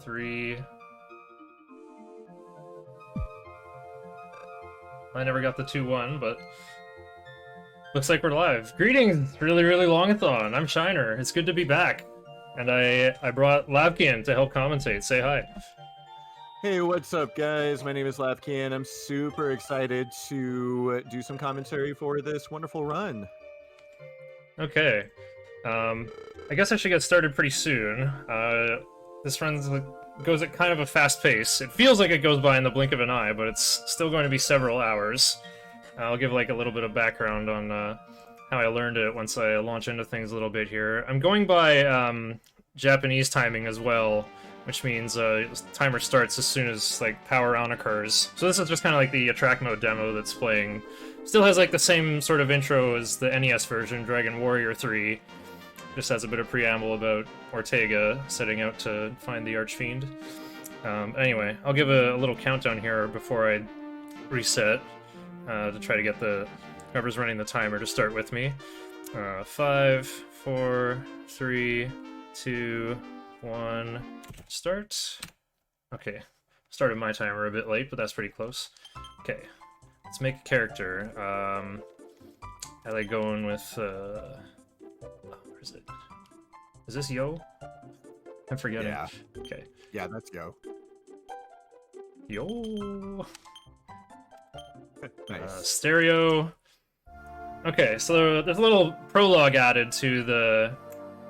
3. I never got the 2-1, but looks like we're live. Greetings, really longathon. I'm Shiner. It's good to be back. And I brought Lavkian to help commentate. Say hi. Hey, what's up, guys? My name is Lavkian. I'm super excited to do some commentary for this wonderful run. Okay. I guess I should get started pretty soon. This run goes at kind of a fast pace. It feels like it goes by in the blink of an eye, but it's still going to be several hours. I'll give like a little bit of background on how I learned it once I launch into things a little bit here. I'm going by Japanese timing as well, which means timer starts as soon as like power on occurs. So this is just kind of like the attract mode demo that's playing. Still has like the same sort of intro as the NES version, Dragon Warrior 3. Just has a bit of preamble about Ortega setting out to find the Archfiend. Anyway, I'll give a little countdown here before I reset to try to get whoever's running the timer to start with me. 5, 4, 3, 2, 1, start. Okay, started my timer a bit late, but that's pretty close. Okay, let's make a character. I like going with, where is it? Is this Yo? I'm forgetting. Yeah. Okay. Yeah, that's Yo. Yo! Nice. Stereo. Okay, so there's a little prologue added to the...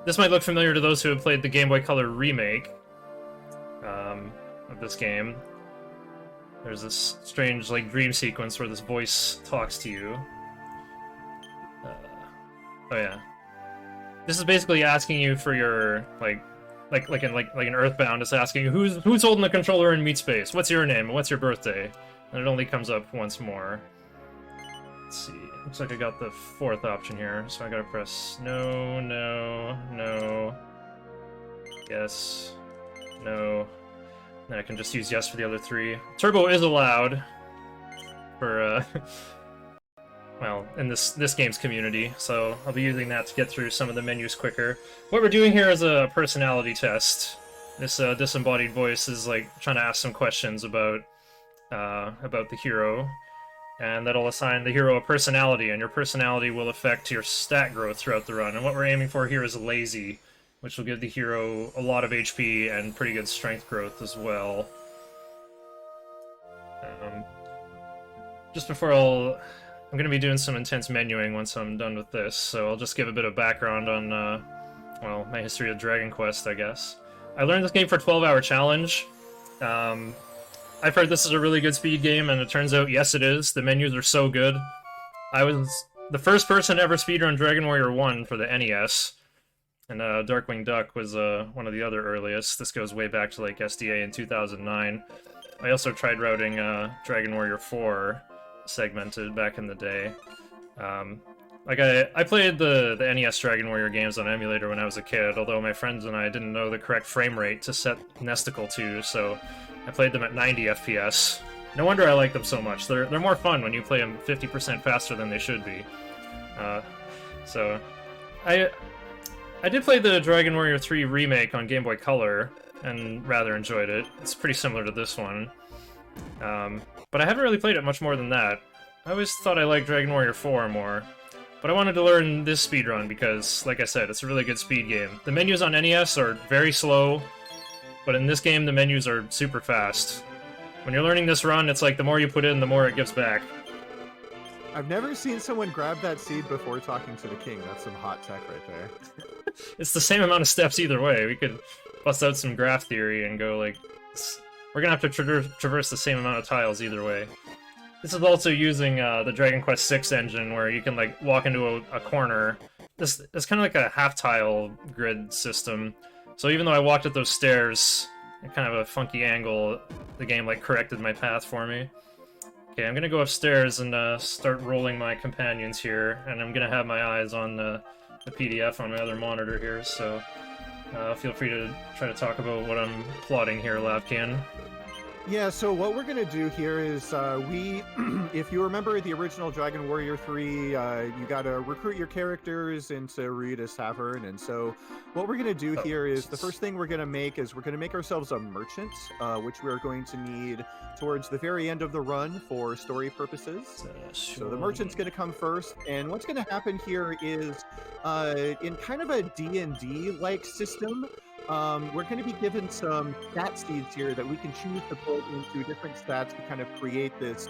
This might look familiar to those who have played the Game Boy Color remake of this game. There's this strange, like, dream sequence where this voice talks to you. Oh yeah. This is basically asking you for your, like an Earthbound, it's asking you, who's holding the controller in Meat Space? What's your name? What's your birthday? And it only comes up once more. Let's see. Looks like I got the 4th option here, so I gotta press no, no, no, yes, no. Then I can just use yes for the other 3. Turbo is allowed for, well, in this game's community, so I'll be using that to get through some of the menus quicker. What we're doing here is a personality test. This disembodied voice is like trying to ask some questions about the hero, and that'll assign the hero a personality, and your personality will affect your stat growth throughout the run. And what we're aiming for here is lazy, which will give the hero a lot of HP and pretty good strength growth as well. Just before I'm going to be doing some intense menuing once I'm done with this, so I'll just give a bit of background on, well, my history of Dragon Quest, I guess. I learned this game for a 12-hour challenge. I've heard this is a really good speed game, and it turns out, yes, it is. The menus are so good. I was the first person to ever speedrun Dragon Warrior 1 for the NES, and Darkwing Duck was one of the other earliest. This goes way back to, like, SDA in 2009. I also tried routing Dragon Warrior 4 segmented back in the day. Like I played the NES Dragon Warrior games on emulator when I was a kid, although my friends and I didn't know the correct frame rate to set Nesticle to, so I played them at 90 FPS. No wonder I like them so much. They're more fun when you play them 50% faster than they should be. So I did play the Dragon Warrior 3 remake on Game Boy Color and rather enjoyed it. It's pretty similar to this one. But I haven't really played it much more than that. I always thought I liked Dragon Warrior 4 more. But I wanted to learn this speedrun because, like I said, it's a really good speed game. The menus on NES are very slow, but in this game the menus are super fast. When you're learning this run, it's like the more you put in, the more it gives back. I've never seen someone grab that seed before talking to the king. That's some hot tech right there. It's the same amount of steps either way. We could bust out some graph theory and go like... We're gonna have to traverse the same amount of tiles either way. This is also using the Dragon Quest VI engine, where you can like walk into a corner. It's kind of like a half-tile grid system. So even though I walked up those stairs at kind of a funky angle, the game like corrected my path for me. Okay, I'm gonna go upstairs and start rolling my companions here, and I'm gonna have my eyes on the PDF on my other monitor here, so feel free to try to talk about what I'm plotting here, Lavkian. Yeah, so what we're gonna do here is if you remember the original Dragon Warrior 3, you gotta recruit your characters into Ruida's Tavern, and so what we're gonna do Oh, here is the this first thing we're gonna make is we're gonna make ourselves a merchant, which we're going to need towards the very end of the run for story purposes. So the merchant's going to come first, and what's going to happen here is, in kind of a D&D-like system, we're going to be given some stat seeds here that we can choose to put into different stats to kind of create this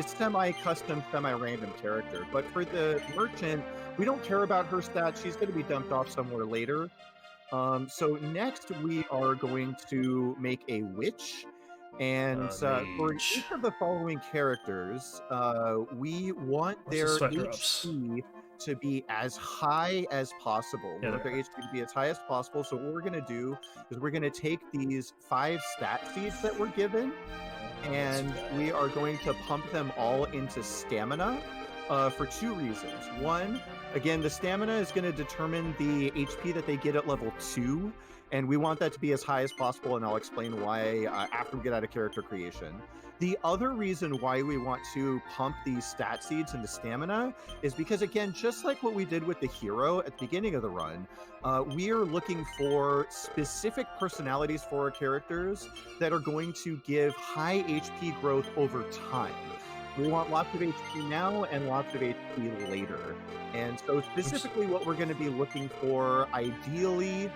semi-custom, semi-random character. But for the merchant, we don't care about her stats. She's going to be dumped off somewhere later. So next, we are going to make a witch. And for mage. each of the following characters, we want What's the their sweat drops? HP to be as high as possible. We Yeah, want their there. HP to be as high as possible. So what we're going to do is we're going to take these 5 stat seeds that we're given, and we are going to pump them all into stamina for 2 reasons. One, again, the stamina is going to determine the HP that they get at level 2, and we want that to be as high as possible, and I'll explain why after we get out of character creation. The other reason why we want to pump these stat seeds into stamina is because, again, just like what we did with the hero at the beginning of the run, we are looking for specific personalities for our characters that are going to give high HP growth over time. We want lots of HP now and lots of HP later. And so specifically what we're going to be looking for, ideally,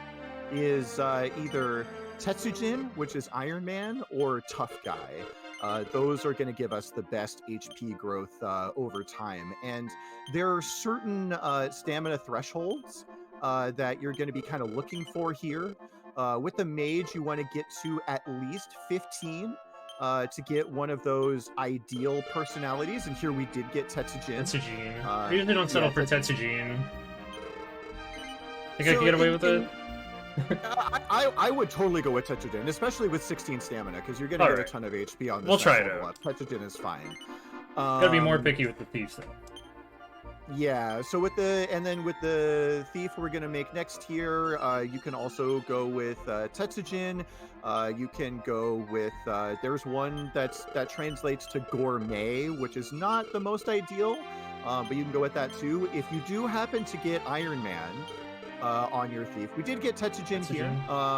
is either Tetsujin, which is Iron Man, or Tough Guy. Those are going to give us the best HP growth over time. And there are certain stamina thresholds that you're going to be kind of looking for here. With the mage, you want to get to at least 15 to get one of those ideal personalities. And here we did get Tetsujin. Tetsujin. I usually don't settle for Tetsujin. Think I So can get away with it? I would totally go with Tetsujin, especially with 16 stamina, because you're going to get a ton of HP on this. We'll try it level out. up. Tetsujin is fine. Gotta be more picky with the thieves, though. Yeah, so with the thief we're gonna make next here, you can also go with Tetsujin. You can go with there's one that translates to gourmet, which is not the most ideal, but you can go with that too. If you do happen to get Iron Man on your thief, we did get Tetsujin here,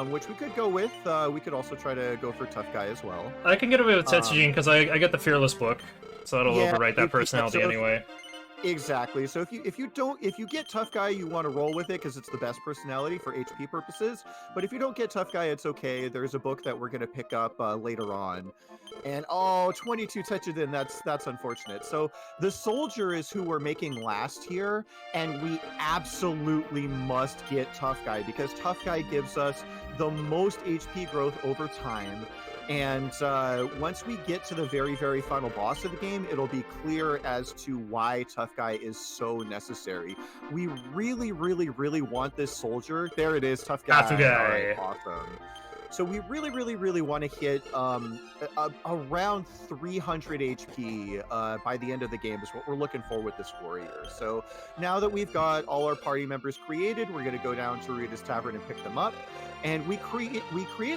which we could go with. We could also try to go for Tough Guy as well. I can get away with Tetsujin because I get the Fearless book, so that'll overwrite that personality so anyway. Exactly. So if you get Tough Guy, you want to roll with it because it's the best personality for HP purposes. But if you don't get Tough Guy, it's okay. There's a book that we're gonna pick up later on. And 22 Tetsujin, that's unfortunate. So the soldier is who we're making last here, and we absolutely must get Tough Guy because Tough Guy gives us the most HP growth over time. And once we get to the very, very final boss of the game, it'll be clear as to why Tough Guy is so necessary. We really, really, really want this soldier. There it is, Tough Guy. Tough Guy. Right, awesome. So we really, really, really want to hit around 300 HP by the end of the game is what we're looking for with this warrior. So now that we've got all our party members created, we're going to go down to Ruida's Tavern and pick them up. And we create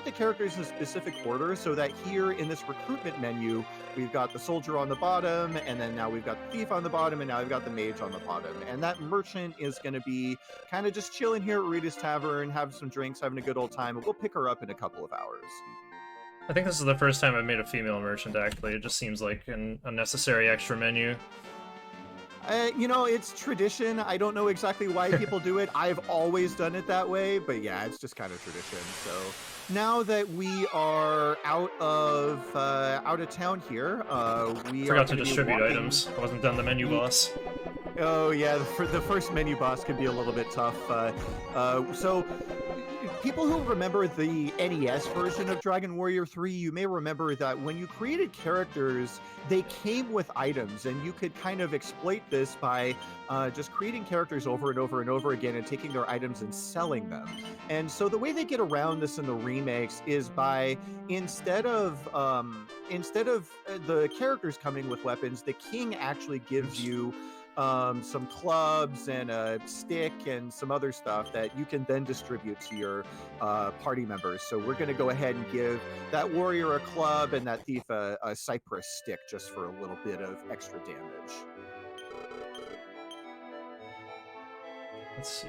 the characters in a specific order so that here in this recruitment menu, we've got the soldier on the bottom, and then now we've got the thief on the bottom, and now we've got the mage on the bottom. And that merchant is going to be kind of just chilling here at Ruida's Tavern, having some drinks, having a good old time, and we'll pick her up in a couple of hours. I think this is the first time I've made a female merchant, actually. It just seems like an unnecessary extra menu. It's tradition. I don't know exactly why people do it. I've always done it that way, but yeah, it's just kind of tradition. So now that we are out of town here, we forgot to distribute items. I wasn't done the menu boss. Oh yeah, the first menu boss can be a little bit tough. So people who remember the NES version of Dragon Warrior 3, you may remember that when you created characters, they came with items, and you could kind of exploit this by just creating characters over and over and over again and taking their items and selling them. And so the way they get around this in the remakes is by instead of the characters coming with weapons, the king actually gives you some clubs and a stick and some other stuff that you can then distribute to your party members. So we're going to go ahead and give that warrior a club and that thief a cypress stick just for a little bit of extra damage. Let's see.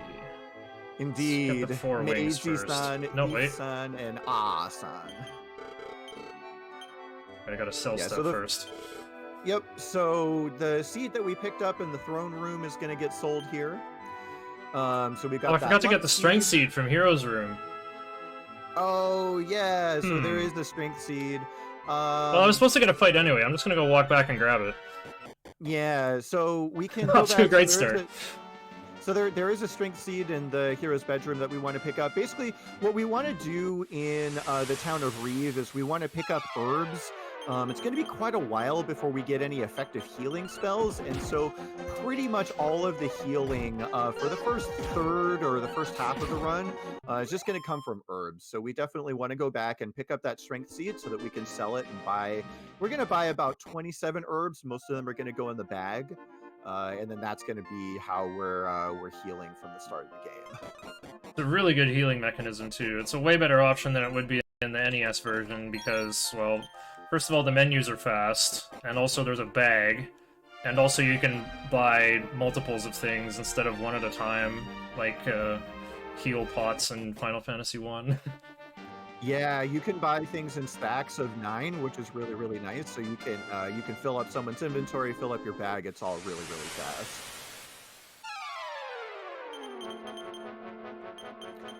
Indeed. the 4 wings first. Meiji-san, No, wait. Ii-san, and Ah-san. I gotta sell Yeah, stuff so the- first. Yep, so the seed that we picked up in the throne room is going to get sold here. So we got Oh, I that forgot to get luck the strength seed from Hero's Room. Oh, yeah, so there Hmm. is the strength seed. Well, I was supposed to get a fight anyway. I'm just gonna go walk back and grab it. Yeah, so we can Off go to a back. great so there is start. So there is a strength seed in the hero's bedroom that we want to pick up. Basically, what we want to do in the town of Reeve is we want to pick up herbs. It's going to be quite a while before we get any effective healing spells, and so pretty much all of the healing for the first third or the first half of the run is just going to come from herbs. So we definitely want to go back and pick up that strength seed so that we can sell it and buy. We're going to buy about 27 herbs. Most of them are going to go in the bag. And then that's going to be how we're healing from the start of the game. It's a really good healing mechanism too. It's a way better option than it would be in the NES version because, well, first of all, the menus are fast, and also there's a bag, and also you can buy multiples of things instead of one at a time, like heal pots in Final Fantasy 1. Yeah, you can buy things in stacks of 9, which is really, really nice. So you can fill up someone's inventory, fill up your bag. It's all really, really fast.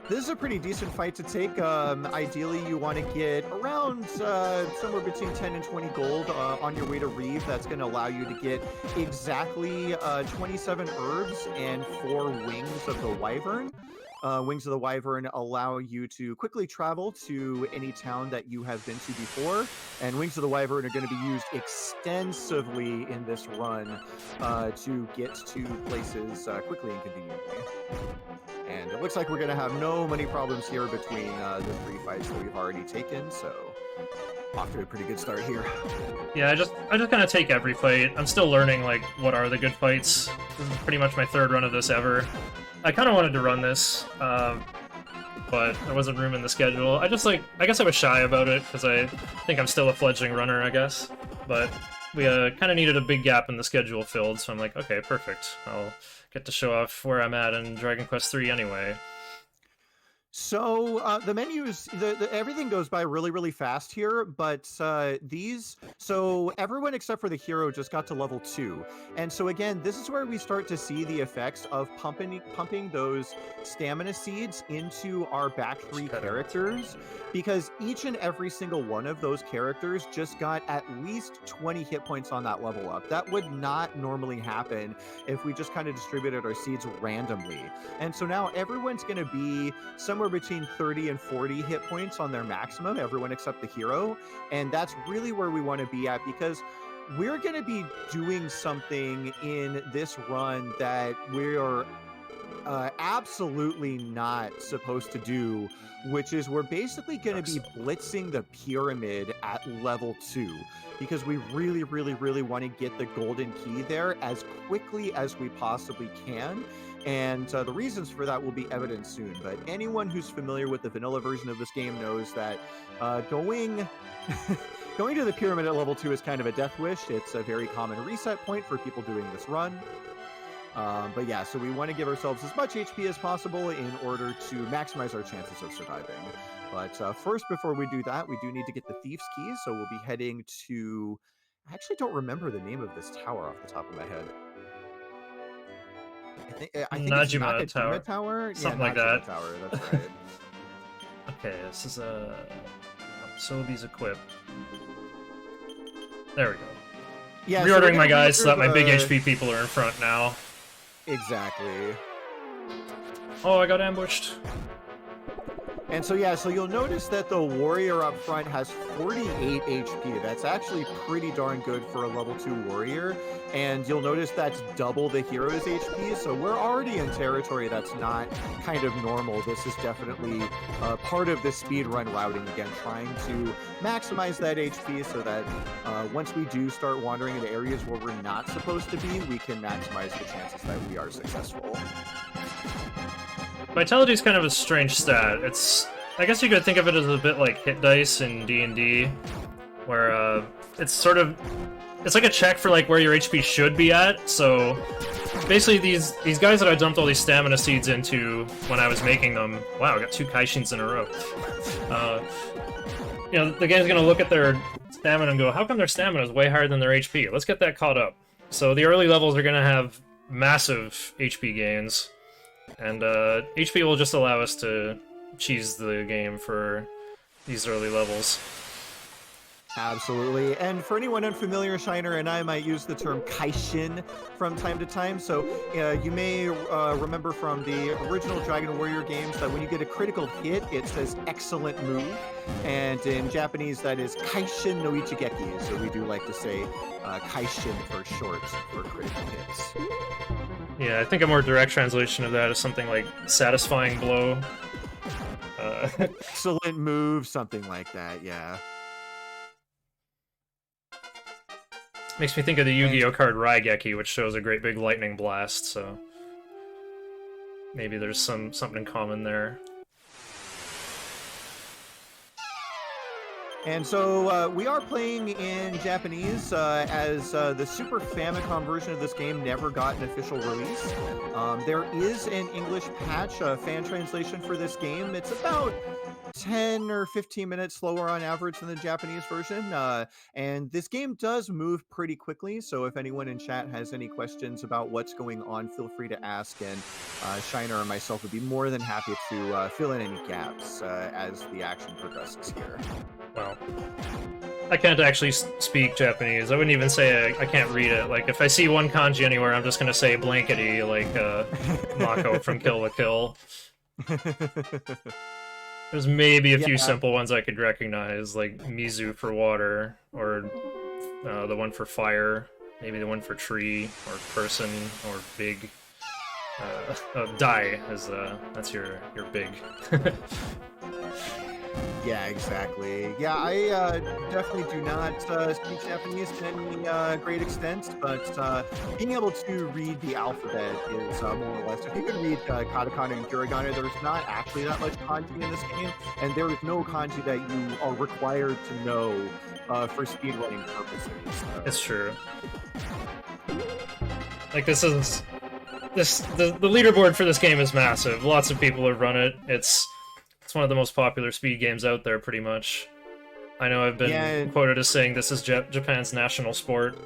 This is a pretty decent fight to take. Ideally, you want to get around somewhere between 10 and 20 gold on your way to Reeve. That's going to allow you to get exactly 27 herbs and 4 wings of the wyvern. Wings of the Wyvern allow you to quickly travel to any town that you have been to before, and Wings of the Wyvern are going to be used extensively in this run to get to places quickly and conveniently. And it looks like we're going to have no money problems here between the 3 fights that we've already taken, so off to a pretty good start here. Yeah, I just kind of take every fight. I'm still learning, like, what are the good fights. This is pretty much my 3rd run of this ever. I kind of wanted to run this, but there wasn't room in the schedule. I guess I was shy about it, because I think I'm still a fledgling runner, I guess. But we kind of needed a big gap in the schedule filled, so I'm like, okay, perfect. I'll get to show off where I'm at in Dragon Quest III anyway. So the menus, everything goes by really, really fast here, but so everyone except for the hero just got to level 2. And so again, this is where we start to see the effects of pumping those stamina seeds into our back 3 characters, because each and every single one of those characters just got at least 20 hit points on that level up. That would not normally happen if we just kind of distributed our seeds randomly. And so now everyone's going to be somewhere between 30 and 40 hit points on their maximum, everyone except the hero. And that's really where we want to be at, because we're going to be doing something in this run that we're absolutely not supposed to do, which is we're basically going to be blitzing the pyramid at level 2, because we really, really, really want to get the golden key there as quickly as we possibly can. And the reasons for that will be evident soon. But anyone who's familiar with the vanilla version of this game knows that going to the pyramid at level 2 is kind of a death wish. It's a very common reset point for people doing this run. But yeah, so we want to give ourselves as much HP as possible in order to maximize our chances of surviving. But first, before we do that, we do need to get the Thief's Keys. So we'll be heading to... I actually don't remember the name of this tower off the top of my head. I think Najima it's Tower. Tower? Something yeah, like Najima that. Tower, that's right. Okay, this is Sobi's Equip. There we go. Yeah, so Reordering my guys so that my big reserve, HP people are in front now. Exactly. Oh, I got ambushed. And so yeah, so you'll notice that the warrior up front has 48 HP. That's actually pretty darn good for a level 2 warrior. And you'll notice that's double the hero's HP. So we're already in territory that's not kind of normal. This is definitely part of the speedrun routing again, trying to maximize that HP so that once we do start wandering into areas where we're not supposed to be, we can maximize the chances that we are successful. Vitality is kind of a strange stat. I guess you could think of it as a bit like hit dice in D&D, where it's like a check for like where your HP should be at. So basically, these guys that I dumped all these stamina seeds into when I was making them. Wow, I got 2 Kaishins in a row. You know, the game's gonna look at their stamina and go, "How come their stamina is way higher than their HP? Let's get that caught up." So the early levels are gonna have massive HP gains. And HP will just allow us to cheese the game for these early levels. Absolutely. And for anyone unfamiliar, Shiner and I might use the term Kaishin from time to time. So you may remember from the original Dragon Warrior games that when you get a critical hit, it says excellent move. And in Japanese, that is Kaishin no Ichigeki. So we do like to say Kaishin for short for critical hits. Yeah, I think a more direct translation of that is something like satisfying blow. Excellent move, something like that, yeah. Makes me think of the Yu-Gi-Oh card Raigeki, which shows a great big lightning blast, so maybe there's something in common there. And so we are playing in Japanese as the Super Famicom version of this game never got an official release. There is an English patch, fan translation for this game. It's about 10 or 15 minutes slower on average than the Japanese version. And this game does move pretty quickly, so if anyone in chat has any questions about what's going on, feel free to ask, and Shiner and myself would be more than happy to fill in any gaps as the action progresses here. Well, I can't actually speak Japanese. I wouldn't even say I can't read it. Like, if I see one kanji anywhere, I'm just gonna say blankety, like Mako from Kill la Kill. There's maybe a few simple ones I could recognize, like Mizu for water, or the one for fire, maybe the one for tree, or person, or big. Dai is that's your big. Yeah, exactly. Yeah, I definitely do not speak Japanese to any great extent, but being able to read the alphabet is more or less. If you can read katakana and hiragana, there's not actually that much kanji in this game, and there is no kanji that you are required to know for speedrunning purposes. It's true. Like, the leaderboard for this game is massive. Lots of people have run it. It's one of the most popular speed games out there, pretty much. I know I've been quoted as saying this is Japan's national sport.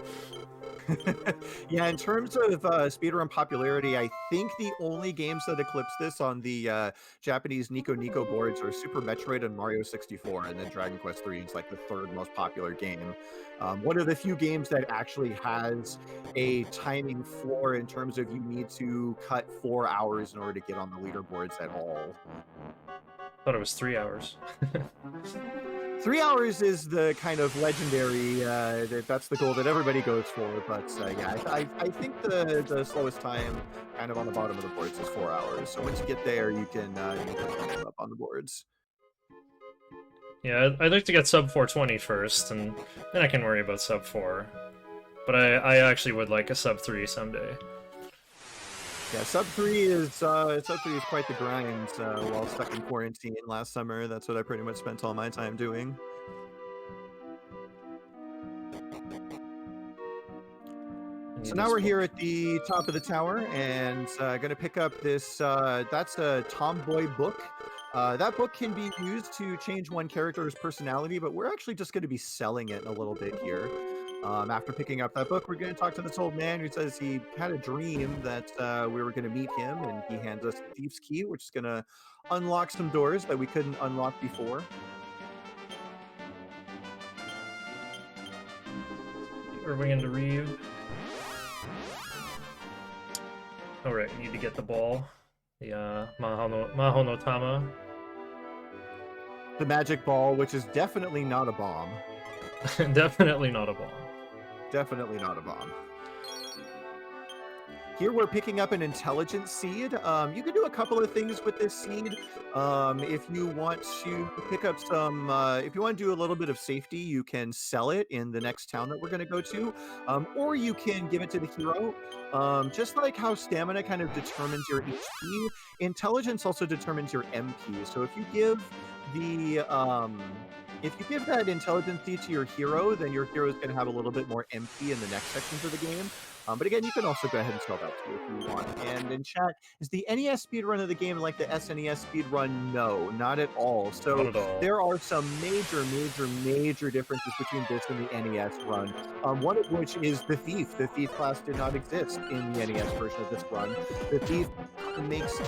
Yeah, in terms of speedrun popularity, I think the only games that eclipse this on the Japanese Nico Nico boards are Super Metroid and Mario 64, and then Dragon Quest III is like the third most popular game. One of the few games that actually has a timing floor in terms of you need to cut 4 hours in order to get on the leaderboards at all. I thought it was 3 hours. 3 hours is the kind of legendary, that's the goal that everybody goes for, but yeah, I think the slowest time kind of on the bottom of the boards is 4 hours, so once you get there, you can put up on the boards. Yeah, I'd like to get sub 420 first, and then I can worry about sub 4. But I actually would like a sub 3 someday. Yeah, sub 3 is quite the grind. While stuck in quarantine last summer, that's what I pretty much spent all my time doing. So now we're here at the top of the tower, and going to pick up this. That's a Tomboy book. That book can be used to change one character's personality, but we're actually just going to be selling it a little bit here. After picking up that book, we're going to talk to this old man who says he had a dream that we were going to meet him, and he hands us the Thief's Key, which is going to unlock some doors that we couldn't unlock before. Are we into Reeve? Alright, we need to get the ball. The Maho no Tama. The magic ball, which is definitely not a bomb. Definitely not a bomb. Definitely not a bomb. Here we're picking up an intelligence seed. You can do a couple of things with this seed. If you want to pick up some, if you want to do a little bit of safety, you can sell it in the next town that we're going to go to, or you can give it to the hero. Just like how stamina kind of determines your HP, intelligence also determines your MP. So if you give that intelligence seed to your hero, then your hero is going to have a little bit more MP in the next sections of the game. But again, you can also go ahead and sell that too if you want. And in chat, is the NES speedrun of the game like the SNES speedrun? No, not at all. So Not at all. there are some major differences between this and the NES run. One of which is the Thief. The Thief class did not exist in the NES version of this run. The Thief makes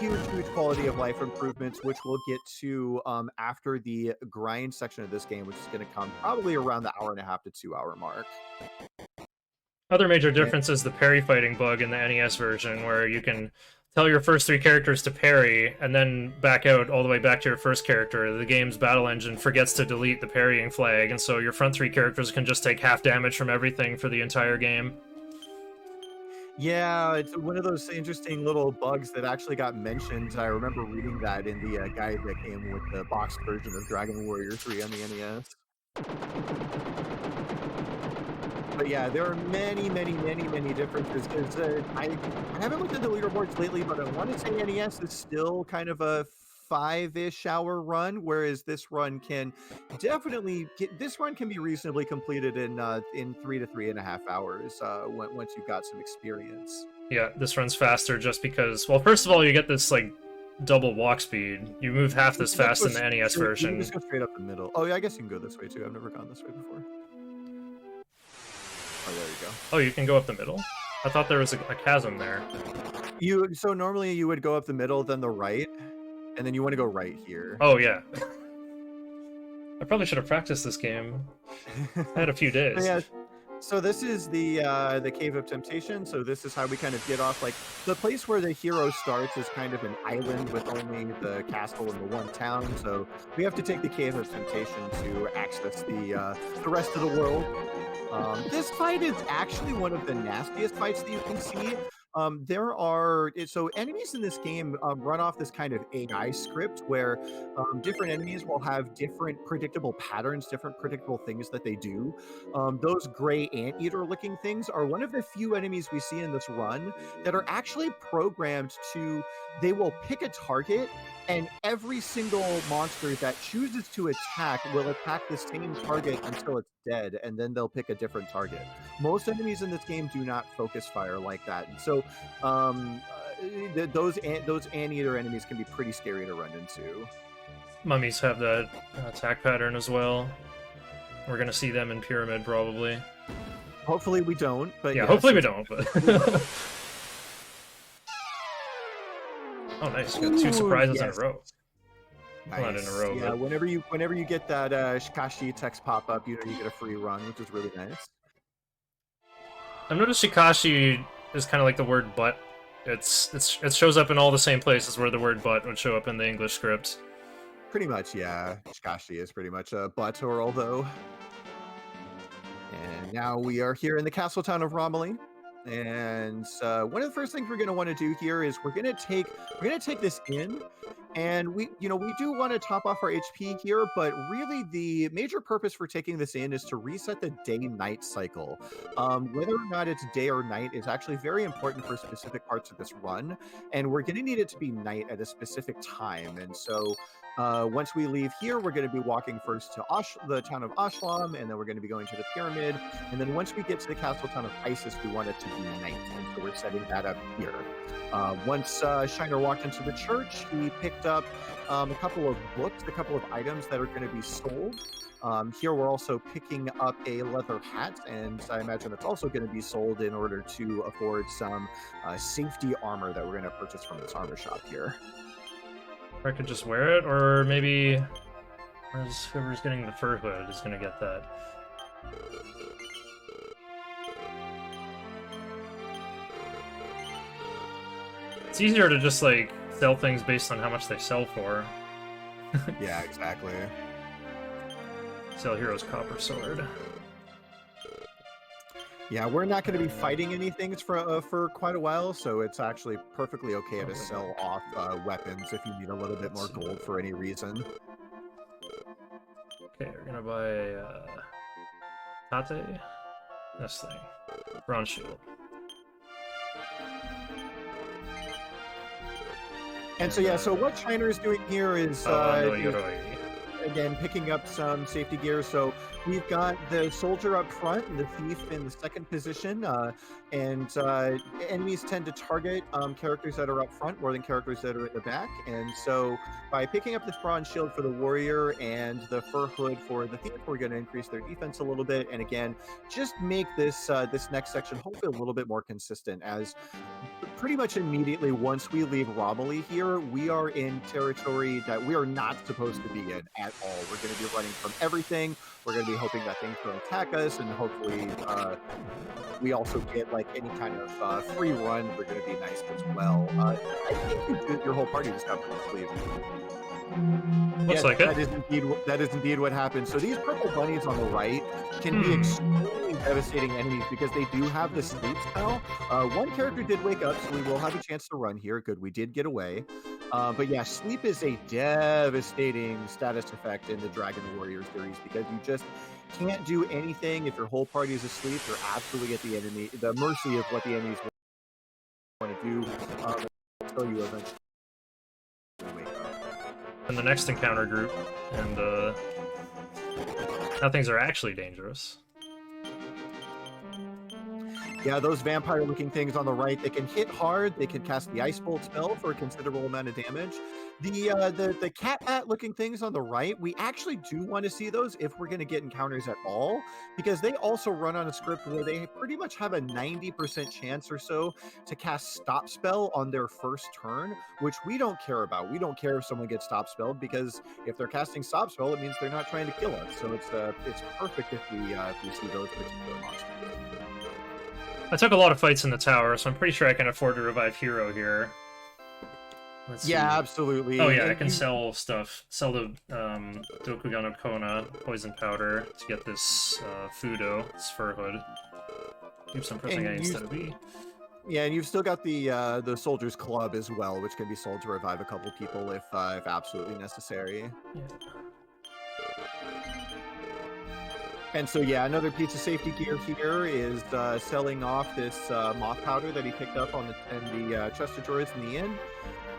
huge quality of life improvements, which we'll get to after the grind section of this game, which is going to come probably around the 1.5 to 2 hour mark. Other major difference is the parry fighting bug in the NES version, where you can tell your first 3 characters to parry, and then back out all the way back to your first character. The game's battle engine forgets to delete the parrying flag, and so your front 3 characters can just take half damage from everything for the entire game. Yeah, it's one of those interesting little bugs that actually got mentioned. I remember reading that in the guide that came with the boxed version of Dragon Warrior 3 on the NES. But yeah, there are many differences. Because I haven't looked at the leaderboards lately, but I want to say NES is still kind of a 5-ish hour run, whereas this run can definitely be reasonably completed in 3 to 3.5 hours once you've got some experience. Yeah, this runs faster just because, well, first of all, you get this like double walk speed. You move half this fast in the NES version. You can just go straight up the middle. Oh yeah, I guess you can go this way too. I've never gone this way before. Oh, there you go. Oh, you can go up the middle? I thought there was a chasm there. So normally you would go up the middle, then the right, and then you want to go right here. Oh yeah. I probably should have practiced this game. I had a few days. Yeah. So this is the Cave of Temptation. So this is how we kind of get off. Like the place where the hero starts is kind of an island with only the castle and the one town. So we have to take the Cave of Temptation to access the rest of the world. This fight is actually one of the nastiest fights that you can see. So enemies in this game run off this kind of AI script where different enemies will have different predictable patterns, different predictable things that they do. Those gray anteater looking things are one of the few enemies we see in this run that are actually programmed to, they will pick a target, and every single monster that chooses to attack will attack the same target until it's dead, and then they'll pick a different target. Most enemies in this game do not focus fire like that, and so those anteater enemies can be pretty scary to run into. Mummies have that attack pattern as well. We're gonna see them in Pyramid probably. Hopefully we don't, but yeah, yes. hopefully we don't. But oh, nice! You got 2 surprises in a row. Nice. Not in a row. Yeah, but... whenever you get that Shikashi text pop up, you get a free run, which is really nice. I've noticed Shikashi is kind of like the word "but." It shows up in all the same places where the word "but" would show up in the English script. Pretty much, yeah. Shikashi is pretty much a but or although. And now we are here in the castle town of Romilly. And one of the first things we're going to want to do here is we're going to take this in, and we do want to top off our HP here, but really the major purpose for taking this in is to reset the day-night cycle. Whether or not it's day or night is actually very important for specific parts of this run, and we're going to need it to be night at a specific time. And so once we leave here, we're going to be walking first to the town of Ashlam, and then we're going to be going to the pyramid. And then once we get to the castle town of Isis, we want it to be night, and so we're setting that up here. Once Shiner walked into the church, he picked up a couple of books, a couple of items that are going to be sold. Here we're also picking up a leather hat, and I imagine that's also going to be sold in order to afford some safety armor that we're going to purchase from this armor shop here. I could just wear it, or maybe whoever's getting the fur hood is gonna get that. It's easier to just like sell things based on how much they sell for. Yeah, exactly. Sell Hero's Copper Sword. Yeah, we're not going to be fighting anything for quite a while, so it's actually perfectly okay to sell off weapons if you need a little bit more gold for any reason. Okay, we're gonna buy Tate. This thing. Bronze Shield. And so yeah, so what Shiner is doing here is no, Yoroi. again picking up some safety gear. So we've got the soldier up front and the thief in the second position, and enemies tend to target characters that are up front more than characters that are in the back. And so by picking up this bronze shield for the warrior and the fur hood for the thief, we're going to increase their defense a little bit, and again just make this this next section hopefully a little bit more consistent, as pretty much immediately once we leave Romilly here, we are in territory that we are not supposed to be in at all. We're going to be running from everything. We're going to be hoping that things don't attack us, and hopefully we also get like any kind of free run. We're going to be nice as well. I think your whole party just got put to sleep. Looks like it. That is indeed what happened. So these purple bunnies on the right can be extremely devastating enemies because they do have the sleep spell. One character did wake up, so we will have a chance to run here. Good, we did get away. But yeah, sleep is a devastating status effect in the Dragon Warrior series because you just can't do anything. If your whole party is asleep, you're absolutely at the mercy of what the enemies want to do. Until you eventually wake up. And the next encounter group, and now things are actually dangerous. Yeah, those vampire-looking things on the right, they can hit hard. They can cast the Ice Bolt spell for a considerable amount of damage. The cat bat-looking things on the right, we actually do want to see those if we're going to get encounters at all, because they also run on a script where they pretty much have a 90% chance or so to cast Stop Spell on their first turn, which we don't care about. We don't care if someone gets Stop Spelled, because if they're casting Stop Spell, it means they're not trying to kill us. So it's perfect if we see those particular monsters. I took a lot of fights in the tower, so I'm pretty sure I can afford to revive Hero here. Let's see. Absolutely. Oh yeah, I can sell stuff. Sell the Dokugan no Kona poison powder to get this Fudo, this fur hood. Oops, I'm pressing A instead of B. Yeah, and you've still got the Soldier's Club as well, which can be sold to revive a couple people if absolutely necessary. Yeah. And so, yeah, another piece of safety gear here is selling off this moth powder that he picked up on the chest of drawers in the inn.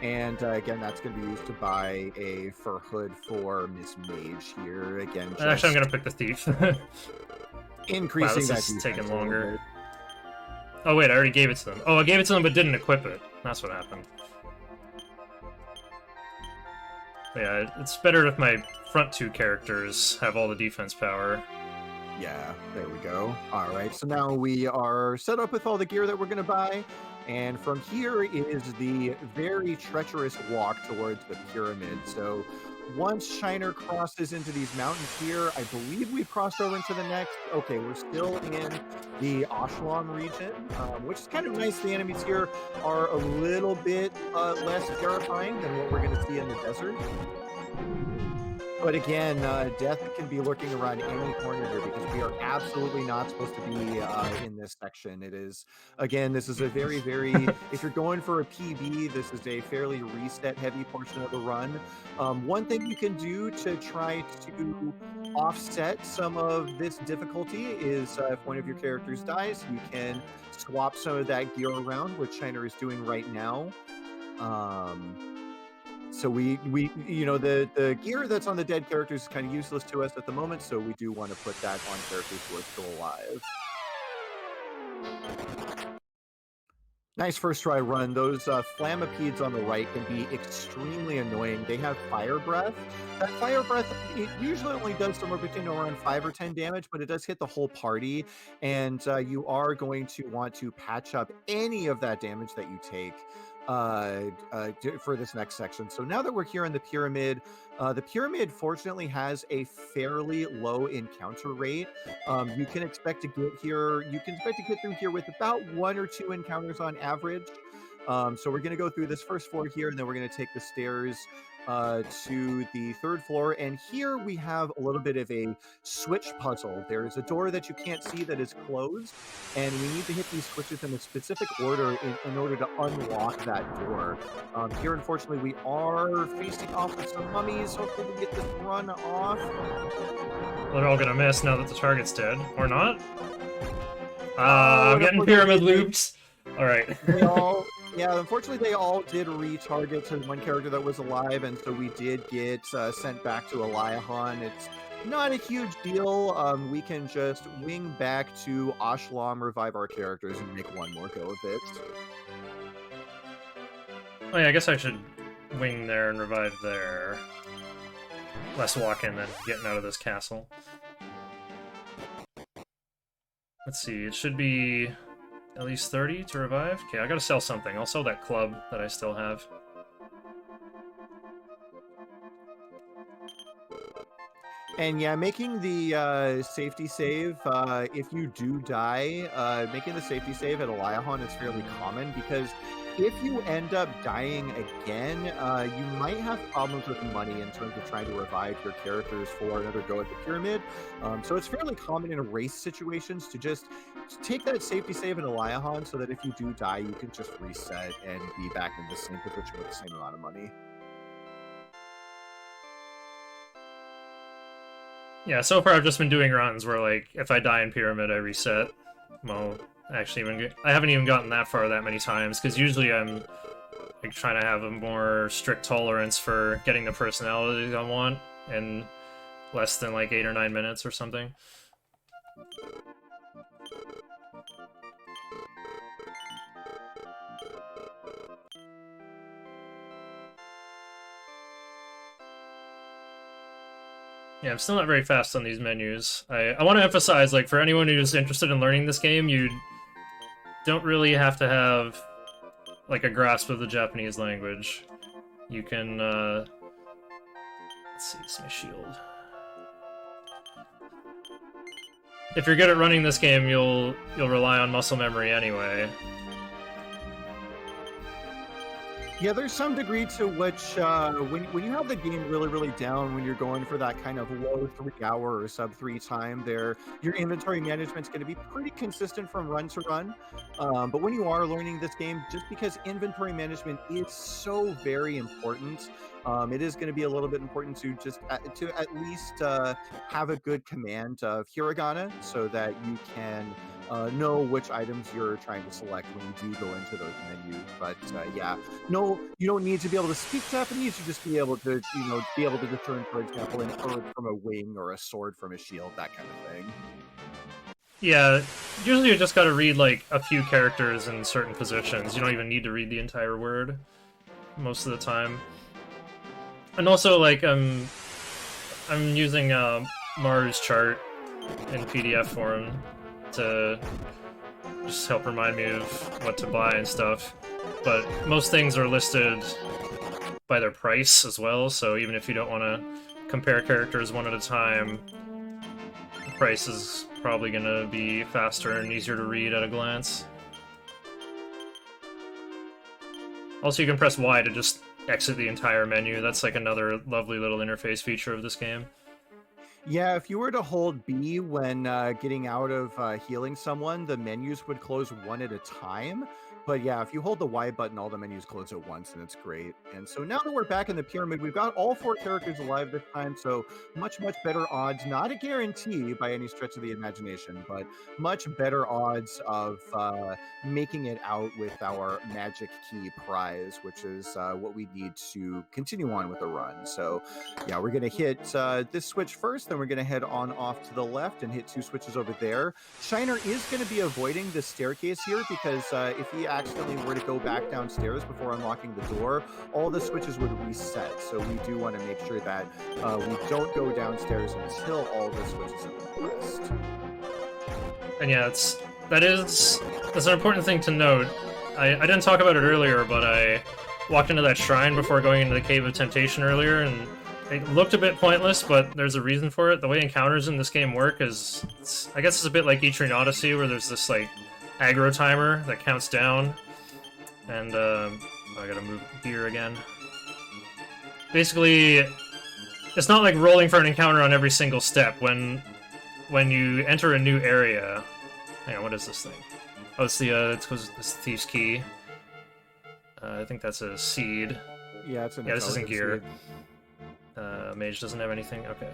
And again, that's going to be used to buy a fur hood for Miss Mage here. Again, actually, I'm going to pick the thief. Increasing wow, this that is taking longer. Oh wait, I already gave it to them. Oh, I gave it to them but didn't equip it. That's what happened. But yeah, it's better if my front two characters have all the defense power. Yeah, there we go. All right, so now we are set up with all the gear that we're going to buy. And from here is the very treacherous walk towards the pyramid. So once Shiner crosses into these mountains here, I believe we've crossed over into the next. Okay, we're still in the Ashlong region, which is kind of nice. The enemies here are a little bit less terrifying than what we're going to see in the desert. But again, death can be lurking around any corner here because we are absolutely not supposed to be in this section. It is, again, this is a very, very, if you're going for a PB, this is a fairly reset-heavy portion of the run. One thing you can do to try to offset some of this difficulty is if one of your characters dies, you can swap some of that gear around, which Shiner is doing right now. So we you know, the gear that's on the dead characters is kind of useless to us at the moment, so we do want to put that on characters who are still alive. Nice first try run. Those Flammapedes on the right can be extremely annoying. They have Fire Breath. That Fire Breath, it usually only does somewhere between around 5 or 10 damage, but it does hit the whole party, and you are going to want to patch up any of that damage that you take for this next section. So now that we're here in the pyramid fortunately has a fairly low encounter rate. You can expect to get through here with about 1 or 2 encounters on average. So we're going to go through this first floor here, and then we're going to take the stairs to the third floor. And here we have a little bit of a switch puzzle. There's a door that you can't see that is closed, and we need to hit these switches in a specific order in order to unlock that door. Here, unfortunately, we are facing off with some mummies. Hopefully we get this run off. Well, they're all gonna miss now that the target's dead. Or not? I'm getting pyramid loops. Alright. Yeah, unfortunately they all did retarget to one character that was alive, and so we did get sent back to Eliahan. It's not a huge deal. We can just wing back to Ashlam, revive our characters, and make one more go of it. Oh yeah, I guess I should wing there and revive there. Less walking than getting out of this castle. Let's see, it should be at least 30 to revive? Okay, I gotta sell something. I'll sell that club that I still have. And yeah, making the safety save, if you do die, making the safety save at Eliahan is fairly common, because if you end up dying again, you might have problems with money in terms of trying to revive your characters for another go at the pyramid. So it's fairly common in race situations to just take that safety save at Eliahan, so that if you do die, you can just reset and be back in the same position with the same amount of money. Yeah, so far I've just been doing runs where, like, if I die in pyramid, I reset. Well, actually, I haven't even gotten that far that many times, because usually I'm like trying to have a more strict tolerance for getting the personalities I want in less than like 8 or 9 minutes or something. Yeah, I'm still not very fast on these menus. I want to emphasize, like, for anyone who's interested in learning this game, you don't really have to have, like, a grasp of the Japanese language. You can, let's see, it's my shield. If you're good at running this game, you'll rely on muscle memory anyway. Yeah, there's some degree to which, when you have the game really down, when you're going for that kind of low 3-hour or sub-3 time there, your inventory management's going to be pretty consistent from run to run. But when you are learning this game, just because inventory management is so very important, it is going to be a little bit important to just to at least have a good command of hiragana, so that you can know which items you're trying to select when you do go into those menus. But yeah, no, you don't need to be able to speak Japanese. You just be able to, be able to discern, for example, an herb from a wing or a sword from a shield, that kind of thing. Yeah, usually you just gotta read, like, a few characters in certain positions. You don't even need to read the entire word most of the time. And also, like, I'm using Mars chart in PDF form to just help remind me of what to buy and stuff. But most things are listed by their price as well, so even if you don't want to compare characters one at a time, the price is probably going to be faster and easier to read at a glance. Also, you can press Y to just exit the entire menu. That's like another lovely little interface feature of this game. Yeah, if you were to hold B when getting out of healing someone, the menus would close one at a time. But yeah, if you hold the Y button, all the menus close at once, and it's great. And so now that we're back in the pyramid, we've got all 4 characters alive this time, so much better odds. Not a guarantee by any stretch of the imagination, but much better odds of making it out with our magic key prize, which is what we need to continue on with the run. So yeah, we're going to hit this switch first, then we're going to head on off to the left and hit 2 switches over there. Shiner is going to be avoiding the staircase here, because if he accidentally were to go back downstairs before unlocking the door, all the switches would reset. So we do want to make sure that we don't go downstairs until all the switches have been pressed. And yeah, that's an important thing to note. I didn't talk about it earlier, but I walked into that shrine before going into the Cave of Temptation earlier, and it looked a bit pointless, but there's a reason for it. The way encounters in this game work is, I guess it's a bit like Etrian Odyssey, where there's this, like, aggro timer that counts down. And I gotta move gear again. Basically, it's not like rolling for an encounter on every single step. When you enter a new area, hang on, what is this thing? Oh, it's the Thief's Key. I think that's a seed. Yeah, it's an Yeah, this isn't gear. seed. Mage doesn't have anything. Okay.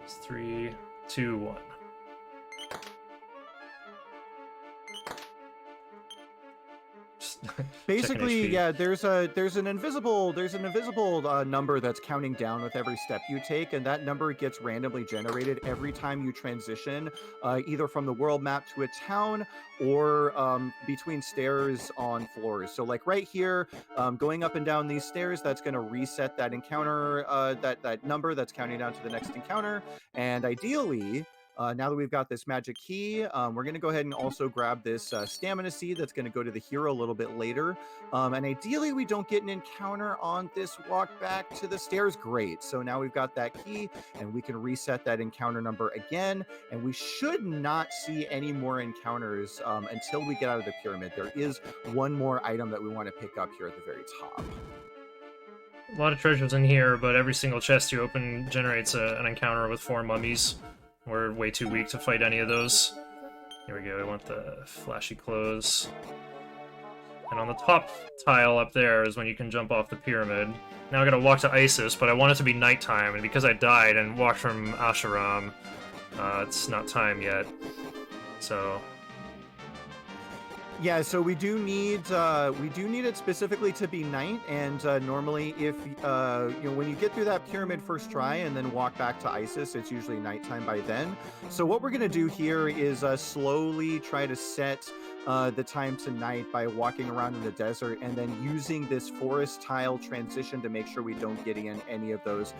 It's 3, 2, 1. Basically, HP. yeah, there's an invisible number that's counting down with every step you take, and that number gets randomly generated every time you transition, either from the world map to a town or between stairs on floors. So, like right here, going up and down these stairs, that's going to reset that encounter, that number that's counting down to the next encounter, and ideally. Now that we've got this magic key, we're going to go ahead and also grab this stamina seed that's going to go to the hero a little bit later. And ideally, we don't get an encounter on this walk back to the stairs. Great. So now we've got that key, and we can reset that encounter number again. And we should not see any more encounters until we get out of the pyramid. There is one more item that we want to pick up here at the very top. A lot of treasures in here, but every single chest you open generates an encounter with 4 mummies. We're way too weak to fight any of those. Here we go, I want the flashy clothes. And on the top tile up there is when you can jump off the pyramid. Now I gotta walk to Isis, but I want it to be nighttime, and because I died and walked from Asheram, it's not time yet. So... Yeah, so we do need it specifically to be night, and normally if when you get through that pyramid first try and then walk back to Isis, it's usually nighttime by then. So what we're gonna do here is slowly try to set the time to night by walking around in the desert and then using this forest tile transition to make sure we don't get in any of those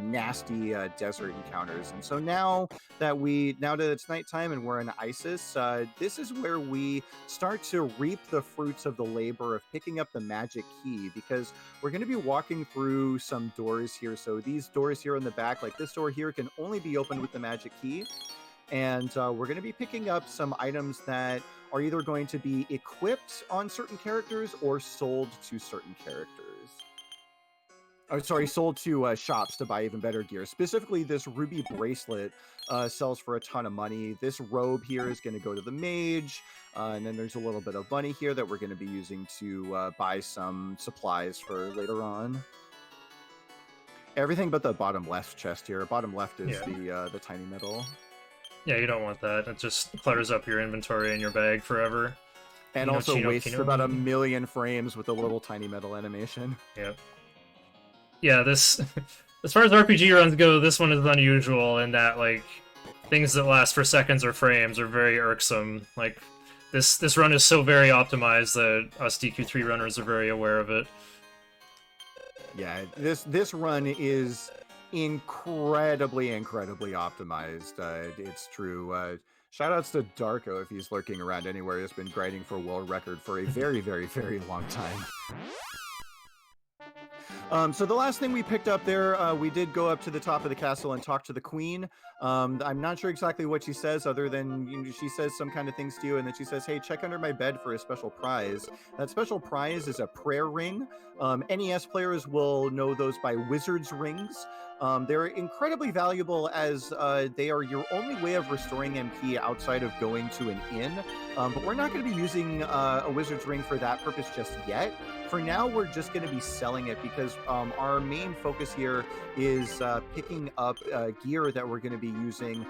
nasty desert encounters. And so now that it's nighttime and we're in Isis, this is where we start to reap the fruits of the labor of picking up the magic key, because we're going to be walking through some doors here. So these doors here in the back, like this door here, can only be opened with the magic key. And we're going to be picking up some items that are either going to be equipped on certain characters or sold to certain characters. Oh, sorry, sold to shops to buy even better gear. Specifically, this ruby bracelet sells for a ton of money. This robe here is going to go to the mage. And then there's a little bit of money here that we're going to be using to buy some supplies for later on. Everything but the bottom left chest here. Bottom left is the tiny metal. Yeah, you don't want that. It just clutters up your inventory and your bag forever. And also wastes about 1 million frames with a little tiny metal animation. Yep. Yeah, this... as far as RPG runs go, this one is unusual in that, like, things that last for seconds or frames are very irksome. Like, this run is so very optimized that us DQ3 runners are very aware of it. Yeah, this run is incredibly optimized. It's true. Shoutouts to Darko if he's lurking around anywhere. He's been grinding for a world record for a very, very, very long time. So the last thing we picked up there, we did go up to the top of the castle and talk to the queen. I'm not sure exactly what she says, other than she says some kind of things to you, and then she says, hey, check under my bed for a special prize. That special prize is a prayer ring. NES players will know those by wizard's rings. They're incredibly valuable as they are your only way of restoring MP outside of going to an inn. But we're not going to be using a wizard's ring for that purpose just yet. For now, we're just going to be selling it because our main focus here is picking up gear that we're going to be using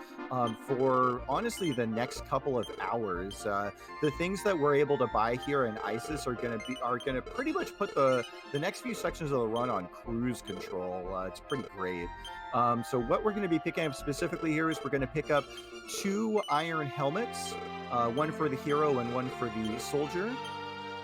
for, honestly, the next couple of hours. The things that we're able to buy here in Isis are going to pretty much put the next few sections of the run on cruise control. It's pretty great. So what we're going to be picking up specifically here is we're going to pick up 2 iron helmets, one for the hero and one for the soldier.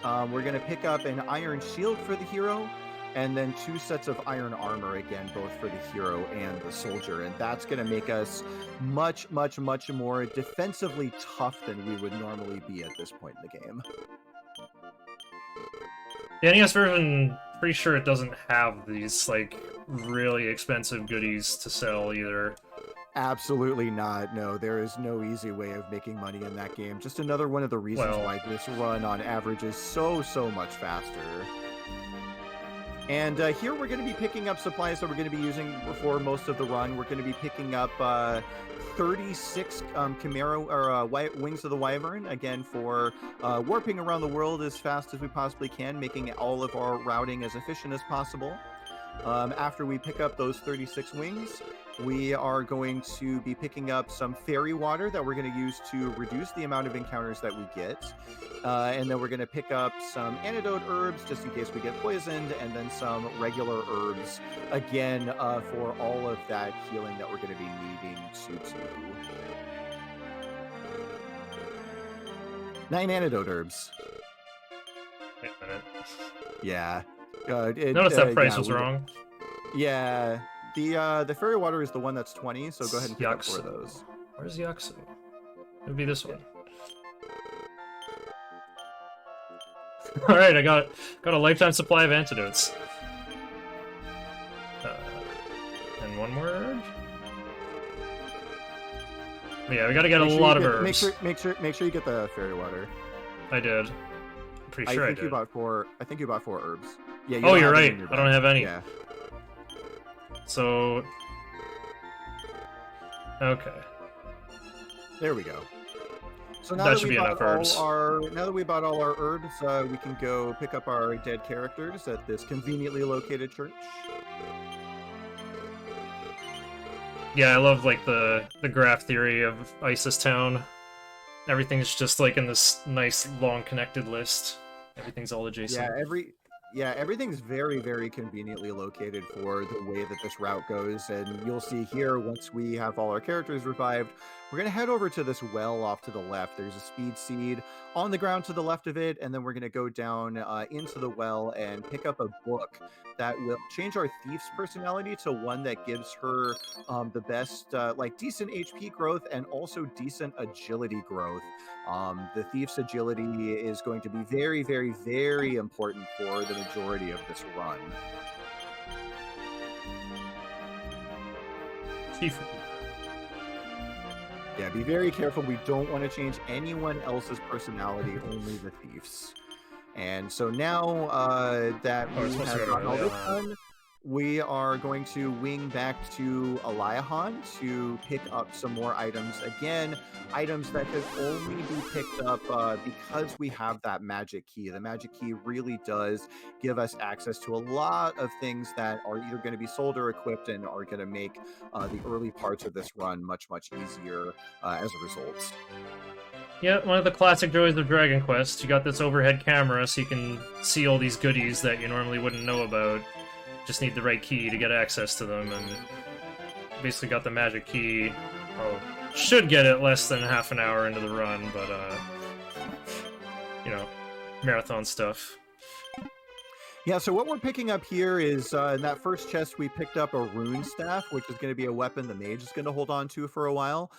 We're going to pick up an iron shield for the hero, and then 2 sets of iron armor, again, both for the hero and the soldier. And that's going to make us much more defensively tough than we would normally be at this point in the game. The NES version, pretty sure it doesn't have these, like, really expensive goodies to sell either. Absolutely not. No, there is no easy way of making money in that game. Just another one of the reasons Well- why this run on average is so much faster. And here we're going to be picking up supplies that we're going to be using for most of the run. We're going to be picking up 36 Chimera or Wings of the Wyvern, again, for warping around the world as fast as we possibly can, making all of our routing as efficient as possible. After we pick up those 36 wings, we are going to be picking up some fairy water that we're going to use to reduce the amount of encounters that we get. And then we're going to pick up some antidote herbs just in case we get poisoned, and then some regular herbs, again, for all of that healing that we're going to be needing to do. 9 antidote herbs. Wait a minute. Yeah. Notice that price was wrong. Yeah. The fairy water is the one that's 20, so go ahead and pick up 4 of Yaksu. those. Where's Yaksu? It would be this one. Alright, I got a lifetime supply of antidotes. And one more herb? But yeah, we gotta get a lot of herbs. Make sure you get the fairy water. I did. I'm pretty sure I did. You bought 4. I think you bought 4 herbs. Yeah. Oh, you're right. I don't have any. Yeah. So. Okay. There we go. So now That should be enough herbs. Now that we bought all our herbs, we can go pick up our dead characters at this conveniently located church. Yeah, I love like the graph theory of Isis Town. Everything's just like in this nice long connected list. Everything's all adjacent. Yeah, everything's very, very conveniently located for the way that this route goes, and you'll see here, once we have all our characters revived, we're going to head over to this well off to the left. There's a speed seed on the ground to the left of it, and then we're going to go down into the well and pick up a book that will change our thief's personality to one that gives her the best, decent HP growth and also decent agility growth. The thief's agility is going to be very, very, very important for the majority of this run. Chief. Yeah, be very careful. We don't want to change anyone else's personality, only the thief's. And so now that we have gotten all this done, we are going to wing back to Eliahan to pick up some more items. Again, items that can only be picked up because we have that magic key. The magic key really does give us access to a lot of things that are either going to be sold or equipped and are going to make the early parts of this run much, much easier as a result. Yeah, one of the classic joys of Dragon Quest. You got this overhead camera so you can see all these goodies that you normally wouldn't know about. Just need the right key to get access to them, and basically got the magic key. Well, should get it less than half an hour into the run, but marathon stuff. Yeah, so what we're picking up here is in that first chest we picked up a rune staff, which is going to be a weapon the mage is going to hold on to for a while.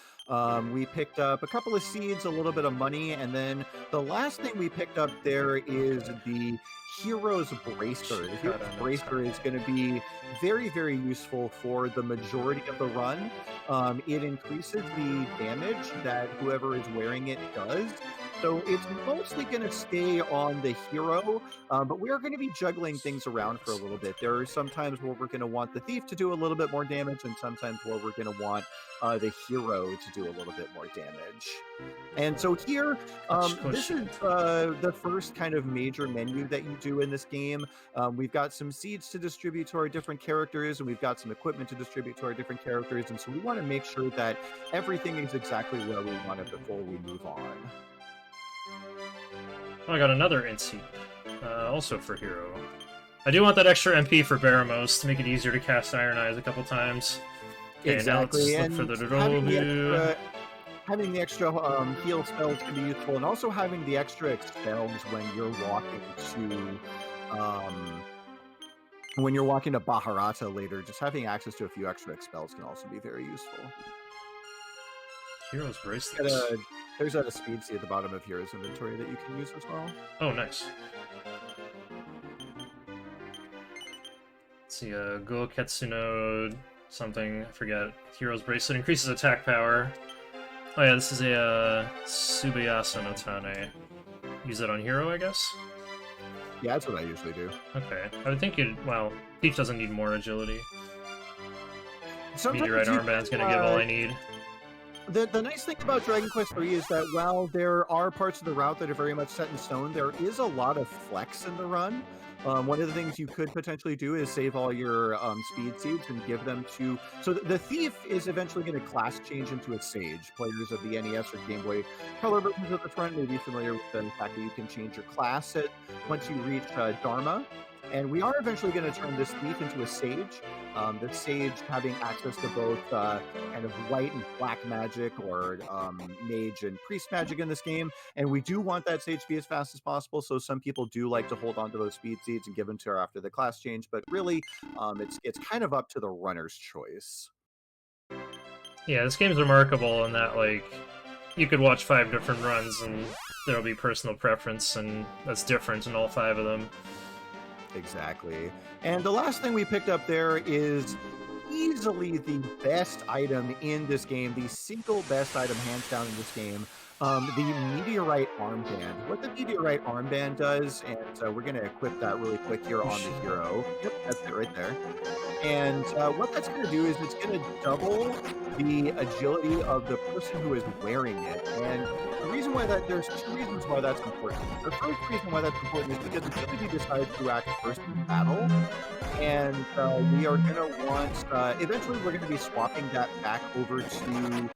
We picked up a couple of seeds, a little bit of money, and then the last thing we picked up there is the Hero's Bracer. The Hero's Bracer is going to be very, very useful for the majority of the run. It increases the damage that whoever is wearing it does. So it's mostly going to stay on the hero, but we are going to be juggling things around for a little bit. There are some times where we're going to want the thief to do a little bit more damage, and sometimes where we're going to want the hero to do a little bit more damage. And so here, this is the first kind of major menu that you do in this game. We've got some seeds to distribute to our different characters, and we've got some equipment to distribute to our different characters, and so we want to make sure that everything is exactly where we want it before we move on. Oh, I got another int seed, also for hero. I do want that extra MP for Baramos to make it easier to cast Iron Eyes a couple times. Okay, Exactly, now let's look for the having the extra heal spells can be useful, and also having the extra expels when you're walking to Baharata later. Just having access to a few extra expels can also be very useful. Hero's Bracelets. There's a speed seed at the bottom of Hero's inventory that you can use as well. Oh, nice. Let's see, Goketsu node. something. I forget. Hero's Bracelet increases attack power. Oh yeah, this is a Subayasa no Tane. Use it on hero, I guess? Yeah, that's what I usually do. Okay. I would think well, Peach doesn't need more agility. Sometimes Meteorite Armband's gonna give all I need. The nice thing about Dragon Quest III is that while there are parts of the route that are very much set in stone, there is a lot of flex in the run. One of the things you could potentially do is save all your speed seeds and give them to... So the Thief is eventually going to class change into a Sage. Players of the NES or Game Boy Color versions of the front may be familiar with the fact that you can change your class once you reach Dharma. And we are eventually going to turn this Thief into a Sage. The Sage having access to both kind of white and black magic, or mage and priest magic in this game. And we do want that Sage to be as fast as possible, so some people do like to hold on to those speed seeds and give them to her after the class change. But really, it's kind of up to the runner's choice. Yeah, this game's remarkable in that, like, you could watch 5 different runs and there'll be personal preference, and that's different in all 5 of them. Exactly. And the last thing we picked up there is easily the best item in this game, the single best item hands down in this game, the Meteorite Armband. What the Meteorite Armband does, and we're going to equip that really quick here on the hero. Yep, that's it right there. And what that's going to do is it's going to double the agility of the person who is wearing it. And the reason why there's 2 reasons why that's important. The first reason why that's important is because agility decides to act first in battle. And we are going to want, eventually we're going to be swapping that back over to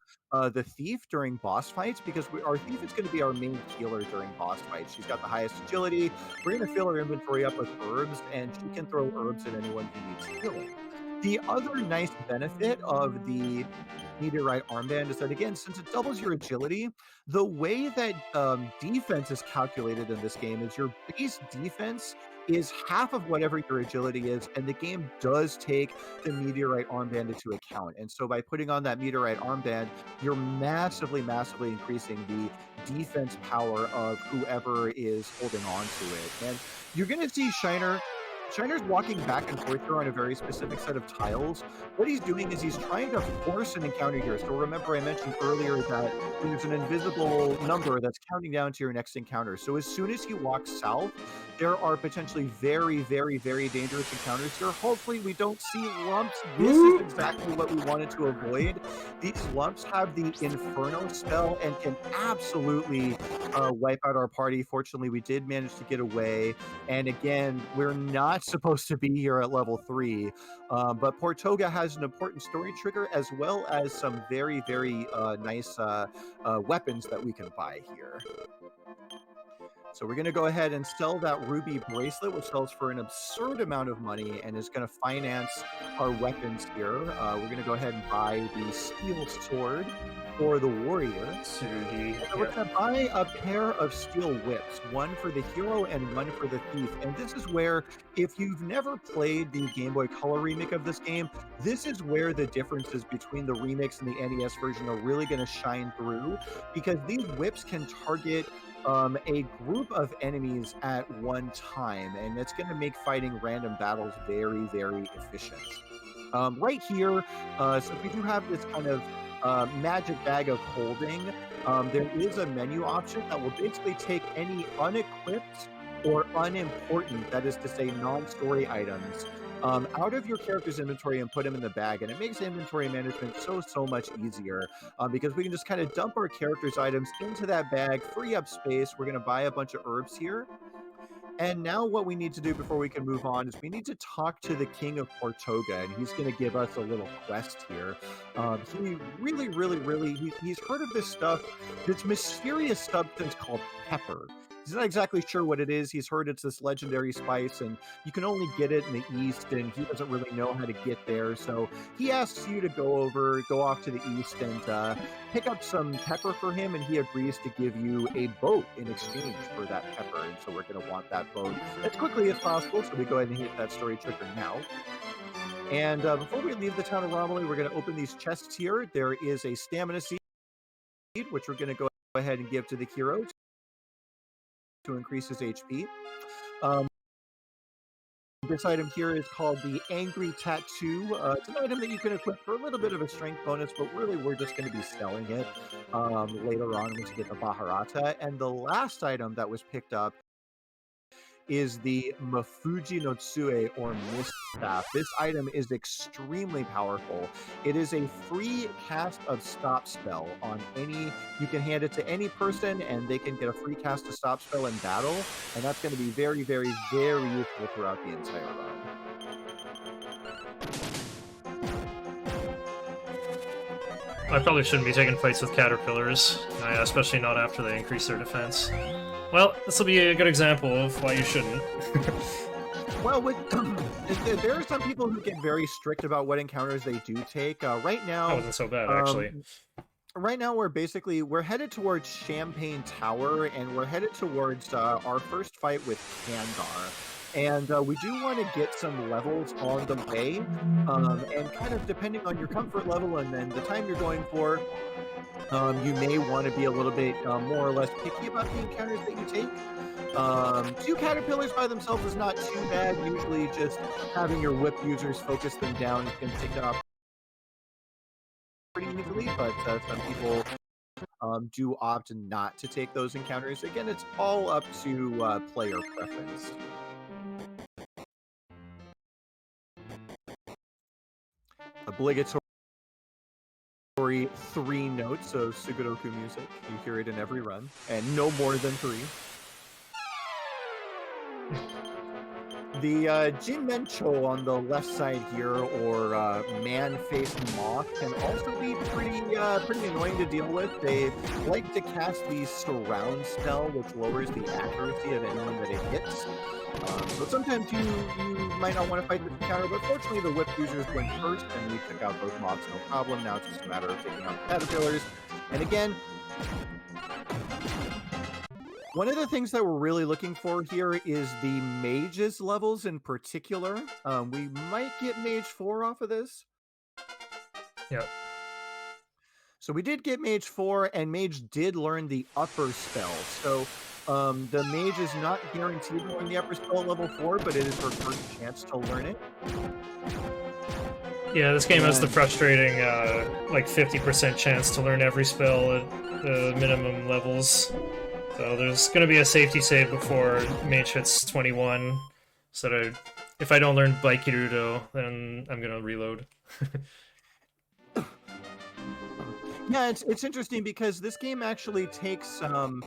the Thief during boss fights, because our Thief is going to be our main healer during boss fights. She's got the highest agility. We're going to fill her inventory up with herbs, and she can throw herbs at anyone who needs healing. The other nice benefit of the Meteorite Armband is that, again, since it doubles your agility, the way that defense is calculated in this game is your base defense is half of whatever your agility is, and the game does take the Meteorite Armband into account. And so by putting on that Meteorite Armband, you're massively, massively increasing the defense power of whoever is holding on to it. And you're going to see Shiner's walking back and forth here on a very specific set of tiles. What he's doing is he's trying to force an encounter here. So remember, I mentioned earlier that there's an invisible number that's counting down to your next encounter. So as soon as he walks south, there are potentially very, very, very dangerous encounters here. Hopefully we don't see lumps. This is exactly what we wanted to avoid. These lumps have the Inferno spell and can absolutely wipe out our party. Fortunately, we did manage to get away. And again, we're not supposed to be here at level 3. But Portoga has an important story trigger, as well as some very, very nice weapons that we can buy here. So we're going to go ahead and sell that ruby bracelet, which sells for an absurd amount of money and is going to finance our weapons here. We're going to go ahead and buy the steel sword for the warrior. And we're going to buy a pair of steel whips, one for the hero and one for the thief. And this is where, if you've never played the Game Boy Color remake of this game, this is where the differences between the remix and the NES version are really going to shine through, because these whips can target a group of enemies at one time, and it's going to make fighting random battles very, very efficient. Right here, so we do have this kind of magic bag of holding. There is a menu option that will basically take any unequipped or unimportant, that is to say non-story items, out of your character's inventory and put them in the bag. And it makes inventory management so much easier, because we can just kind of dump our character's items into that bag, free up space. We're going to buy a bunch of herbs here. And now what we need to do before we can move on is we need to talk to the King of Portoga, and he's going to give us a little quest here. He he's heard of this stuff, this mysterious substance called pepper. He's not exactly sure what it is. He's heard it's this legendary spice, and you can only get it in the east, and he doesn't really know how to get there. So he asks you to go off to the east and pick up some pepper for him, and he agrees to give you a boat in exchange for that pepper. And so we're going to want that boat as quickly as possible, so we go ahead and hit that story trigger now. And before we leave the town of Romilly, we're going to open these chests here. There is a stamina seed, which we're going to go ahead and give to the hero to increase his HP. This item here is called the Angry Tattoo. It's an item that you can equip for a little bit of a strength bonus, but really we're just going to be selling it later on once you get the Baharata. And the last item that was picked up is the Mafuji no Tsue, or Mist Staff. This item is extremely powerful. It is a free cast of stop spell on any, you can hand it to any person and they can get a free cast of stop spell in battle, and that's going to be very, very, very useful throughout the entire run. I probably shouldn't be taking fights with caterpillars, especially not after they increase their defense. Well, this will be a good example of why you shouldn't. Well, there are some people who get very strict about what encounters they do take. Right now, that wasn't so bad, actually. Right now, we're headed towards Champagne Tower, and we're headed towards our first fight with Kandar. And we do want to get some levels on the way, and kind of depending on your comfort level and then the time you're going for, you may want to be a little bit more or less picky about the encounters that you take. 2 caterpillars by themselves is not too bad. Usually just having your whip users focus them down can take it off pretty easily, but some people do opt not to take those encounters. Again, it's all up to player preference. Obligatory 3 notes of Sugoroku music. You hear it in every run, and no more than 3. The Jinmencho on the left side here, or man-faced moth, can also be pretty annoying to deal with. They like to cast the surround spell, which lowers the accuracy of anyone that it hits. So sometimes you might not want to fight the counter, but fortunately the whip users went first, and we took out those mobs no problem. Now it's just a matter of taking out the caterpillars. And again, one of the things that we're really looking for here is the mages levels in particular. We might get mage 4 off of this. Yep. So we did get mage 4, and mage did learn the upper spell. So the mage is not guaranteed to learn the upper spell at level 4, but it is her first chance to learn it. Yeah, this game has the frustrating, like 50% chance to learn every spell at the minimum levels. So there's going to be a safety save before mage hits 21. So if I don't learn Baikirudo, then I'm going to reload. Yeah, it's interesting because this game actually takes some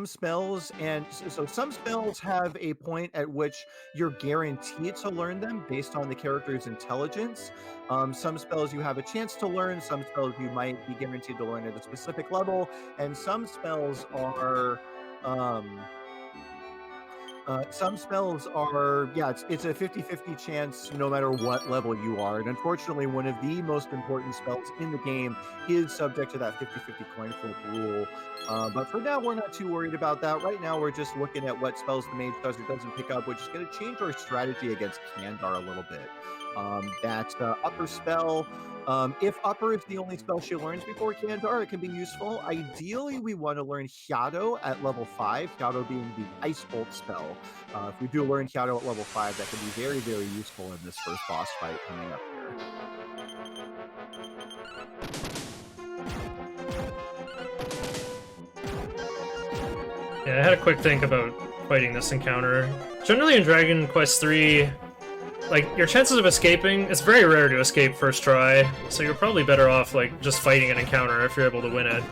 spells, and so some spells have a point at which you're guaranteed to learn them based on the character's intelligence. Some spells you have a chance to learn, some spells you might be guaranteed to learn at a specific level, and some spells are yeah, it's a 50-50 chance no matter what level you are. And unfortunately, one of the most important spells in the game is subject to that 50-50 coin flip rule. But for now, we're not too worried about that. Right now, we're just looking at what spells the mage does or doesn't pick up, which is going to change our strategy against Kandar a little bit. That upper spell, if upper is the only spell she learns before Kandar, it can be useful. Ideally, we want to learn Hyado at level 5, Hyado being the Ice Bolt spell. If we do learn Hyado at level 5, that can be very, very useful in this first boss fight coming up here. Yeah, I had a quick think about fighting this encounter. Generally in Dragon Quest III, like, your chances of escaping, it's very rare to escape first try, so you're probably better off, like, just fighting an encounter if you're able to win it.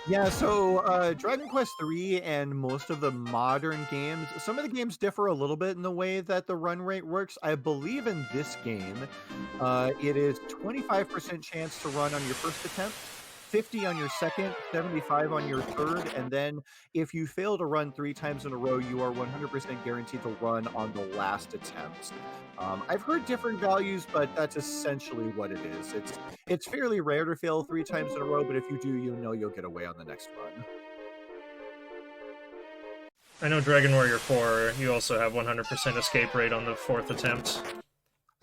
Yeah, so Dragon Quest III and most of the modern games, some of the games differ a little bit in the way that the run rate works. I believe in this game, it is 25% chance to run on your first attempt, 50 on your second, 75 on your third, and then if you fail to run 3 times in a row, you are 100% guaranteed to run on the last attempt. I've heard different values, but that's essentially what it is. It's fairly rare to fail 3 times in a row, but if you do, you know you'll get away on the next run. I know Dragon Warrior 4, you also have 100% escape rate on the 4th attempt.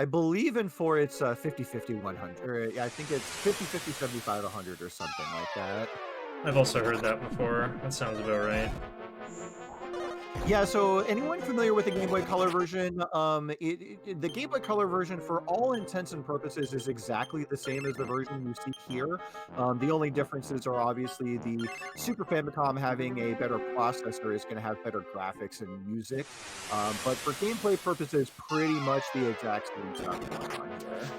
I believe in 4 it's 50-50, 100. I think it's 50-50, 75, 100 or something like that. I've also heard that before. That sounds about right. Yeah, so anyone familiar with the Game Boy Color version, the Game Boy Color version, for all intents and purposes, is exactly the same as the version you see here. The only differences are obviously the Super Famicom having a better processor is going to have better graphics and music, but for gameplay purposes, pretty much the exact same stuff going on here.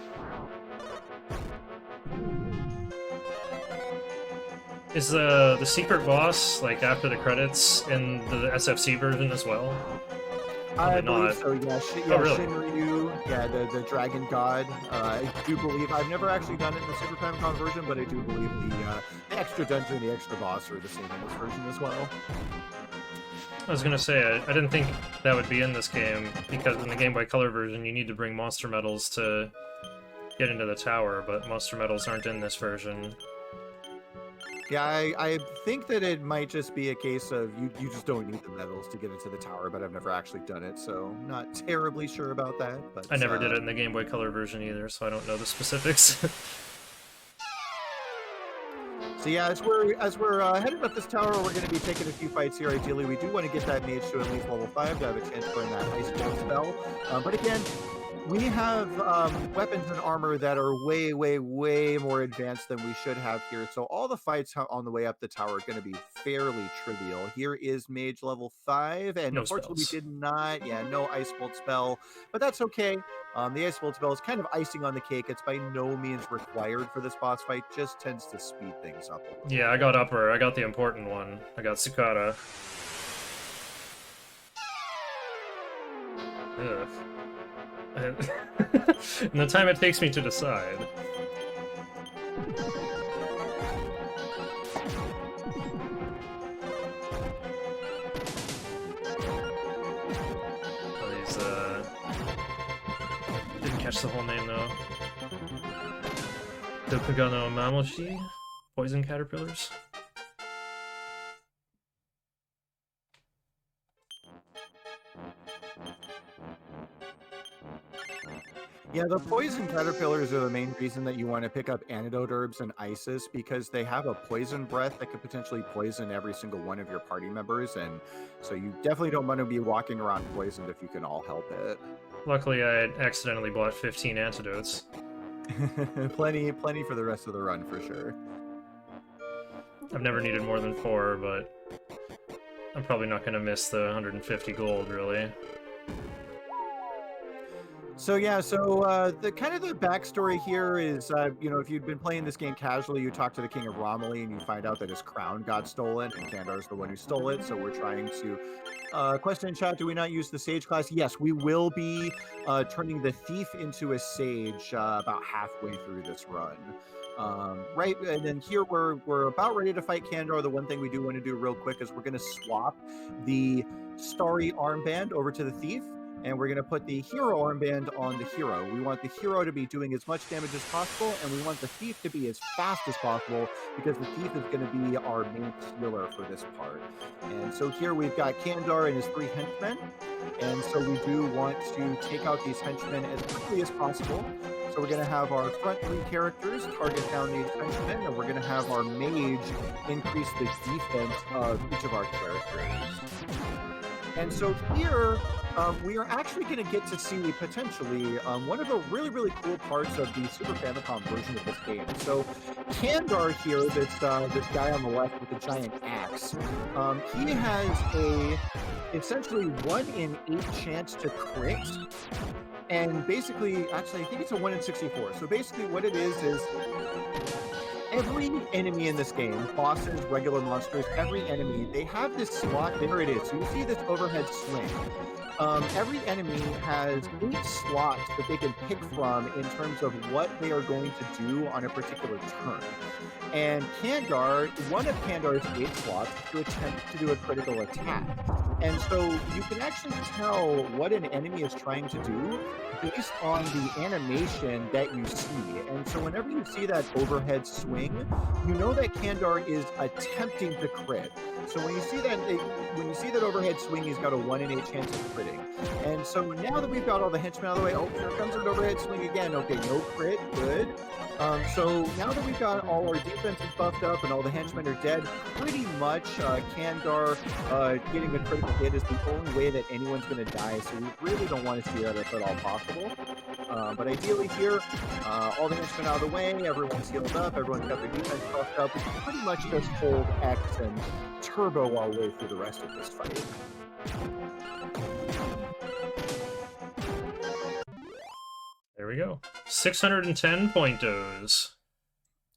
Is the secret boss, like, after the credits in the SFC version as well? I Probably believe not. so, yeah. Oh, really? Shinryu, yeah, the Dragon God. I do believe, I've never actually done it in the Super Famicom version, but I do believe the extra dungeon, the extra boss are the same in this version as well. I was gonna say, I didn't think that would be in this game, because in the Game Boy Color version you need to bring monster medals to get into the tower, but monster medals aren't in this version. Yeah, I think that it might just be a case of you just don't need the medals to get into the tower, but I've never actually done it, so not terribly sure about that. But I never did it in the Game Boy Color version either, so I don't know the specifics. So yeah, as we're heading up this tower, we're going to be taking a few fights here. Ideally, we do want to get that mage to at least level 5 to have a chance to earn that ice ball spell. But again, we have weapons and armor that are way, way, way more advanced than we should have here. So all the fights on the way up the tower are going to be fairly trivial. Here is mage level 5, and No unfortunately spells. we did not, no ice bolt spell, but that's okay. The ice bolt spell is kind of icing on the cake. It's by no means required for this boss fight, just tends to speed things up a little. Yeah, I got upper. I got the important one. I got Sukata. Ugh. And the time it takes me to decide. Oh, these, didn't catch the whole name though. Dokugano Mamoshi? Poison caterpillars? Yeah, the poison caterpillars are the main reason that you want to pick up antidote herbs and Isis, because they have a poison breath that could potentially poison every single one of your party members, and so you definitely don't want to be walking around poisoned if you can all help it. Luckily, I accidentally bought 15 antidotes. plenty for the rest of the run for sure. I've never needed more than 4, but I'm probably not going to miss the 150 gold, really. So yeah, so the kind of the backstory here is, if you'd been playing this game casually, you talk to the King of Romilly and you find out that his crown got stolen, and Kandar's the one who stole it. So we're trying to question in chat: do we not use the Sage class? Yes, we will be turning the Thief into a Sage about halfway through this run. Right, and then here we're about ready to fight Kandar. The one thing we do want to do real quick is we're going to swap the Starry armband over to the Thief, and we're going to put the hero armband on the hero. We want the hero to be doing as much damage as possible, and we want the thief to be as fast as possible, because the thief is going to be our main healer for this part. And so here we've got Kandar and his 3 henchmen, and so we do want to take out these henchmen as quickly as possible. So we're going to have our front 3 characters target down these henchmen, and we're going to have our mage increase the defense of each of our characters. And so here, we are actually going to get to see, potentially, one of the really, really cool parts of the Super Famicom version of this game. So Kandar here, this guy on the left with the giant axe, he has essentially 1 in 8 chance to crit. And basically, actually, I think it's a 1 in 64. So basically what it is every enemy in this game, bosses, regular monsters, every enemy, they have this slot. There it is. So you see this overhead swing. Every enemy has 8 slots that they can pick from in terms of what they are going to do on a particular turn. And Kandar, one of Kandar's 8 slots is to attempt to do a critical attack. And so you can actually tell what an enemy is trying to do based on the animation that you see. And so whenever you see that overhead swing, you know that Kandar is attempting to crit. So when you see that overhead swing, he's got a 1 in 8 chance of critting. And so now that we've got all the henchmen out of the way, oh, here comes an overhead swing again. Okay, no crit, good. So now that we've got all our defenses buffed up and all the henchmen are dead, pretty much Kandar getting a critical hit is the only way that anyone's going to die. So we really don't want to see that if at all possible. But ideally here, all the henchmen out of the way, everyone's healed up, everyone's got their defense buffed up. We can pretty much just hold X and turbo our way through the rest of this fight. There we go. 610 pointos.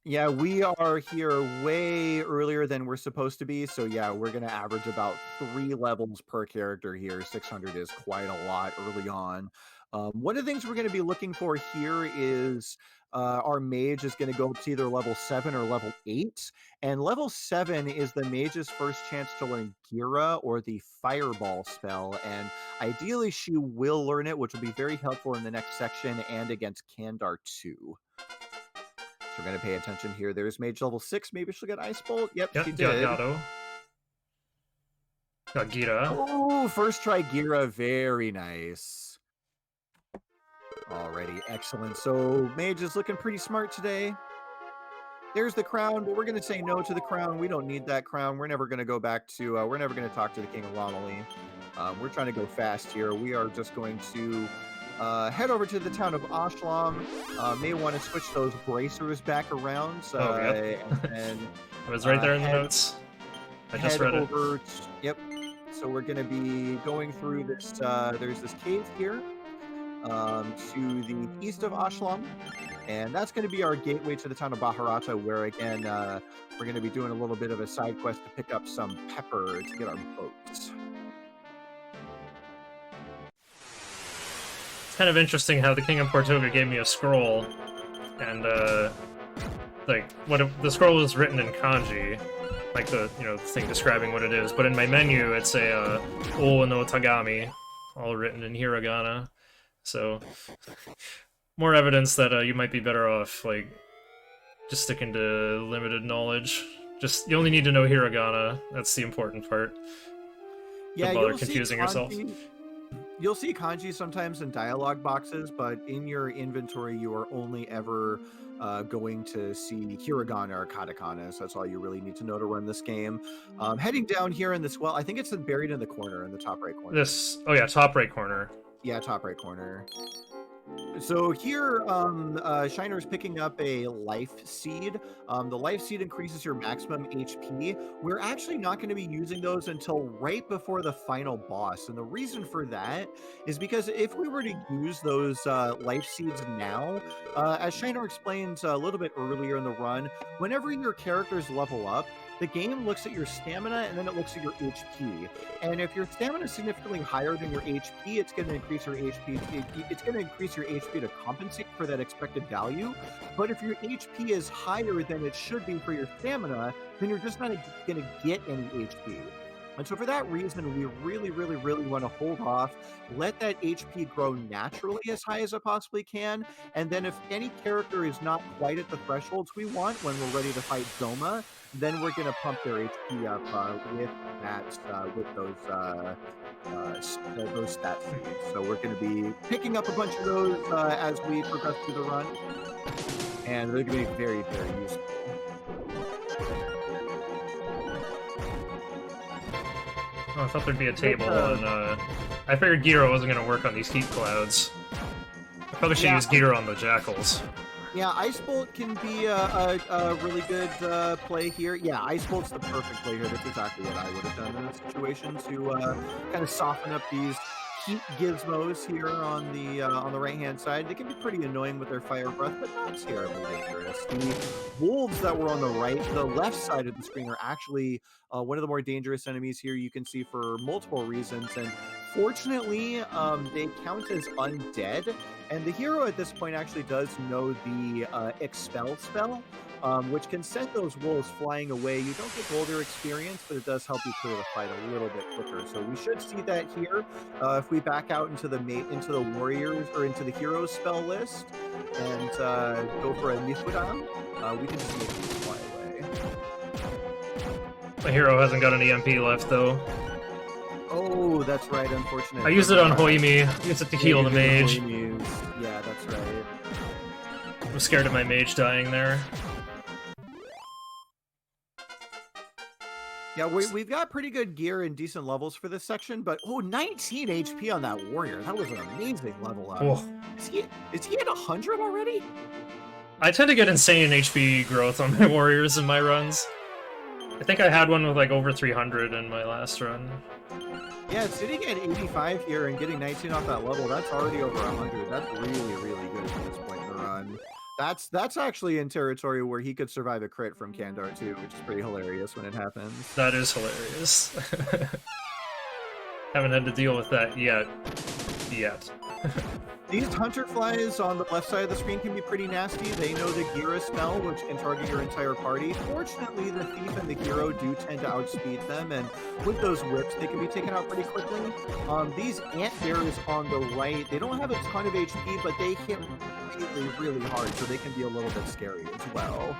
Yeah, we are here way earlier than we're supposed to be. So yeah, we're going to average about 3 levels per character here. 600 is quite a lot early on. One of the things we're going to be looking for here is our mage is going to go up to either level 7 or level 8. And level 7 is the mage's first chance to learn Gira, or the Fireball spell. And ideally, she will learn it, which will be very helpful in the next section and against Kandar 2. So we're going to pay attention here. There's mage level 6. Maybe she'll get Ice Bolt. Yep, she did. Got Gira. Oh, first try Gira. Very nice. Alrighty, excellent. So mage is looking pretty smart today. There's the crown, but we're going to say no to the crown. We don't need that crown. We're never going to go back to, we're never going to talk to the King of Lomeli. We're trying to go fast here. We are just going to head over to the town of Ashlam. May want to switch those bracers back around. Yep. And It was right there in the notes. I just read it. Yep. So we're going to be going through this, there's this cave here. To the east of Ashlam, and that's going to be our gateway to the town of Baharata, where again we're going to be doing a little bit of a side quest to pick up some pepper to get our boats. It's kind of interesting how the King of Portoga gave me a scroll, and like the scroll was written in kanji, like the thing describing what it is, but in my menu it's a O no Tagami, all written in hiragana. So, more evidence that you might be better off, like, just sticking to limited knowledge. You only need to know hiragana. That's the important part. Yeah, don't bother confusing yourself. You'll see kanji sometimes in dialogue boxes, but in your inventory, you are only ever going to see hiragana or katakana. So that's all you really need to know to run this game. Heading down here in this, well, I think it's buried in the corner, in the top right corner. Top right corner. Yeah, top right corner. So here, Shiner is picking up a life seed. The life seed increases your maximum HP. We're actually not going to be using those until right before the final boss. And the reason for that is because if we were to use those life seeds now, as Shiner explains a little bit earlier in the run, whenever your characters level up, the game looks at your stamina and then it looks at your HP. And if your stamina is significantly higher than your HP, it's going to increase your HP. It's going to increase your HP to compensate for that expected value. But if your HP is higher than it should be for your stamina, then you're just not going to get any HP. And so for that reason, we really, really, really want to hold off, let that HP grow naturally as high as it possibly can, and then if any character is not quite at the thresholds we want when we're ready to fight Zoma, then we're going to pump their HP up with those stat seeds. So we're going to be picking up a bunch of those as we progress through the run, and they're going to be very, very useful. Oh, I thought there'd be a table, and I figured Gira wasn't going to work on these heat clouds. I probably should use Gira on the jackals. Yeah, Ice Bolt can be a really good play here. Yeah, Ice Bolt's the perfect play here. That's exactly what I would have done in this situation to kind of soften up these heat gizmos here on the right-hand side. They can be pretty annoying with their fire breath, but not terribly dangerous. The wolves that were on the left side of the screen are actually one of the more dangerous enemies here you can see for multiple reasons, and fortunately, they count as undead, and the hero at this point actually does know the Expel spell, which can send those wolves flying away. You don't get Boulder experience, but it does help you clear the fight a little bit quicker. So we should see that here. If we back out into the warriors or into the heroes spell list and go for a Nifudan, we can see it fly away. My hero hasn't got an EMP left though. Oh, that's right. Unfortunately, I used it on Hoimi. I used it to heal the mage. Yeah, that's right. I'm scared of my mage dying there. Yeah, we've got pretty good gear and decent levels for this section, but 19 HP on that warrior. That was an amazing level up. Oh. Is he at 100 already? I tend to get insane HP growth on my warriors in my runs. I think I had one with like over 300 in my last run. Yeah, sitting at 85 here and getting 19 off that level, that's already over 100. That's really, really good at this point in the run. That's actually in territory where he could survive a crit from Kandar too, which is pretty hilarious when it happens. That is hilarious. Haven't had to deal with that yet. These hunter flies on the left side of the screen can be pretty nasty. They know the Gira spell, which can target your entire party. Fortunately, the Thief and the hero do tend to outspeed them, and with those whips, they can be taken out pretty quickly. These ant bears on the right, they don't have a ton of HP, but they hit really, really hard, so they can be a little bit scary as well.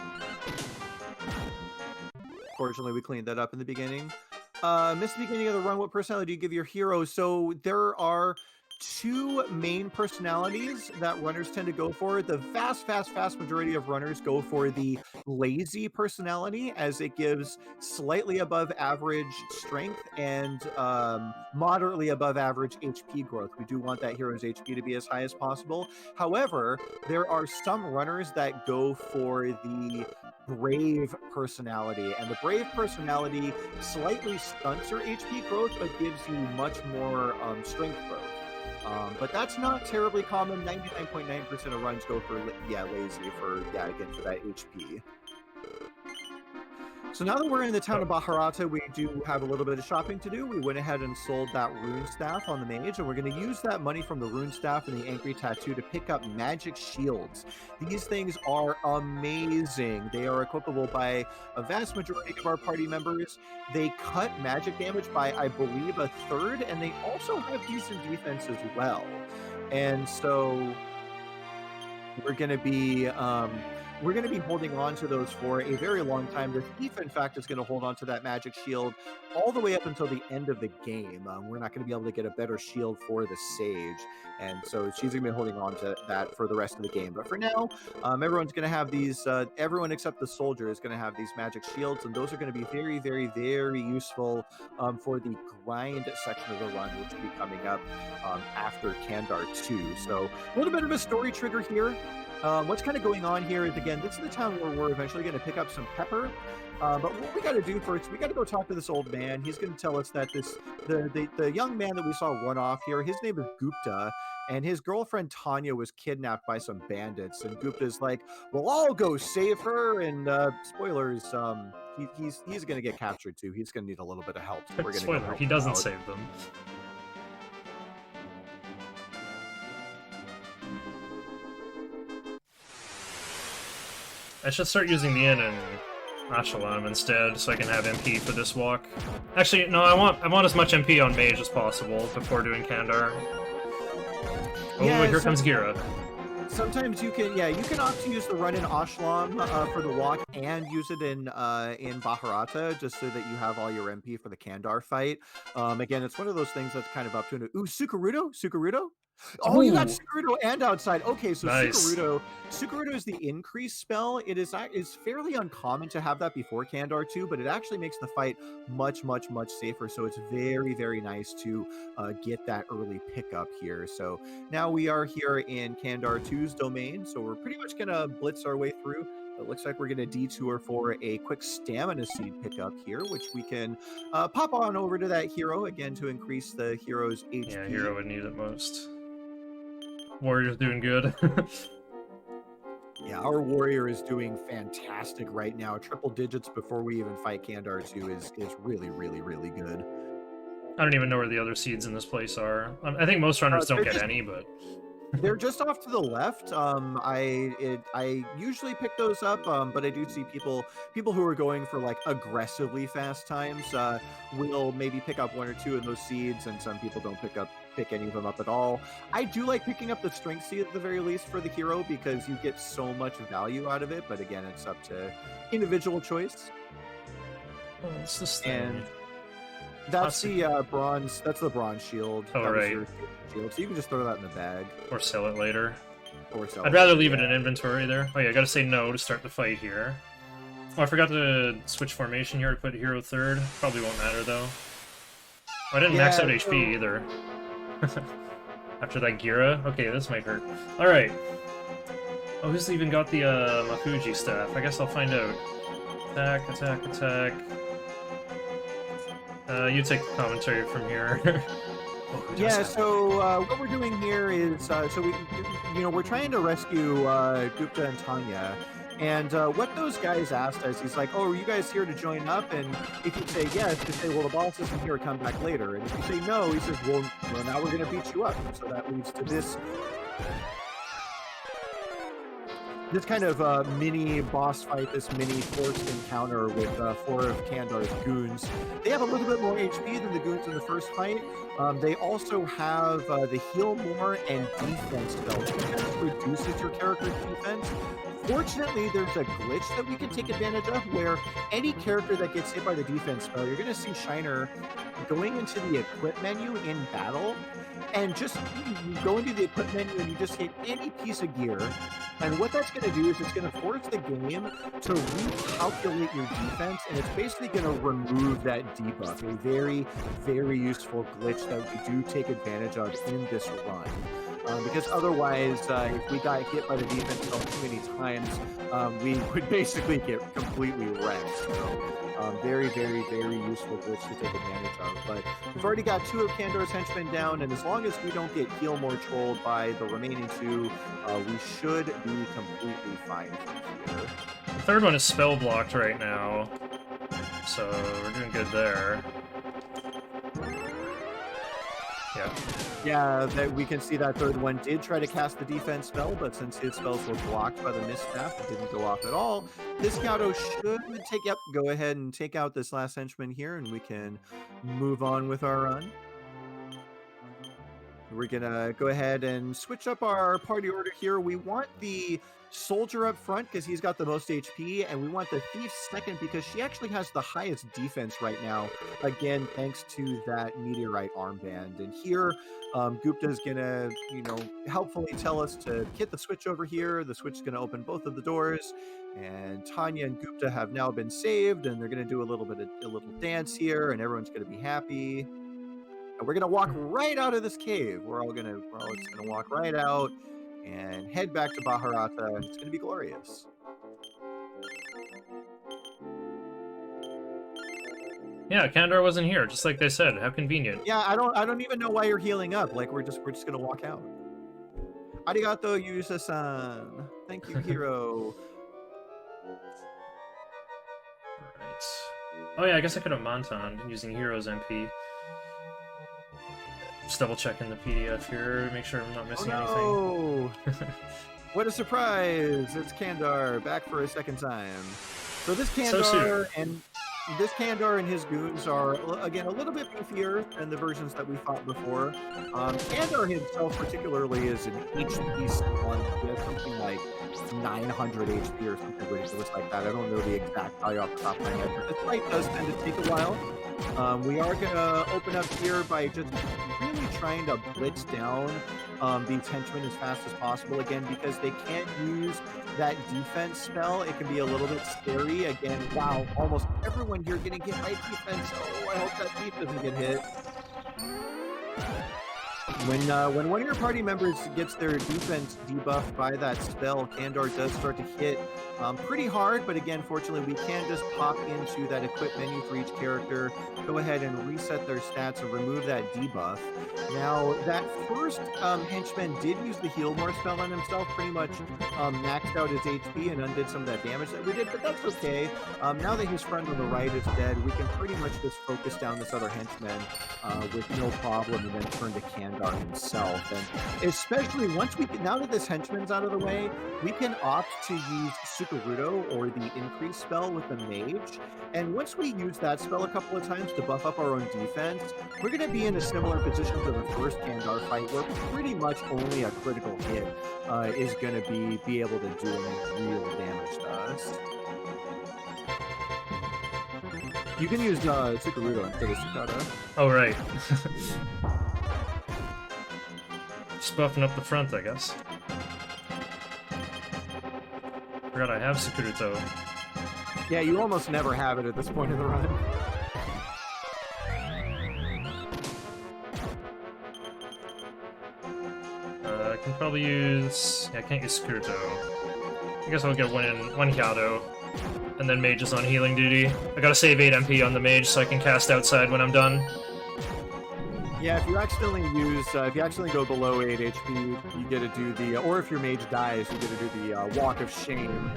Fortunately, we cleaned that up in the beginning. Missed the beginning of the run. What personality do you give your hero? So there are two main personalities that runners tend to go for. The vast majority of runners go for the lazy personality, as it gives slightly above average strength and moderately above average HP growth. We do want that hero's HP to be as high as possible. However, there are some runners that go for the brave personality, and the brave personality slightly stunts your HP growth but gives you much more strength growth. But that's not terribly common. 99.9% of runs go for lazy for again for that HP. So now that we're in the town of Baharata, we do have a little bit of shopping to do. We went ahead and sold that rune staff on the mage, and we're going to use that money from the rune staff and the angry tattoo to pick up magic shields. These things are amazing. They are equipable by a vast majority of our party members. They cut magic damage by, I believe, a third, and they also have decent defense as well. And so we're going to be holding on to those for a very long time. The Thief, in fact, is going to hold on to that magic shield all the way up until the end of the game. We're not going to be able to get a better shield for the Sage, and so she's going to be holding on to that for the rest of the game. But for now, everyone's going to have these, everyone except the soldier is going to have these magic shields, and those are going to be very, very, very useful for the grind section of the run, which will be coming up after Kandar 2. So a little bit of a story trigger here. What's kind of going on here is, again, this is the town where we're eventually going to pick up some pepper. But what we got to do first, we got to go talk to this old man. He's going to tell us that the young man that we saw run off here, his name is Gupta, and his girlfriend Tanya was kidnapped by some bandits. And Gupta's like, "Well, I'll go save her." And spoilers, he's going to get captured too. He's going to need a little bit of help. So we're going to Spoiler, he doesn't save them. I should start using the inn in Ashalam instead, so I can have MP for this walk. Actually, no, I want as much MP on Mage as possible before doing Kandar. Oh, yeah, here comes Gira. Sometimes you can opt to use the run in Ashlam for the walk and use it in Baharata, just so that you have all your MP for the Kandar fight. Again, it's one of those things that's kind of up to an... Ooh, Sukaruto? Oh, you got Sukaruto and outside. Okay, so nice. Sukaruto is the increase spell. It is fairly uncommon to have that before Kandar 2, but it actually makes the fight much, much, much safer. So it's very, very nice to get that early pickup here. So now we are here in Kandar 2's domain. So we're pretty much gonna blitz our way through. It looks like we're going to detour for a quick stamina seed pickup here, which we can pop on over to that hero again to increase the hero's HP. Yeah, hero would need it most. Warrior's doing good. Yeah, our warrior is doing fantastic right now. Triple digits before we even fight Kandar 2 is really, really, really good. I don't even know where the other seeds in this place are. I think most runners don't get any, but... They're just off to the left. I usually pick those up, but I do see people who are going for like aggressively fast times will maybe pick up one or two of those seeds, and some people don't pick any of them up at all. I do like picking up the strength seed at the very least for the hero because you get so much value out of it. But again, it's up to individual choice. Oh, it's this thing. And that's the bronze. That's the bronze shield. Oh, right. Shield, so you can just throw that in the bag or sell it later. Or sell I'd rather leave it in inventory there. Oh yeah, I gotta say no to start the fight here. Oh, I forgot to switch formation here to put hero third. Probably won't matter though. Oh, I didn't max out HP either. After that Gira? Okay, this might hurt. Alright. Oh, who's even got the Mafuji staff? I guess I'll find out. Attack, attack, attack. You take the commentary from here. Oh, yeah, so what we're doing here is, we're trying to rescue Gupta and Tanya. And what those guys asked us, he's like, oh, are you guys here to join up? And if you say yes, you say, well, the boss isn't here, come back later. And if you say no, he says, well now we're going to beat you up. So that leads to this kind of mini boss fight, this mini forced encounter with 4 of Kandar's goons. They have a little bit more HP than the goons in the first fight. They also have the heal more and defense spells, which reduces your character's defense. Fortunately, there's a glitch that we can take advantage of where any character that gets hit by the defense spell, you're going to see Shiner going into the equip menu in battle, and just you go into the equip menu and you just hit any piece of gear. And what that's going to do is it's going to force the game to recalculate your defense, and it's basically going to remove that debuff. A very, very useful glitch that we do take advantage of in this run. Because otherwise, if we got hit by the defense spell too many times, we would basically get completely wrecked. So, very, very, very useful glitch to take advantage of. But we've already got 2 of Kandar's henchmen down, and as long as we don't get heal more trolled by the remaining 2, we should be completely fine from here. The third one is spell blocked right now, so we're doing good there. Yeah. Yeah, that we can see that third one did try to cast the defense spell, but since his spells were blocked by the mist staff, it didn't go off at all. This Gato should go ahead and take out this last henchman here, and we can move on with our run. We're gonna go ahead and switch up our party order here. We want the soldier up front because he's got the most HP, and we want the thief second because she actually has the highest defense right now, again thanks to that meteorite armband. And here Gupta's gonna helpfully tell us to hit the switch over here. The switch is gonna open both of the doors, and Tanya and Gupta have now been saved, and they're gonna do a little dance here, and everyone's gonna be happy. And we're gonna walk right out of this cave. We're all just gonna walk right out and head back to Baharata, and it's going to be glorious. Yeah, Kandar wasn't here, just like they said. How convenient. Yeah, I don't even know why you're healing up. Like we're just going to walk out. Arigato, Yusa-san. Thank you, hero. Right. Oh yeah, I guess I could have Monton using Heroes MP. Just double checking the PDF here, make sure I'm not missing anything. What a surprise! It's Kandar back for a second time. So this Kandar and his goons are again a little bit beefier than the versions that we fought before. Kandar himself particularly is an HP spawn. He has something like 900 HP or something ridiculous like that. I don't know the exact value off the top of my head, but this fight does tend to take a while. We are going to open up here by just really trying to blitz down these henchmen as fast as possible, again, because they can't use that defense spell. It can be a little bit scary. Again, wow, almost everyone here getting hit by defense. Oh, I hope that thief doesn't get hit. When one of your party members gets their defense debuffed by that spell, Kandar does start to hit pretty hard, but again, fortunately, we can just pop into that equip menu for each character, go ahead and reset their stats and remove that debuff. Now, that first henchman did use the heal more spell on himself, pretty much maxed out his HP and undid some of that damage that we did, but that's okay. Now that his friend on the right is dead, we can pretty much just focus down this other henchman with no problem and then turn to Kandar himself. And especially now that this henchman's out of the way, we can opt to use Sukaruto or the increase spell with the mage. And once we use that spell a couple of times to buff up our own defense, we're going to be in a similar position to the first Kandar fight, where pretty much only a critical hit is going to be able to do any real damage to us. You can use Sukaruto instead of Sukata. Oh, right. Just buffing up the front, I guess. Forgot I have Sakuruto. Yeah, you almost never have it at this point in the run. I can probably use... Yeah, I can't use Sakuruto. I guess I'll get one Hyado. And then Mage is on healing duty. I gotta save 8 MP on the Mage so I can cast outside when I'm done. Yeah, if you accidentally go below 8 HP, you get to do the, or if your mage dies, you get to do the Walk of Shame.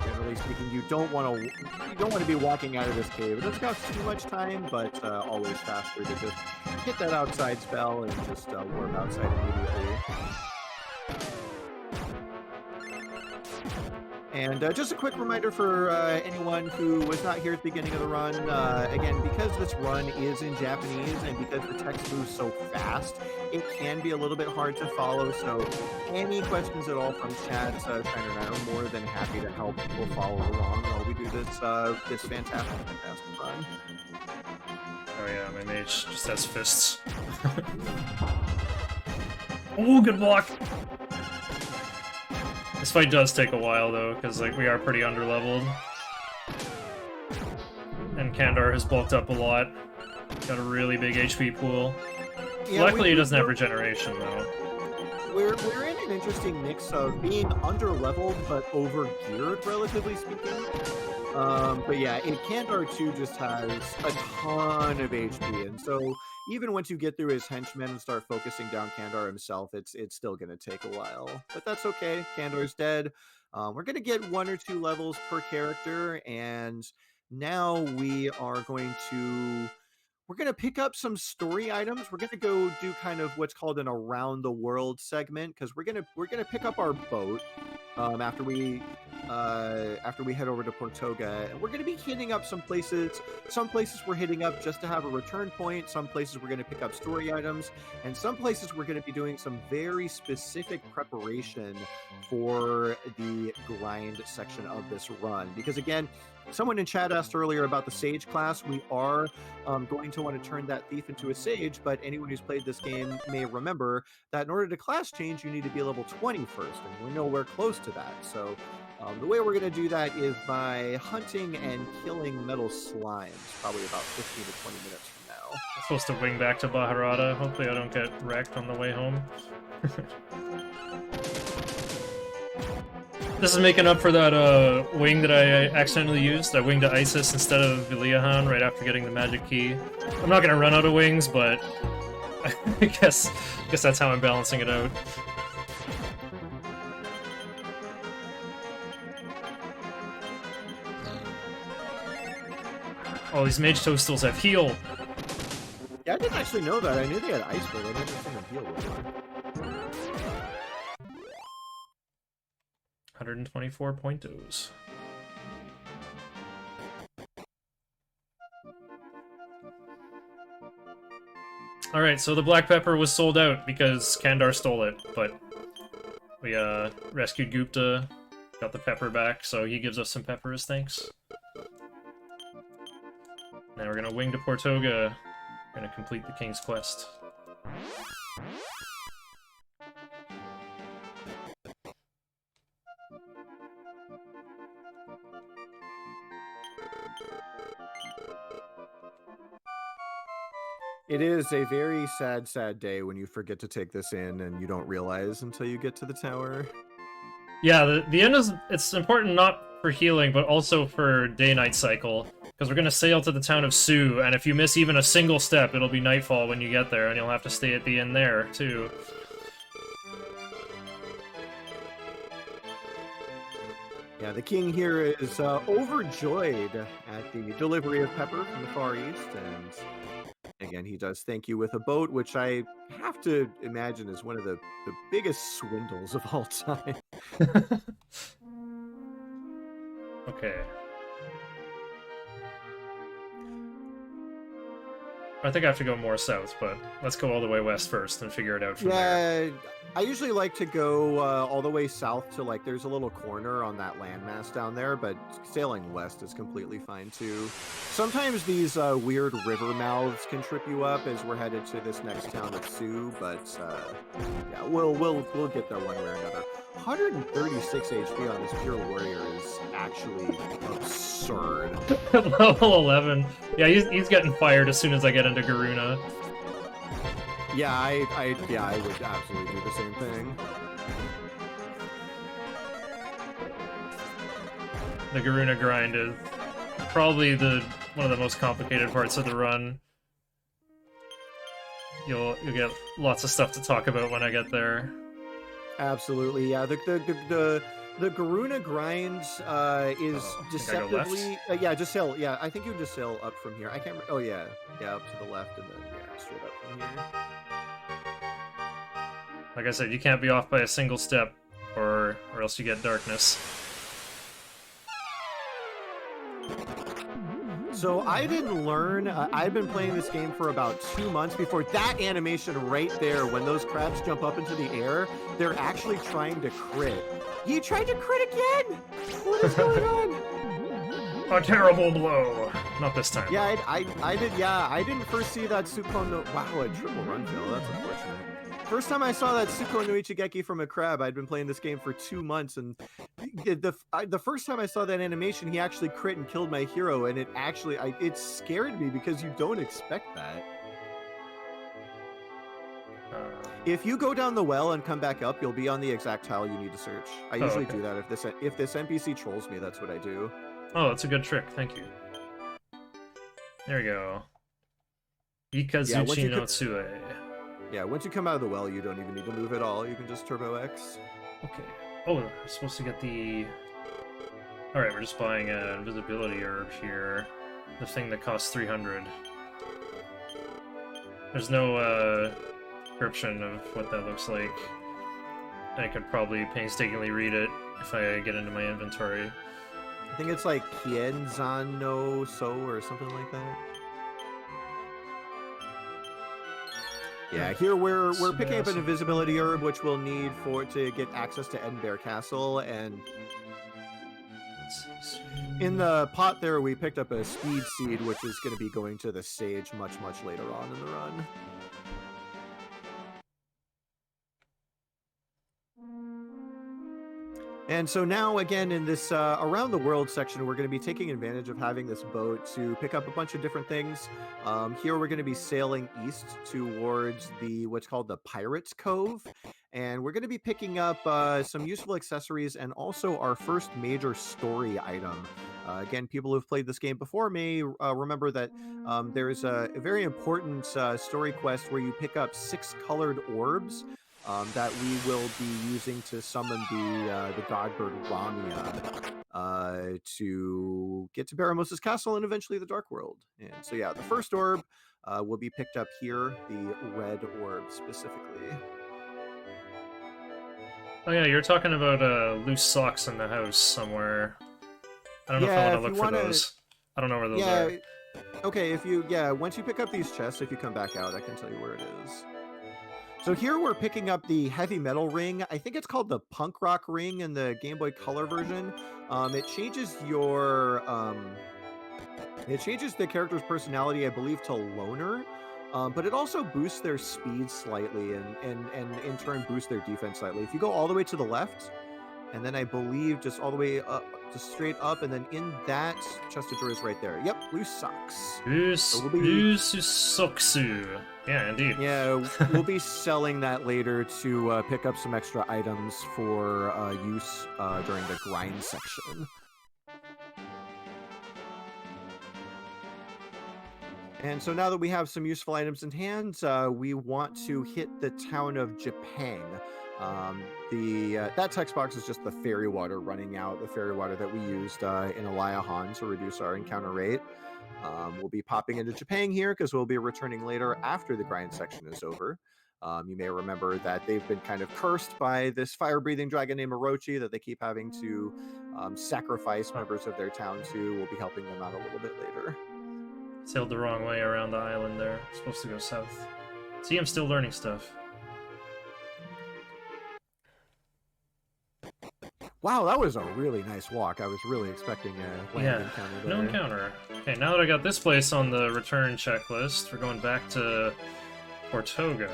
Generally speaking, you don't want to be walking out of this cave. It doesn't cost too much time, but always faster to just hit that outside spell and just warp outside immediately. And just a quick reminder for anyone who was not here at the beginning of the run, again, because this run is in Japanese and because the text moves so fast, it can be a little bit hard to follow. So any questions at all from chat, Shiner and I are more than happy to help people follow along while we do this fantastic run. Oh yeah, my Mage just has fists. Oh, good block! This fight does take a while though, because like we are pretty underleveled. And Kandar has bulked up a lot. Got a really big HP pool. Yeah, luckily he doesn't have regeneration though. We're in an interesting mix of being underleveled but over-geared, relatively speaking. But yeah, Kandar 2 just has a ton of HP, and so even once you get through his henchmen and start focusing down Kandar himself, it's still going to take a while. But that's okay. Kandar's dead. We're going to get 1 or 2 levels per character, and now we are going to... We're going to pick up some story items. We're going to go do kind of what's called an around the world segment, because we're going to pick up our boat after we head over to Portoga, and we're going to be hitting up some places. Some places we're hitting up just to have a return point. Some places we're going to pick up story items, and some places we're going to be doing some very specific preparation for the grind section of this run. Because again, someone in chat asked earlier about the Sage class. We are going to want to turn that Thief into a Sage, but anyone who's played this game may remember that in order to class change, you need to be level 20 first, and we're nowhere close to that. So the way we're going to do that is by hunting and killing metal slimes, probably about 15 to 20 minutes from now. I'm supposed to wing back to Baharada. Hopefully I don't get wrecked on the way home. This is making up for that wing that I accidentally used. I winged to Isis instead of Viliahan right after getting the magic key. I'm not gonna run out of wings, but I guess that's how I'm balancing it out. Oh, these Mage Toadstools have heal! Yeah, I didn't actually know that. I knew they had Ice Blade. I never seen them heal before. 124 pointos. Alright, so the black pepper was sold out because Kandar stole it, but we rescued Gupta, got the pepper back, so he gives us some pepper as thanks. Now we're gonna wing to Portoga, we're gonna complete the King's Quest. It is a very sad, sad day when you forget to take this in and you don't realize until you get to the tower. Yeah, the end is, it's important not for healing, but also for day-night cycle, because we're going to sail to the town of Su, and if you miss even a single step, it'll be nightfall when you get there, and you'll have to stay at the inn there, too. Yeah, the king here is overjoyed at the delivery of pepper from the Far East, and again, he does thank you with a boat, which I have to imagine is one of the biggest swindles of all time. Okay. I think I have to go more south, but let's go all the way west first and figure it out from there. Yeah, I usually like to go all the way south to like there's a little corner on that landmass down there, but sailing west is completely fine too. Sometimes these weird river mouths can trip you up as we're headed to this next town of Sioux, but yeah, we'll get there one way or another. 136 HP on this pure warrior is actually absurd. Level 11. Yeah, he's getting fired as soon as I get into Garuna. Yeah, I would absolutely do the same thing. The Garuna grind is probably one of the most complicated parts of the run. You'll get lots of stuff to talk about when I get there. Absolutely, yeah. The Garuna grind is deceptively. Yeah, just sail. Yeah, I think you just sail up from here. I can't. Oh yeah, up to the left and then yeah, straight up from here. Like I said, you can't be off by a single step, or else you get darkness. So I didn't learn. I've been playing this game for about 2 months before that animation right there. When those crabs jump up into the air, they're actually trying to crit. He tried to crit again. What is going on? A terrible blow. Not this time. Yeah, I did. Yeah, I didn't first see that Tsuko no. Wow, a triple run fail. That's unfortunate. First time I saw that Tsuko no Ichigeki from a crab, I'd been playing this game for 2 months, and the first time I saw that animation, he actually crit and killed my hero, and it scared me because you don't expect that. If you go down the well and come back up, you'll be on the exact tile you need to search. I usually do that if this NPC trolls me. That's what I do. Oh, that's a good trick. Thank you. There we go. Ikazuchi no Tsue. Yeah, once you come out of the well, you don't even need to move at all. You can just Turbo X. Okay. Oh, I'm supposed to get the... Alright, we're just buying an invisibility herb here. The thing that costs 300. There's no description of what that looks like. I could probably painstakingly read it if I get into my inventory. I think it's like Kienzan no So or something like that. Yeah, here we're picking up an invisibility herb, which we'll need to get access to Edinburgh Castle, and in the pot there we picked up a speed seed, which is going to be going to the sage much later on in the run. And so now, again, in this Around the World section, we're going to be taking advantage of having this boat to pick up a bunch of different things. Here we're going to be sailing east towards what's called the Pirates Cove. And we're going to be picking up some useful accessories and also our first major story item. Again, people who've played this game before may remember that there is a very important story quest where you pick up 6 colored orbs that we will be using to summon the godbird Ramia to get to Baramos' castle and eventually the Dark World. And so yeah, the first orb will be picked up here, the red orb specifically. Oh yeah, you're talking about loose socks in the house somewhere. I don't know if I want to look for those. I don't know where those are. Okay, once you pick up these chests, if you come back out, I can tell you where it is. So here we're picking up the heavy metal ring. I think it's called the punk rock ring in the Game Boy Color version. It changes the character's personality, I believe, to loner. But it also boosts their speed slightly and in turn boosts their defense slightly. If you go all the way to the left, and then I believe just all the way up, just straight up, and then in that chest of drawers right there. Yep, loose socks. Loose socks. Yeah, indeed. Yeah, we'll be selling that later to pick up some extra items for use during the grind section. And so now that we have some useful items in hand, we want to hit the town of Japang. That text box is just the fairy water running out, the fairy water that we used in Eliahan to reduce our encounter rate. We'll be popping into Japang here because we'll be returning later after the grind section is over. You may remember that they've been kind of cursed by this fire-breathing dragon named Orochi that they keep having to sacrifice members of their town to. We'll be helping them out a little bit later. Sailed the wrong way around the island there. Supposed to go south. See, I'm still learning stuff. Wow, that was a really nice walk. I was really expecting a land encounter there. No encounter. Okay, now that I got this place on the return checklist, we're going back to Portoga.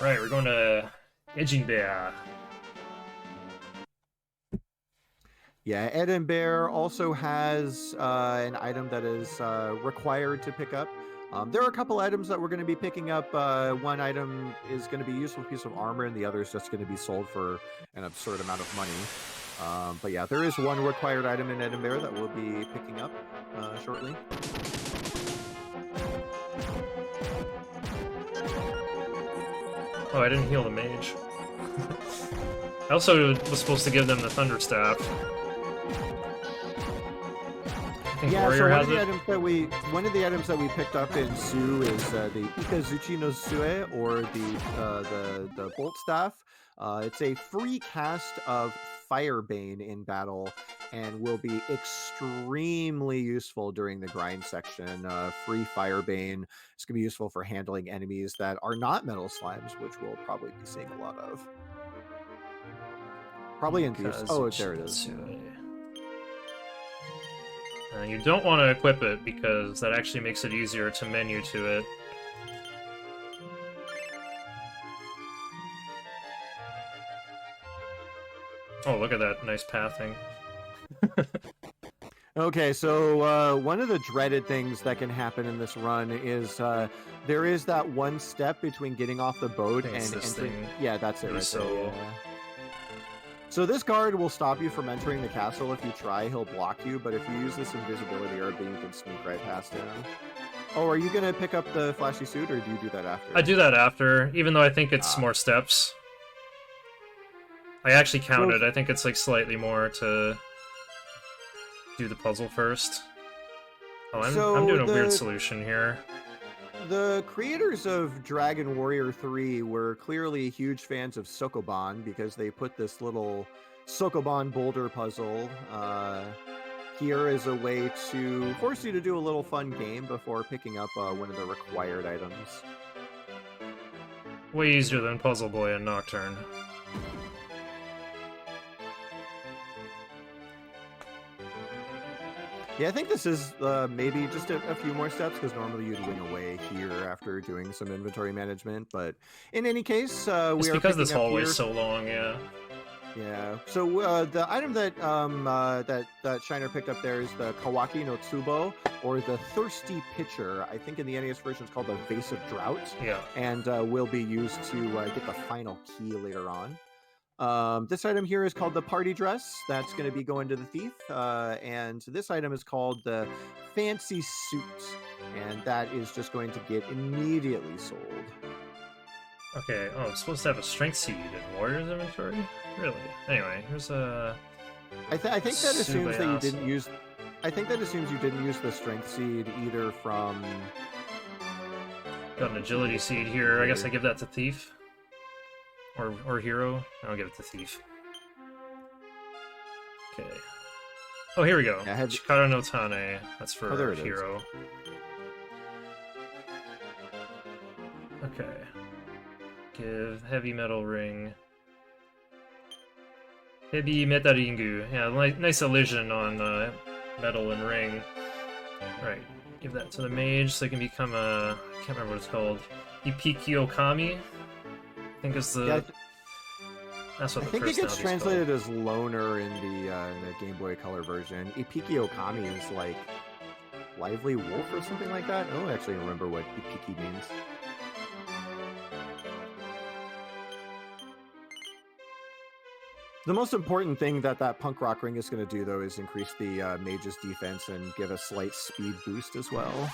Right, we're going to Edinburgh. Yeah, Edinburgh also has an item that is required to pick up. There are a couple items that we're going to be picking up. One item is going to be a useful piece of armor, and the other is just going to be sold for an absurd amount of money. But yeah, there is one required item in Edinburgh that we'll be picking up shortly. Oh, I didn't heal the mage. I also was supposed to give them the Thunder Staff. I think Yeah, Warrior so has one of the items that we picked up in Sue is the Ikazuchi no Sue, or the Bolt Staff. It's a free cast of Firebane in battle, and will be extremely useful during the grind section. Free Firebane is going to be useful for handling enemies that are not metal slimes, which we'll probably be seeing a lot of. Probably in Beast. Oh, there it is. You don't want to equip it because that actually makes it easier to menu to it. Oh, look at that nice pathing. Okay, so one of the dreaded things that can happen in this run is there is that one step between getting off the boat and entering. Yeah, that's it right there. Yeah. So this guard will stop you from entering the castle if you try. He'll block you, but if you use this invisibility herb, then you can sneak right past him. Oh, are you gonna pick up the flashy suit, or do you do that after? I do that after, even though I think it's more steps. I actually counted. I think it's like slightly more to do the puzzle first. Oh, I'm doing a weird solution here. The creators of Dragon Warrior 3 were clearly huge fans of Sokoban because they put this little Sokoban boulder puzzle here as a way to force you to do a little fun game before picking up one of the required items. Way easier than Puzzle Boy and Nocturne. Yeah, I think this is maybe just a few more steps, because normally you'd wing away here after doing some inventory management. But in any case, it's because this hallway is so long, yeah. Yeah. So the item that that Shiner picked up there is the Kawaki no Tsubo, or the Thirsty Pitcher. I think in the NES version it's called the Vase of Drought. Yeah. And will be used to get the final key later on. This item here is called the Party Dress. That's going to be going to the thief. And this item is called the Fancy Suit. And that is just going to get immediately sold. Okay, oh, I'm supposed to have a strength seed in Warrior's inventory? Really? Anyway, here's a... I think that assumes that you didn't use... I think that assumes you didn't use the strength seed either from... Got an agility seed here. I guess I give that to thief. Or hero. I'll give it to thief. Okay. Oh, here we go. Yeah, Chikara no Tane. That's for hero. Okay. Give heavy metal ring. Heavy metal ringu. Yeah, nice elision on metal and ring. Right. Give that to the mage so they can become a... I can't remember what it's called. Ipiki Okami? I think is the... Yeah, that's what I think it gets translated as loner in the Game Boy Color version. Ipiki Okami is like lively wolf or something like that. I don't actually remember what Ipiki means. The most important thing that punk rock ring is going to do, though, is increase the mage's defense and give a slight speed boost as well.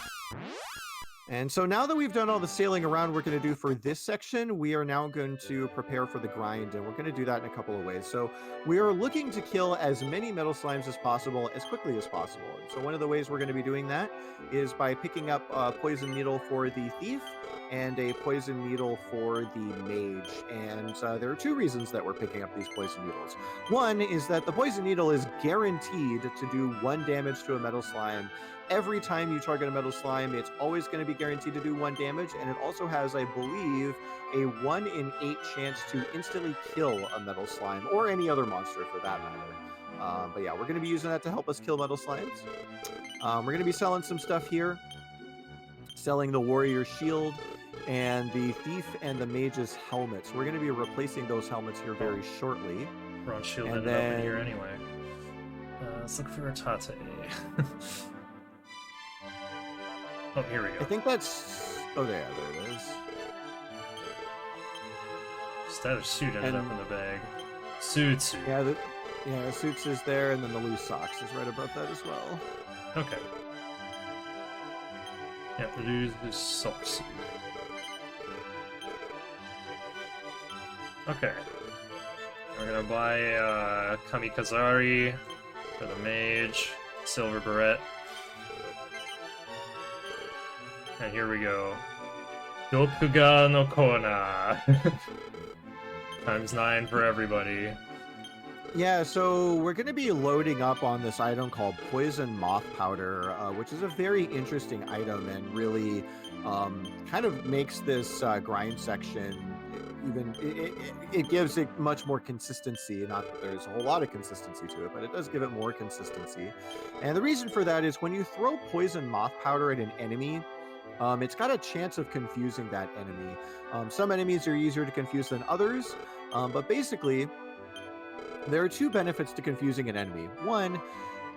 And so now that we've done all the sailing around we're going to do for this section, we are now going to prepare for the grind, and we're going to do that in a couple of ways. So we are looking to kill as many metal slimes as possible, as quickly as possible. And so one of the ways we're going to be doing that is by picking up a poison needle for the thief and a poison needle for the mage. And there are two reasons that we're picking up these poison needles. One is that the poison needle is guaranteed to do 1 damage to a metal slime. Every time you target a metal slime, it's always going to be guaranteed to do 1 damage, and it also has, I believe, a 1 in 8 chance to instantly kill a metal slime, or any other monster for that matter. But yeah, we're going to be using that to help us kill metal slimes. We're going to be selling some stuff here. Selling the warrior shield and the thief and the mage's helmets. We're going to be replacing those helmets here very shortly. Bronze shield ended up in here anyway. Let's look for Ratate. Oh, here we go. I think that's... Oh, there it is. Status suit ended up in the bag. Suits. Yeah, the suits is there, and then the loose socks is right above that as well. Okay. Yeah, the loose socks. Okay. We're gonna buy Kamikazari for the mage, silver beret. And here we go. Dokuga no Kona. Times 9 for everybody. Yeah, so we're going to be loading up on this item called Poison Moth Powder, which is a very interesting item and really kind of makes this grind section even... It gives it much more consistency. Not that there's a whole lot of consistency to it, but it does give it more consistency. And the reason for that is when you throw Poison Moth Powder at an enemy, it's got a chance of confusing that enemy. Some enemies are easier to confuse than others, but basically, there are 2 benefits to confusing an enemy. One,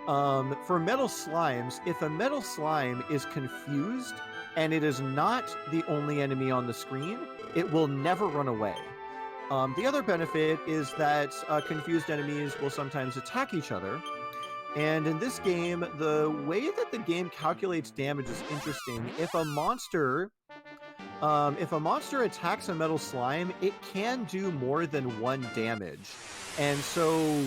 for metal slimes, if a metal slime is confused and it is not the only enemy on the screen, it will never run away. The other benefit is that confused enemies will sometimes attack each other. And in this game, the way that the game calculates damage is interesting. If a monster attacks a metal slime, it can do more than 1 damage. And so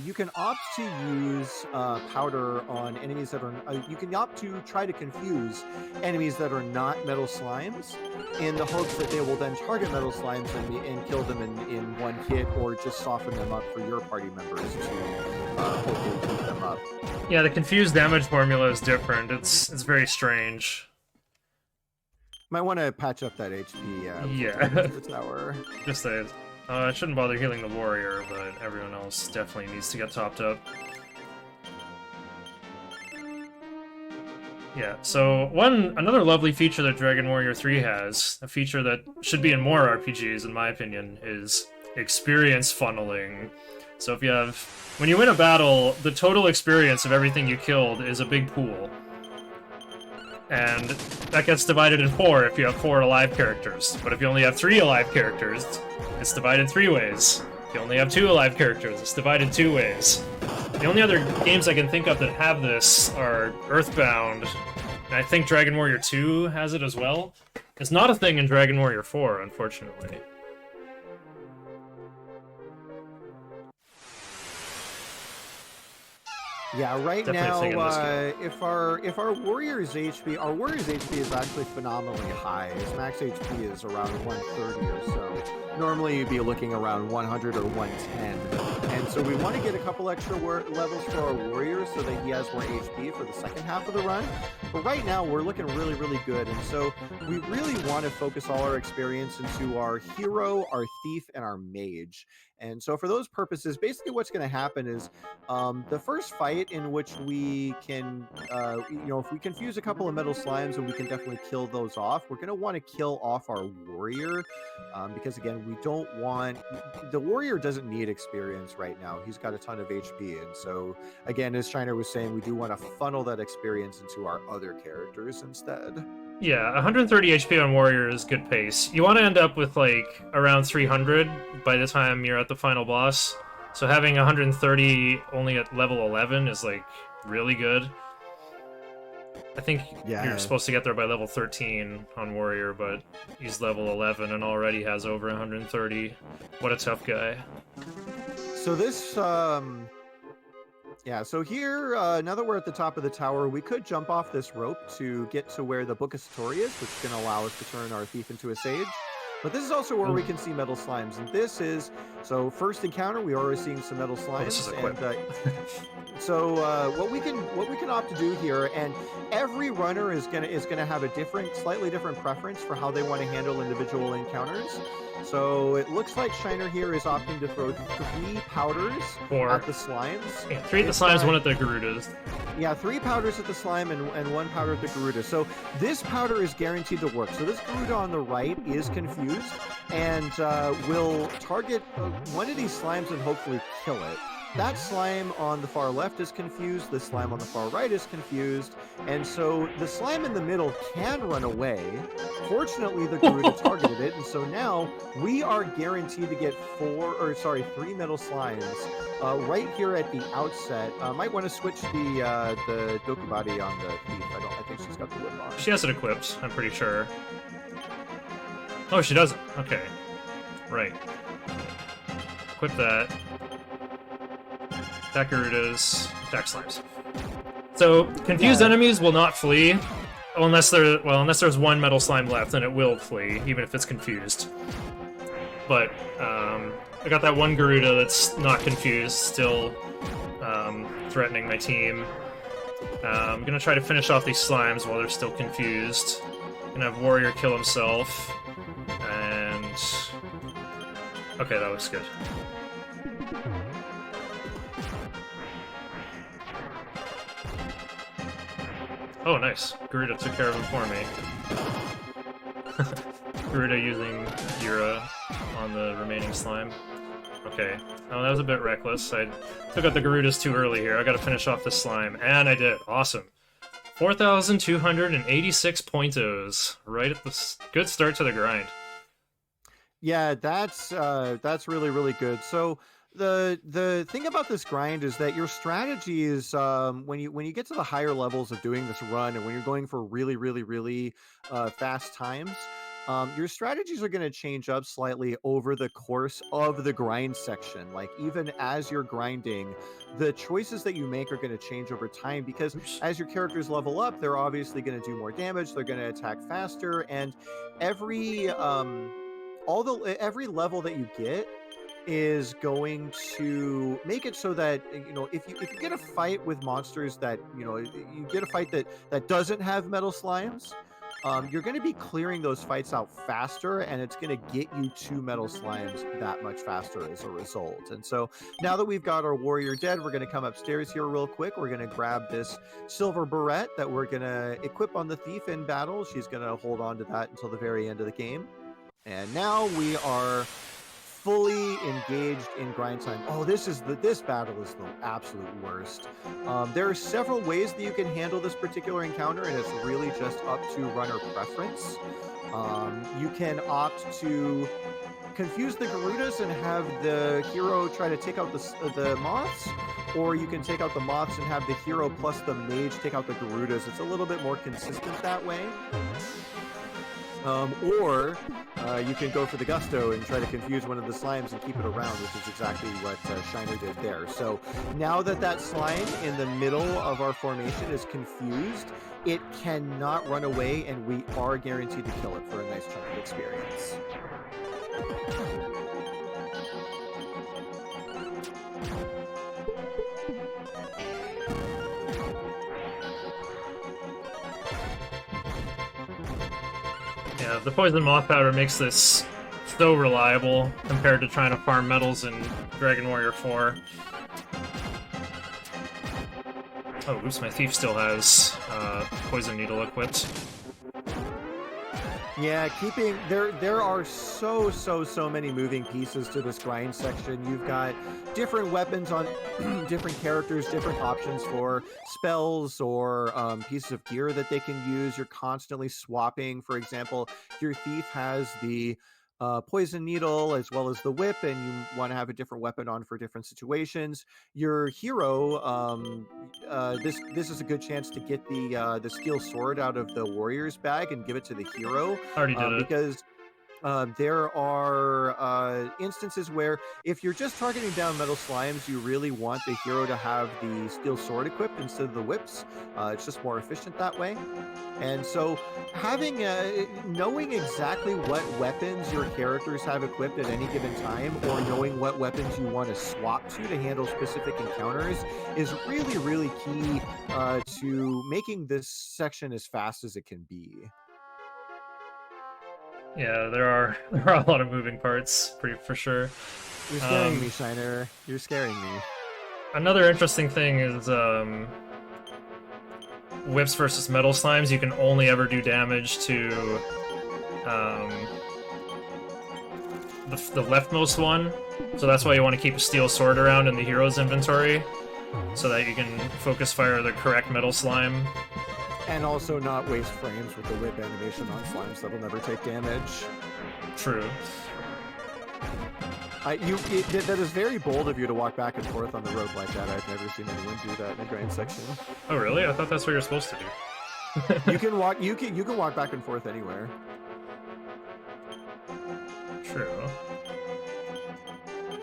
you can opt to use powder on enemies that are... you can opt to try to confuse enemies that are not metal slimes in the hopes that they will then target metal slimes and kill them in 1 hit, or just soften them up for your party members to hopefully keep them up. Yeah, the confused damage formula is different. It's very strange. Might want to patch up that HP. Yeah. The tower. Just say I shouldn't bother healing the warrior, but everyone else definitely needs to get topped up. Yeah, so another lovely feature that Dragon Warrior 3 has, a feature that should be in more RPGs in my opinion, is experience funneling. So if you have... When you win a battle, the total experience of everything you killed is a big pool. And that gets divided in 4 if you have 4 alive characters. But if you only have 3 alive characters, it's divided 3 ways. If you only have 2 alive characters, it's divided 2 ways. The only other games I can think of that have this are Earthbound, and I think Dragon Warrior 2 has it as well. It's not a thing in Dragon Warrior 4, unfortunately. Yeah, right now, if our warrior's HP is actually phenomenally high. His max HP is around 130 or so. Normally, you'd be looking around 100 or 110. And so we want to get a couple extra levels for our warrior so that he has more HP for the second half of the run. But right now, we're looking really, really good. And so we really want to focus all our experience into our hero, our thief, and our mage. And so for those purposes, basically what's going to happen is the first fight in which we can, if we confuse a couple of metal slimes and we can definitely kill those off, we're going to want to kill off our warrior because, again, we don't want... The warrior doesn't need experience right now. He's got a ton of HP. And so, again, as Shiner was saying, we do want to funnel that experience into our other characters instead. Yeah, 130 HP on warrior is good pace. You want to end up with, like, around 300 by the time you're at the final boss. So having 130 only at level 11 is, like, really good. I think Yeah. you're supposed to get there by level 13 on Warrior, but he's level 11 and already has over 130. What a tough guy. So this, yeah, so here, now that we're at the top of the tower, we could jump off this rope to get to where the Book of Satori is, which is going to allow us to turn our thief into a sage. But this is also where we can see metal slimes, and this is, so first encounter, we are already seeing some metal slimes. This is a quip. So what we can opt to do here, and every runner is gonna have a slightly different preference for how they want to handle individual encounters. So it looks like Shiner here is opting to throw 3 powders at the slimes. Yeah, 3 at the slimes, 1 at the Garudas. Yeah, 3 powders at the slime and 1 powder at the Garuda. So this powder is guaranteed to work. So this Garuda on the right is confused and will target one of these slimes and hopefully kill it. That slime on the far left is confused, the slime on the far right is confused, and so the slime in the middle can run away. Fortunately, the Garuda targeted it, and so now we are guaranteed to get 3 metal slimes right here at the outset. Might want to switch the Dokubari on the thief. I think she's got the whip on. She has it equipped, I'm pretty sure. Oh, she doesn't. Okay. Right. Equip that. Attack Garudas, attack slimes. So, confused enemies will not flee, unless there's 1 metal slime left, then it will flee, even if it's confused. But, I got that 1 Garuda that's not confused, still threatening my team. I'm gonna try to finish off these slimes while they're still confused. Gonna have Warrior kill himself, and... Okay, that looks good. Oh, nice. Garuda took care of him for me. Garuda using Gira on the remaining slime. Okay. Oh, that was a bit reckless. I took out the Garudas too early here. I gotta finish off this slime. And I did. Awesome. 4,286 pointos. Right at the... Good start to the grind. Yeah, that's really, really good. So... The thing about this grind is that your strategy is when you get to the higher levels of doing this run, and when you're going for really, really, really fast times, your strategies are going to change up slightly over the course of the grind section. Like, even as you're grinding, the choices that you make are going to change over time, because as your characters level up, they're obviously going to do more damage, they're going to attack faster, and every level that you get is going to make it so that, you know, if you get a fight with monsters that, you know, you get a fight that doesn't have metal slimes, you're going to be clearing those fights out faster, and it's going to get you 2 metal slimes that much faster as a result. And so now that we've got our warrior dead, we're going to come upstairs here real quick. We're going to grab this silver barrette that we're going to equip on the thief in battle. She's going to hold on to that until the very end of the game. And now we are fully engaged in grind time. Oh, this battle is the absolute worst. There are several ways that you can handle this particular encounter, and it's really just up to runner preference. You can opt to confuse the Garudas and have the hero try to take out the moths, or you can take out the moths and have the hero plus the mage take out the Garudas. It's a little bit more consistent that way. Or you can go for the gusto and try to confuse one of the slimes and keep it around, which is exactly what Shiner did there. So now that slime in the middle of our formation is confused, it cannot run away, and we are guaranteed to kill it for a nice chunk of experience. Yeah, the poison moth powder makes this so reliable compared to trying to farm metals in Dragon Warrior 4. Oh, oops, my thief still has poison needle equipped. Yeah, there are so many moving pieces to this grind section. You've got different weapons on different characters, different options for spells or pieces of gear that they can use. You're constantly swapping. For example, your thief has the poison needle as well as the whip, and you want to have a different weapon on for different situations. Your hero, this is a good chance to get the steel sword out of the warrior's bag and give it to the hero, Already did it. because there are instances where if you're just targeting down metal slimes, you really want the hero to have the steel sword equipped instead of the whips. It's just more efficient that way. And so having knowing exactly what weapons your characters have equipped at any given time, or knowing what weapons you want to swap to handle specific encounters, is really, really key to making this section as fast as it can be. Yeah, there are a lot of moving parts, for sure. You're scaring me, Shiner. You're scaring me. Another interesting thing is whips versus metal slimes. You can only ever do damage to the leftmost one, so that's why you want to keep a steel sword around in the hero's inventory, so that you can focus fire the correct metal slime. And also not waste frames with the whip animation on slimes that'll never take damage. True. That is very bold of you to walk back and forth on the road like that. I've never seen anyone do that in a grind section. Oh really? I thought that's what you're supposed to do. You can walk back and forth anywhere. True.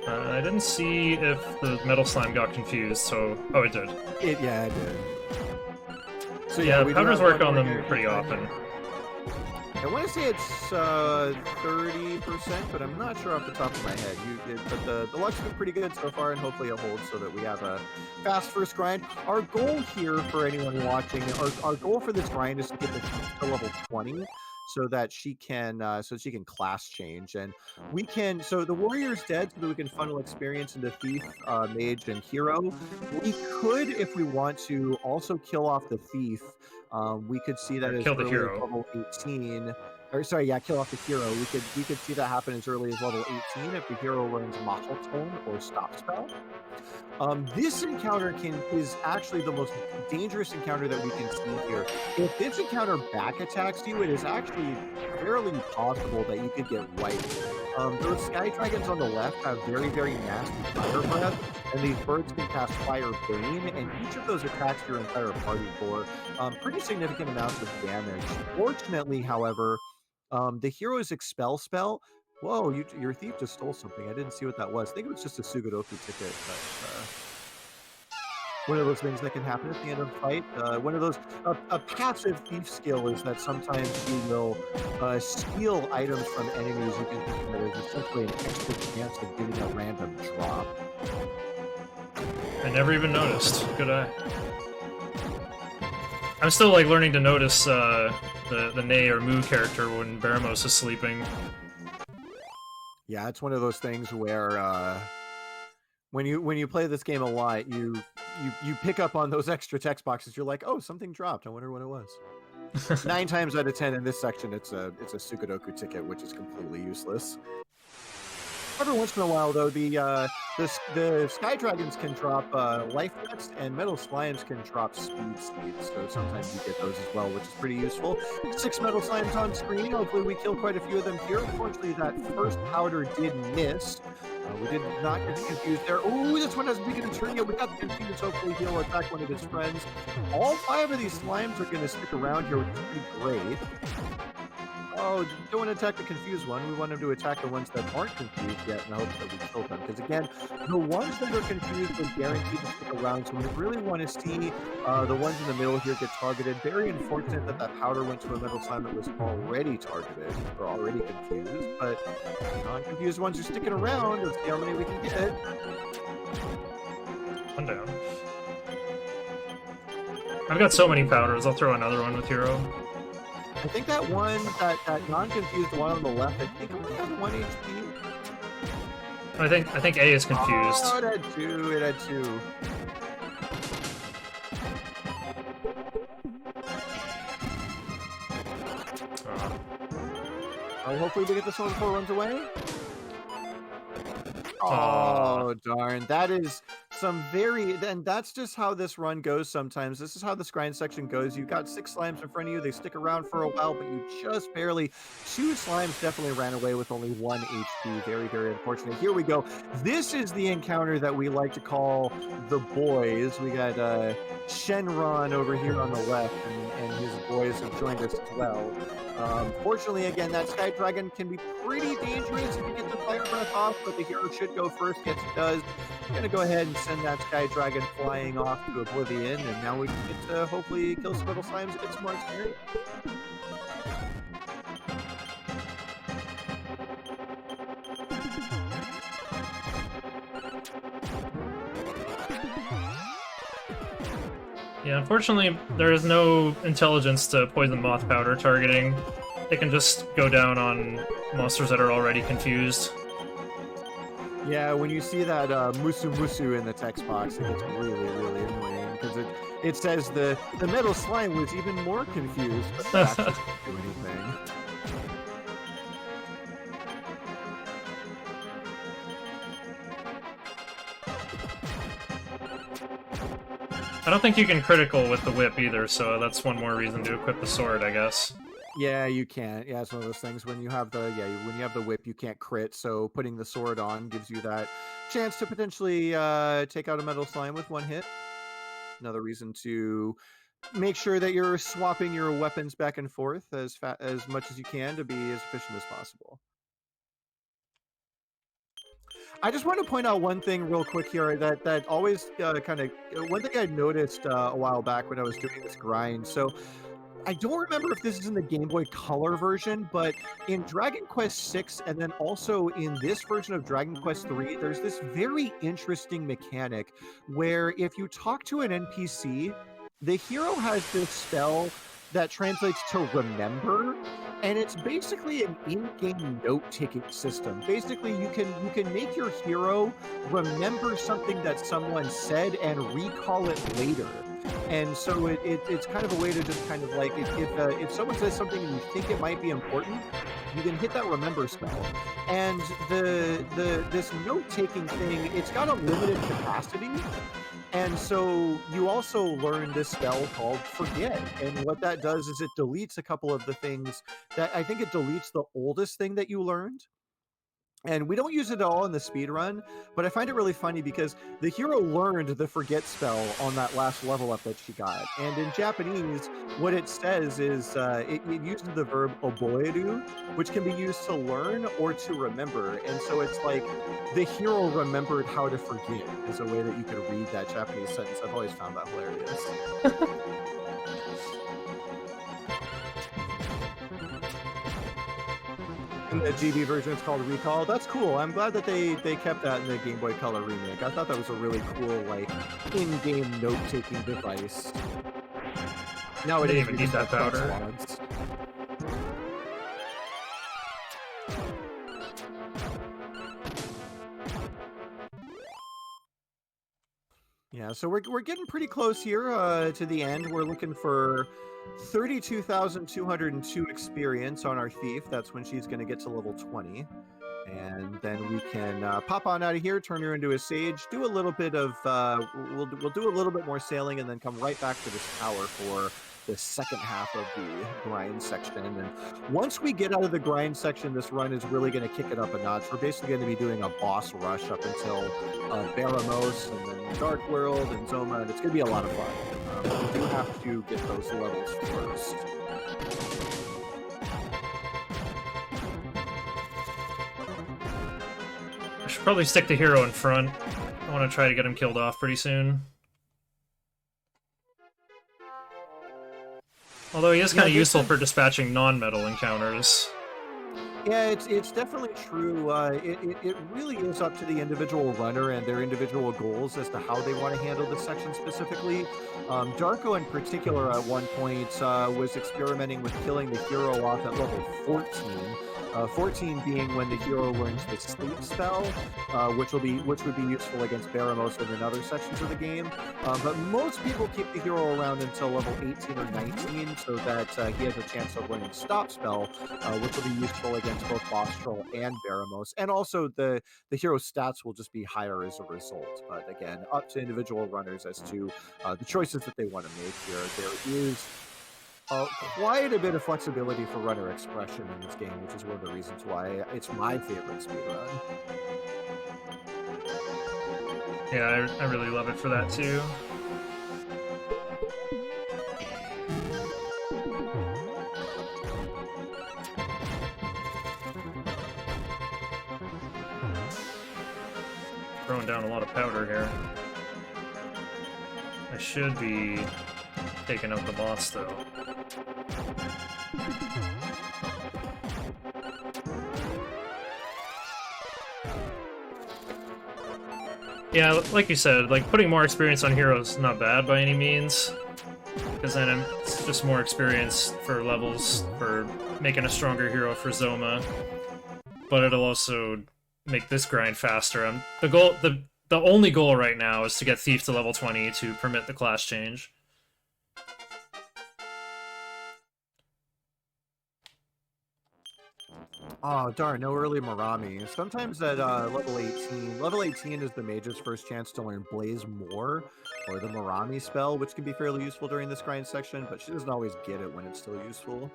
I didn't see if the metal slime got confused, so... Oh, it did. Yeah, it did. So yeah, we powders work on them pretty often. I want to say it's 30%, but I'm not sure off the top of my head. But the luck's been pretty good so far, and hopefully it holds so that we have a fast first grind. Our goal here, for anyone watching, our goal for this grind is to get the to level 20. So that she can class change, and we can. So the warrior's dead, so that we can funnel experience into thief, mage, and hero. We could, if we want to, also kill off the thief. We could see that as kill the early hero. as level 18. Or sorry, yeah, kill off the hero. We could see that happen as early as level 18 if the hero learns Mahal Tone or Stop Spell. This encounter is actually the most dangerous encounter that we can see here. If this encounter back attacks you, it is actually fairly possible that you could get wiped. Those sky dragons on the left have very, very nasty fire breath, and these birds can cast Fire Bane, and each of those attacks your entire party for pretty significant amounts of damage. Fortunately, however, the hero's Expel spell. Whoa, your thief just stole something. I didn't see what that was. I think it was just a Sugadoku ticket. But, one of those things that can happen at the end of the fight. One of those, a passive thief skill is that sometimes you will steal items from enemies. You can think that is essentially an extra chance of getting a random drop. I never even noticed. Good eye. I'm still learning to notice the Ney or Moo character when Baramos is sleeping. Yeah, it's one of those things where when you play this game a lot, you pick up on those extra text boxes. You're like, oh, something dropped. I wonder what it was. 9 times out of 10 in this section, it's a Sugadoku ticket, which is completely useless. Every once in a while, though, the sky dragons can drop life nets, and metal slimes can drop speed seeds. So sometimes you get those as well, which is pretty useful. 6 metal slimes on screen. Hopefully, we kill quite a few of them here. Unfortunately, that first powder did miss. We did not get confused there. Ooh, this one hasn't taken a turn yet. We got the confused. Hopefully, he'll attack one of his friends. All 5 of these slimes are going to stick around here, which is pretty great. Oh, don't want to attack the confused one. We want him to attack the ones that aren't confused yet in the hopes that we kill them. Because again, the ones that are confused are guaranteed to stick around. So we really want to see the ones in the middle here get targeted. Very unfortunate that that powder went to a metal slime that was already targeted or already confused. But non-confused ones are sticking around. Let's see how many we can get. One down. I've got so many powders. I'll throw another one with hero. I think that one, that non-confused one on the left, I think it only has 1 HP. I think A is confused. Oh, it had 2. It had 2. Hopefully we get this one before it runs away. Oh, darn. That is and that's just how this run goes sometimes. This is how this grind section goes. You've got 6 slimes in front of you. They stick around for a while, but you just barely. 2 slimes definitely ran away with only 1 HP. Very, very unfortunate. Here we go. This is the encounter that we like to call the boys. We got Shenron over here on the left, and his boys have joined us as well. Fortunately, again, that Sky Dragon can be pretty dangerous if you get the fire breath off, but the hero should go first. Yes, he does. I'm going to go ahead and send that Sky Dragon flying off to Oblivion, and now we can get to hopefully kill some little slimes and get some more experience. Yeah, unfortunately, there is no intelligence to poison moth powder targeting. They can just go down on monsters that are already confused. Yeah, when you see that Musu Musu in the text box, it gets really, really annoying because it says the metal slime was even more confused, but that doesn't do anything. I don't think you can critical with the whip either, so that's one more reason to equip the sword, I guess. Yeah, you can't. Yeah, it's one of those things when you have the when you have the whip, you can't crit. So putting the sword on gives you that chance to potentially take out a metal slime with 1 hit. Another reason to make sure that you're swapping your weapons back and forth as much as you can to be as efficient as possible. I just want to point out one thing real quick here that always kind of one thing I noticed a while back when I was doing this grind. So I don't remember if this is in the Game Boy Color version, but in Dragon Quest VI and then also in this version of Dragon Quest III, there's this very interesting mechanic where if you talk to an NPC, the hero has this spell that translates to remember, and it's basically an in-game note-taking system. Basically, you can make your hero remember something that someone said and recall it later. And so it's kind of a way to just kind of like if someone says something and you think it might be important, you can hit that remember spell. And this note-taking thing, it's got a limited capacity. And so you also learn this spell called Forget. And what that does is it deletes a couple of the things that I think it deletes the oldest thing that you learned. And we don't use it at all in the speed run, but I find it really funny because the hero learned the Forget spell on that last level up that she got. And in Japanese, what it says is it uses the verb oboeru, which can be used to learn or to remember. And so it's like the hero remembered how to forget is a way that you could read that Japanese sentence. I've always found that hilarious. In the GB version, it's called Recall. That's cool. I'm glad that they kept that in the Game Boy Color remake. I thought that was a really cool, like, in-game note-taking device. Nowadays, Didn't even need that powder. Yeah, so we're getting pretty close here to the end. We're looking for 32,202 experience on our thief. That's when she's going to get to level 20. And then we can pop on out of here, turn her into a sage, do a little bit of, we'll do a little bit more sailing, and then come right back to this tower for the second half of the grind section. And once we get out of the grind section, this run is really going to kick it up a notch. We're basically going to be doing a boss rush up until Baramos, and then Dark World, and Zoma, and it's going to be a lot of fun. We do have to get those levels first. I should probably stick the hero in front. I want to try to get him killed off pretty soon. Although he is kind of useful for dispatching non-metal encounters. Yeah, it's definitely true. It really is up to the individual runner and their individual goals as to how they want to handle this section specifically. Darko in particular at one point was experimenting with killing the hero off at level 14. 14 being when the hero learns the sleep spell, which would be useful against Baramos and in other sections of the game. But most people keep the hero around until level 18 or 19, so that he has a chance of learning stop spell, which will be useful against both Boss Troll and Baramos. And also the hero's stats will just be higher as a result. But again, up to individual runners as to the choices that they want to make here. There is quite a bit of flexibility for runner expression in this game, which is one of the reasons why it's my favorite speedrun. Yeah, I really love it for that too. Throwing down a lot of powder here. I should be taking out the boss though. Yeah, like you said, like putting more experience on heroes not bad by any means, because then it's just more experience for levels for making a stronger hero for Zoma. But it'll also make this grind faster. The only goal right now is to get Thief to level 20 to permit the class change. Oh, darn, no early Marami. Sometimes at level 18 is the mage's first chance to learn Blaze More, or the Marami spell, which can be fairly useful during this grind section, but she doesn't always get it when it's still useful.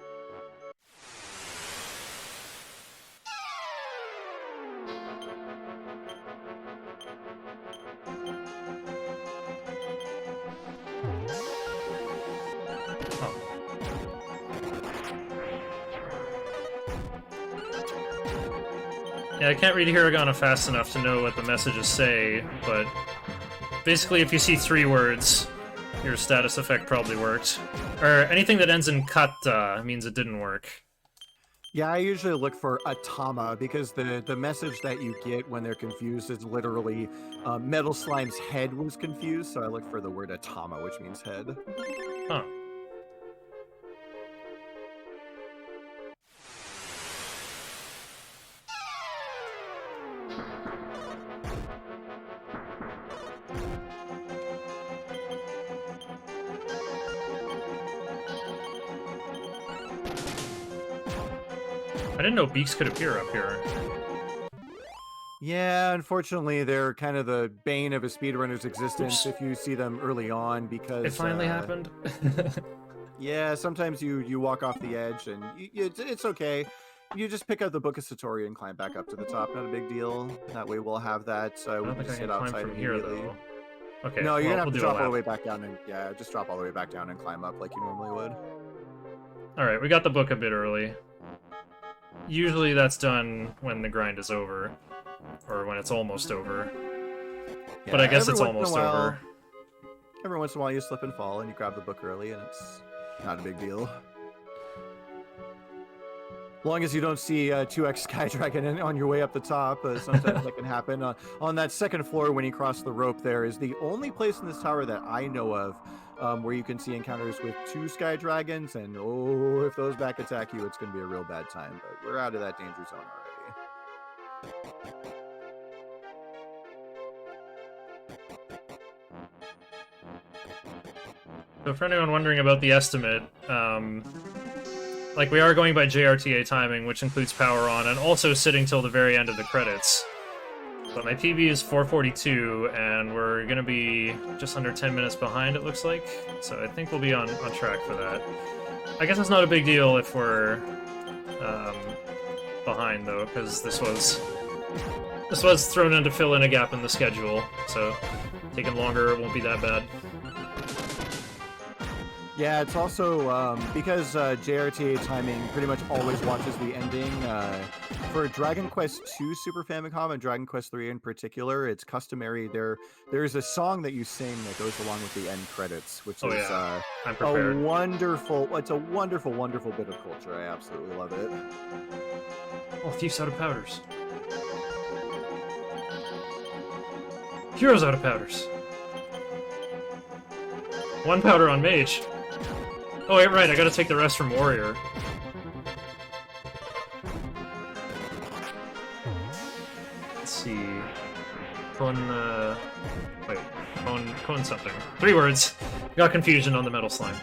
Yeah, I can't read Hiragana fast enough to know what the messages say, but basically if you see 3 words, your status effect probably worked. Or anything that ends in kata means it didn't work. Yeah, I usually look for Atama, because the message that you get when they're confused is literally Metal Slime's head was confused, so I look for the word Atama, which means head. Huh. I didn't know beaks could appear up here. Yeah, unfortunately, they're kind of the bane of a speedrunner's existence. Oops. If you see them early on, because it finally happened. Yeah, sometimes you walk off the edge, and it's okay. You just pick up the Book of Satori and climb back up to the top. Not a big deal. That way, we'll have that. I don't think I can climb from here though. Okay. No, you're gonna have to drop all the way back down, and just drop all the way back down and climb up like you normally would. All right, we got the book a bit early. Usually that's done when the grind is over, or when it's almost over. Yeah, but I guess it's almost over. Every once in a while you slip and fall and you grab the book early and it's not a big deal. As long as you don't see 2x Sky Dragon on your way up the top, sometimes that can happen. On that second floor when you cross the rope there is the only place in this tower that I know of where you can see encounters with 2 Sky Dragons, and oh, if those back attack you, it's going to be a real bad time, but we're out of that danger zone already. So for anyone wondering about the estimate, like we are going by JRTA timing, which includes power on, and also sitting till the very end of the credits. But my PB is 4:42, and we're going to be just under 10 minutes behind, it looks like. So I think we'll be on track for that. I guess it's not a big deal if we're behind, though, because this was thrown in to fill in a gap in the schedule. So taking longer, it won't be that bad. Yeah, it's also because JRTA timing pretty much always watches the ending. For Dragon Quest II Super Famicom and Dragon Quest III in particular, it's customary. There's a song that you sing that goes along with the end credits, which is I'm prepared. It's a wonderful, wonderful bit of culture. I absolutely love it. Oh, Thief's out of powders. Hero's out of powders. 1 powder on Mage. Oh, wait, right, I gotta take the rest from Warrior. see. Wait, Con something. 3 words. Got confusion on the metal slime.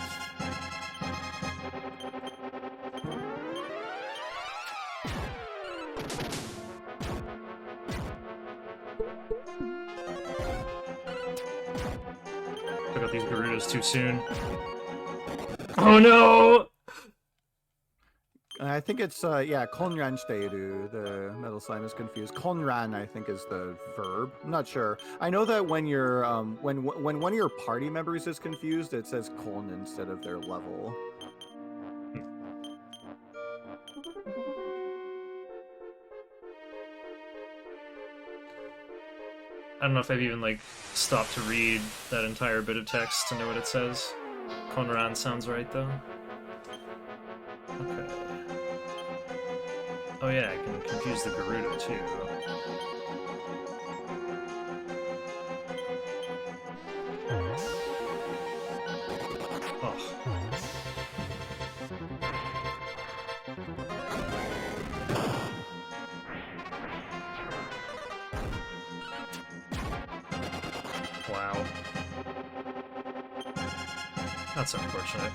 Took out these Gerudos too soon. Oh no! I think it's yeah, konran steiru. The metal slime is confused. Konran, I think, is the verb. I'm not sure. I know that when you're when one of your party members is confused, it says kon instead of their level. I don't know if I've even like stopped to read that entire bit of text to know what it says. Konran sounds right though. Okay. Oh yeah, I can confuse the Gerudo too. Oh. Wow. That's unfortunate.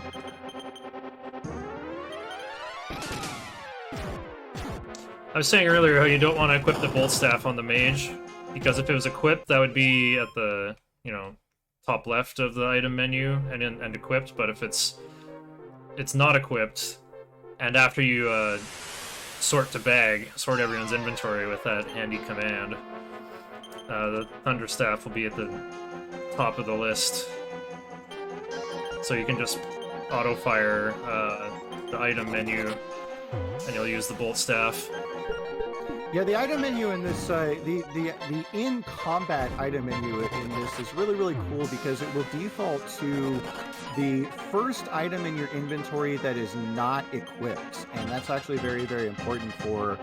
I was saying earlier how you don't want to equip the bolt staff on the mage, because if it was equipped, that would be at the, you know, top left of the item menu and equipped, but if it's not equipped, and after you sort everyone's inventory with that handy command, the Thunder Staff will be at the top of the list. So you can just auto-fire the item menu, and you'll use the bolt staff. Yeah, the item menu in this, the in-combat item menu in this is really cool because it will default to the first item in your inventory that is not equipped, and that's actually very important for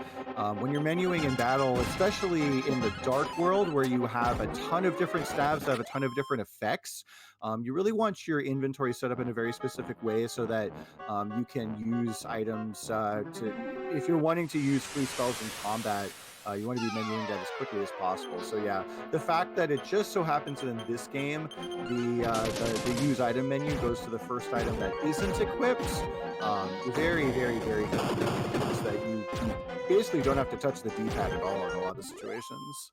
when you're menuing in battle, especially in the Dark World where you have a ton of different staves that have a ton of different effects. You really want your inventory set up in a very specific way so that you can use items if you're wanting to use free spells in combat, you want to be menuing that as quickly as possible. So yeah, the fact that it just so happens that in this game, the use item menu goes to the first item that isn't equipped, very convenient, that you basically don't have to touch the D-pad at all in a lot of situations.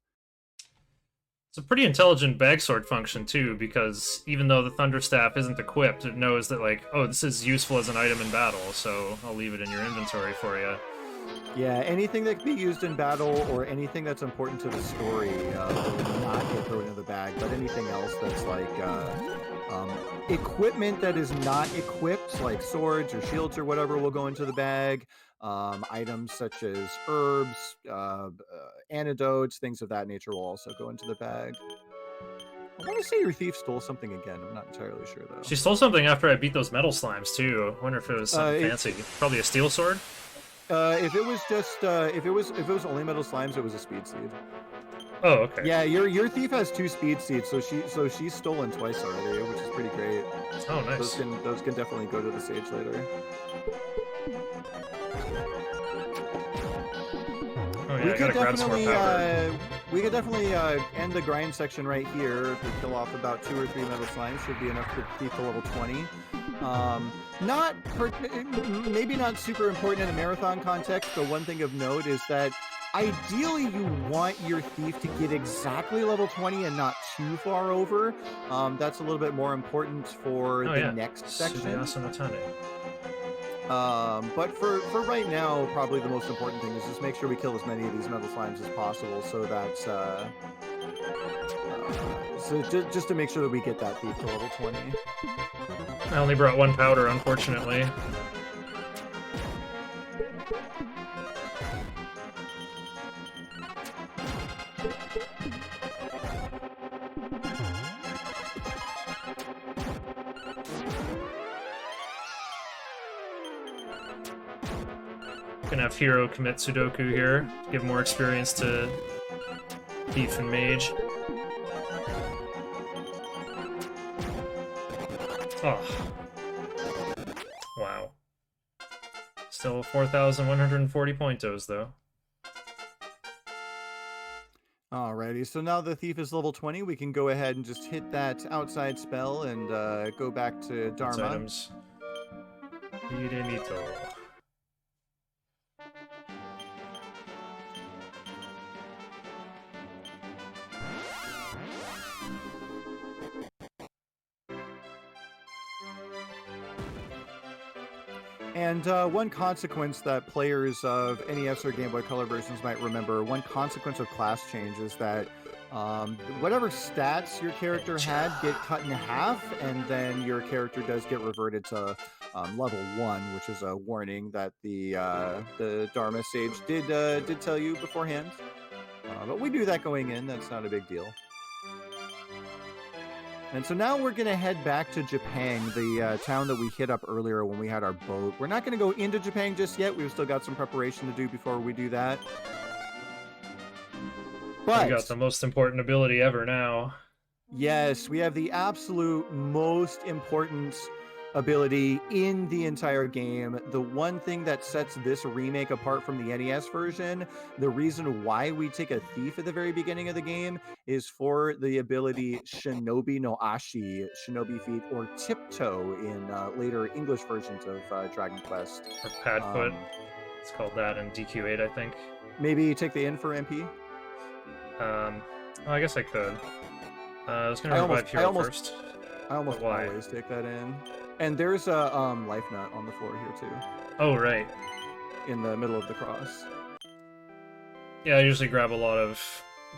It's a pretty intelligent bagsword function too, because even though the Thunderstaff isn't equipped, it knows that like, oh, this is useful as an item in battle, so I'll leave it in your inventory for you. Yeah, anything that can be used in battle or anything that's important to the story will not get thrown into the bag, but anything else that's like equipment that is not equipped, like swords or shields or whatever, will go into the bag. Items such as herbs, antidotes, things of that nature will also go into the bag. I want to say your thief stole something again. I'm not entirely sure though. She stole something after I beat those metal slimes too. I wonder if it was something fancy. Probably a steel sword. If it was just if it was only metal slimes, it was a speed seed. Oh, okay. Yeah, your thief has 2 speed seeds, so she's stolen twice already, which is pretty great. Oh, nice. Those can definitely go to the sage later. Oh yeah, we could definitely end the grind section right here. If we kill off about 2 or 3 metal slimes, should be enough to keep to level 20. Maybe not super important in a marathon context, but one thing of note is that ideally you want your thief to get exactly level 20 and not too far over. That's a little bit more important for next section. But for right now, probably the most important thing is just make sure we kill as many of these metal slimes as possible, so that just to make sure that we get that thief to level 20. I only brought 1 powder, unfortunately. Gonna have Hero commit Sudoku here, give more experience to Thief and Mage. Oh. Wow. Still 4,140 pointos, though. Alrighty, so now the thief is level 20, we can go ahead and just hit that outside spell and go back to Its Dharma. items. Hirenito. And one consequence that players of NES or Game Boy Color versions might remember, one consequence of class change is that whatever stats your character had get cut in half, and then your character does get reverted to level 1, which is a warning that the Dharma Sage did tell you beforehand. But we do that going in, that's not a big deal. And so now we're going to head back to Japan, the town that we hit up earlier when we had our boat. We're not going to go into Japan just yet. We've still got some preparation to do before we do that. But we got the most important ability ever now. Yes, we have the absolute most important ability in the entire game. The one thing that sets this remake apart from the NES version, the reason why we take a thief at the very beginning of the game is for the ability Shinobi no Ashi, Shinobi Feet, or Tiptoe in later English versions of Dragon Quest. Or Padfoot. It's called that in DQ8, I think. Maybe take the in for MP? Oh, I guess I could. I was going to revive Hero first. I almost always take that in. And there's a life nut on the floor here too. Oh, right. In the middle of the cross. Yeah, I usually grab a lot of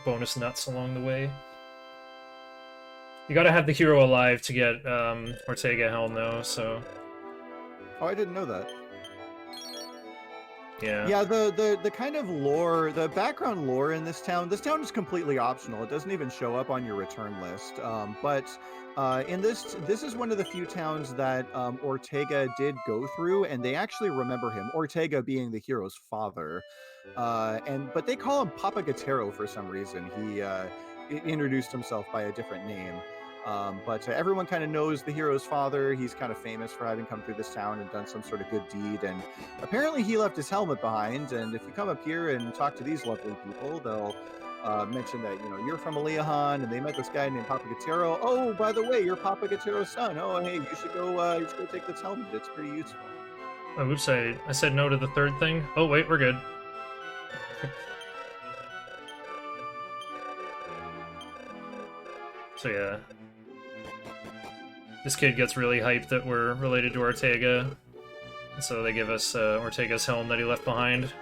bonus nuts along the way. You gotta have the hero alive to get Ortega Helm, though, so... Oh, I didn't know that. Yeah. Yeah, the kind of lore, the background lore in this town is completely optional. It doesn't even show up on your return list. But in this is one of the few towns that Ortega did go through, and they actually remember him. Ortega being the hero's father, but they call him Papa Gatero for some reason. He introduced himself by a different name. But everyone kind of knows the hero's father. He's kind of famous for having come through this town and done some sort of good deed. And apparently he left his helmet behind. And if you come up here and talk to these lovely people, they'll mention that, you know, you're from Aliahan and they met this guy named Papa Gatero. Oh, by the way, you're Papa Gatero's son. Oh, hey, you should go take this helmet. It's pretty useful. Oh, oops, I said no to the third thing. Oh, wait, we're good. So yeah. This kid gets really hyped that we're related to Ortega, so they give us Ortega's helm that he left behind.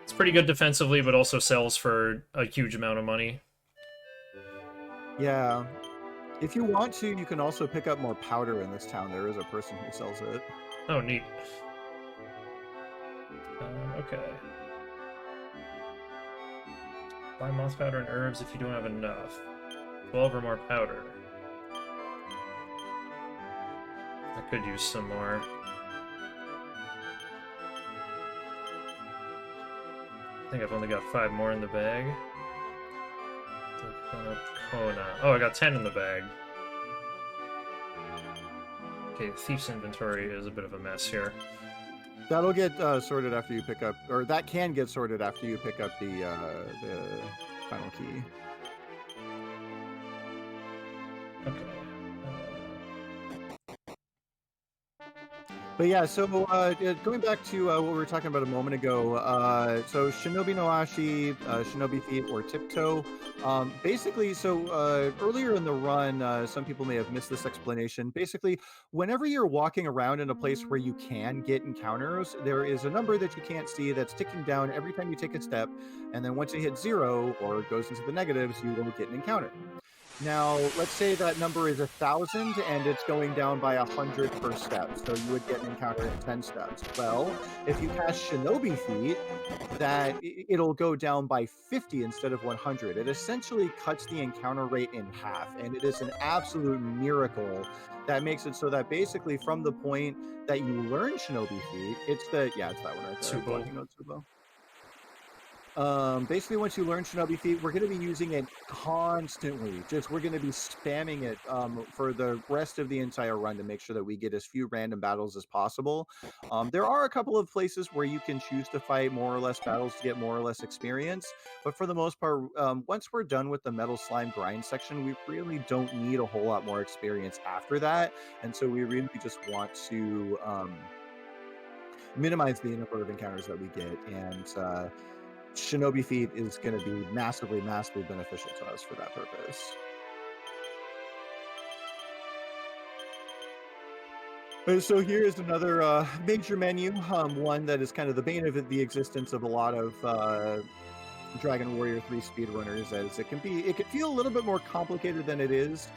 It's pretty good defensively, but also sells for a huge amount of money. Yeah. If you want to, you can also pick up more powder in this town. There is a person who sells it. Oh, neat. Okay. Buy moth powder and herbs if you don't have enough. 12 or more powder. I could use some more. I think I've only got 5 more in the bag. Kona. Oh, I got 10 in the bag. Okay, the thief's inventory is a bit of a mess here. That'll get sorted after you pick up, or that can get sorted after you pick up the final key. Okay. But yeah, so going back to what we were talking about a moment ago, so Shinobi no Ashi, Shinobi Feet, or Tiptoe, basically, so earlier in the run, some people may have missed this explanation. Basically, whenever you're walking around in a place where you can get encounters, there is a number that you can't see that's ticking down every time you take a step, and then once you hit 0 or it goes into the negatives, you will get an encounter. Now, let's say that number is 1,000 and it's going down by 100 per step, so you would get an encounter in 10 steps. Well, if you cast Shinobi Feet, that it'll go down by 50 instead of 100. It essentially cuts the encounter rate in half, and it is an absolute miracle that makes it so that basically from the point that you learn Shinobi Feet, it's that one right there. Tsubo. You know Tsubo? Basically, once you learn Shinobi Feet, we're going to be using it constantly. We're going to be spamming it for the rest of the entire run to make sure that we get as few random battles as possible. There are a couple of places where you can choose to fight more or less battles to get more or less experience, but for the most part, once we're done with the Metal Slime grind section, we really don't need a whole lot more experience after that, and so we really just want to minimize the number of encounters that we get, and Shinobi Feet is going to be massively beneficial to us for that purpose. So here is another major menu, one that is kind of the bane of the existence of a lot of Dragon Warrior 3 speedrunners, as it can feel a little bit more complicated than it is.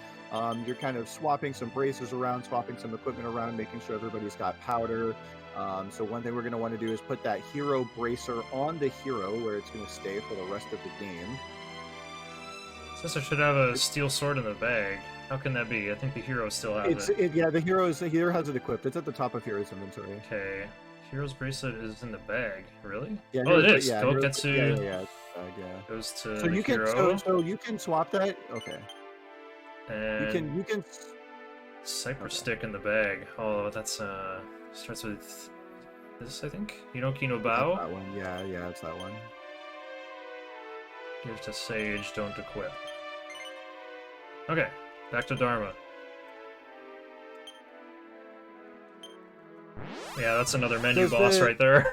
You're kind of swapping some braces around, swapping some equipment around, making sure everybody's got powder. So one thing we're going to want to do is put that hero bracer on the hero where it's going to stay for the rest of the game. Says I should have a steel sword in the bag. How can that be? I think the hero still has it. Yeah, the hero has it equipped. It's at the top of hero's inventory. Okay. Hero's bracelet is in the bag. Really? Yeah, oh, it is. Yeah, Koketsu yeah. goes to so the you can hero. so you can swap that. Okay. And You can. Cypress stick in the bag. Oh, that's starts with this, I think. Inoki no Bao. That one. Yeah, it's that one. Give to Sage, don't equip. Okay, back to Dharma. Yeah, that's another menu boss right there.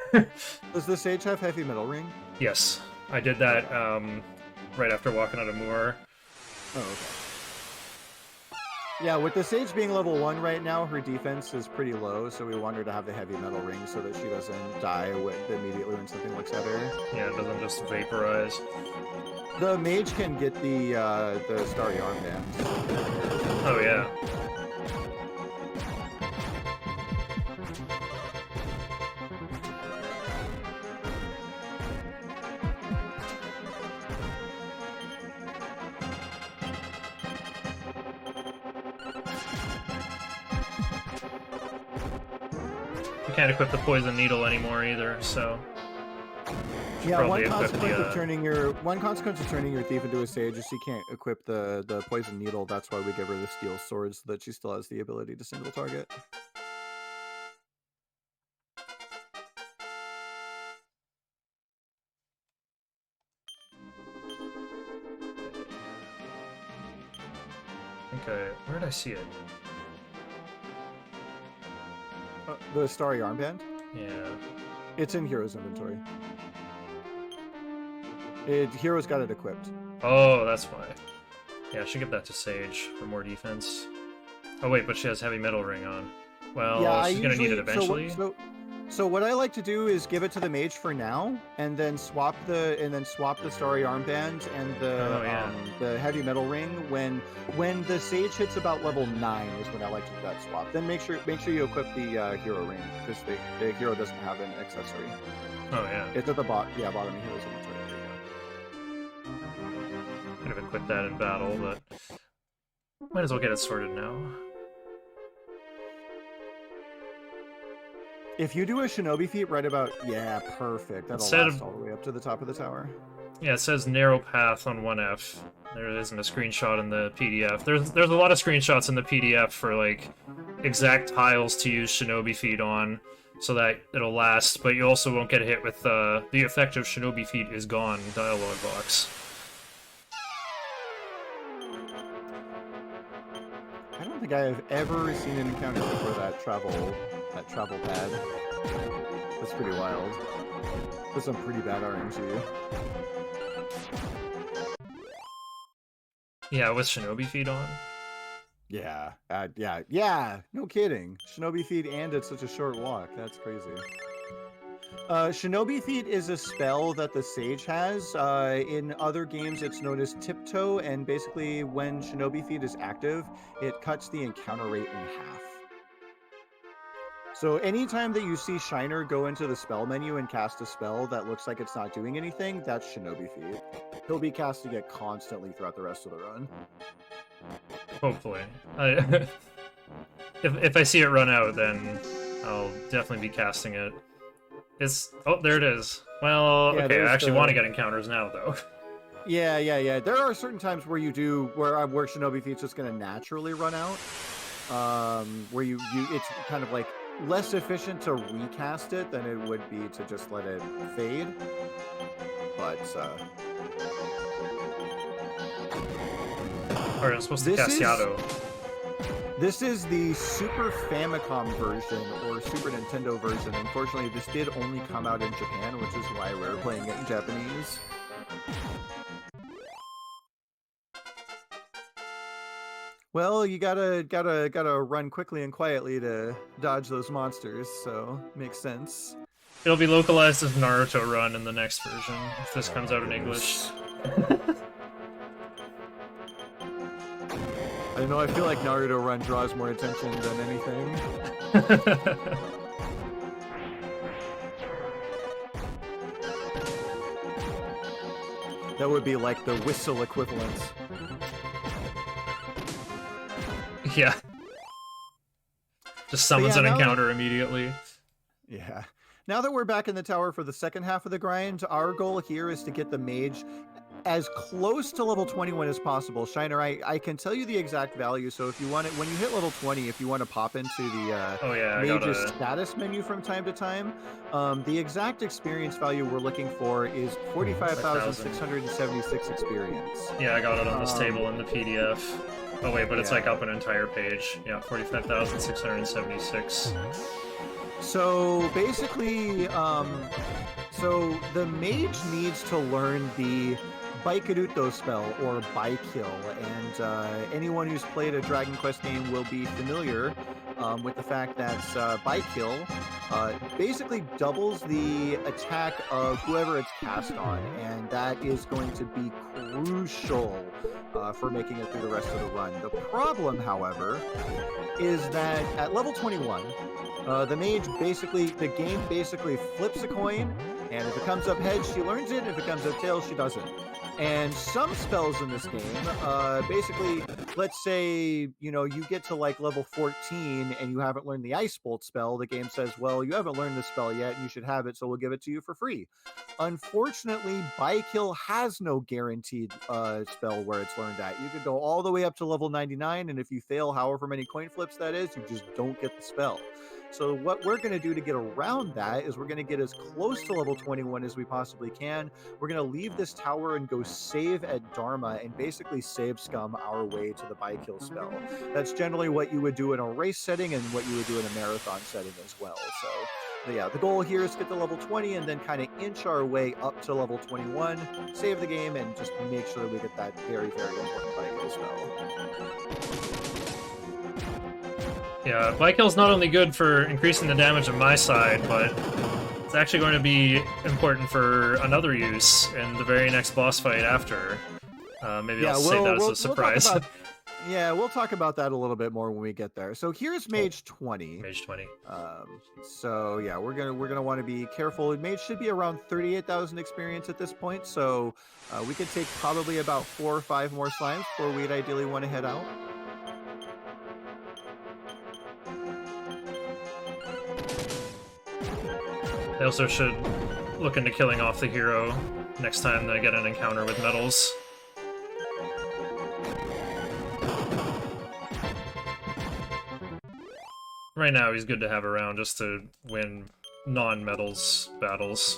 Does the Sage have heavy metal ring? Yes, I did that right after walking out of Moor. Oh, okay. Yeah, with the Sage being level 1 right now, her defense is pretty low, so we want her to have the heavy metal ring so that she doesn't die immediately when something looks at her. Yeah, it doesn't just vaporize. The mage can get the starry armband. Oh yeah. You can't equip the poison needle anymore either, so. Yeah, one equip consequence of turning your thief into a sage is she can't equip the poison needle. That's why we give her the steel sword so that she still has the ability to single target. I think where did I see it? The starry armband? Yeah. It's in Hero's inventory. Hero's got it equipped. Oh, that's why. Yeah, I should give that to Sage for more defense. Oh wait, but she has heavy metal ring on. Well, Yeah, she's gonna need it eventually. So what I like to do is give it to the mage for now, and then swap the starry armband and the heavy metal ring when the sage hits about level 9 is when I like to do that swap. Then make sure you equip the hero ring because the hero doesn't have an accessory. Oh yeah. It's at the bottom of hero's inventory. Could have equipped that in battle, but might as well get it sorted now. If you do a shinobi feat right about... Yeah, perfect. That'll last all the way up to the top of the tower. Yeah, it says narrow path on 1F. There isn't a screenshot in the PDF. There's a lot of screenshots in the PDF for, like, exact tiles to use shinobi feat on, so that it'll last, but you also won't get hit with the effect of shinobi feat is gone dialogue box. I don't think I have ever seen an encounter before that travel pad. That's pretty wild. That's some pretty bad RNG. Yeah, with shinobi feat on. Yeah, yeah. No kidding. Shinobi feat and it's such a short walk. That's crazy. Shinobi feat is a spell that the sage has. In other games, it's known as tiptoe, and basically, when Shinobi feat is active, it cuts the encounter rate in half. So anytime that you see Shiner go into the spell menu and cast a spell that looks like it's not doing anything, that's Shinobi feat. He'll be casting it constantly throughout the rest of the run. Hopefully. If I see it run out, then I'll definitely be casting it. Oh, there it is. Well, Yeah, okay, I there's actually the- want to get encounters now, though. Yeah. There are certain times where where Shinobi Feet's just gonna naturally run out. Where it's kind of like less efficient to recast it than it would be to just let it fade. But Or I'm supposed to cast Yato. this is the Super Famicom version or Super Nintendo version. Unfortunately, this did only come out in Japan, which is why we're playing it in Japanese. Well, you gotta run quickly and quietly to dodge those monsters, so makes sense. It'll be localized as Naruto Run in the next version, if this comes out in English. I don't know, I feel like Naruto Run draws more attention than anything. That would be like the whistle equivalent. Yeah. Just summons an now encounter immediately. Yeah. Now that we're back in the tower for the second half of the grind, our goal here is to get the mage as close to level 21 as possible. Shiner, I can tell you the exact value, so if you want it, when you hit level 20, if you want to pop into the mage's status menu from time to time, the exact experience value we're looking for is 45,676 experience. Yeah, I got it on this table in the PDF. Oh wait, but it's like up an entire page. Yeah, 45,676. So basically, so the mage needs to learn the Baikuruto spell, or By-Kill, and anyone who's played a Dragon Quest game will be familiar with the fact that By-Kill basically doubles the attack of whoever it's cast on, and that is going to be crucial for making it through the rest of the run. The problem, however, is that at level 21, the game basically flips a coin, and if it comes up heads, she learns it, and if it comes up tails, she doesn't. And some spells in this game, basically, let's say, you get to like level 14 and you haven't learned the Ice Bolt spell, the game says, well, you haven't learned this spell yet and you should have it, so we'll give it to you for free. Unfortunately, By-Kill has no guaranteed spell where it's learned at. You could go all the way up to level 99, and if you fail however many coin flips that is, you just don't get the spell. So what we're going to do to get around that is we're going to get as close to level 21 as we possibly can. We're going to leave this tower and go save at Dharma and basically save scum our way to the By-Kill spell. That's generally what you would do in a race setting and what you would do in a marathon setting as well. So yeah, the goal here is to get to level 20 and then kind of inch our way up to level 21, save the game, and just make sure that we get that very, very important By-Kill spell. Yeah, By-Kill's not only good for increasing the damage on my side, but it's actually going to be important for another use in the very next boss fight after. Maybe I'll save that as a surprise. We'll talk about that a little bit more when we get there. So here's Mage 20. Mage 20. So yeah, we're gonna want to be careful. Mage should be around 38,000 experience at this point, so we could take probably about 4 or 5 more slimes before we'd ideally want to head out. They also should look into killing off the hero next time they get an encounter with metals. Right now he's good to have around just to win non-metals battles.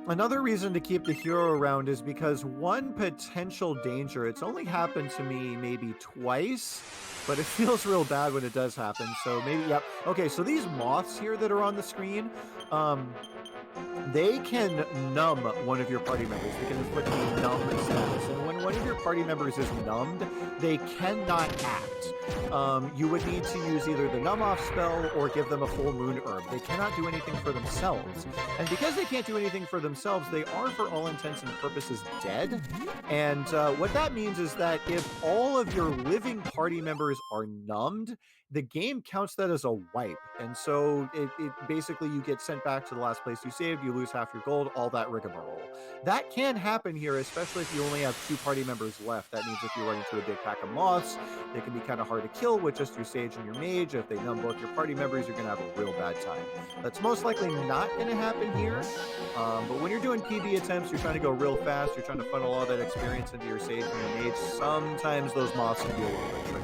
Another reason to keep the hero around is because one potential danger, it's only happened to me maybe twice, but it feels real bad when it does happen. So maybe, yeah. Okay, so these moths here that are on the screen, they can numb one of your party members. They can inflict the numb status. And when one of your party members is numbed, they cannot act. You would need to use either the numb off spell or give them a full moon herb. They cannot do anything for themselves. And because they can't do anything for themselves, they are for all intents and purposes dead. And what that means is that if all of your living party members are numbed, the game counts that as a wipe. And so it basically, you get sent back to the last place you saved, you you lose half your gold, all that rigmarole. That can happen here, especially if you only have 2 party members left. That means if you run into a big pack of moths, they can be kind of hard to kill with just your sage and your mage. If they numb both your party members, you're going to have a real bad time. That's most likely not going to happen here. But when you're doing PB attempts, you're trying to go real fast, you're trying to funnel all that experience into your sage and your mage, sometimes those moths can be a little bit tricky.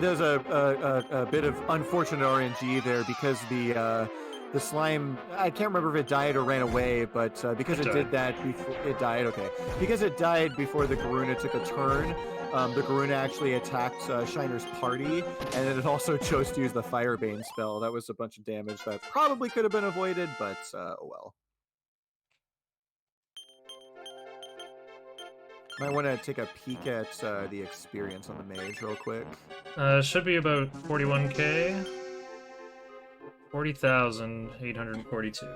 There's a bit of unfortunate RNG there because the slime, I can't remember if it died or ran away, but because it did that before it died, okay. Because it died before the Garuna took a turn, the Garuna actually attacked Shiner's party, and then it also chose to use the Firebane spell. That was a bunch of damage that probably could have been avoided, but oh well. Might want to take a peek at the experience on the mage real quick. Should be about 41k. 40,842.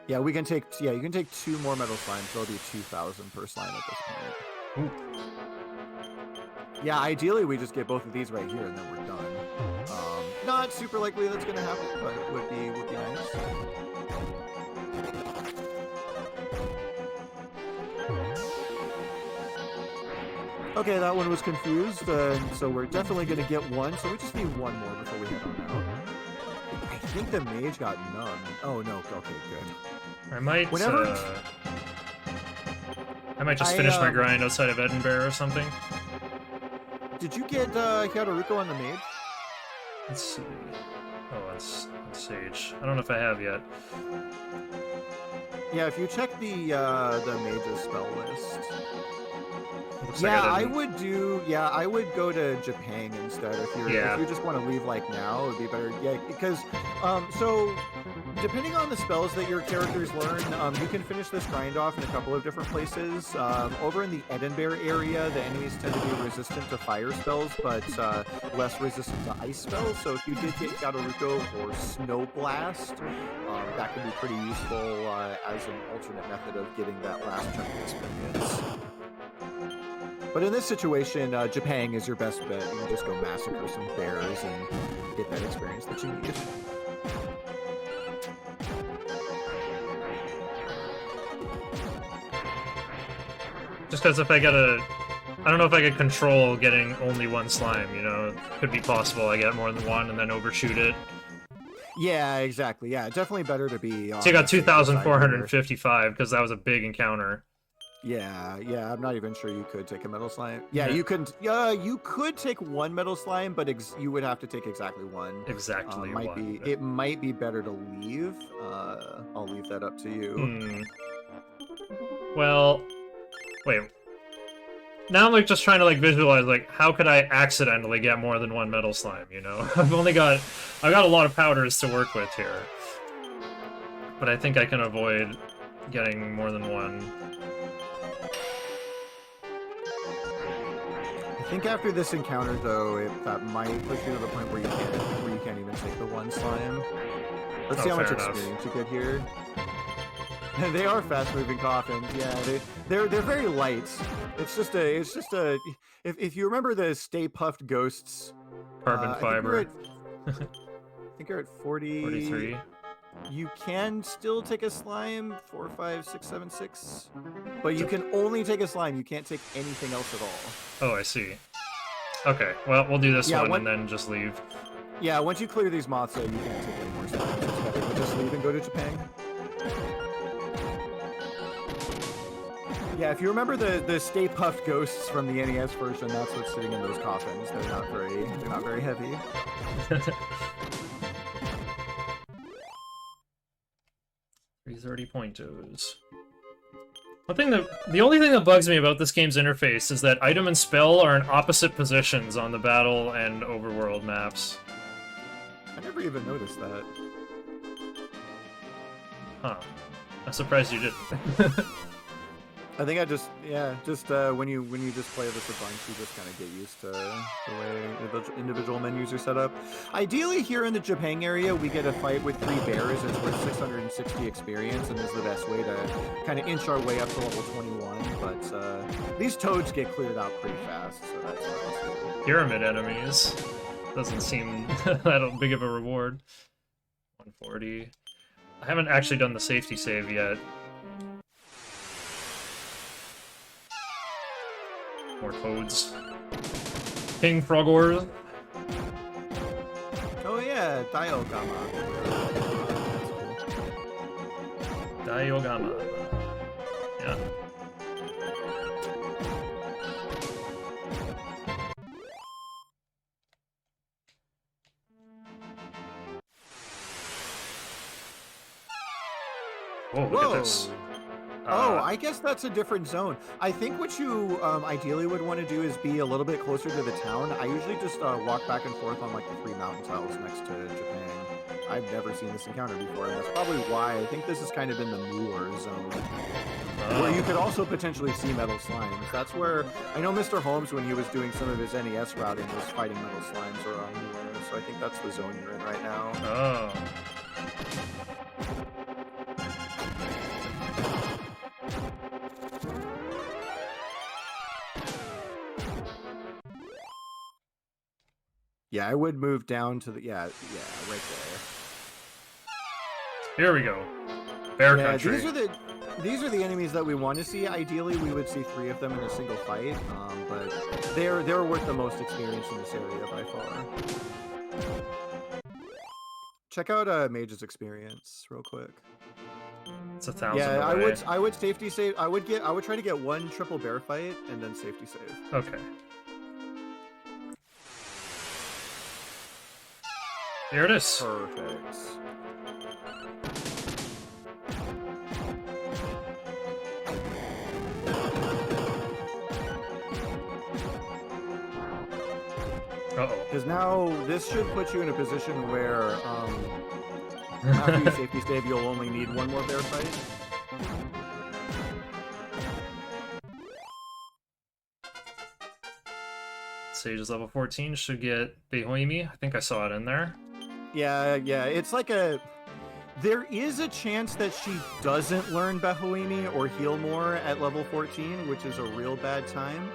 Yeah, we can take. Yeah, you can take 2 more metal slimes. So it'll be 2,000 per slime at this point. Ooh. Yeah, ideally we just get both of these right here and then we're done. Not super likely that's gonna happen, but it would be nice. Okay, that one was confused, so we're definitely going to get one, so we just need one more before we head on out. I think the mage got none. Oh, no, okay, good. I might, I might just finish my grind outside of Edinburgh or something. Did you get Hyaruko on the mage? Let's see. Oh, that's Sage. I don't know if I have yet. Yeah, if you check the mage's spell list. Yeah, I would go to Japan instead if you just want to leave like now, it would be better. Yeah, because so depending on the spells that your characters learn, you can finish this grind off in a couple of different places. Over in the Edinburgh area, the enemies tend to be resistant to fire spells, but less resistant to ice spells. So if you did get Hyaruko or Snow Blast, that can be pretty useful as an alternate method of getting that last chunk of experience. But in this situation, Japan is your best bet. You can just go massacre some bears and get that experience that you need. Just because if I get I don't know if I could control getting only one slime, you know? It could be possible I get more than one and then overshoot it. Yeah, exactly. Yeah, definitely better to be... So you got 2,455 because that was a big encounter. Yeah, I'm not even sure you could take a metal slime. Yeah, you couldn't. You could take 1 metal slime, but you would have to take exactly 1. Exactly one. It might be better to leave. I'll leave that up to you. Well, wait. Now I'm like just trying to like visualize like how could I accidentally get more than 1 metal slime, you know? I've got a lot of powders to work with here. But I think I can avoid getting more than 1. I think after this encounter, though, that might push you to the point where you can't even take the 1 slime. Let's see how much experience you get here. They are fast-moving coffins. Yeah, they're very light. It's just a. If you remember the Stay Puffed Ghosts, carbon fiber. I think you're at 43. You can still take a slime, 4, 5, 6, 7, 6, but you can only take a slime. You can't take anything else at all. Oh, I see. Okay, well, we'll do this one and then just leave. Yeah, once you clear these moths, you can't take any more slimes. It's better to just leave and go to Japan. Yeah, if you remember the Stay Puffed Ghosts from the NES version, that's what's sitting in those coffins. They're not very heavy. 330 pointers. The only thing that bugs me about this game's interface is that item and spell are in opposite positions on the battle and overworld maps. I never even noticed that. Huh. I'm surprised you didn't. I think when you just play this a bunch, you just kind of get used to the way individual menus are set up. Ideally, here in the Japan area, we get a fight with 3 bears. It's worth 660 experience, and is the best way to kind of inch our way up to level 21. But these toads get cleared out pretty fast, so that's nice. Pyramid enemies. Doesn't seem that big of a reward. 140. I haven't actually done the safety save yet. More toads. King Frogor. Oh yeah, Diogama. Diogama. Yeah. Whoa, look at this. I guess that's a different zone. I think what you ideally would want to do is be a little bit closer to the town. I usually just walk back and forth on like the 3 mountain tiles next to Japan. I've never seen this encounter before, and that's probably why. I think this is kind of in the Moor zone, where you could also potentially see metal slimes. That's where I know Mr. Holmes, when he was doing some of his NES routing, was fighting metal slimes around Moor. So I think that's the zone you're in right now. Oh. Yeah, I would move down to the right there. Here we go. Bear country. These are the enemies that we want to see. Ideally, we would see 3 of them in a single fight, but they're worth the most experience in this area by far. Check out Mage's experience real quick. It's 1,000. Yeah, away. I would safety save. I would try to get 1 triple bear fight and then safety save. Okay. Here it is. Perfect. Uh-oh. Because now this should put you in a position where after you safety save, you'll only need 1 more bear fight. Sage is level 14, should get Behoimi. I think I saw it in there. Yeah, it's like there is a chance that she doesn't learn Behoimi or heal more at level 14, which is a real bad time.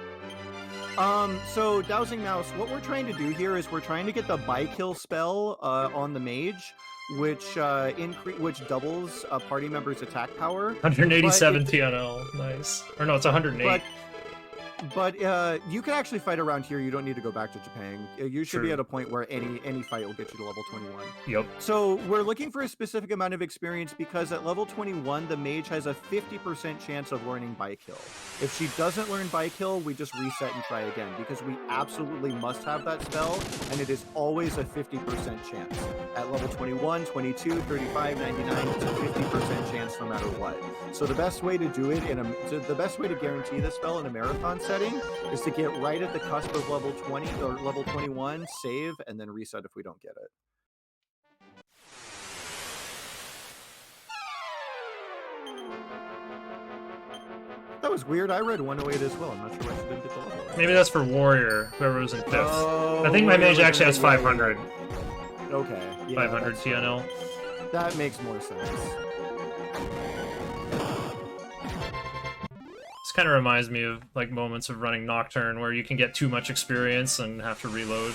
So Dowsing Mouse, what we're trying to do here is we're trying to get the By-Kill spell on the mage, which doubles a party member's attack power. 187 TNL, nice. Or no, it's 108. But you can actually fight around here. You don't need to go back to Japan. You should be at a point where any fight will get you to level 21. Yep. So we're looking for a specific amount of experience because at level 21, the mage has a 50% chance of learning By-Kill. If she doesn't learn By-Kill, we just reset and try again because we absolutely must have that spell, and it is always a 50% chance. At level 21, 22, 35, 99, it's a 50% chance no matter what. So the best way to do it the best way to guarantee this spell in a marathon setting is to get right at the cusp of level 20 or level 21, save, and then reset if we don't get it. That was weird. I read 108 as well. I'm not sure why she didn't get the level right. Maybe that's for Warrior, whoever was in 5th. Oh, I think my mage actually has 500. Okay. Yeah, 500 TNL. That makes more sense. This kind of reminds me of like moments of running Nocturne where you can get too much experience and have to reload.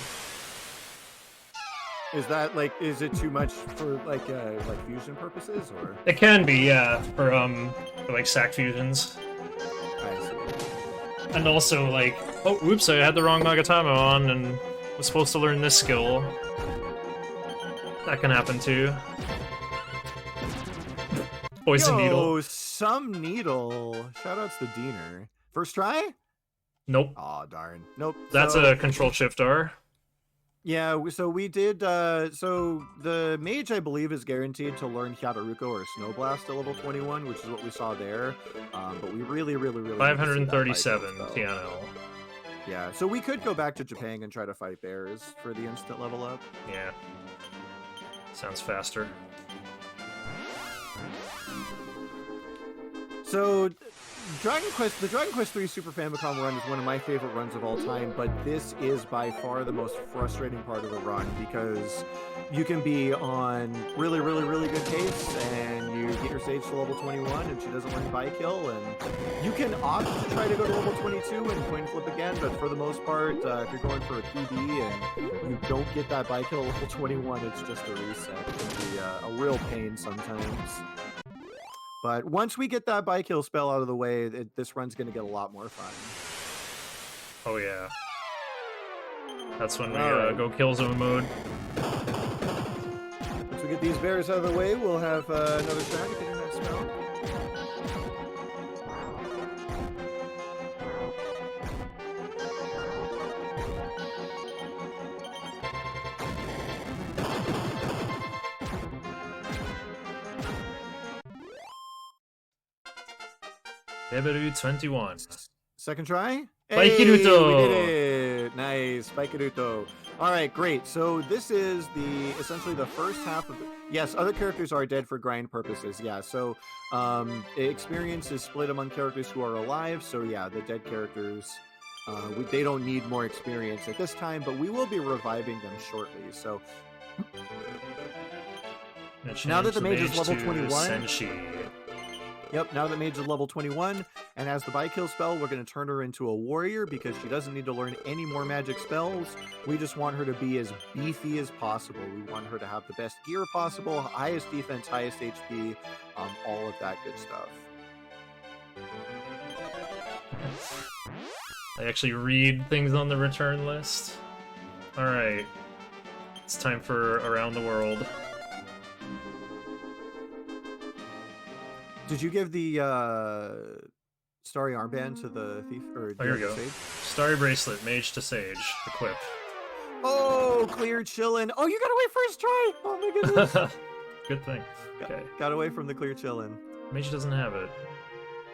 Is it too much for like fusion purposes, or? It can be, yeah, for like sack fusions. I see. And also like, oh, whoops, I had the wrong Magatama on and was supposed to learn this skill. That can happen too. Poison needle. Some needle. Shoutouts to Diener. First try? Nope. Aw, darn. Nope. That's a Control Shift R. Yeah, so we did, so the mage, I believe, is guaranteed to learn Hyadaruko or Snow Blast at level 21, which is what we saw there, but we really 537 TNL. Yeah, so we could go back to Japan and try to fight bears for the instant level up. Yeah. Sounds faster. So the Dragon Quest 3 Super Famicom run is one of my favorite runs of all time, but this is by far the most frustrating part of the run because you can be on really, really, really good pace and you get your Sage to level 21 and she doesn't learn by kill, and you can opt to try to go to level 22 and coin flip again, but for the most part, if you're going for a PB and you don't get that by kill level 21, it's just a reset. It can be a real pain sometimes. But once we get that by kill spell out of the way, this run's going to get a lot more fun. Oh yeah. That's when we Alright. go kill zone mode. Once we get these bears out of the way, we'll have another shot at getting that spell. Deberu 21. Second try? Spikeruto! We did it! Nice, Spikeruto. All right, great. So this is essentially the first half of yes, other characters are dead for grind purposes. Yeah, so experience is split among characters who are alive. So yeah, the dead characters, they don't need more experience at this time, but we will be reviving them shortly. So now that the mage is level 21, Senshi. Yep, now that mage is level 21, and as the by-kill spell, we're going to turn her into a warrior because she doesn't need to learn any more magic spells. We just want her to be as beefy as possible. We want her to have the best gear possible, highest defense, highest HP, all of that good stuff. I actually read things on the return list. Alright. It's time for Around the World. Did you give the starry armband to the thief? Or Oh, here we go. Sage? Starry Bracelet, Mage to Sage, equip. Oh, clear chillin'. Oh, you got away first try. Oh my goodness. Good thing. Okay. Got away from the clear chillin'. Mage doesn't have it.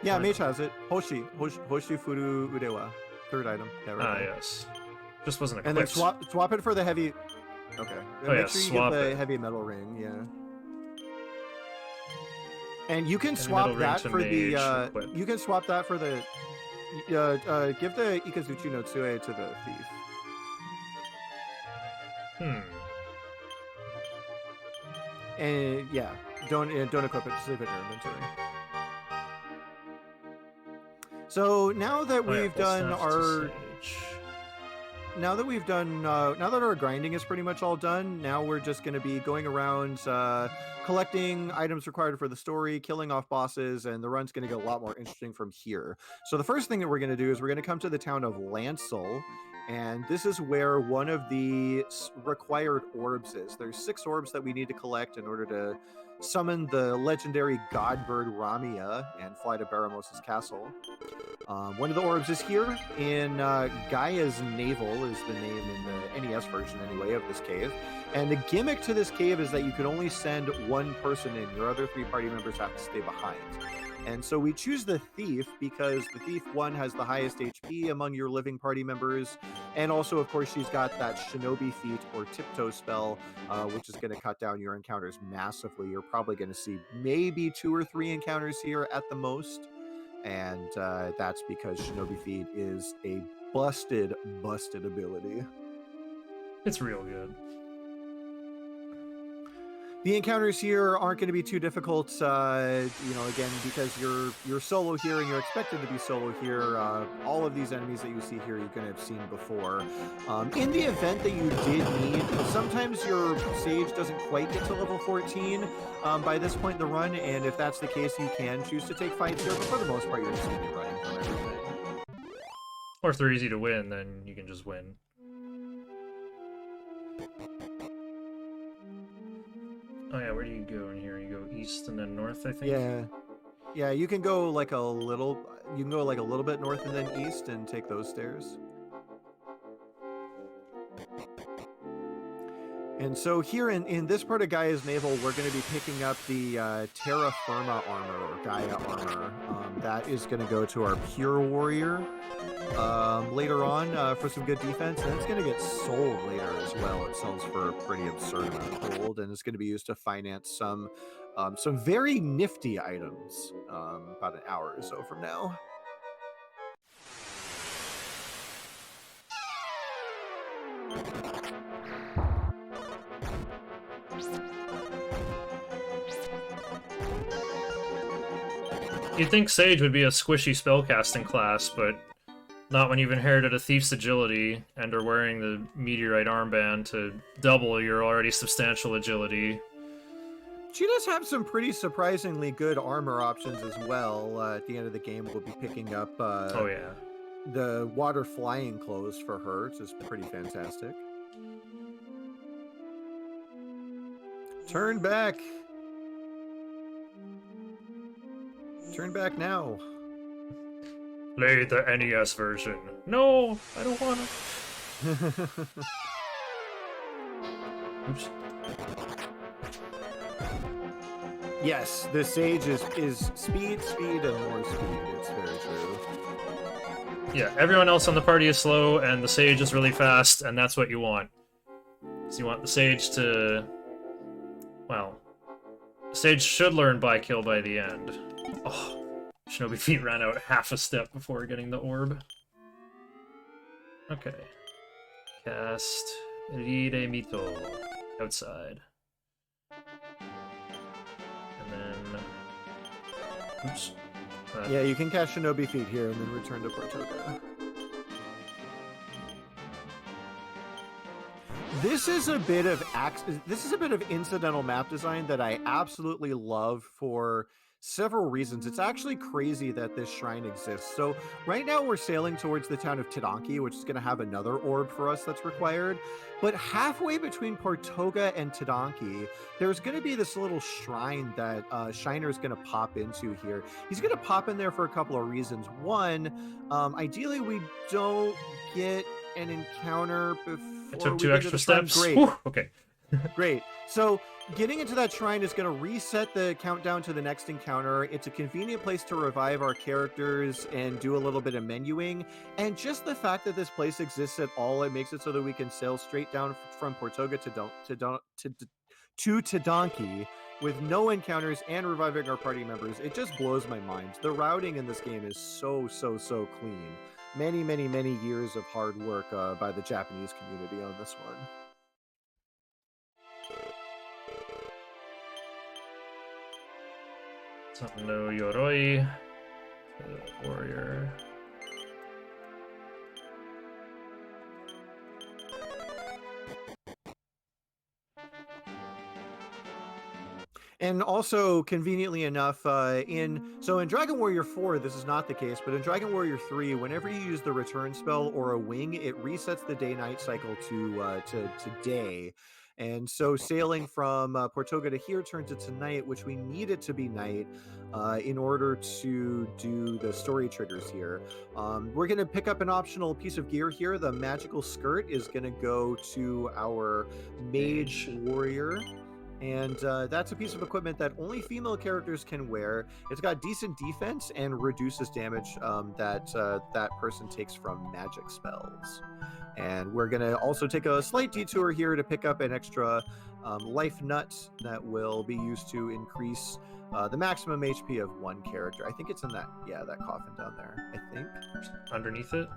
Yeah, mage has it. Hoshi Furu Udewa. Third item. Yeah, right. Yes. Just wasn't And equipped. then swap it for the heavy. Okay. Oh, yeah, Make sure you swap get the it. heavy metal ring. Yeah. And you can Heavy swap metal ring that to for the. mage, equip. You can swap that for the. Give the Ikazuchi no Tsue to the thief. And yeah, don't equip it. Just leave it in your inventory. So now that Oh, yeah, we've full done staff to our. Sage. Now that our grinding is pretty much all done, now we're just going to be going around collecting items required for the story, killing off bosses, and the run's going to get a lot more interesting from here. So the first thing that we're going to do is we're going to come to the town of Lancel, and this is where one of the required orbs is. There's 6 orbs that we need to collect in order to summon the legendary godbird Ramia and fly to Baramos' castle. One of the orbs is here in Gaia's Navel is the name in the NES version anyway of this cave. And the gimmick to this cave is that you can only send one person in. Your other 3 party members have to stay behind. And so we choose the Thief because the Thief, 1, has the highest HP among your living party members. And also, of course, she's got that Shinobi Feat or Tiptoe spell, which is going to cut down your encounters massively. You're probably going to see maybe 2 or 3 encounters here at the most. And that's because Shinobi Feat is a busted ability. It's real good. The encounters here aren't going to be too difficult, again, because you're solo here and you're expected to be solo here. All of these enemies that you see here you're going to have seen before. In the event that you did need, sometimes your Sage doesn't quite get to level 14 by this point in the run, and if that's the case, you can choose to take fights here, but for the most part, you're just going to be running from everything. Or if they're easy to win, then you can just win. Oh yeah, where do you go in here? You go east and then north, I think? Yeah, you can go like a little bit north and then east and take those stairs. And so here in this part of Gaia's Navel, we're going to be picking up the Terra Firma armor, or Gaia armor. That is going to go to our Pure Warrior later on for some good defense. And it's going to get sold later as well. It sells for a pretty absurd amount of gold, and it's going to be used to finance some very nifty items about an hour or so from now. You'd think Sage would be a squishy spellcasting class, but not when you've inherited a Thief's Agility and are wearing the Meteorite armband to double your already substantial agility. She does have some pretty surprisingly good armor options as well. At the end of the game, we'll be picking up Oh yeah. the water flying clothes for her, which is pretty fantastic. Turn back. Turn back now. Play the NES version. No, I don't wanna. Oops. Yes, the Sage is speed, and more speed. It's very true. Yeah, everyone else on the party is slow, and the Sage is really fast, and that's what you want. So you want the Sage to... Well, the Sage should learn by kill by the end. Oh, Shinobi Feet ran out half a step before getting the orb. Okay. Cast Rire Mito outside. And then... Oops. Yeah, you can cast Shinobi Feet here and then return to Portoka. This is a bit of incidental map design that I absolutely love for several reasons. It's actually crazy that this shrine exists. So right now we're sailing towards the town of Tidanki, which is going to have another orb for us that's required. But halfway between Portoga and Tidanki, there's going to be this little shrine that Shiner's going to pop into here. He's going to pop in there for a couple of reasons. One, ideally we don't get an encounter before I took we 2 get to extra the shrine. steps. Great. Whew, okay. Great. So getting into that shrine is going to reset the countdown to the next encounter. It's a convenient place to revive our characters and do a little bit of menuing. And just the fact that this place exists at all, it makes it so that we can sail straight down from Portoga to Tidanki with no encounters and reviving our party members. It just blows my mind. The routing in this game is so clean. Many years of hard work by the Japanese community on this one. No Yoroi, warrior. And also, conveniently enough, in Dragon Warrior 4, this is not the case, but in Dragon Warrior 3, whenever you use the return spell or a wing, it resets the day-night cycle to day. And so sailing from Portoga to here turns it to night, which we need it to be night in order to do the story triggers here. We're going to pick up an optional piece of gear here. The magical skirt is going to go to our mage warrior. And that's a piece of equipment that only female characters can wear. It's got decent defense and reduces damage that person takes from magic spells. And we're going to also take a slight detour here to pick up an extra life nut that will be used to increase the maximum HP of one character. I think it's in that coffin down there, I think. Underneath it?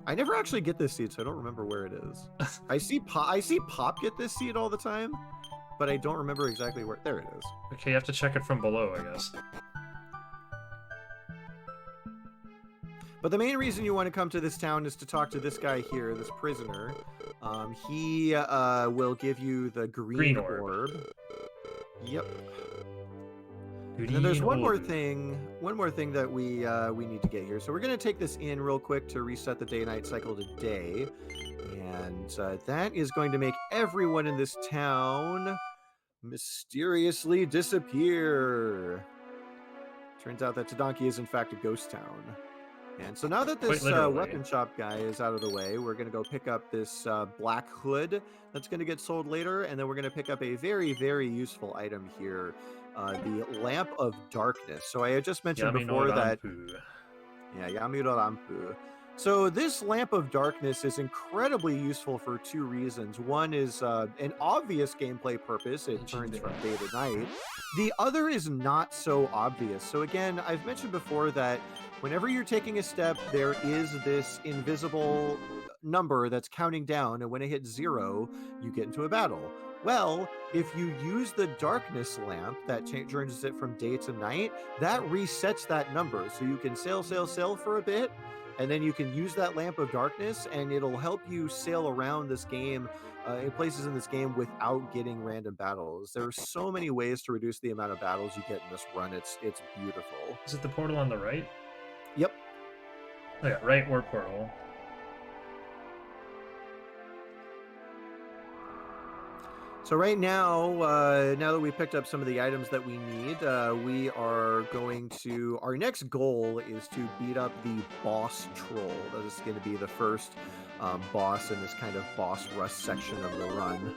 I never actually get this seed, so I don't remember where it is. I see Pop get this seed all the time, but I don't remember exactly where. There it is. Okay, you have to check it from below, I guess. But the main reason you want to come to this town is to talk to this guy here, this prisoner. He will give you the green orb. Yep. And then there's one more thing that we need to get here. So we're going to take this in real quick to reset the day-night cycle to day. And that is going to make everyone in this town mysteriously disappear. Turns out that Tidanki is in fact a ghost town. And so now that this weapon shop guy is out of the way, we're going to go pick up this black hood that's going to get sold later. And then we're going to pick up a very, very useful item here. The Lamp of Darkness. So I had just mentioned before that... Yeah, Yami no Rampu. So this Lamp of Darkness is incredibly useful for two reasons. One is an obvious gameplay purpose. It turns from day to night. The other is not so obvious. So again, I've mentioned before that whenever you're taking a step, there is this invisible number that's counting down, and when it hits 0, you get into a battle. Well, if you use the darkness lamp that changes it from day to night, that resets that number. So you can sail for a bit, and then you can use that lamp of darkness, and it'll help you sail around this game, in places in this game, without getting random battles. There are so many ways to reduce the amount of battles you get in this run. It's beautiful. Is it the portal on the right? Yep. Oh, yeah, right or portal. So right now, now that we've picked up some of the items that we need, we are going to... Our next goal is to beat up the boss troll. That is going to be the first boss in this kind of boss rush section of the run.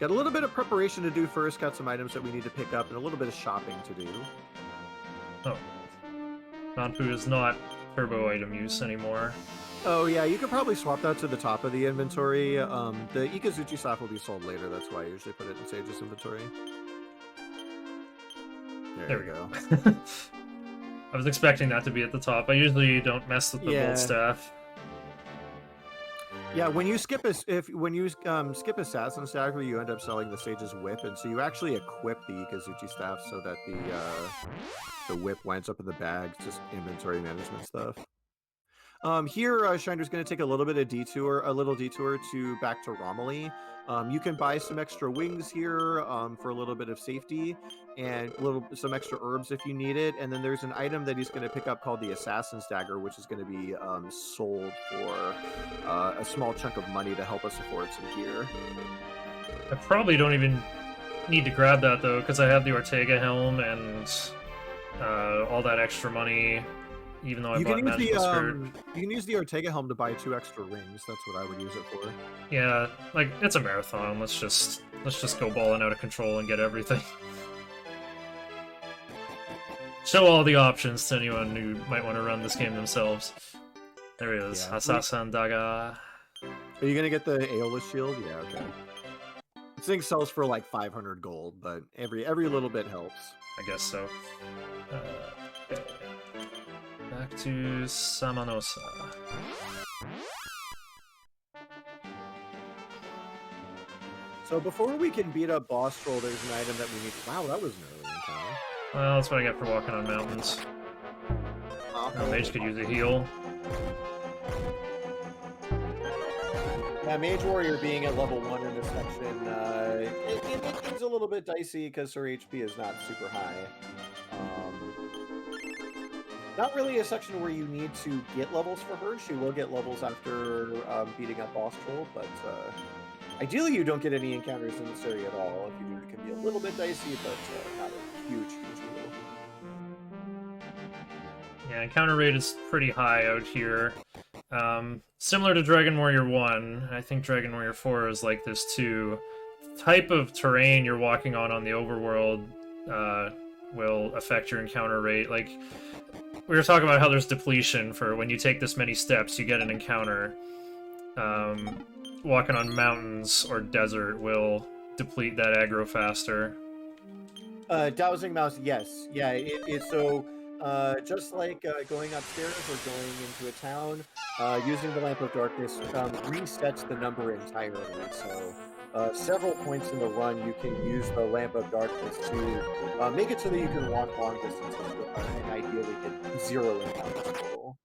Got a little bit of preparation to do first, got some items that we need to pick up, and a little bit of shopping to do. Oh. Nanpu is not turbo item use anymore. Oh yeah, you could probably swap that to the top of the inventory. The Ikazuchi staff will be sold later, that's why I usually put it in Sage's inventory. There we go. I was expecting that to be at the top. I usually don't mess with the gold staff. Yeah, when you skip skip Assassin's Dagger, you end up selling the Sage's Whip, and so you actually equip the Ikazuchi staff so that the whip winds up in the bag. It's just inventory management stuff. Here, Shinder's going to take a little detour to back to Romilly. You can buy some extra wings here for a little bit of safety, and some extra herbs if you need it. And then there's an item that he's going to pick up called the Assassin's Dagger, which is going to be sold for a small chunk of money to help us afford some gear. I probably don't even need to grab that though, because I have the Ortega helm and all that extra money. Even though I bought Magical Skirt. You can use the Ortega helm to buy 2 extra rings. That's what I would use it for. Yeah, like, it's a marathon. Let's just go balling out of control and get everything. Show all the options to anyone who might want to run this game themselves. There he is. Yeah. Assassin Daga. Are you gonna get the Aeolus shield? Yeah, okay. This thing sells for like 500 gold, but every little bit helps. I guess so. Back to Samanosa. So before we can beat up Boss Troll, there's an item that we need. Wow, that was an early encounter. Well, that's what I get for walking on mountains. Mage could use a heal. Yeah, Mage Warrior being at level 1 in this section, it's a little bit dicey because her HP is not super high. Not really a section where you need to get levels for her. She will get levels after beating up Boss Troll, but ideally you don't get any encounters in this area at all. If you do, it can be a little bit dicey, but not a huge deal. Yeah, encounter rate is pretty high out here. Similar to Dragon Warrior 1, I think Dragon Warrior 4 is like this too. The type of terrain you're walking on the overworld will affect your encounter rate. Like, we were talking about how there's depletion for when you take this many steps, you get an encounter. Walking on mountains or desert will deplete that aggro faster. Dowsing Mouse, yes. Yeah, it's so... just like going upstairs or going into a town, using the Lamp of Darkness resets the number entirely. So several points in the run, you can use the Lamp of Darkness to make it so that you can walk long distances with her and ideally get 0 encounters total.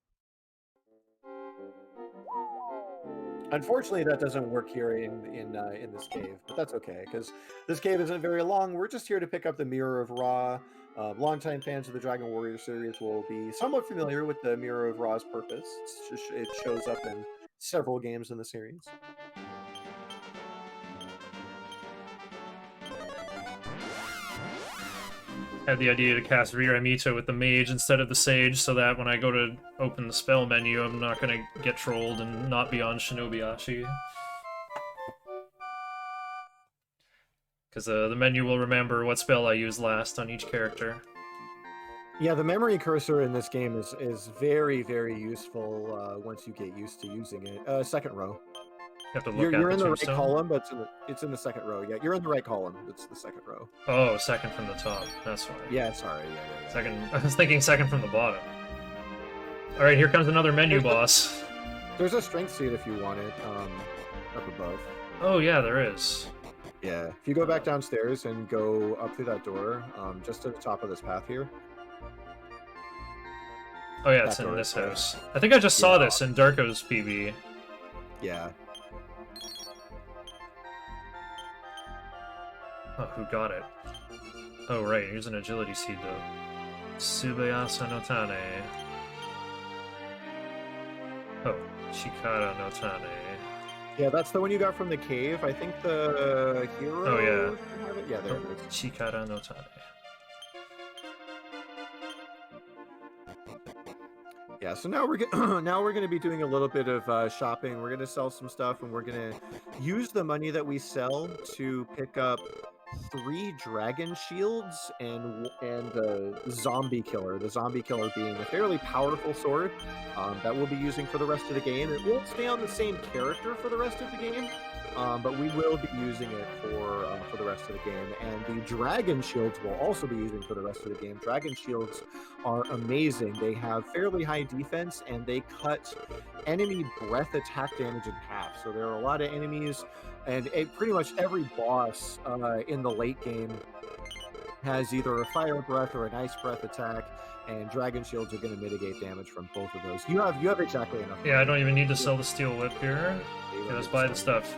Unfortunately, that doesn't work here in this cave, but that's okay, because this cave isn't very long. We're just here to pick up the Mirror of Ra. Longtime fans of the Dragon Warrior series will be somewhat familiar with the Mirror of Ra's purpose. It shows up in several games in the series. I had the idea to cast Riramita with the mage instead of the sage, so that when I go to open the spell menu, I'm not going to get trolled and not be on Shinobiashi. Because the menu will remember what spell I used last on each character. Yeah, the memory cursor in this game is very, very useful once you get used to using it. Second row. You have to look you're at in the right tombstone? Column, but it's in the second row. Yeah, you're in the right column. It's the second row. Oh, second from the top. That's why. Yeah, sorry. Yeah. Second. I was thinking second from the bottom. All right, here comes another menu boss. There's a strength seed if you want it, up above. Oh yeah, there is. Yeah. If you go back downstairs and go up through that door, just to the top of this path here. Oh yeah, it's That in door this right there. house. I think I just saw Yeah. this in Darko's PB. Yeah. Oh, who got it? Oh right, here's an agility seed though. Subayasa no Tane. Oh, Chikara no Tane. Yeah, that's the one you got from the cave. I think the hero. Oh, yeah. should have it. Yeah, there it is. Chikara no Tane. Yeah, so now now we're gonna be doing a little bit of shopping. We're gonna sell some stuff, and we're gonna use the money that we sell to pick up 3 dragon shields and the zombie killer. The zombie killer being a fairly powerful sword that we'll be using for the rest of the game. It won't stay on the same character for the rest of the game, but we will be using it for the rest of the game. And the dragon shields we'll also be using for the rest of the game. Dragon shields are amazing. They have fairly high defense, and they cut enemy breath attack damage in half. So there are a lot of enemies, and pretty much every boss in the late game has either a fire breath or an ice breath attack, and dragon shields are going to mitigate damage from both of those. You have exactly enough. Yeah, I don't even need to sell the steel whip here. Okay, let's buy the stuff.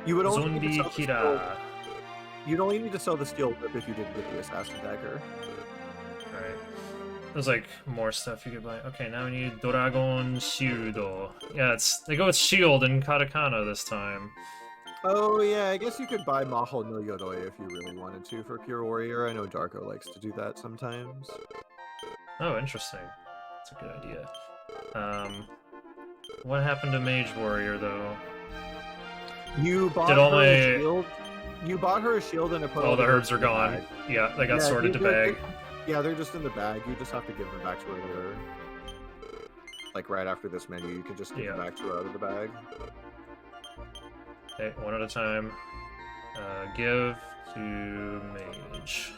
You would only need to Zombie sell the steel- Kira. You'd only need to sell the steel whip if you didn't get the assassin dagger. Alright. There's like more stuff you could buy. Okay, now we need Dragon Shieldo. Yeah, they go with shield and katakana this time. Oh yeah, I guess you could buy Maho no Yoroi if you really wanted to for Pure Warrior. I know Darko likes to do that sometimes. Oh, interesting. That's a good idea. What happened to Mage Warrior though? You bought Did all her a my- shield. You bought her a shield and a Oh, the herbs are in the gone. bag. Yeah, they got Yeah, sorted to they're- bag. Yeah, they're just in the bag. You just have to give them back to her later. Like right after this menu, you can just give them Yeah. back to her out of the bag. Okay, one at a time. Give to Mage.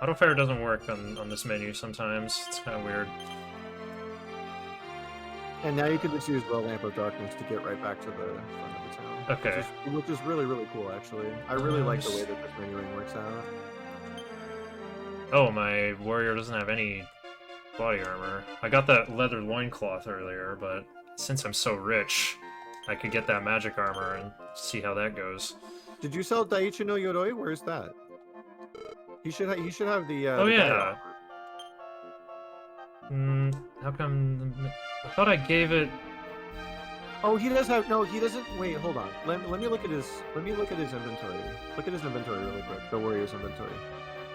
Auto-fire doesn't work on this menu sometimes. It's kind of weird. And now you can just use the Lamp of Darkness to get right back to the front of the town. Okay. Which is really, really cool, actually. I really like the way that this menuing works out. Oh, my warrior doesn't have any body armor. I got that leather loincloth earlier, but since I'm so rich, I could get that magic armor and see how that goes. Did you sell Daiichi no Yoroi? Where's that? You should have the. Oh, the yeah. Gaia armor. How come... I thought I gave it... Oh, he does have. No, he doesn't. Wait, hold on. Let me look at his. Let me look at his inventory. Look at his inventory really quick. The warrior's inventory.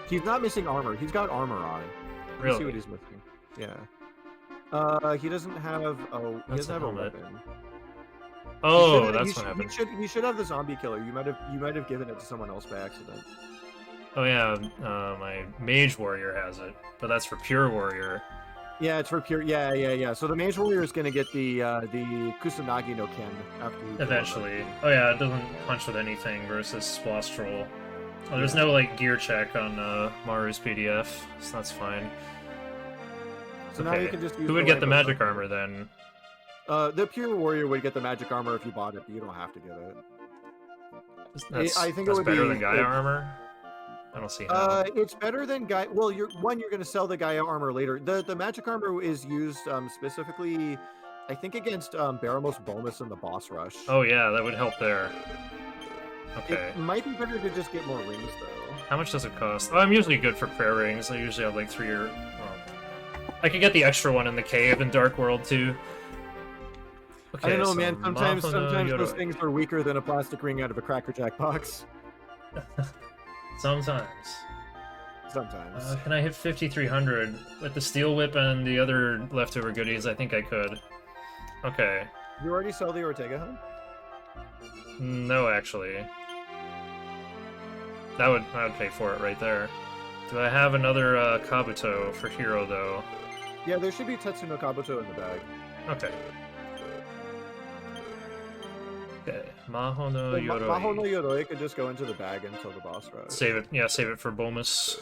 He's not missing armor. He's got armor on. Let me Really? see what he's missing. Yeah. He doesn't have. Oh, he That's doesn't a have a helmet. weapon. Oh, He that's should- what happened. He should have the zombie killer. You might have given it to someone else by accident. Oh yeah, my mage warrior has it, but that's for pure warrior. Yeah, it's for pure. Yeah. So the mage warrior is gonna get the Kusanagi no Ken after you kill him. Eventually. Oh yeah, it doesn't punch with anything versus boss troll. Oh, there's no like gear check on Maru's PDF, so that's fine. So now you can just use Who would get the Lamp of magic Darkness. armor then? The pure warrior would get the magic armor if you bought it, but you don't have to get it. That's, I think it that's would better be, than Gaia like- armor. I don't see how. It's better than Gaia. Well, you're going to sell the Gaia armor later. The magic armor is used specifically, I think, against Baramos Bomus in the boss rush. Oh yeah, that would help there. Okay. It might be better to just get more rings though. How much does it cost? Oh, I'm usually good for prayer rings. I usually have like 3 or... Well, I could get the extra one in the cave in Dark World too. Okay, I don't know, so man. Sometimes Mahono those Yoroi. things are weaker than a plastic ring out of a Cracker Jack box. Sometimes. Sometimes. Can I hit 5,300 with the steel whip and the other leftover goodies? I think I could. Okay. You already sell the Ortega helm? No, actually. That would pay for it right there. Do I have another Kabuto for hero though? Yeah, there should be Tetsuno Kabuto in the bag. Okay. Okay. Maho no So Maho no Yoroi. Yoroi could just go into the bag until the boss rush. Save it. Yeah, save it for Bomus.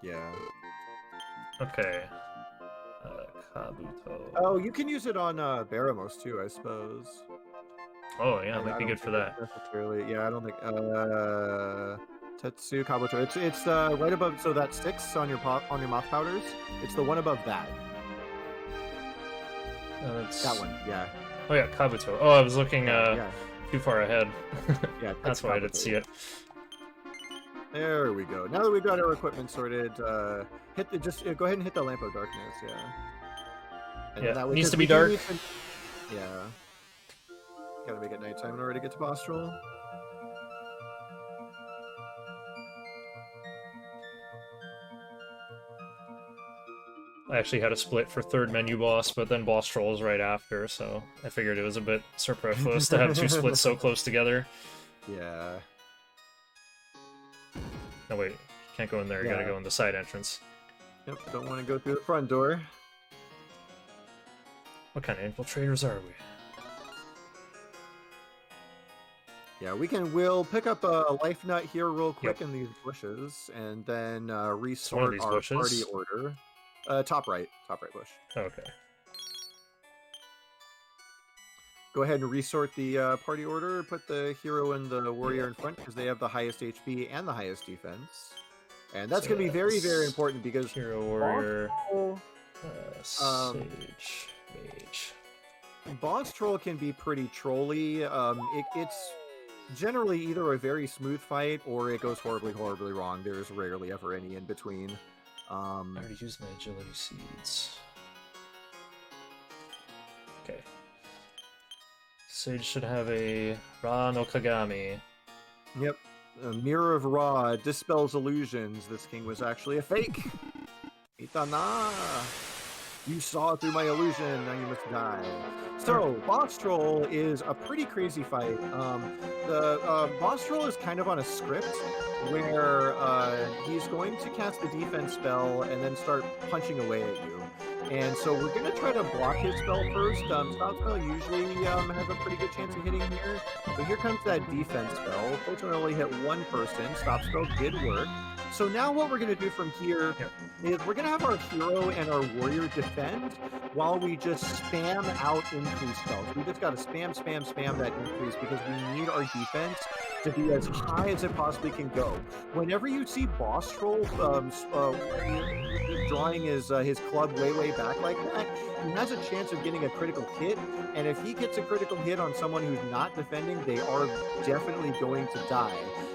Yeah. Okay. Kabuto. Oh, you can use it on Baramos too, I suppose. Oh yeah, And might I be don't good for think that. it's necessarily. Yeah, I don't think. Tetsu Kabuto. It's right above. So that 6 on your mouth powders. It's the one above that. That's... That one. Yeah. Oh yeah, Kabuto. Oh, I was looking Yeah. too far ahead. Yeah. That's why I didn't see it. There we go. Now that we've got our equipment sorted, hit the go ahead and hit the lamp of darkness. Yeah. And Yeah, that way, needs 'cause to we be do dark. need to- Yeah. Gotta make it nighttime in order to get to Bostrel. I actually had a split for third menu boss, but then boss troll was right after, so I figured it was a bit superfluous to have two splits so close together. Yeah. No wait, can't go in there, you Yeah. gotta go in the side entrance. Yep. Don't want to go through the front door. What kind of infiltrators are we? Yeah, we'll pick up a life nut here real quick Yep. in these bushes, and then One of resort these our bushes? party order. Top right bush. Okay. Go ahead and resort the party order. Put the hero and the warrior in front because they have the highest HP and the highest defense. And that's So going to be very, very that's important because Hero warrior, um, sage, mage. Boss Troll can be pretty trolly. It's generally either a very smooth fight or it goes horribly, horribly wrong. There's rarely ever any in between. I already used my agility seeds. Okay. Sage should have a Ra no Kagami. Yep. A Mirror of Ra dispels illusions. This king was actually a fake. Itana. You saw through my illusion, now you must die. So, Boss Troll is a pretty crazy fight. The Boss Troll is kind of on a script where he's going to cast the defense spell and then start punching away at you. And so we're going to try to block his spell first. Stop spell usually has a pretty good chance of hitting here. So here comes that defense spell. Fortunately, only hit one person. Stop spell did work. So now what we're going to do from here is we're going to have our hero and our warrior defend while we just spam out increase spells. We just got to spam that increase because we need our defense to be as high as it possibly can go. Whenever you see Boss Troll drawing his club way back like that, he has a chance of getting a critical hit, and if he gets a critical hit on someone who's not defending, they are definitely going to die.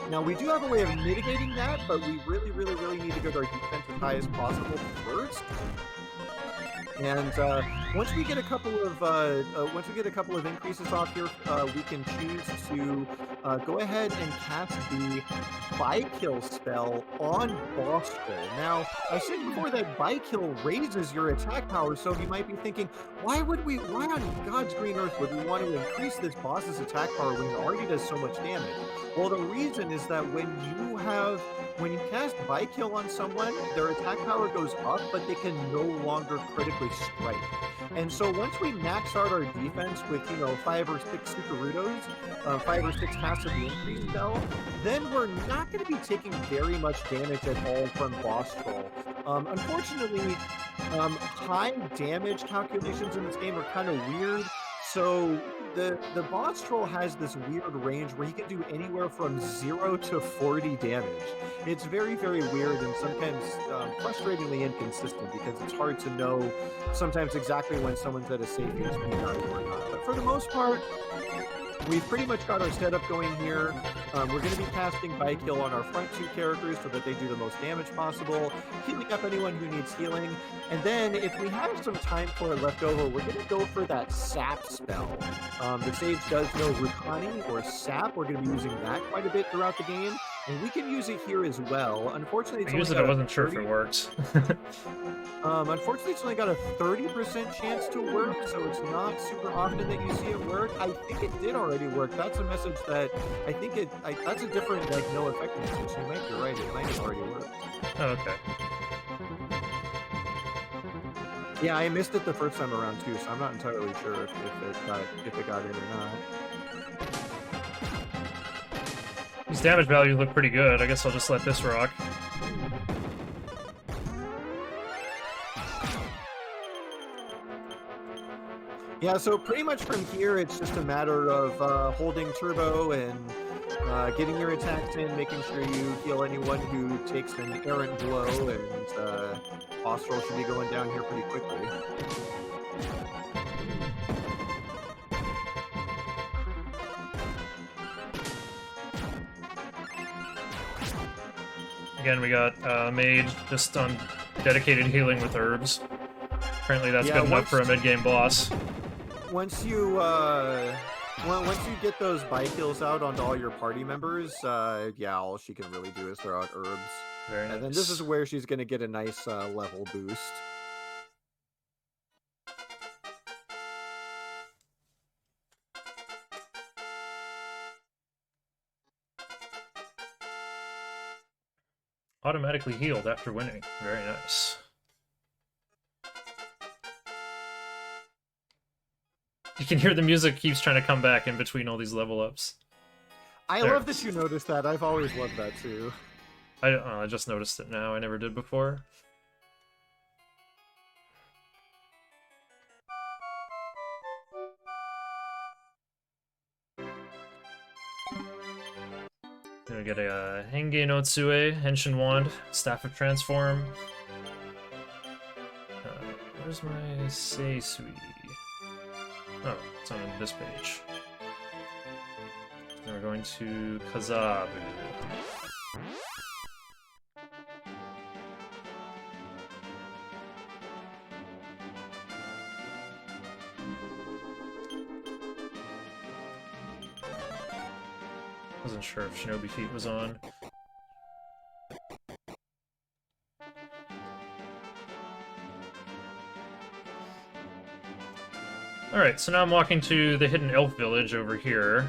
Now, we do have a way of mitigating that, but we really need to get our defense as high as possible first. And once we get a couple of increases off here, we can choose to go ahead and cast the By-Kill spell on Boss Troll. Now, I said before that By-Kill raises your attack power, so you might be thinking, why on God's green earth would we want to increase this boss's attack power when it already does so much damage? Well, the reason is that when you cast By-Kill on someone, their attack power goes up, but they can no longer critically strike. And so once we max out our defense with, 5 or 6 Sukarutos, 5 or 6 casts of the increase spell, then we're not going to be taking very much damage at all from Boss Troll. Unfortunately, high damage calculations in this game are kind of weird. So the Boss Troll has this weird range where he can do anywhere from 0 to 40 damage. It's very, very weird and sometimes frustratingly inconsistent because it's hard to know sometimes exactly when someone's at a safe HP value or not. But for the most part, we've pretty much got our setup going here. We're going to be casting By-Kill on our front 2 characters so that they do the most damage possible, healing up anyone who needs healing. And then if we have some time for it left over, we're going to go for that Sap spell. The Sage does know Rukani or Sap. We're going to be using that quite a bit throughout the game. And we can use it here as well. Unfortunately, I used it, I wasn't sure if it works. Unfortunately, it's only got a 30% chance to work, so it's not super often that you see it work. I think it did already work. That's a message that I think that's a different, no effect message. So you might be right. It might have already worked. Oh, okay. Yeah, I missed it the first time around too, so I'm not entirely sure if it got in or not. These damage values look pretty good. I guess I'll just let this rock. Yeah, so pretty much from here, it's just a matter of holding turbo and getting your attacks in, making sure you heal anyone who takes an errant blow, and boss roll should be going down here pretty quickly. Again, we got mage just on dedicated healing with herbs. Apparently that's good enough for a mid-game boss. Once you get those bike heals out onto all your party members, yeah, all she can really do is throw out herbs. Very nice. And then this is where she's going to get a nice level boost. Automatically healed after winning. Very nice. You can hear the music keeps trying to come back in between all these level ups. I love that you noticed that. I've always loved that too. I just noticed it now. I never did before. Gonna get a Henge no Tsue, Henshin Wand, Staff of Transform. Where's my Seisui? Oh, it's on this page. Then we're going to Kazabu. Wasn't sure if Shinobi Feet was on. Alright, so now I'm walking to the hidden elf village over here.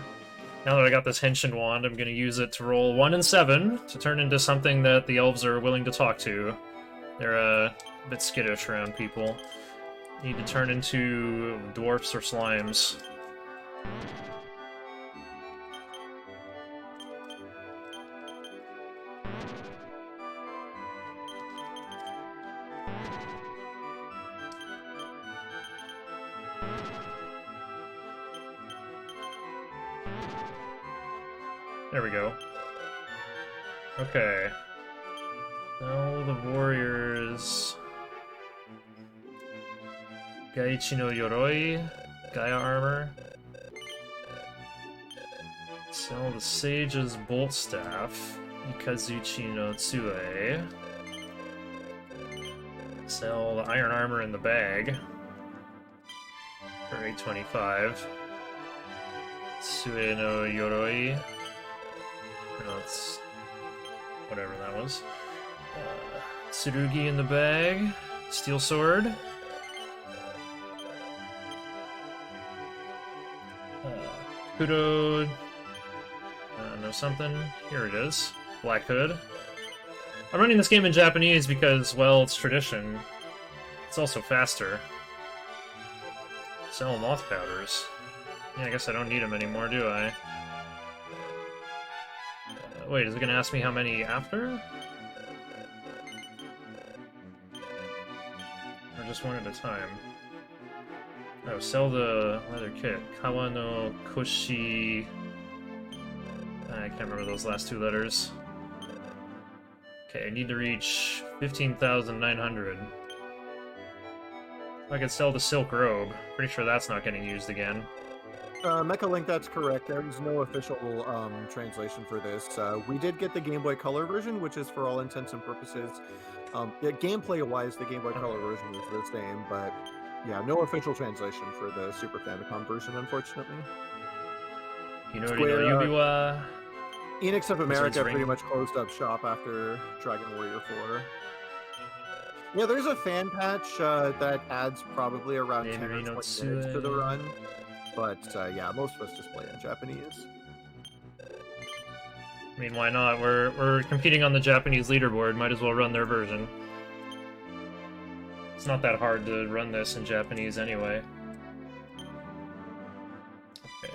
Now that I got this Henshin Wand, I'm going to use it to roll 1 and 7 to turn into something that the elves are willing to talk to. They're a bit skittish around people. Need to turn into dwarfs or slimes. There we go. Okay. Now the warriors... Gaichi no Yoroi, Gaia armor. Sell the sage's bolt staff, Ikazuchi no Tsue. Sell the iron armor in the bag for 825. Tsue no Yoroi. No, it's whatever that was. Tsurugi in the bag. Steel sword. Kudo. No something. Here it is. Black Hood. I'm running this game in Japanese because, well, it's tradition. It's also faster. Sell moth powders. Yeah, I guess I don't need them anymore, do I? Wait, is it gonna ask me how many after? Or just one at a time? Oh, sell the leather kit. Kawa no Koshi... I can't remember those last two letters. Okay, I need to reach 15,900. I could sell the silk robe. Pretty sure that's not getting used again. Mecha Link, that's correct. There is no official translation for this. We did get the Game Boy Color version, which is for all intents and purposes. Yeah, gameplay-wise, the Game Boy Color version is the same, but yeah, no official translation for the Super Famicom version, unfortunately. You know Yubiwa? Enix of America pretty much closed up shop after Dragon Warrior 4. Yeah, there's a fan patch that adds probably around 10 or 20 minutes to the run. But yeah, most of us just play in Japanese. I mean, why not? We're competing on the Japanese leaderboard. Might as well run their version. It's not that hard to run this in Japanese anyway. Okay.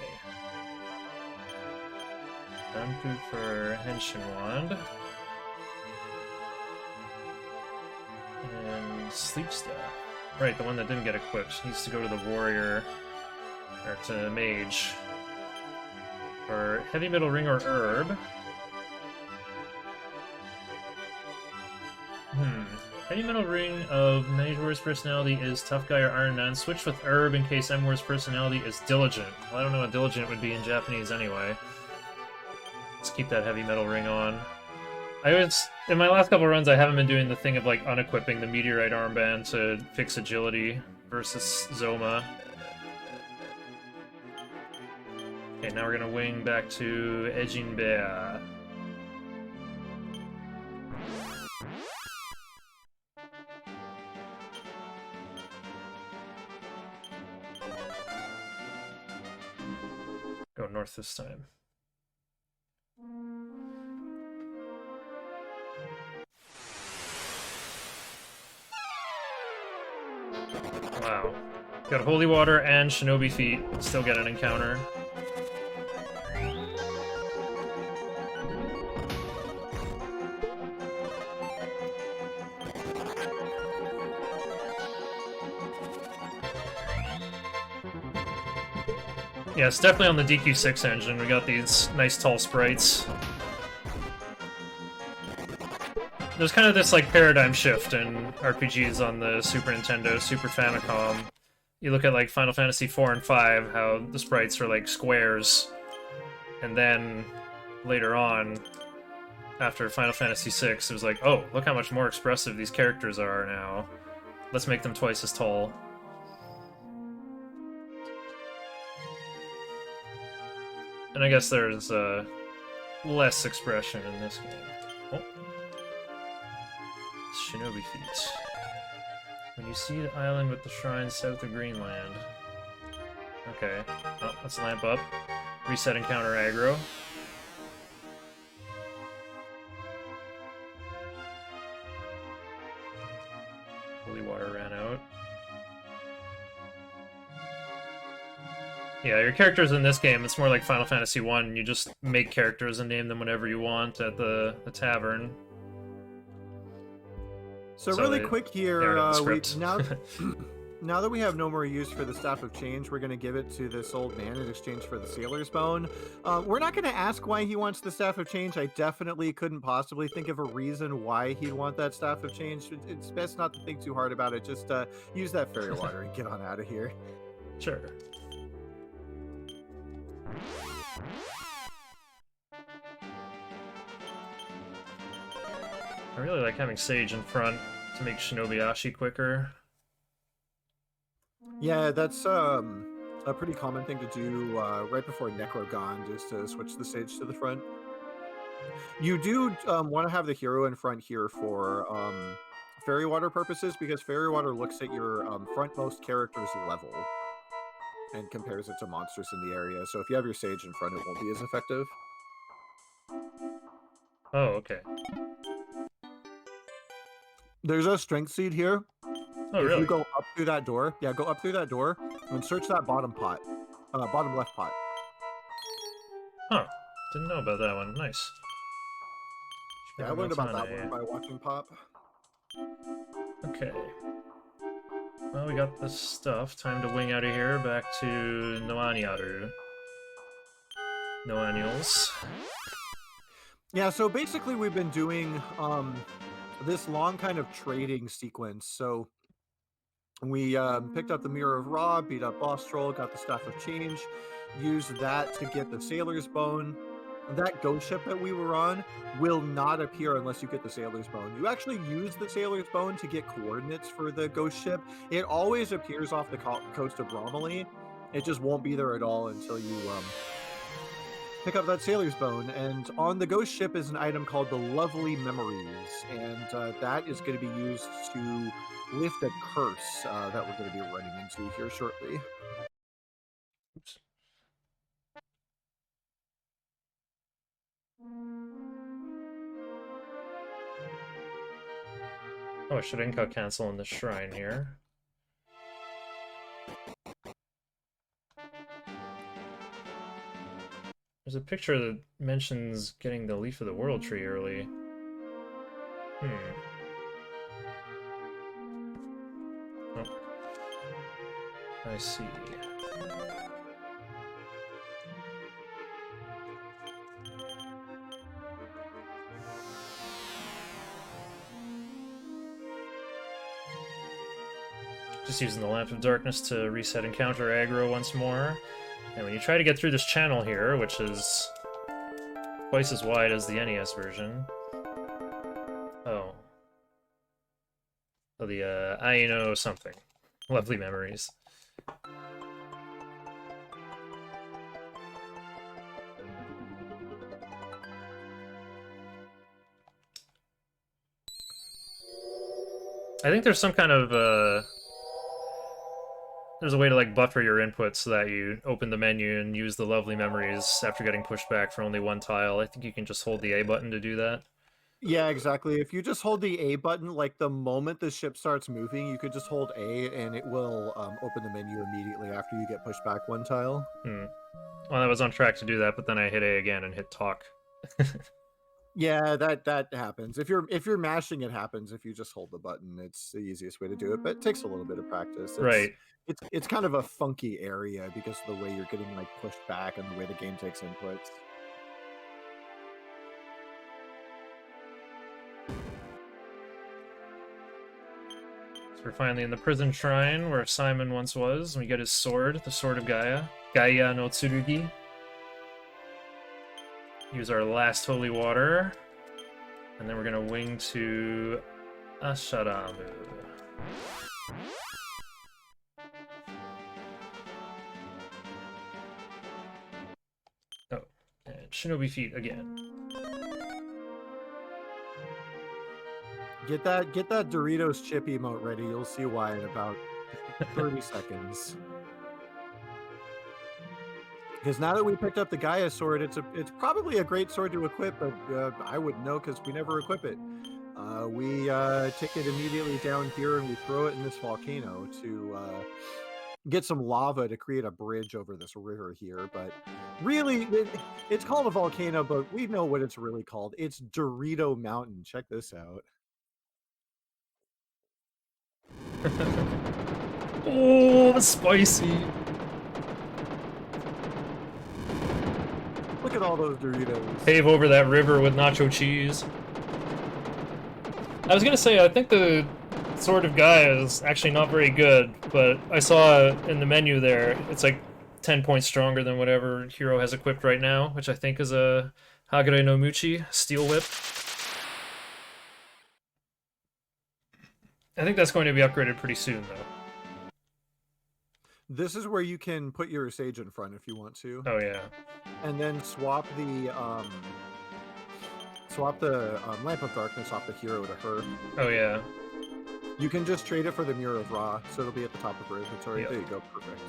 Danpu for Henshin Wand. And Sleep Staff. Right, the one that didn't get equipped needs to go to the warrior, or to mage. For heavy metal ring or herb. Heavy metal ring of Mage Warrior's personality is tough guy or Iron Man. Switch with herb in case M Warrior's personality is diligent. Well, I don't know what diligent would be in Japanese anyway. Let's keep that heavy metal ring on. In my last couple runs, I haven't been doing the thing of like unequipping the meteorite armband to fix agility versus Zoma. Okay, now we're gonna wing back to Ejinbea. Go north this time. Wow. Got Holy Water and Shinobi Feet. Still get an encounter. Yeah, it's definitely on the DQ6 engine. We got these nice tall sprites. There's kind of this like paradigm shift in RPGs on the Super Nintendo, Super Famicom. You look at like Final Fantasy 4 and 5, how the sprites are like squares, and then later on, after Final Fantasy 6, it was like, oh, look how much more expressive these characters are now. Let's make them twice as tall. And I guess there's less expression in this game. Oh. Shinobi Feet. When you see the island with the shrines south of Greenland. Okay. Oh, let's lamp up. Reset encounter aggro. Holy water ran out. Yeah, your characters in this game, it's more like Final Fantasy 1. You just make characters and name them whenever you want at the tavern. So really quick here, now that we have no more use for the Staff of Change, we're going to give it to this old man in exchange for the Sailor's Bone. We're not going to ask why he wants the Staff of Change. I definitely couldn't possibly think of a reason why he'd want that Staff of Change. It's best not to think too hard about it. Just use that fairy water and get on out of here. Sure. I really like having Sage in front to make Shinobiyashi quicker. Yeah, that's a pretty common thing to do right before Necrogon, just to switch the Sage to the front. You do want to have the hero in front here for Fairy Water purposes, because Fairy Water looks at your frontmost character's level and compares it to monsters in the area. So if you have your Sage in front, it won't be as effective. Oh, okay. There's a strength seed here. Oh, really? If you go up through that door, yeah, go up through that door and search that bottom pot, bottom left pot. Huh. Didn't know about that one. Nice. Yeah, I learned about that one by watching Pop. Okay. Well, we got this stuff. Time to wing out of here back to Noanyaru. Noannuals. Yeah, so basically we've been doing this long kind of trading sequence. So we picked up the Mirror of Ra, beat up Boss Troll, got the Staff of Change, used that to get the Sailor's Bone. That ghost ship that we were on will not appear unless you get the Sailor's Bone. You actually use the Sailor's Bone to get coordinates for the ghost ship. It always appears off the coast of Bromley. It just won't be there at all until you pick up that Sailor's Bone. And on the ghost ship is an item called the Lovely Memories, and that is going to be used to lift a curse that we're going to be running into here shortly. Oops. Oh, I should Inca cancel in the shrine here. There's a picture that mentions getting the Leaf of the World tree early. Oh, I see. Just using the Lamp of Darkness to reset and counter aggro once more. And when you try to get through this channel here, which is twice as wide as the NES version... Oh. Oh, the, I know something. Lovely memories. I think there's some kind of, there's a way to, like, buffer your inputs so that you open the menu and use the lovely memories after getting pushed back for only one tile. I think you can just hold the A button to do that. Yeah, exactly. If you just hold the A button, like the moment the ship starts moving, you could just hold A and it will open the menu immediately after you get pushed back one tile. Well, I was on track to do that, but then I hit A again and hit talk. Yeah, that happens. If you're mashing, it happens. If you just hold the button, it's the easiest way to do it, but it takes a little bit of practice. Right. It's kind of a funky area because of the way you're getting like pushed back and the way the game takes inputs. So we're finally in the prison shrine where Simon once was, and we get his sword, the Sword of Gaia. Gaia no Tsurugi. Use our last holy water. And then we're gonna wing to Asharamu. Oh, and Shinobi Feet again. Get that Doritos chip emote ready. You'll see why in about 30 seconds. Because now that we picked up the Gaia sword, it's probably a great sword to equip, but I wouldn't know because we never equip it. We take it immediately down here and we throw it in this volcano to get some lava to create a bridge over this river here. But really, it's called a volcano, but we know what it's really called. It's Dorito Mountain. Check this out. Oh, spicy! Look at all those Doritos. Pave over that river with nacho cheese. I was gonna say, I think the Sword of Gaia is actually not very good, but I saw in the menu there, it's like 10 points stronger than whatever hero has equipped right now, which I think is a Hagure no Muchi, Steel Whip. I think that's going to be upgraded pretty soon, though. This is where you can put your Sage in front if you want to. Oh, yeah. And then swap the Lamp of Darkness off the hero to her. Oh, yeah. You can just trade it for the Mirror of Ra, so it'll be at the top of her inventory. Yep. There you go, perfect.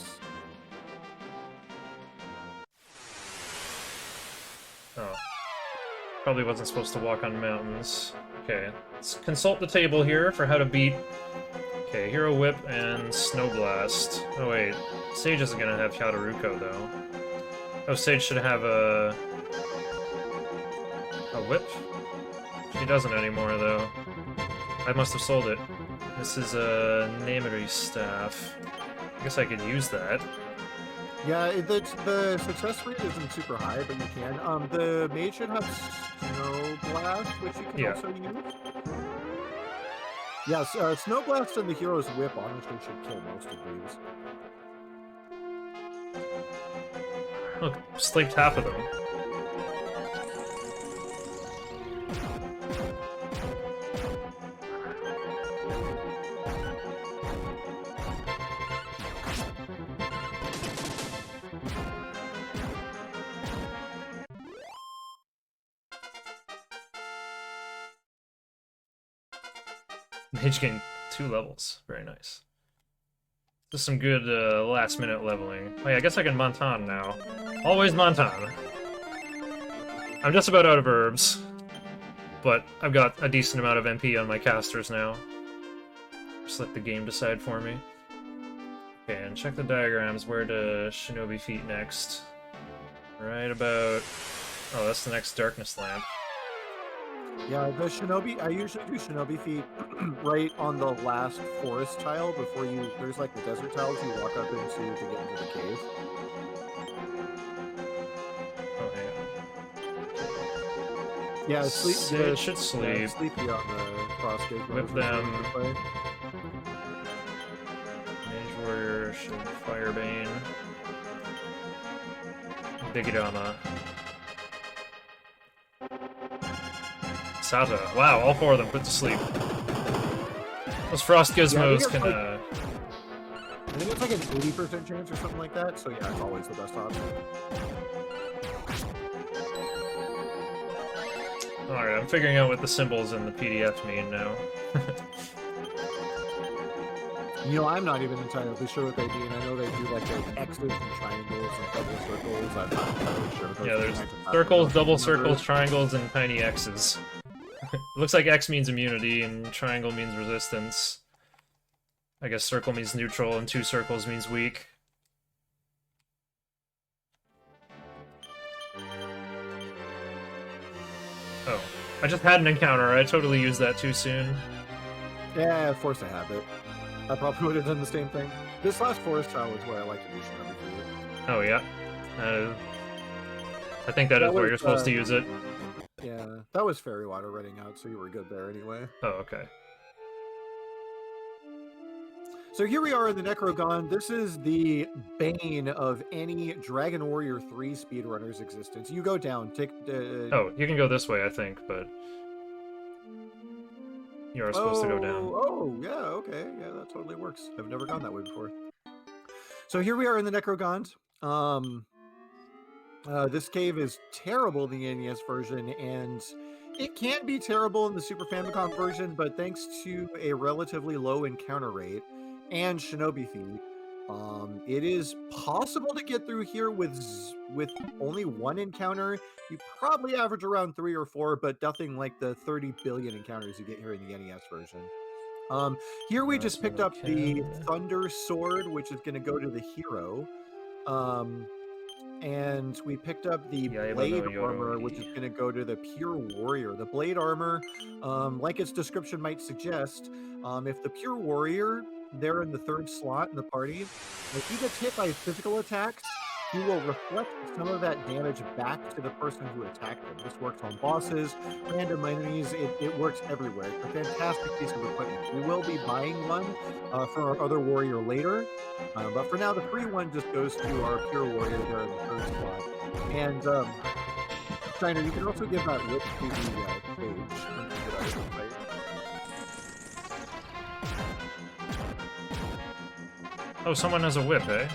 Oh. Probably wasn't supposed to walk on mountains. Okay, let's consult the table here for how to beat... Okay, Hero Whip and Snow Blast. Oh wait, Sage isn't gonna have Hyaruko though. Oh, Sage should have a whip? She doesn't anymore though. I must have sold it. This is a Namiri Staff. I guess I could use that. Yeah, the success rate isn't super high, but you can. The mage should have Snow Blast, which you can also use. Yes, Snow Blast and the hero's whip honestly should kill most of these. Look, slaked half of them. Mage gained 2 levels. Very nice. This is some good last-minute leveling. Oh yeah, I guess I can Montan now. Always Montan. I'm just about out of herbs, but I've got a decent amount of MP on my casters now. Just let the game decide for me. Okay, and check the diagrams. Where to Shinobi Feet next? Right about... Oh, that's the next Darkness Lamp. Yeah, the shinobi. I usually do shinobi feet right on the last forest tile before you. There's like the desert tiles you walk up into to get into the cave. Oh, Yeah, sleep. Sage should sleep. Sleepy on the cross gate. Whip them. Mage Warrior should Firebane. Bigidama. Sata. Wow, all 4 of them put to sleep. Those Frost Gizmos can, I think it's like an 80% chance or something like that, so yeah, it's always the best option. Alright, I'm figuring out what the symbols in the PDF mean now. You know, I'm not even entirely sure what they mean. I know they do like the X's and triangles and double circles. I'm not entirely sure. Yeah, there's circles, double circles, triangles, and tiny X's. It looks like X means immunity, and triangle means resistance. I guess circle means neutral, and 2 circles means weak. Oh, I just had an encounter. I totally used that too soon. Yeah, of course I have it. I probably would have done the same thing. This last forest tile is where I like to do shinobi feet. Oh, yeah. I think that is where you're supposed to use it. Yeah, that was fairy water running out, so you were good there anyway. Oh, okay. So here we are in the Necrogon. This is the bane of any Dragon Warrior 3 speedrunner's existence. You go down, take... Oh, you can go this way, I think, but... You are supposed to go down. Oh, yeah, okay. Yeah, that totally works. I've never gone that way before. So here we are in the Necrogons. This cave is terrible in the NES version, and it can be terrible in the Super Famicom version, but thanks to a relatively low encounter rate and shinobi feet, it is possible to get through here with only 1 encounter. You probably average around 3 or 4, but nothing like the 30 billion encounters you get here in the NES version. Here we just picked up the Thunder Sword, which is going to go to the hero. And we picked up the Blade Armor, which is going to go to the Pure Warrior. The Blade Armor, like its description might suggest, if the Pure Warrior, they're in the 3rd slot in the party, if he gets hit by physical attacks, he will reflect some of that damage back to the person who attacked him. This works on bosses, random enemies, it works everywhere. It's a fantastic piece of equipment. We will be buying one for our other warrior later, but for now the free one just goes to our Pure Warrior there in the 3rd slot. And, Steiner, you can also give that whip to the page. Oh, someone has a whip, eh?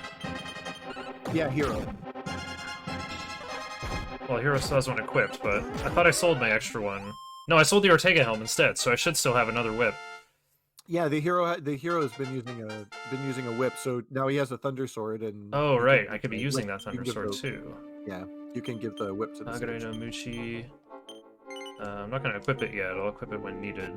Yeah, hero. Well, hero still has one equipped, but I thought I sold my extra one. No, I sold the Ortega helm instead, so I should still have another whip. Yeah, the hero has been using a whip, so now he has a Thunder Sword, and oh right, I could be using that Thunder Sword too. Yeah, you can give the whip to the Nagare no Muchi. I'm not gonna equip it yet. I'll equip it when needed.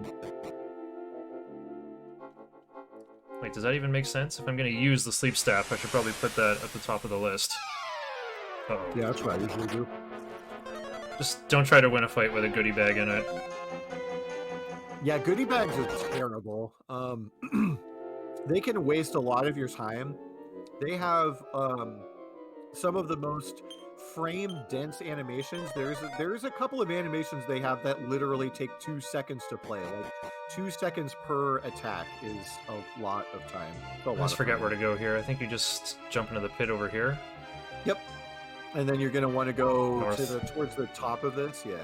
Wait, does that even make sense? If I'm gonna use the sleep staff, I should probably put that at the top of the list. Uh-oh. Yeah, that's what I usually do. Just don't try to win a fight with a goodie bag in it. Yeah, goodie bags are terrible. They can waste a lot of your time. They have some of the most frame-dense animations. There's a couple of animations they have that literally take 2 seconds to play. Like 2 seconds per attack is a lot of time. I just forget where to go here. I think you just jump into the pit over here. Yep. And then you're gonna want to go north. Towards the top of this. Yeah.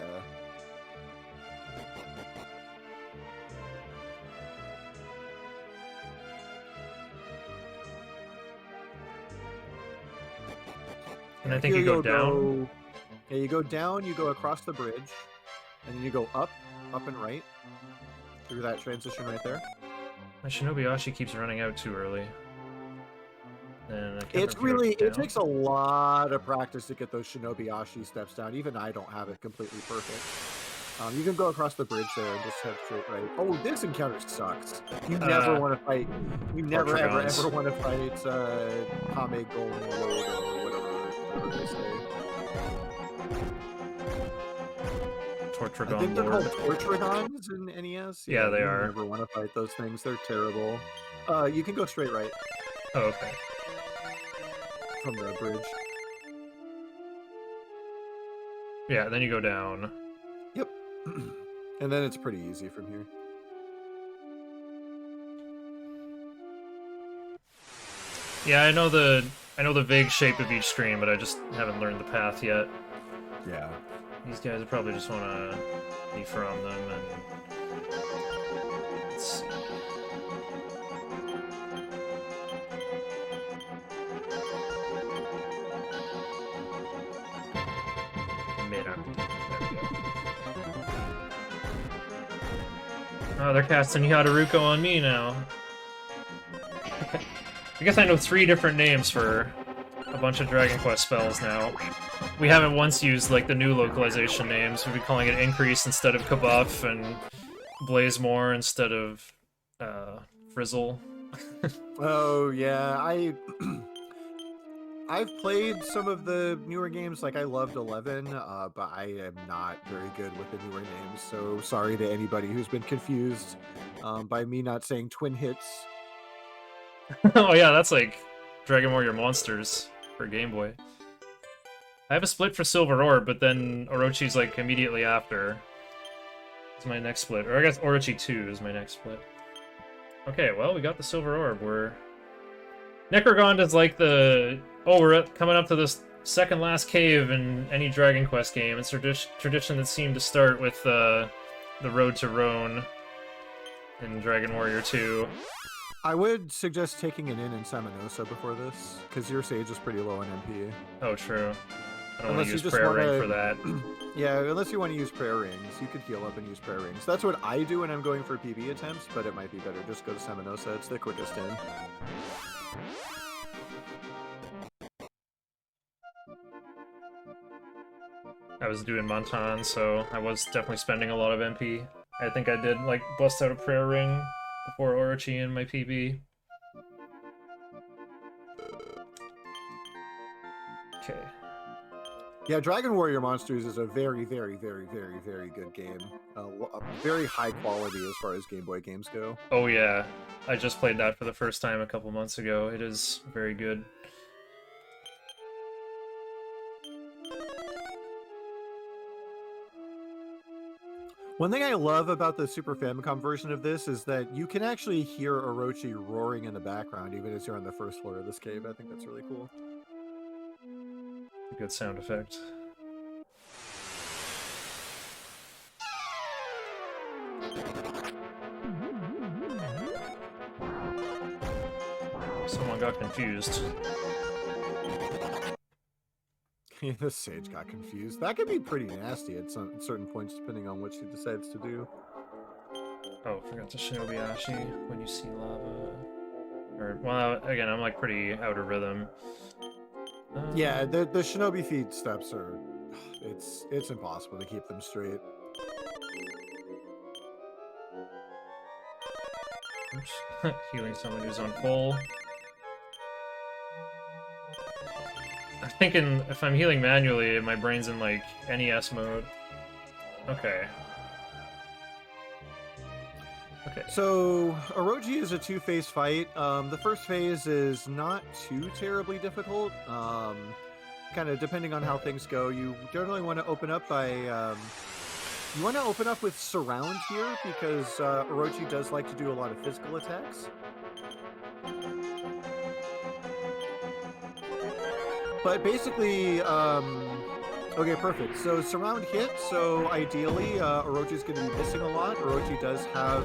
And I think you go down. Yeah, you go down, you go across the bridge, and then you go up and right through that transition right there. My Shinobi-Ashi keeps running out too early. And it takes a lot of practice to get those Shinobi-Ashi steps down. Even I don't have it completely perfect. You can go across the bridge there and just head straight right. Oh, this encounter sucks. You never want to fight. You never ever want to fight Kame Golden Road or whatever they say. Tortragon I think they're called Lord. Tortragons in NES. Yeah, they you are. never want to fight those things. They're terrible. You can go straight right Oh, okay. from the bridge. Yeah, then you go down. Yep. And then it's pretty easy from here. Yeah, I know the vague shape of each stream, but I just haven't learned the path yet. Yeah. These guys probably just want to be from them and let's see. There we go. Oh, they're casting Yadaruko on me now. I guess I know 3 different names for a bunch of Dragon Quest spells now. We haven't once used, like, the new localization names. We'd be calling it Increase instead of Kabuff, and Blazemore instead of, Frizzle. Oh, yeah, I've played some of the newer games, like I loved 11, but I am not very good with the newer names, so sorry to anybody who's been confused by me not saying Twin Hits. Oh yeah, that's like Dragon Warrior Monsters for Game Boy. I have a split for Silver Orb, but then Orochi's like immediately after. It's my next split. Or I guess Orochi 2 is my next split. Okay, well, we got the Silver Orb. Necrogond is like the... Oh, we're coming up to this second last cave in any Dragon Quest game. It's a tradition that seemed to start with the Road to Roan in Dragon Warrior 2. I would suggest taking an inn in Samanosa before this, because your Sage is pretty low on MP. Oh, true. I don't want to Unless you use just Prayer wanna- Ring for that. Yeah, unless you want to use prayer rings, you could heal up and use prayer rings. That's what I do when I'm going for PB attempts, but it might be better just go to Samanosa. It's the quickest in. I was doing Montan, so I was definitely spending a lot of MP. I think I did, like, bust out a Prayer Ring before Orochi in my PB. Okay. Yeah, Dragon Warrior Monsters is a very, very, very, very, very good game. Very high quality as far as Game Boy games go. Oh yeah, I just played that for the first time a couple months ago. It is very good. One thing I love about the Super Famicom version of this is that you can actually hear Orochi roaring in the background even as you're on the first floor of this cave. I think that's really cool. A good sound effect. Someone got confused. The Sage got confused. That could be pretty nasty at certain points depending on what she decides to do. Oh, forgot to Shinobi Ashi when you see lava. Or, well, again, I'm like pretty out of rhythm. Yeah, the Shinobi feet steps are... It's impossible to keep them straight. Oops. Healing someone who's on full. I'm thinking if I'm healing manually, my brain's in like NES mode. Okay. Okay. So, Orochi is a two-phase fight. The first phase is not too terribly difficult. Kind of depending on how things go. You generally want to open up by... you want to open up with Surround here, because Orochi does like to do a lot of physical attacks. But basically, okay, perfect. So Surround hit, so ideally Orochi's going to be missing a lot. Orochi does have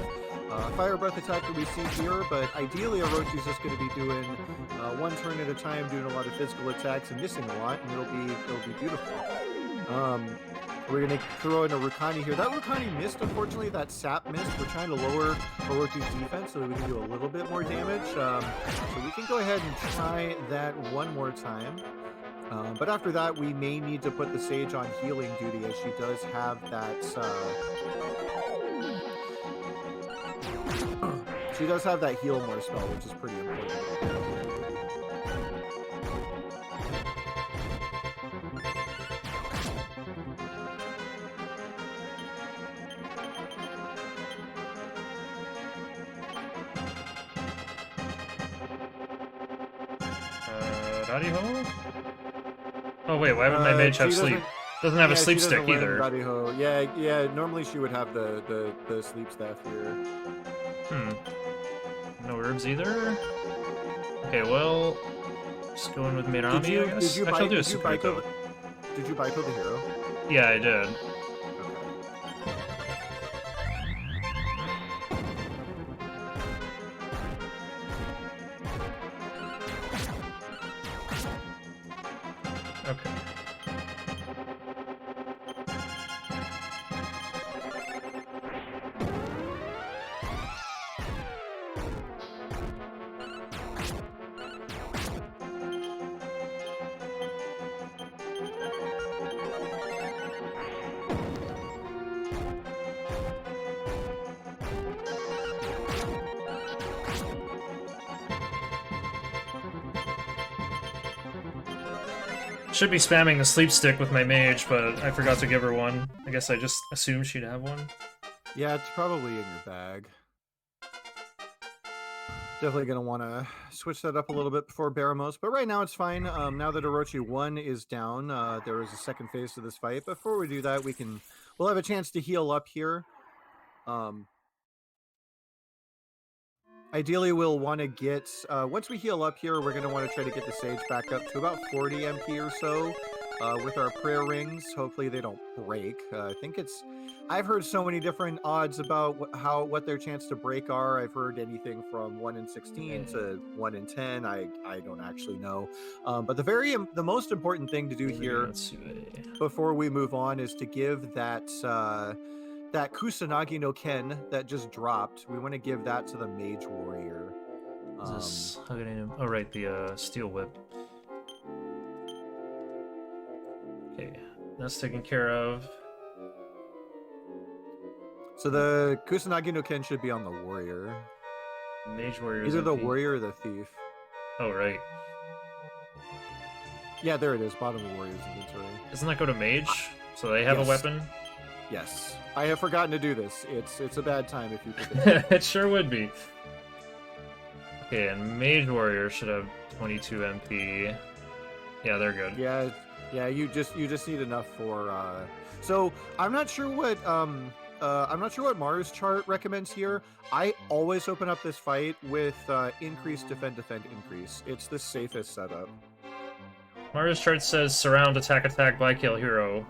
Fire Breath attack that we see here, but ideally Orochi's just going to be doing one turn at a time, doing a lot of physical attacks and missing a lot, and it'll be beautiful. We're going to throw in a Rukani here. That Rukani missed, unfortunately. That Sap missed. We're trying to lower Orochi's defense so that we can do a little bit more damage. So we can go ahead and try that one more time. But after that, we may need to put the Sage on healing duty, as she does have that... she does have that Heal More spell, which is pretty important. Rariho? Oh wait, why would my mage have she sleep? Doesn't have a yeah, sleep she doesn't stick learn either. Rariho. Yeah. Normally she would have the sleep staff here. No herbs either? Okay, well, just going with Mirami, I guess? Actually, I'll do a Sukuruto. Did you Baito the hero? Yeah, I did. Okay. Should be spamming the sleep stick with my mage, but I forgot to give her one. I guess I just assumed she'd have one. Yeah, it's probably in your bag. Definitely going to want to switch that up a little bit before Baramos, but right now it's fine. Now that Orochi 1 is down, there is a second phase to this fight. Before we do that, we'll have a chance to heal up here. Ideally, we'll want to get, once we heal up here, we're going to want to try to get the Sage back up to about 40 MP or so with our prayer rings. Hopefully they don't break. I've heard so many different odds about what their chance to break are. I've heard anything from 1 in 16 to 1 in 10. I don't actually know. But the most important thing to do here before we move on is to give that Kusanagi no Ken that just dropped. We want to give that to the Mage Warrior. Is this oh right, the Steel Whip. Okay, that's taken care of. So the Kusanagi no Ken should be on the Warrior. Mage Warrior. Either the Warrior or the Thief. Oh right. Yeah, there it is. Bottom of Warrior's inventory. Doesn't that go to Mage? So they have a weapon? Yes. I have forgotten to do this. It's a bad time if you forget. It sure would be. Okay, and Mage Warrior should have 22 MP. Yeah, they're good. Yeah, you just need enough for so I'm not sure what Maru's chart recommends here. I always open up this fight with increase, defend, increase. It's the safest setup. Maru's chart says surround, attack, by kill hero.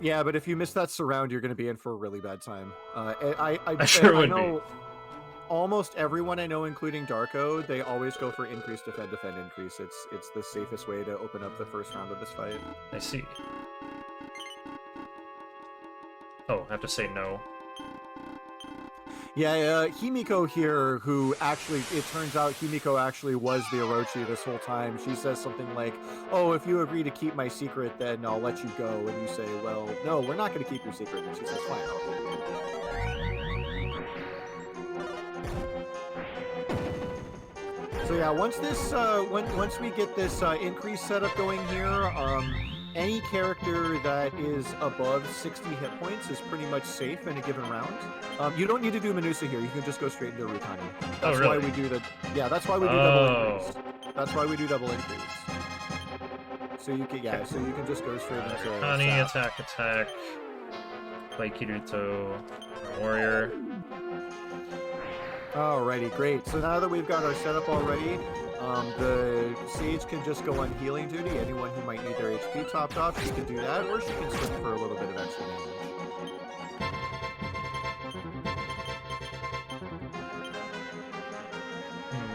Yeah, but if you miss that surround, you're going to be in for a really bad time. I sure would know almost everyone I know, including Darko, they always go for increase, defend, increase. It's the safest way to open up the first round of this fight. I see. Oh, I have to say no. Yeah, Himiko here, who actually, it turns out Himiko actually was the Orochi this whole time. She says something like, oh, if you agree to keep my secret, then I'll let you go. And you say, well, no, we're not going to keep your secret. And she says, fine, I'll let you go. So yeah, once we get this increase setup going here, any character that is above 60 hit points is pretty much safe in a given round. You don't need to do Menusa here. You can just go straight into Rutani. That's really? why we do that's why we do double increase. That's why we do double increase. So you can just go straight into Rutani, attack. Play Kiruto, Warrior. Alrighty, great. So now that we've got our setup already, the Sage can just go on healing duty. Anyone who might need their HP topped off, she can do that, or she can swing for a little bit of extra damage.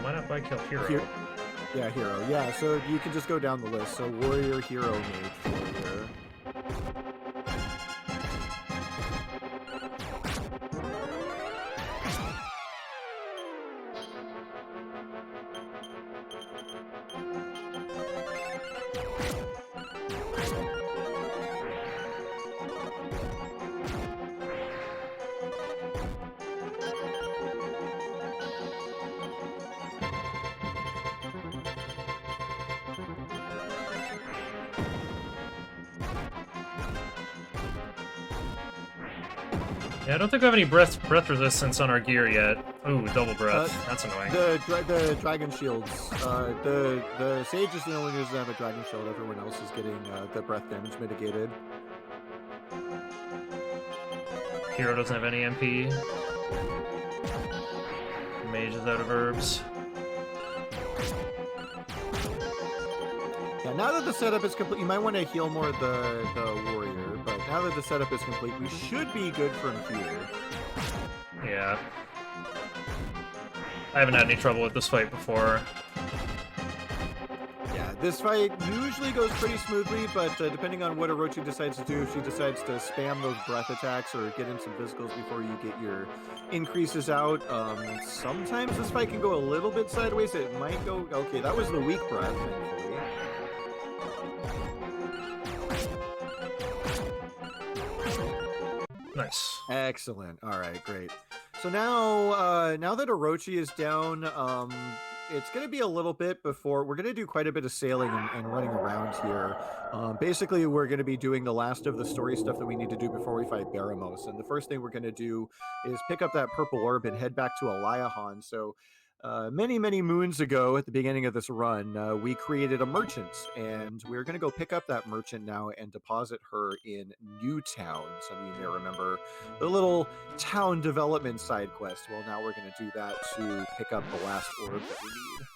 Why not by kill hero? Yeah, hero. Yeah, so you can just go down the list. So warrior, hero, mage, warrior. Yeah, I don't think we have any breath resistance on our gear yet. Ooh, double breath. That's annoying. The dragon shields. The sage is the only one who doesn't have a dragon shield. Everyone else is getting the breath damage mitigated. Hero doesn't have any MP. Mage is out of herbs. Yeah, now that the setup is complete, you might want to heal more the warrior, but now that the setup is complete, we should be good from here. Yeah. I haven't had any trouble with this fight before. Yeah, this fight usually goes pretty smoothly, but depending on what Orochi decides to do, if she decides to spam those breath attacks or get in some physicals before you get your increases out, sometimes this fight can go a little bit sideways. It might go... Okay, that was the weak breath, thankfully. Nice. Excellent. All right, great. So now, now that Orochi is down, it's going to be a little bit before we're going to do quite a bit of sailing and running around here. Basically, we're going to be doing the last of the story stuff that we need to do before we fight Baramos. And the first thing we're going to do is pick up that purple orb and head back to Eliahan. So many, many moons ago at the beginning of this run, we created a merchant, and we're going to go pick up that merchant now and deposit her in Newtown. Some of you may remember the little town development side quest. Well, now we're going to do that to pick up the last orb that we need.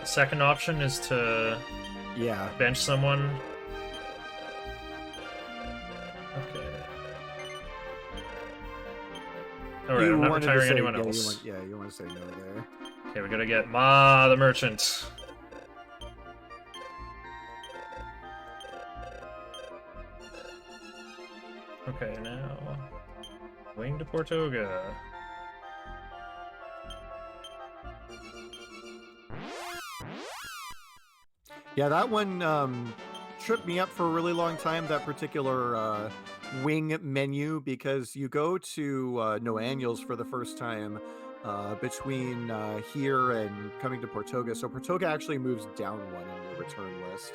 Second option is to bench someone. Okay. Alright, I'm not retiring anyone else. You want to say no there. Okay, we gotta get Ma the merchant. Okay, now Wing to Portoga. Yeah, that one tripped me up for a really long time, that particular wing menu, because you go to Noannuals for the first time between here and coming to Portoga. So Portoga actually moves down one in your return list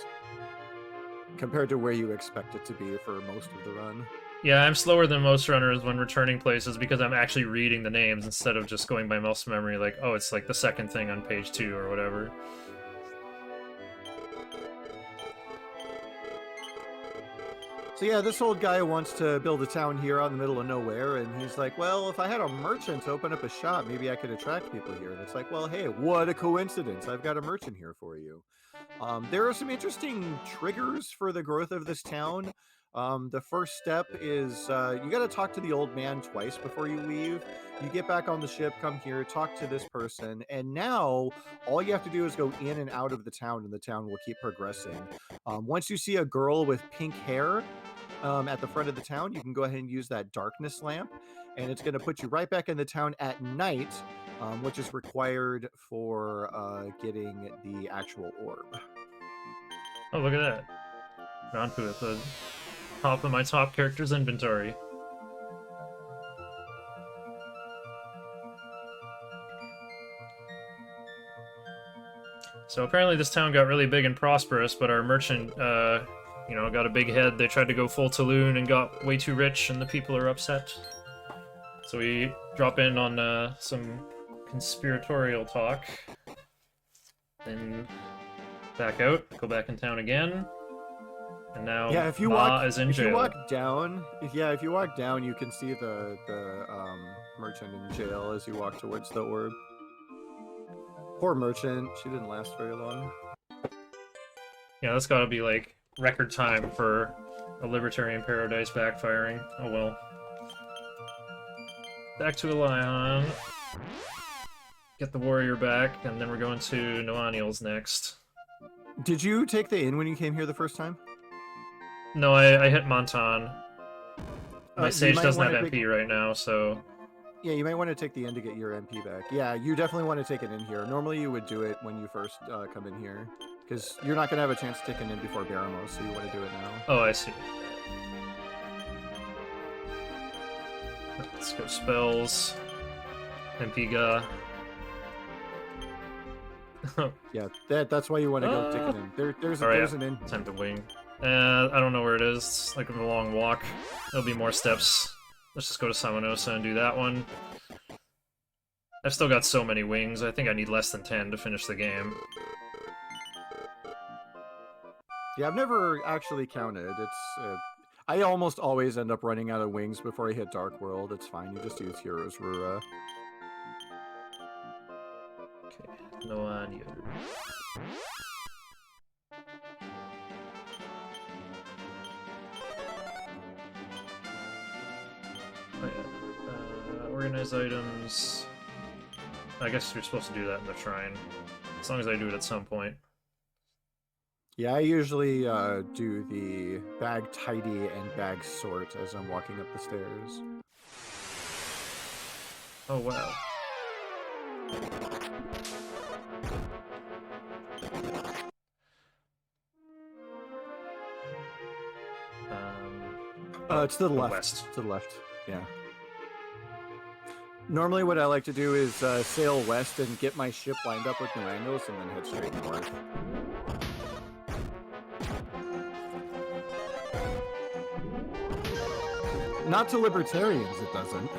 compared to where you expect it to be for most of the run. Yeah, I'm slower than most runners when returning places because I'm actually reading the names instead of just going by muscle memory like, oh, it's like the second thing on page 2 or whatever. So yeah, this old guy wants to build a town here out in the middle of nowhere, and he's like, well, if I had a merchant open up a shop, maybe I could attract people here. And it's like, well, hey, what a coincidence. I've got a merchant here for you. There are some interesting triggers for the growth of this town. The first step is you got to talk to the old man twice before you leave. You get back on the ship, come here, talk to this person, and now all you have to do is go in and out of the town, and the town will keep progressing. Once you see a girl with pink hair at the front of the town, you can go ahead and use that darkness lamp, and it's going to put you right back in the town at night, which is required for getting the actual orb. Oh, look at that. Ranpu at the top of my top character's inventory. So apparently this town got really big and prosperous, but our merchant, you know, got a big head. They tried to go full Tulun and got way too rich, and the people are upset. So we drop in on some conspiratorial talk. Then back out, go back in town again. And now if you is in jail. If you walk down, you can see the merchant in jail as you walk towards the orb. Poor merchant, she didn't last very long. Yeah, that's gotta be like record time for a Libertarian Paradise backfiring. Oh well. Back to Eliahan. Get the warrior back, and then we're going to Noannuals next. Did you take the inn when you came here the first time? No, I hit Montan. My sage doesn't have MP right now, so... Yeah, you might want to take the inn to get your MP back. Yeah, you definitely want to take it in here. Normally you would do it when you first come in here, because you're not going to have a chance to take it in before Baramos, so you want to do it now. Oh, I see. Let's go spells. Empiga. Yeah, that's why you want to go take it in. There's an in. Time to wing. I don't know where it is. It's like a long walk. There'll be more steps. Let's just go to Samanosa and do that one. I've still got so many wings. I think I need less than 10 to finish the game. Yeah, I've never actually counted. It's I almost always end up running out of wings before I hit Dark World. It's fine. You just use Heroes Rura. Okay, no idea. Oh, yeah. Organize items. I guess you're supposed to do that in the shrine. As long as I do it at some point. Yeah, I usually do the bag tidy and bag sort as I'm walking up the stairs. Oh, wow. It's to the left. West. To the left, yeah. Normally what I like to do is sail west and get my ship lined up with Nuangos and then head straight north. Not to libertarians, it doesn't.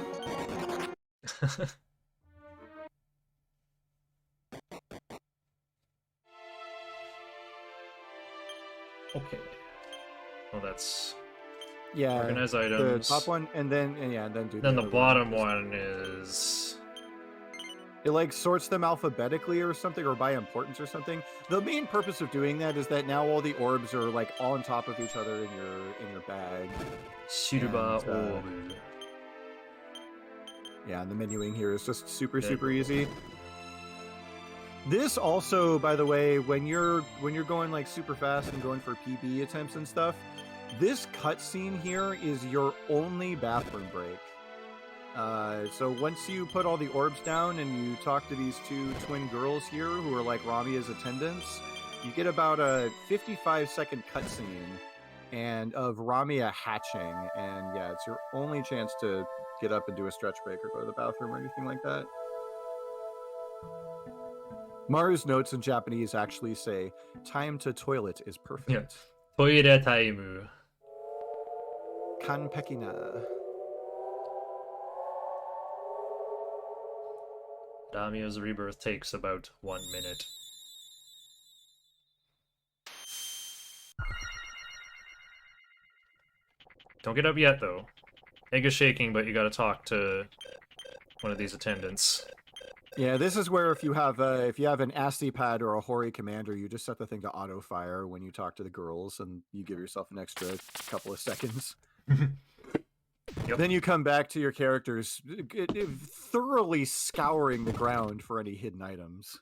Okay. Well, that's... Yeah, Organize the items. top one, and then do. Then the other bottom one. one is... It like sorts them alphabetically or something, or by importance or something. The main purpose of doing that is that now all the orbs are like on top of each other in your bag. Shiruba And, Orb. Yeah, and the menuing here is just super easy. This also, by the way, when you're going like super fast and going for PB attempts and stuff, this cutscene here is your only bathroom break. So once you put all the orbs down and you talk to these two twin girls here who are like Ramia's attendants, you get about a 55-second cutscene and of Ramia hatching, and yeah, it's your only chance to get up and do a stretch break or go to the bathroom or anything like that. Maru's notes in Japanese actually say, "Time to toilet is perfect." Yeah. Toire taimu. Kanpekina. Damio's rebirth takes about 1 minute. Don't get up yet, though. Egg is shaking, but you gotta talk to one of these attendants. Yeah, this is where if you have an ASCII pad or a Hori commander, you just set the thing to auto fire when you talk to the girls, and you give yourself an extra couple of seconds. Yep. Then you come back to your characters, thoroughly scouring the ground for any hidden items.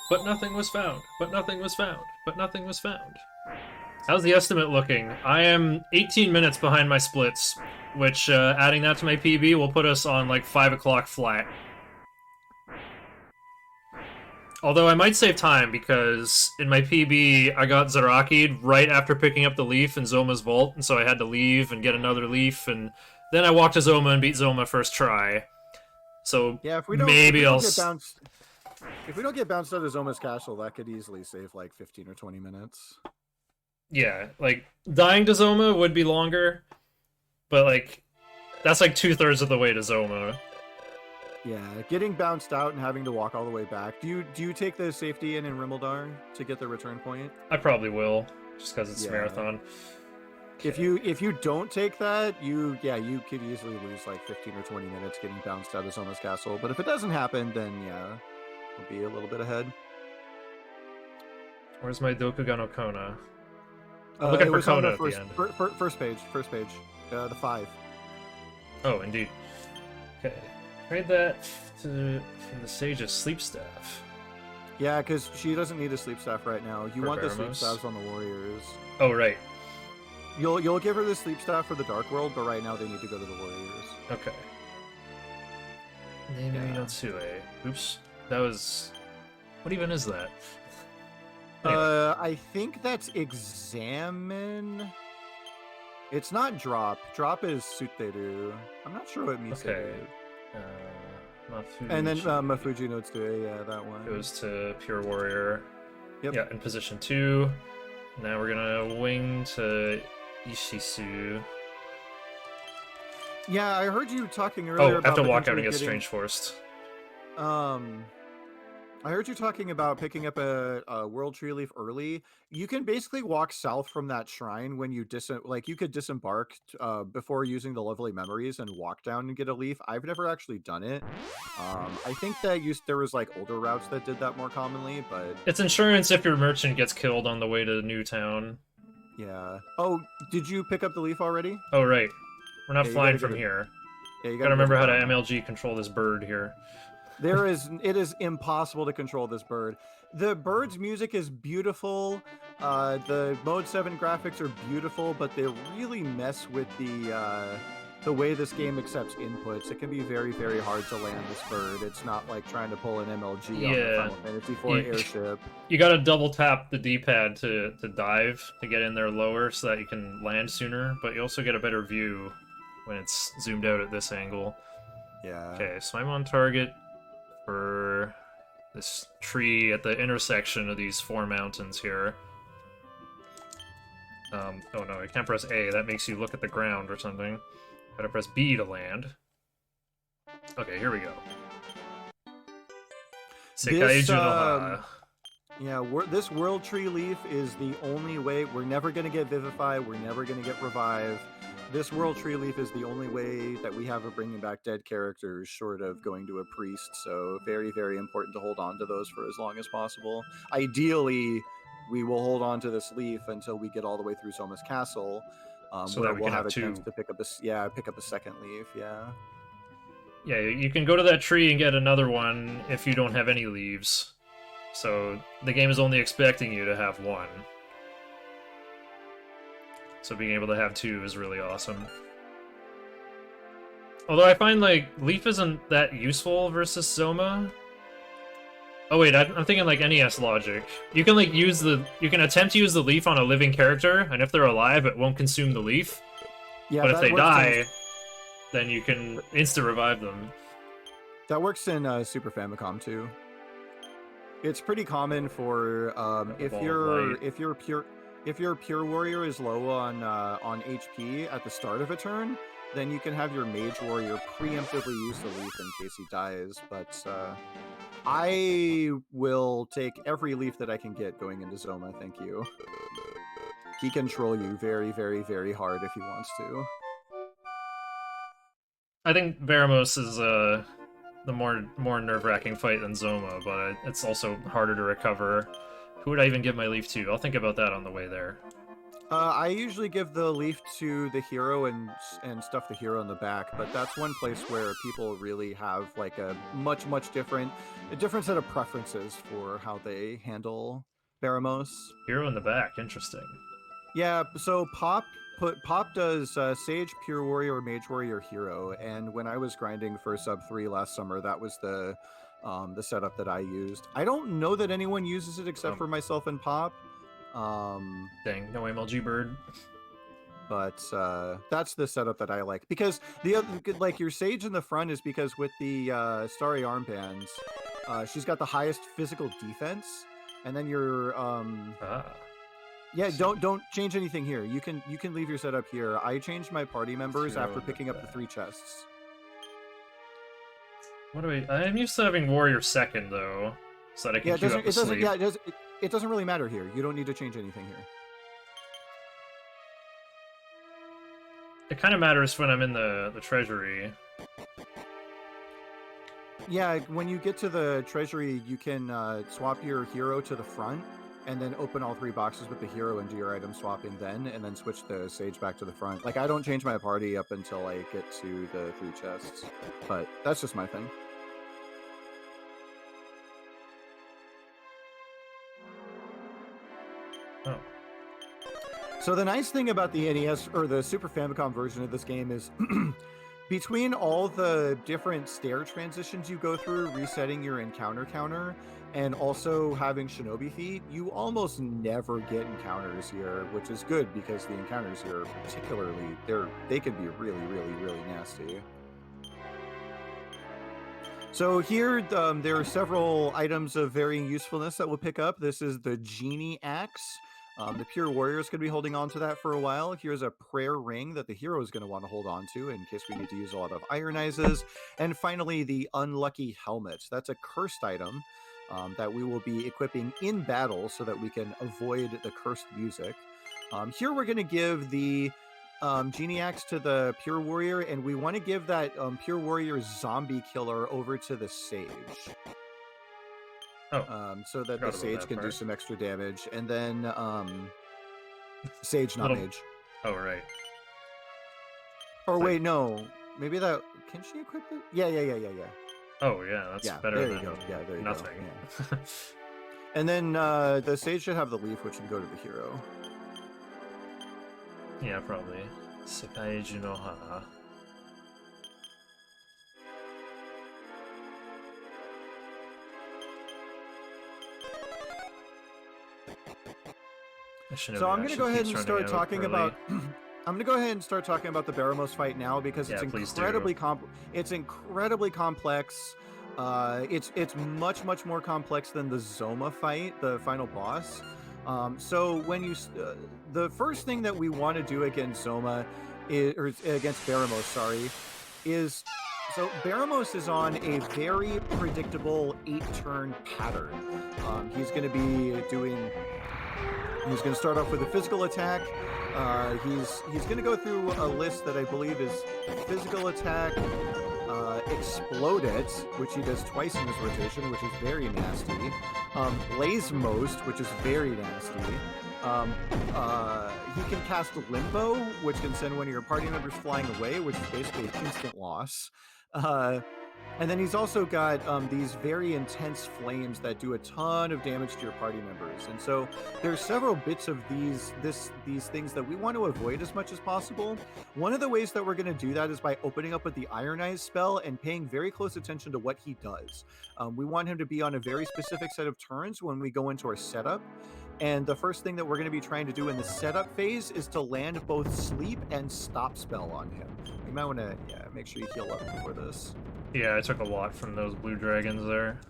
But nothing was found. But nothing was found. But nothing was found. How's the estimate looking? I am 18 minutes behind my splits, which, adding that to my PB will put us on, like, 5 o'clock flat. Although I might save time, because in my PB, I got Zaraki'd right after picking up the leaf in Zoma's vault, and so I had to leave and get another leaf, and then I walked to Zoma and beat Zoma first try. So yeah, if we don't get bounced out of Zoma's castle, that could easily save like 15 or 20 minutes. Yeah, like, dying to Zoma would be longer, but, like, that's like 2/3 of the way to Zoma. Yeah, getting bounced out and having to walk all the way back. Do you take the safety in Rimildar to get the return point? I probably will, just because it's Yeah. marathon. If you don't take that, you could easily lose like 15 or 20 minutes getting bounced out of Zoma's castle. But if it doesn't happen, then yeah, we'll be a little bit ahead. Where's my Dokugan no Kona? I'm looking It for was on Kona the at first, the end. first page, the 5. Oh, indeed. Okay. Trade that for the Sage's sleep staff. Yeah, because she doesn't need a sleep staff right now. You For want the sleep Baramos? staffs on the warriors. Oh, right. You'll give her the sleep staff for the Dark World, but right now they need to go to the warriors. Okay. Name no Tsue. Oops. That was... What even is that? Anyway. I think that's examine. It's not drop. Drop is suteru. I'm not sure what mise Okay. is. Mafuji. And then Mafuji no Tsue, yeah, that one. Goes to Pure Warrior. Yep. Yeah, in position 2. Now we're gonna wing to Ishisu. Yeah, I heard you talking earlier Oh, about I have to walk out potentially and get getting- Strange Forest. I heard you talking about picking up a World Tree Leaf early. You can basically walk south from that shrine when you you could disembark before using the lovely memories and walk down and get a leaf. I've never actually done it. I think that there was like older routes that did that more commonly, but It's insurance if your merchant gets killed on the way to Newtown. yeah. Oh, did you pick up the leaf already? Oh, right. We're not Yeah, you flying gotta from get it. here. Yeah, you Gotta remember how to get it. MLG control this bird here. It is impossible to control this bird. The bird's music is beautiful. The Mode 7 graphics are beautiful, but they really mess with the way this game accepts inputs. It can be very, very hard to land this bird. It's not like trying to pull an MLG on the Yeah. Final Fantasy IV airship. You gotta double tap the D-pad to dive to get in there lower so that you can land sooner, but you also get a better view when it's zoomed out at this angle. Yeah. Okay, so I'm on target for this tree at the intersection of these 4 mountains here. Oh no, I can't press A. That makes you look at the ground or something. Gotta press B to land. Okay, here we go. Sekai'ju no Ha. Yeah, this World Tree Leaf is the only way. We're never going to get Vivify. We're never going to get Revive. This World Tree Leaf is the only way that we have of bringing back dead characters, short of going to a priest. So very, very important to hold on to those for as long as possible. Ideally, we will hold on to this leaf until we get all the way through Zoma's Castle, So where that we we'll can have have a chance two. to pick up a second leaf. Yeah. Yeah, you can go to that tree and get another one if you don't have any leaves. So the game is only expecting you to have one. So being able to have 2 is really awesome. Although I find, like, Leaf isn't that useful versus Zoma. Oh wait, I'm thinking like NES logic. You can like you can attempt to use the leaf on a living character, and if they're alive, it won't consume the leaf. Yeah, But if that they works die, then you can insta-revive them. That works in Super Famicom too. It's pretty common for if Ball of your pure warrior is low on HP at the start of a turn, then you can have your mage warrior preemptively use the leaf in case he dies. But I will take every leaf that I can get going into Zoma. Thank you. He can troll you very, very, very hard if he wants to. I think Baramos is the more nerve-wracking fight than Zoma, but it's also harder to recover. Who would I even give my leaf to? I'll think about that on the way there. I usually give the leaf to the hero and stuff the hero in the back, but that's one place where people really have like a much different set of preferences for how they handle Baramos. Hero in the back, interesting. Yeah, so Pop does Sage, Pure Warrior, Mage Warrior, Hero, and when I was grinding for sub 3 last summer, that was the setup that I used. I don't know that anyone uses it except for myself and Pop. Dang, no MLG bird. But that's the setup that I like, because the other, like, your Sage in the front is because with the Starry Armbands, she's got the highest physical defense, and then your yeah, don't change anything here. You can leave your setup here. I changed my party members after picking up the 3 chests. What do I'm used to having Warrior second though, so that I can queue up the sleep. It doesn't really matter here. You don't need to change anything here. It kind of matters when I'm in the treasury. Yeah, when you get to the treasury, you can swap your hero to the front, and then open all 3 boxes with the hero and do your item swapping then, and then switch the Sage back to the front. Like, I don't change my party up until I get to the 3 chests, but that's just my thing. Oh. So the nice thing about the NES or the Super Famicom version of this game is between all the different stair transitions you go through, resetting your encounter counter, and also having shinobi feet, you almost never get encounters here, which is good because the encounters here, particularly, they can be really, really, really nasty. So here, there are several items of varying usefulness that we'll pick up. This is the Genie Axe. The Pure Warrior is going to be holding on to that for a while. Here's a Prayer Ring that the hero is going to want to hold on to in case we need to use a lot of Ironizes. And finally, the Unlucky Helmet. That's a cursed item that we will be equipping in battle so that we can avoid the cursed music. Here we're going to give the Genie Axe to the Pure Warrior, and we want to give that Pure Warrior Zombie Killer over to the Sage. So that the Sage can do some extra damage, and then Sage, not Mage. Oh, right. Or wait, no. Maybe that... Can she equip it? Yeah. Oh, yeah, that's better than there you nothing. Go. Yeah. And then the Sage should have the Leaf, which can go to the hero. Yeah, probably. Sekai Junoha. So I'm going to go ahead and start talking about... I'm going to go ahead and start talking about the Baramos fight now because it's incredibly complex. It's much more complex than the Zoma fight, the final boss. So when you the first thing that we want to do against Zoma or against Baramos, sorry, is so Baramos is on a very predictable 8-turn pattern. He's going to start off with a physical attack. He's going to go through a list that I believe is physical attack, Explode It, which he does twice in his rotation, which is very nasty. Blaze Most, which is very nasty. He can cast Limbo, which can send one of your party members flying away, which is basically an instant loss. And then he's also got these very intense flames that do a ton of damage to your party members. And so there's several bits of these things that we want to avoid as much as possible. One of the ways that we're going to do that is by opening up with the Ironize spell and paying very close attention to what he does. We want him to be on a very specific set of turns when we go into our setup. And the first thing that we're going to be trying to do in the setup phase is to land both Sleep and Stop spell on him. You might want to make sure you heal up before this. Yeah, I took a lot from those blue dragons there.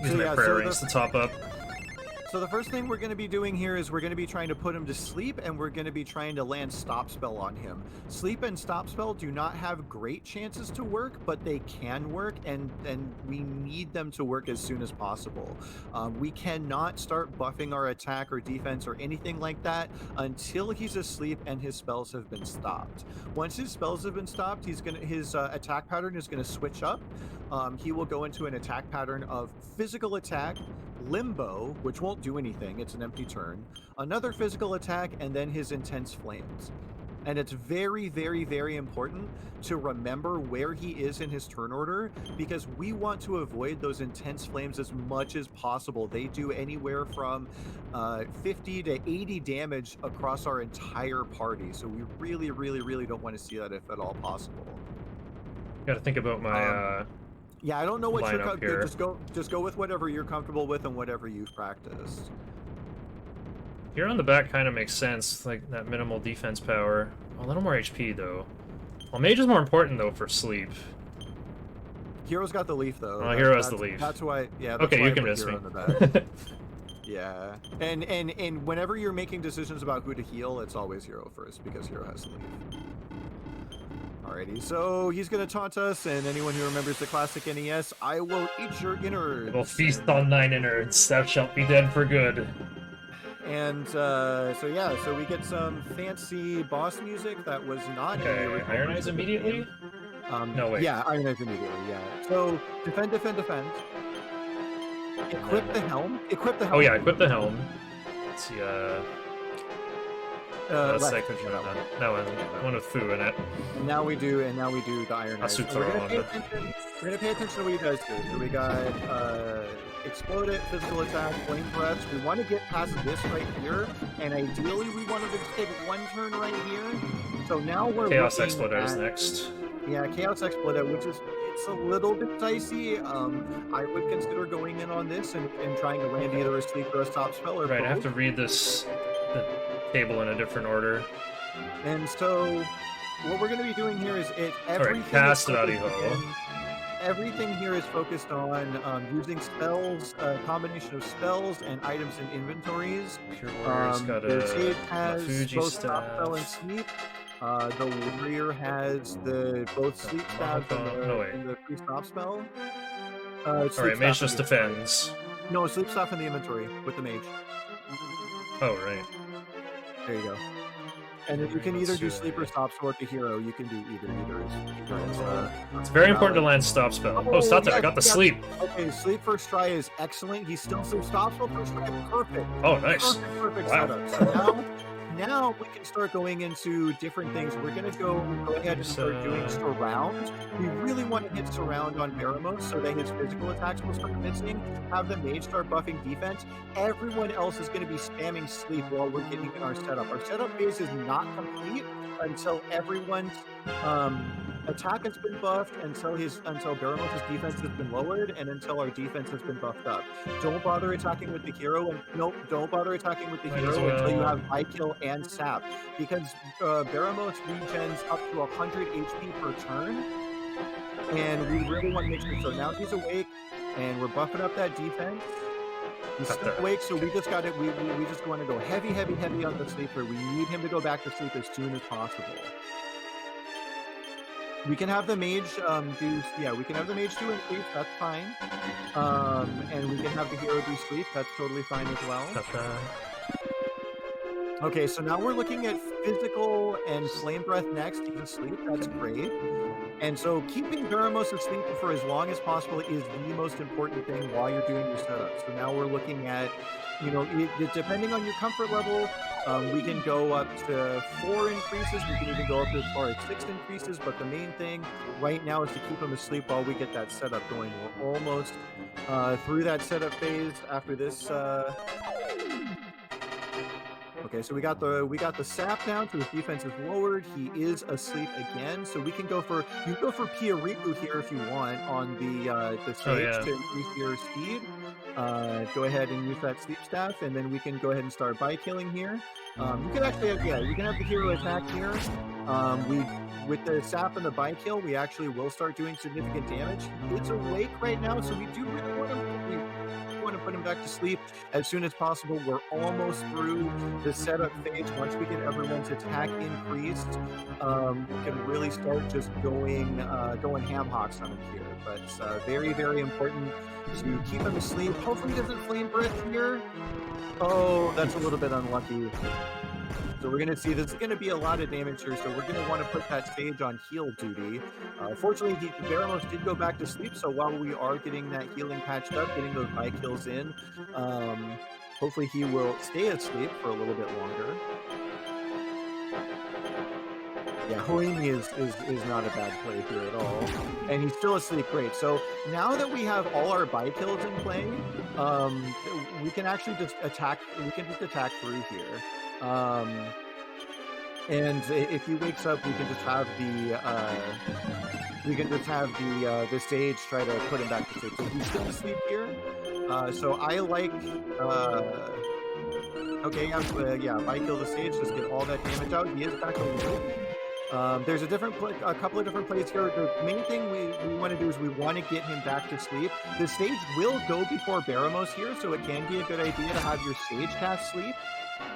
Use my prayer rings to top up. So the first thing we're going to be doing here is we're going to be trying to put him to sleep, and we're going to be trying to land Stop spell on him. Sleep and Stop spell do not have great chances to work, but they can work, and we need them to work as soon as possible. We cannot start buffing our attack or defense or anything like that until he's asleep and his spells have been stopped. Once his spells have been stopped, his attack pattern is going to switch up. He will go into an attack pattern of physical attack, Limbo, which won't do anything, it's an empty turn, another physical attack, and then his intense flames. And it's very, very, very important to remember where he is in his turn order, because we want to avoid those intense flames as much as possible. They do anywhere from 50 to 80 damage across our entire party, so we really, really, really don't want to see that if at all possible. Gotta think about my yeah, I don't know what you're just go with whatever you're comfortable with and whatever you've practiced. Here on the back kind of makes sense, like that minimal defense power. A little more HP though. Well, Mage is more important though for sleep. Hero's got the leaf though. Oh, Hero has the leaf. That's why. Yeah. That's okay, why you convinced me. Yeah, and whenever you're making decisions about who to heal, it's always Hero first because Hero has the leaf. Alrighty, so he's going to taunt us, and anyone who remembers the classic NES, I will eat your innards. I will feast on thine innards, thou shalt be dead for good. And so we get some fancy boss music that was not in the original. Ironize immediately? No, wait. Yeah, Ironize immediately, yeah. So, defend. Equip the helm. Oh yeah, equip the helm. Let's see, that one with Fu in it. And now we do the Iron Eyes. We're gonna pay attention to what you guys do. So we got Explode It, physical attack, flame breaths. We want to get past this right here, and ideally we wanted to take one turn right here So now we're Chaos looking Exploder is at- next. Yeah, Chaos Exploder, which is it's a little bit dicey. I would consider going in on this and trying to land either a sleep or a stop spell or Right, I have both. to read the table in a different order. And so what we're going to be doing here is everything. cast is Radiho. focused in- Everything here is focused on using spells, a combination of spells and items in inventories. Pure Warrior's got The a Sage has Fuji both stop spell and staff. sleep. The Warrior has both sleep staff and the free stop spell. Alright, Mage just defends. No, sleep staff in the inventory with the Mage. Oh, right. There you go. And then you can Let's either do do sleep or a- stop spell with the hero. You can do either It's very important to land stop spell. Oh, stop that! I got the yes. sleep. Okay, sleep first try is excellent. He's still sleep stop spell first try, perfect. Oh, nice. Perfect Wow. setup. So now we can start going into different things. We're gonna go ahead and start doing surround. We really want to hit surround on Baramos so that his physical attacks will start missing. Have the mage start buffing defense. Everyone else is going to be spamming sleep while we're getting our setup. Our setup phase is not complete until everyone's attack has been buffed, until Baramos' defense has been lowered, and until our defense has been buffed up. Don't bother attacking with the hero, and nope, don't bother attacking with the Might as hero until you well. have high kill and sap, because Baramos regens up to 100 HP per turn, and we really want to make sure. So now he's awake, and we're buffing up that defense. He's Cut still that. awake, so we just got it. We just want to go heavy on the sleeper. We need him to go back to sleep as soon as possible. We can have the mage we can have the mage do increase, that's fine. And we can have the hero do sleep, that's totally fine as well. Got that. Okay, so now we're looking at physical and flame breath next. He's asleep, that's great. And so keeping Baramos asleep for as long as possible is the most important thing while you're doing your setup. So now we're looking at, depending on your comfort level, we can go up to 4 increases. We can even go up as far as 6 increases. But the main thing right now is to keep him asleep while we get that setup going. We're almost through that setup phase after this. Okay, so we got the sap down, so his defense is lowered. He is asleep again, so we can go for Piariku here if you want on the stage to increase your speed. Go ahead and use that sleep staff, and then we can go ahead and start by killing here. You can actually you can have the hero attack here. With the sap and the by kill, we actually will start doing significant damage. It's awake right now, so we do really want to put him back to sleep as soon as possible. We're almost through the setup phase. Once we get everyone's attack increased, we can really start just going ham hocks on him here. But very, very important to keep him asleep. Hopefully he doesn't flame breath here. Oh, that's a little bit unlucky. So we're going to see this is going to be a lot of damage here, so we're going to want to put that sage on heal duty. Fortunately, Baramos did go back to sleep, so while we are getting that healing patched up, getting those high kills in, hopefully he will stay asleep for a little bit longer. Yeah, Hoimi is not a bad play here at all, and he's still asleep. Great. So now that we have all our buy kills in play, we can actually just attack. We can just attack through here. And if he wakes up, we can just have the sage try to put him back to sleep. So he's still asleep here. So I like. Okay, I kill the sage. Just get all that damage out. He is back awake. There's a couple of different plays here. The main thing we want to do is we want to get him back to sleep. The sage will go before Baramos here, so it can be a good idea to have your sage cast sleep.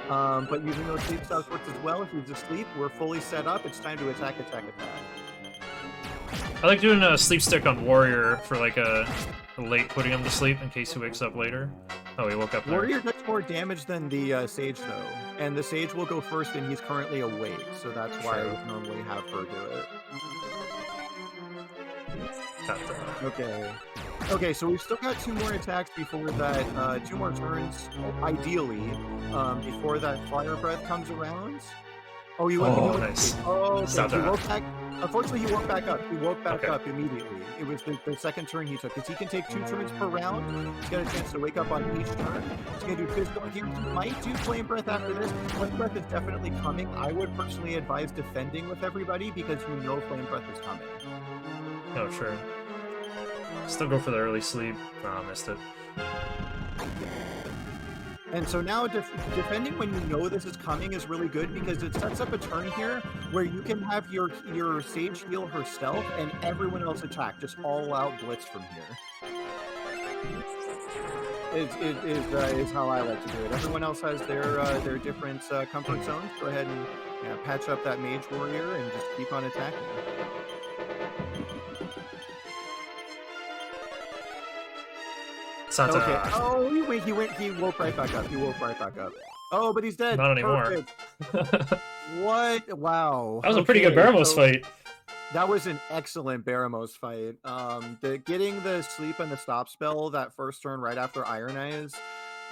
But using those sleep spells works as well. If he's asleep, we're fully set up. It's time to attack. I like doing a sleep stick on Warrior for like a late putting him to sleep in case he wakes up later. Oh, he woke up there. Warrior does more damage than the Sage, though. And the Sage will go first, and he's currently awake. So that's why I would normally have her do it. Okay, so we've still got 2 more attacks before that, 2 more turns, ideally, before that fire breath comes around. Oh, you Oh, nice. Oh, okay. Stop He that. Unfortunately, he woke back up. He woke back Okay. up immediately. It was the second turn he took, because he can take 2 turns per round. He's got a chance to wake up on each turn. He's going to do physical. He might do Flame Breath after this. Flame Breath is definitely coming. I would personally advise defending with everybody, because you know Flame Breath is coming. Oh, sure. Still go for the early sleep. Oh, missed it. And so now defending when you know this is coming is really good, because it sets up a turn here where you can have your Sage heal herself and everyone else attack, just all out blitz from here. Is how I like to do it. Everyone else has their different comfort zones. Go ahead and patch up that Mage Warrior and just keep on attacking. Santa. Okay. Oh, he woke right back up. He woke right back up. Oh, but he's dead. Not anymore. Perfect. What? Wow. That was a pretty good Baramos fight. That was an excellent Baramos fight. Getting the sleep and the stop spell that first turn right after Iron Eyes.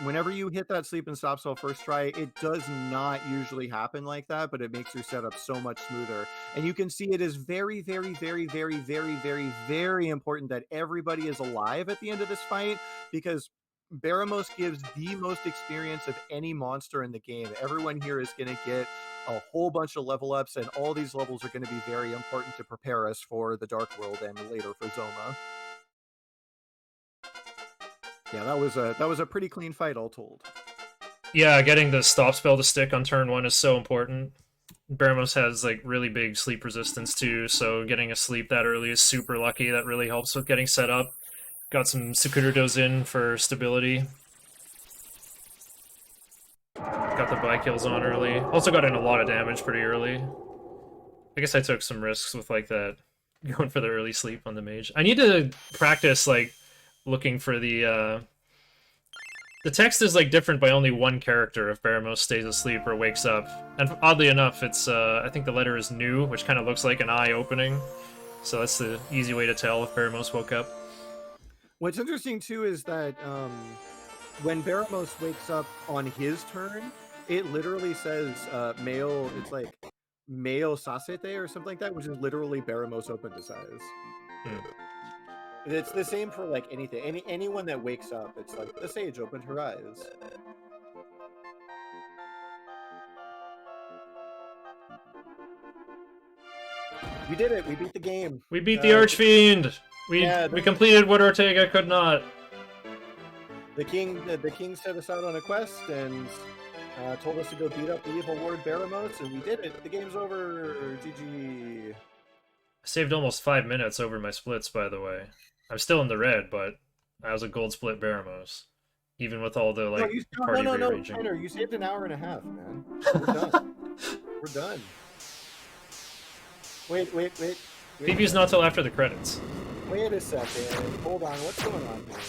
Whenever you hit that sleep and stop spell first try, it does not usually happen like that, but it makes your setup so much smoother. And you can see it is very, very, very, very, very, very, very important that everybody is alive at the end of this fight, because Baramos gives the most experience of any monster in the game. Everyone here is going to get a whole bunch of level ups, and all these levels are going to be very important to prepare us for the Dark World and later for Zoma. Yeah, that was a pretty clean fight, all told. Yeah, getting the stop spell to stick on turn 1 is so important. Baramos has like really big sleep resistance too, so getting a sleep that early is super lucky. That really helps with getting set up. Got some Sukurudos in for stability. Got the buy kills on early. Also got in a lot of damage pretty early. I guess I took some risks with like that, going for the early sleep on the mage. I need to practice like looking for the text is like different by only one character if Baramos stays asleep or wakes up. And oddly enough, it's I think the letter is new, which kind of looks like an eye opening. So that's the easy way to tell if Baramos woke up. What's interesting too is that when Baramos wakes up on his turn, it literally says Meo, it's like Meo Sasete or something like that, which is literally Baramos opened his eyes. It's the same for like anything. Anyone that wakes up, it's like the Sage opened her eyes. We did it. We beat the game. We beat the Archfiend. We completed what Ortega could not. The king set us out on a quest and told us to go beat up the evil Lord Baramos, and we did it. The game's over. GG. I saved almost 5 minutes over my splits, by the way. I'm still in the red, but I was a gold split Baramos, even with all the like party rearranging. Tanner, you saved an hour and a half, man. We're done. We're done. Wait. PvP's not till after the credits. Wait a second. Hold on. What's going on here?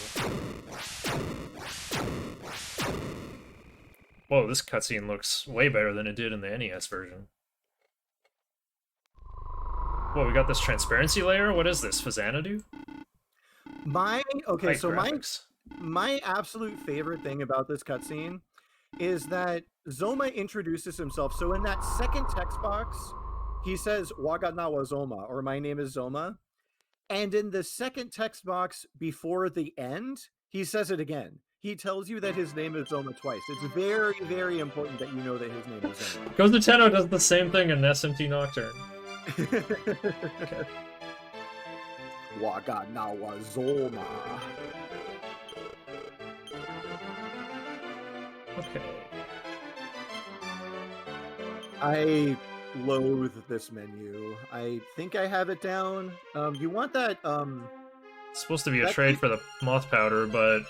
Whoa, this cutscene looks way better than it did in the NES version. Whoa, we got this transparency layer? What is this, Fazanadu? My absolute favorite thing about this cutscene is that Zoma introduces himself. So in that second text box, he says, Waganawa Zoma, or my name is Zoma. And in the second text box before the end, he says it again. He tells you that his name is Zoma twice. It's very, very important that you know that his name is Zoma. Goes to Tenno does the same thing in SMT Nocturne. Okay. Waganawa Zoma. Okay. I loathe this menu. I think I have it down. You want that It's supposed to be a trade for the moth powder, but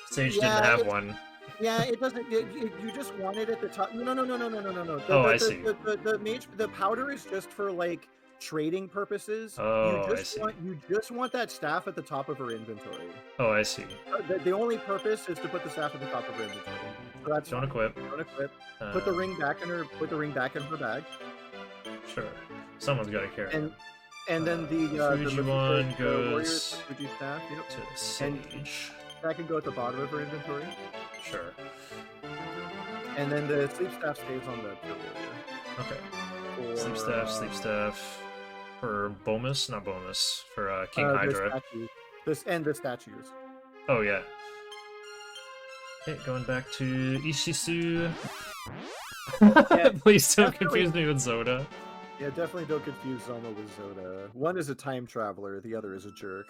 Sage didn't have one. Yeah, it doesn't. You just want it at the top. No. I see. The powder is just for like trading purposes. Oh, I see. You just want that staff at the top of her inventory. Oh, I see. The only purpose is to put the staff at the top of her inventory. So that's Don't equip. Don't equip. Put the ring back in her. Put the ring back in her bag. Sure. Someone's got to carry. And then the Fujimon goes Fuji staff. Yep. to Sage. That can go at the bottom of her inventory. Sure. And then the sleep staff stays on the warrior. Okay. Sleep staff. For Bomus? Not Bomus. For King The Hydra. statue. This and the statues. Oh, yeah. Okay, going back to Ishizu. Yeah, Please don't definitely. confuse me with Zoda. Yeah, definitely don't confuse Zoma with Zoda. One is a time traveler, the other is a jerk.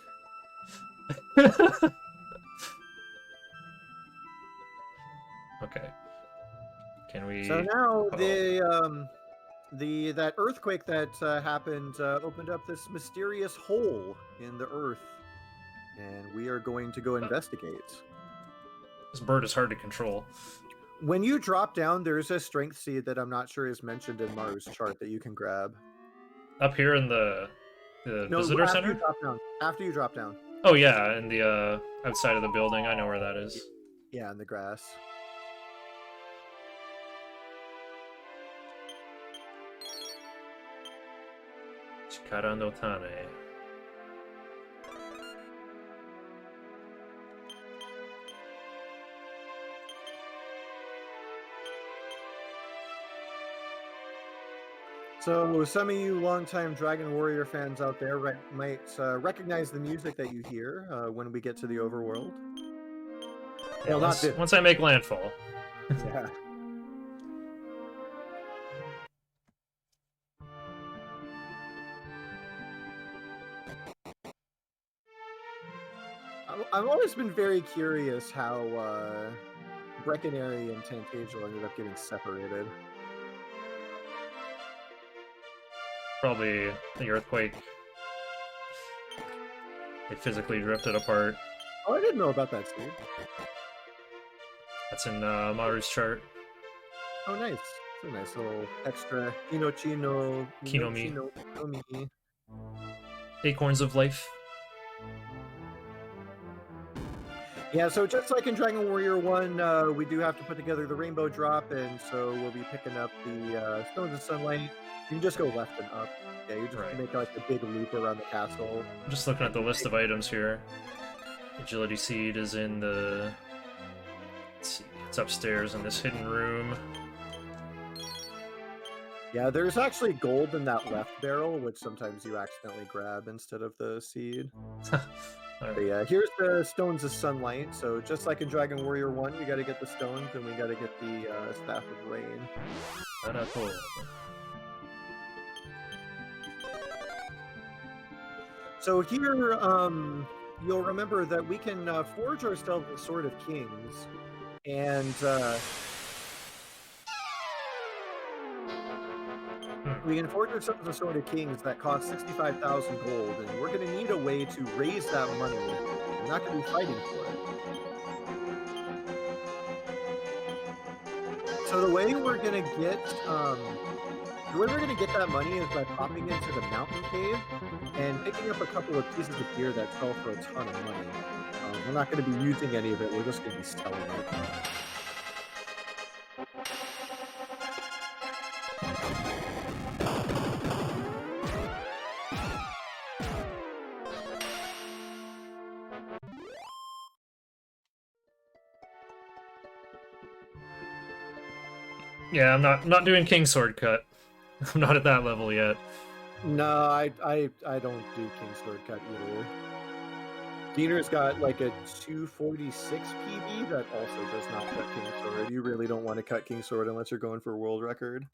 Okay. Can we... So now Uh-oh. that earthquake that happened opened up this mysterious hole in the earth, and we are going to go investigate. This bird is hard to control. When you drop down, there's a strength seed that I'm not sure is mentioned in Maru's chart that you can grab. Up here in the visitor after center? You drop down. After you drop down. Oh yeah, in the outside of the building. I know where that is. Yeah, in the grass. Chikara no Tane. So some of you longtime Dragon Warrior fans out there might recognize the music that you hear when we get to the overworld. Yeah, Well, once I make landfall. Yeah. I've always been very curious how Breckenary and Tantagel ended up getting separated. Probably the earthquake. They physically drifted apart. Oh, I didn't know about that, Steve. That's in Maru's chart. Oh, nice. It's a nice little extra Kinomi. Acorns of Life. Yeah, so just like in Dragon Warrior 1, we do have to put together the rainbow drop, and so we'll be picking up the Stones of Sunlight. You can just go left and up. Yeah, you just make like a big loop around the castle. I'm just looking at the list of items here. Agility Seed is in the... Let's see, it's upstairs in this hidden room. Yeah, there's actually gold in that left barrel, which sometimes you accidentally grab instead of the seed. But yeah, here's the Stones of Sunlight. So just like in Dragon Warrior 1, we gotta get the stones, and we gotta get the Staff of Rain. So here, you'll remember that we can forge ourselves the Sword of Kings, and we can forge ourselves the Sword of Kings that costs 65,000 gold, and we're going to need a way to raise that money. We're not going to be fighting for it. So the way we're going to get that money is by popping into the mountain cave and picking up a couple of pieces of gear that sell for a ton of money. We're not going to be using any of it. We're just going to be selling it. Yeah, I'm not doing King Sword Cut. I'm not at that level yet. No, I don't do King Sword Cut either. Diener's got like a 246 PB that also does not cut King Sword. You really don't want to cut King Sword unless you're going for a world record.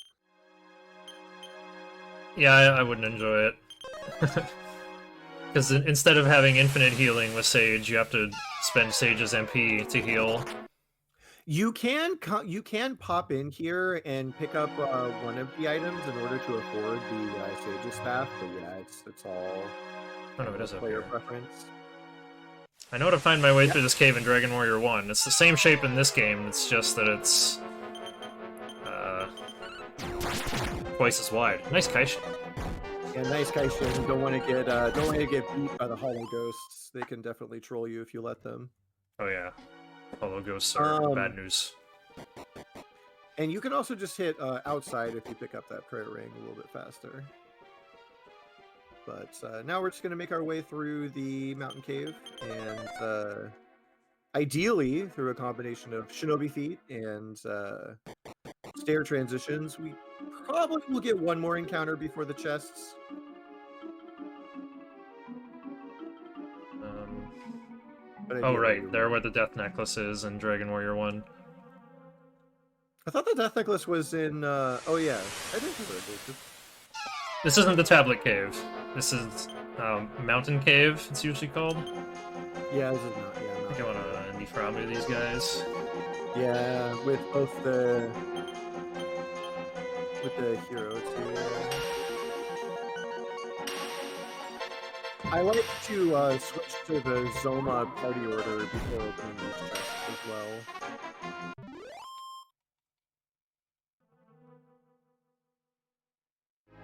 Yeah, I wouldn't enjoy it. Because instead of having infinite healing with Sage, you have to spend Sage's MP to heal. You can pop in here and pick up one of the items in order to afford the Sage's staff, but yeah, it's all it is player preference. I know how to find my way through this cave in Dragon Warrior 1. It's the same shape in this game, it's just that it's twice as wide. Nice Kaishin. Yeah, nice Kaishin. Don't want to get beat by the Hollow Ghosts. They can definitely troll you if you let them. Oh yeah. Hollow Ghosts are bad news. And you can also just hit outside if you pick up that prayer ring a little bit faster. But now we're just going to make our way through the mountain cave, and ideally through a combination of shinobi feet and stair transitions. We probably will get one more encounter before the chests. What Oh, idea right. were you- There where the Death Necklace is in Dragon Warrior 1. I thought the Death Necklace was in. Oh yeah, I didn't know that. This isn't the Tablet Cave. This is Mountain Cave, it's usually called. Yeah, this is not. I Yeah, think I want to Niframu these guys. yeah, with both the hero too. I like to switch to the Zoma party order before opening these chests as well.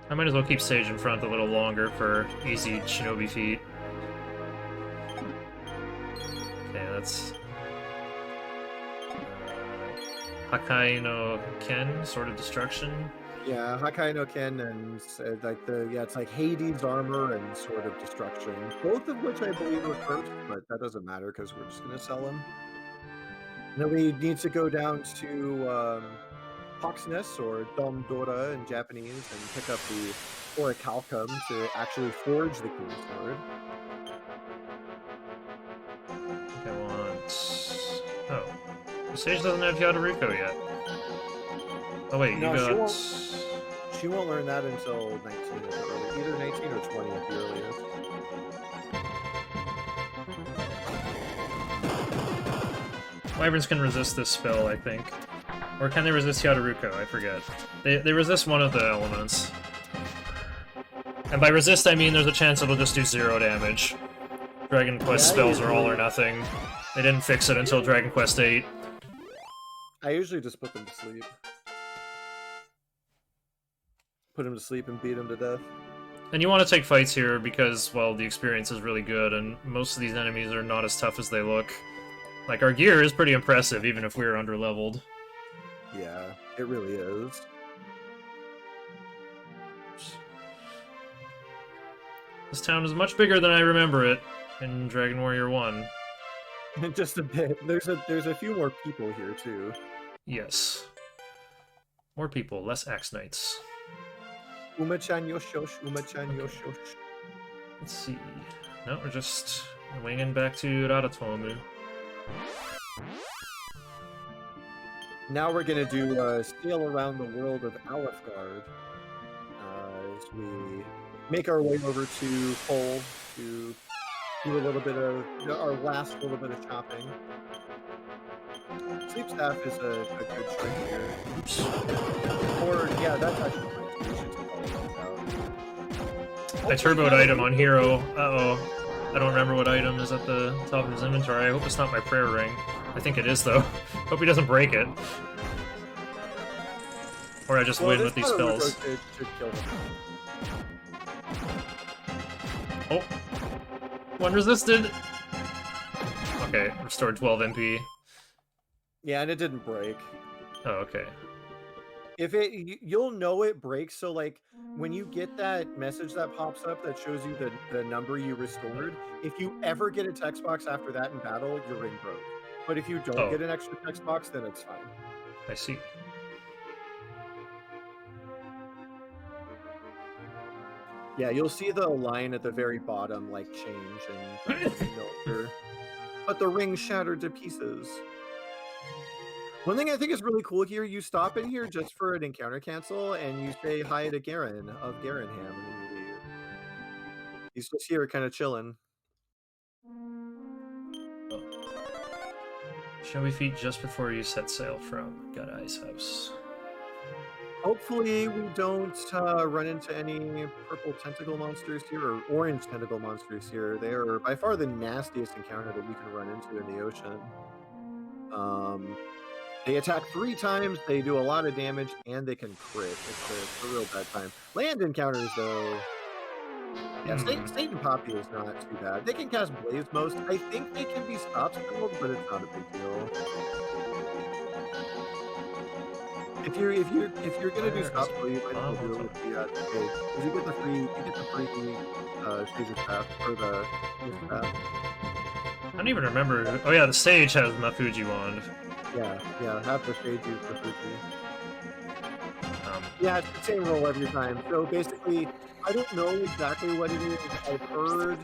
I might as well keep Sage in front a little longer for easy shinobi feat. Okay, that's... Hakai no Ken, Sword of Destruction. Yeah, Hakai no Ken and like it's like Hades armor and Sword of Destruction, both of which I believe are cursed, but that doesn't matter because we're just gonna sell them. Then we need to go down to Poxness or Dom Dora in Japanese and pick up the Orichalcum to actually forge the King's Sword. I want... Oh. Sage doesn't have Yadaruko yet. Oh wait, No, you she got... won't. She won't learn that until 19 at the earliest. Either 19 or 20 at the earliest. Wyverns can resist this spell, I think. Or can they resist Yadaruko? I forget. They resist one of the elements. And by resist, I mean there's a chance it'll just do 0 damage. Dragon Quest Yeah, spells are all or usually- nothing. They didn't fix it until Dragon Quest VIII. I usually just put them to sleep. Put them to sleep and beat them to death. And you want to take fights here because, well, the experience is really good, and most of these enemies are not as tough as they look. Like, our gear is pretty impressive, even if we're underleveled. Yeah, it really is. This town is much bigger than I remember it in Dragon Warrior 1. Just a bit. There's a few more people here too. Yes. More people, less Axe Knights. Uma-chan Yoshosh, Uma-chan Yoshosh. Let's see. No, we're just winging back to Radatomu. Now we're gonna do a sail around the world of Alefgard as we make our way over to Hull to do a little bit of our last little bit of shopping. Sleep Staff is a good trade here. Oops. Or yeah, that's actually what we should talk about. I turboed item on Hero. Uh-oh. I don't remember what item is at the top of his inventory. I hope it's not my prayer ring. I think it is, though. Hope he doesn't break it. Or I just win with these spells. Should kill him. Oh. One resisted! Okay, restored 12 MP. Yeah, and it didn't break. Oh, okay. If you'll know it breaks. So like when you get that message that pops up that shows you the number you restored, if you ever get a text box after that in battle, your ring broke. But if you don't get an extra text box, then it's fine. I see. Yeah, you'll see the line at the very bottom like change and but the ring shattered to pieces. One thing I think is really cool here, you stop in here just for an encounter cancel and you say hi to Garen of Garenham and then you leave. He's just here kind of chilling. Shinobi feet just before you set sail from Godai's house. Hopefully we don't run into any purple tentacle monsters here or orange tentacle monsters here. They are by far the nastiest encounter that we can run into in the ocean. They attack 3 times, they do a lot of damage, and they can crit. It's a real bad time. Land encounters, though... Yeah, Satan Poppy is not too bad. They can cast Blaze Most. I think they can be stop spelled, but it's not a big deal. If you're gonna do stop spell, you might as well do it with the Sage. Because you get the free Sage's Staff or the Staff. I don't even remember. Oh yeah, the Sage has Mafuji Wand. Yeah, have the Sage use the Fuji. Yeah, it's the same roll every time. So basically, I don't know exactly what it is. I've heard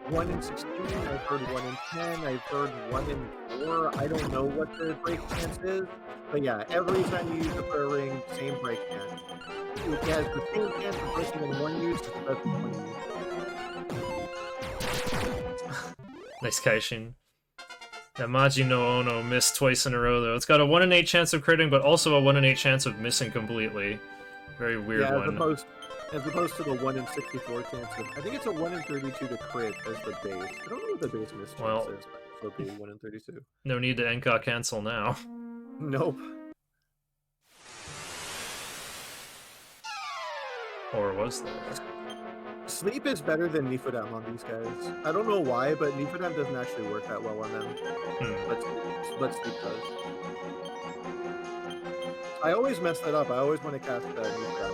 1 in 16, I've heard 1 in 10, I've heard 1 in 4. I don't know what the break chance is. But yeah, every time you use the prayer ring, same break chance. It has the same chance of breaking in one use as it does in 20 use. Nice Kaishin. Yamaji no Ono missed twice in a row, though. It's got a 1 in 8 chance of critting, but also a 1 in 8 chance of missing completely. Very weird Yeah, one. as opposed to the 1 in 64 chance of, I think it's a 1 in 32 to crit as the base. I don't know what the base miss chance Well, is, but it'll be 1 in 32. No need to Enka cancel now. Nope. Or was there? Sleep is better than Nifudam on these guys. I don't know why, but Nifudam doesn't actually work that well on them. But Sleep does. I always mess that up. I always want to cast Nifudam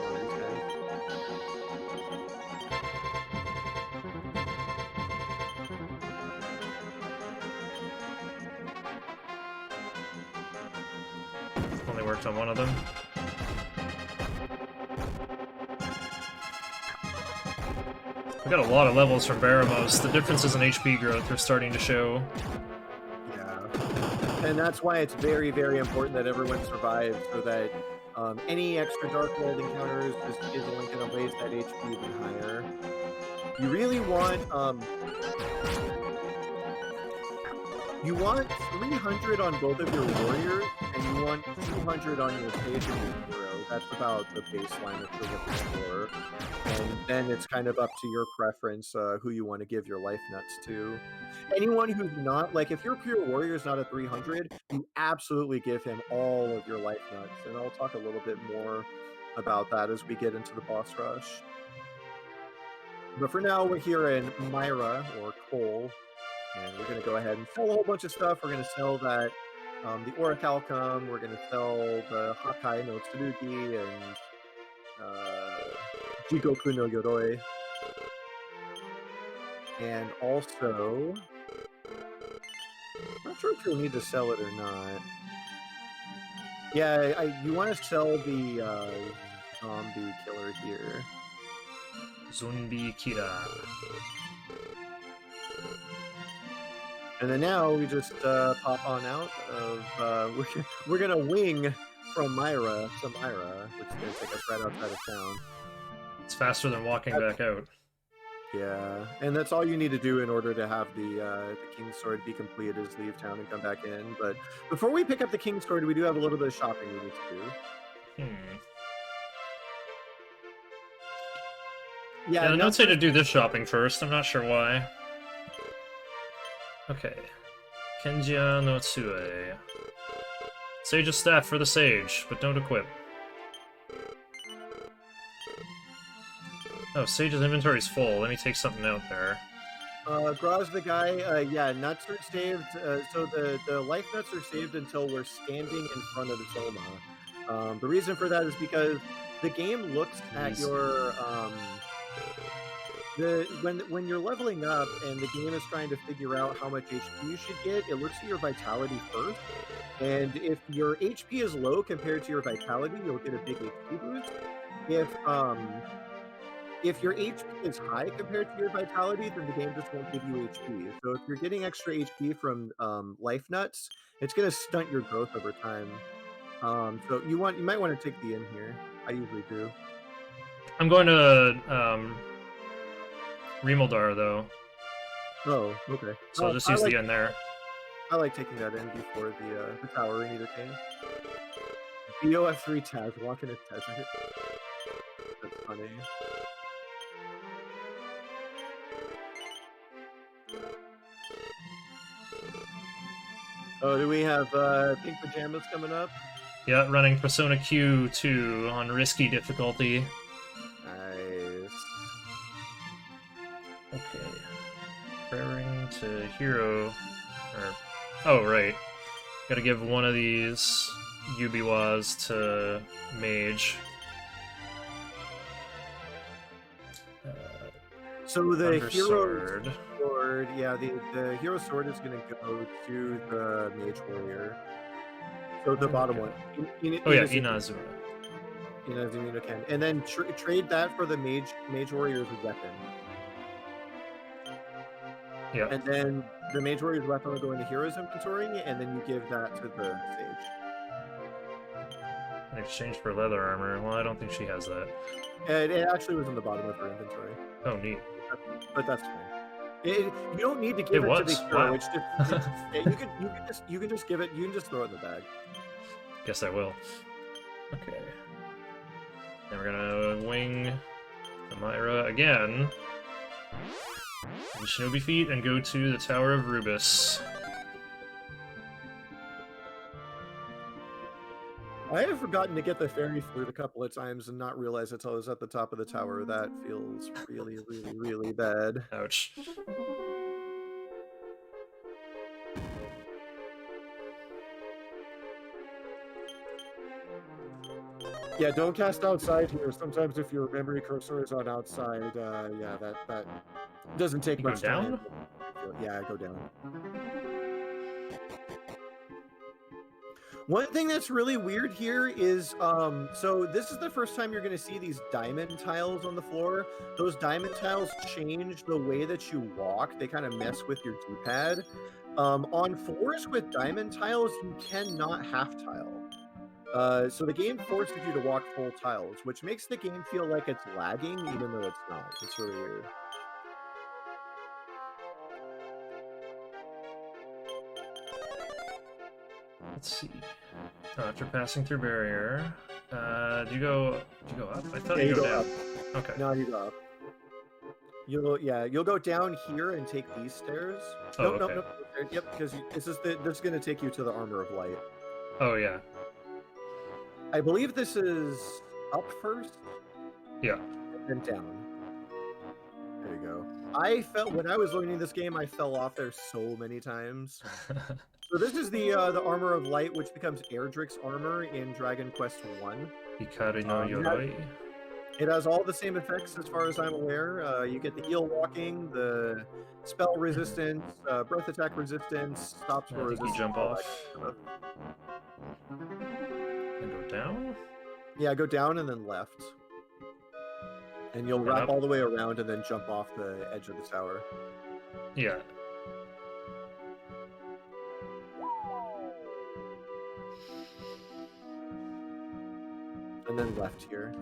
on these guys. Only worked on one of them. We got a lot of levels from Baramos. The differences in HP growth are starting to show. Yeah. And that's why it's very, very important that everyone survives, so that any extra Dark World encounters is only going to raise that HP even higher. You really want... you want 300 on both of your warriors, and you want 200 on your sage and your hero. That's about the baseline that you're looking for. And then it's kind of up to your preference who you want to give your life nuts to. Anyone who's not, like, if your pure warrior is not a 300, you absolutely give him all of your life nuts. And I'll talk a little bit more about that as we get into the boss rush. But for now, we're here in Myra, or Cole. And we're going to go ahead and sell a whole bunch of stuff. We're going to sell that, the Orichalcum. We're going to sell the Hakai no Tsurugi and Jigoku no Yoroi. And also, I'm not sure if you'll need to sell it or not. Yeah, you want to sell the zombie killer here. Zombie Kira. And then now we just pop on out of we're gonna wing from Myra to Myra, which is gonna take us right outside of town. It's faster than walking back out. Yeah, and that's all you need to do in order to have the King's Sword be complete, is leave town and come back in. But before we pick up the King's Sword, we do have a little bit of shopping we need to do. Yeah, the notes say to do this shopping first. I'm not sure why. Okay. Kenjia no Tsue. Sage's staff for the sage, but don't equip. Oh, Sage's inventory's full. Let me take something out there. Graz the guy, yeah, nuts are saved. So the life nuts are saved until we're standing in front of the Soma. The reason for that is because the game looks at your when you're leveling up and the game is trying to figure out how much HP you should get, it looks at your vitality first. And if your HP is low compared to your vitality, you'll get a big HP boost. If your HP is high compared to your vitality, then the game just won't give you HP. So if you're getting extra HP from life nuts, it's going to stunt your growth over time. So you might want to take the inn here. I usually do. I'm going to Remoldar, though. Oh, okay. So I'll just use the inn there. I like taking that in before the tower in either case. BOF3 tag, walk in a desert. That's funny. Oh, do we have pink pajamas coming up? Yeah, running Persona Q2 on risky difficulty. Nice. Okay. Praying to hero. Oh, right. Gotta give one of these Yubiwas to mage. So the hero sword. Yeah, the hero sword is going to go to the mage warrior. So the bottom one. Oh yeah, Inazuma. in as Immunocan, and then trade that for the Mage Warrior's weapon. Yeah. And then the Mage Warrior's weapon will go into Hero's inventory, and then you give that to the Sage. In exchange for leather armor. Well, I don't think she has that. It actually was on the bottom of her inventory. Oh, neat. But that's fine. You don't need to give it to the hero. Wow. It's just you can just give it. You can just throw it in the bag. Guess I will. Okay. Then we're gonna wing the Myra again. And Shinobi Feet and go to the Tower of Rubus. I have forgotten to get the fairy flute a couple of times and not realize until I was at the top of the tower. That feels really, really, really bad. Ouch. Yeah, don't cast outside here. Sometimes if your memory cursor is on outside, yeah, that doesn't take You go much time. down? Yeah, go down. One thing that's really weird here is, so this is the first time you're going to see these diamond tiles on the floor. Those diamond tiles change the way that you walk. They kind of mess with your D-pad. On floors with diamond tiles, you cannot half tile. So the game forces you to walk full tiles, which makes the game feel like it's lagging, even though it's not. It's really weird. Let's see. After passing through barrier, do you go up? I thought you go down. Okay. No, you go up. You'll go down here and take these stairs. Oh, Nope. okay. Yep, because this is going to take you to the Armor of Light. Oh yeah. I believe this is up first. Yeah. And then down. There you go. When I was learning this game, I fell off there so many times. So this is the Armor of Light, which becomes Erdrick's armor in Dragon Quest I. Hikari no Yoroi. It has all the same effects as far as I'm aware. You get the eel walking, the spell resistance, breath attack resistance, stop I spell think you resistance. jump all that off. kind of stuff. And go down? Yeah, go down and then left. And you'll wrap up. all the way around and then jump off the edge of the tower. Yeah. And then left here.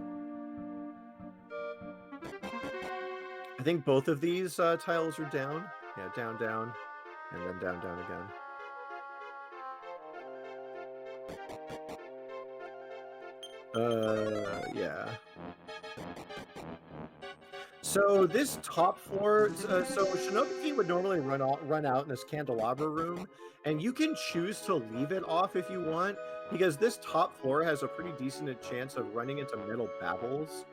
I think both of these tiles are down. Yeah, down, down, and then down, down again. Yeah. So this top floor, so Shinobi would normally run out in this candelabra room, and you can choose to leave it off if you want, because this top floor has a pretty decent chance of running into metal babbles.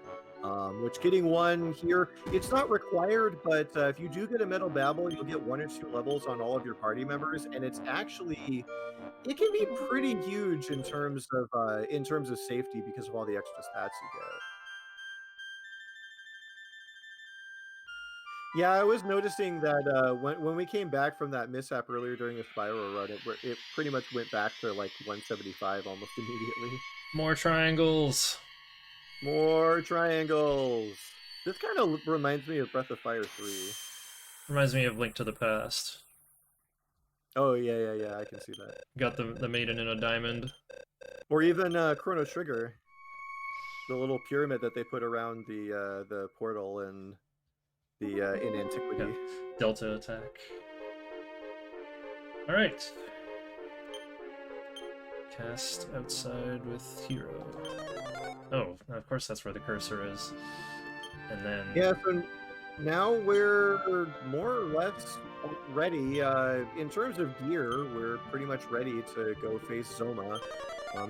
Which getting one here, it's not required, but if you do get a metal babble, you'll get 1 or 2 levels on all of your party members, and it's actually, it can be pretty huge in terms of safety because of all the extra stats you get. Yeah, I was noticing that when we came back from that mishap earlier during the spiral run, it pretty much went back to like 175 almost immediately. More triangles. More triangles. This kind of reminds me of Breath of Fire 3. Reminds me of Link to the Past. Oh yeah, I can see that. Got the maiden in a diamond. Or even Chrono Trigger, the little pyramid that they put around the portal in Antiquity. Yeah. Delta attack. All right. Cast outside with hero. Oh, of course that's where the cursor is. And then... Yeah, so now we're more or less ready. In terms of gear, we're pretty much ready to go face Zoma.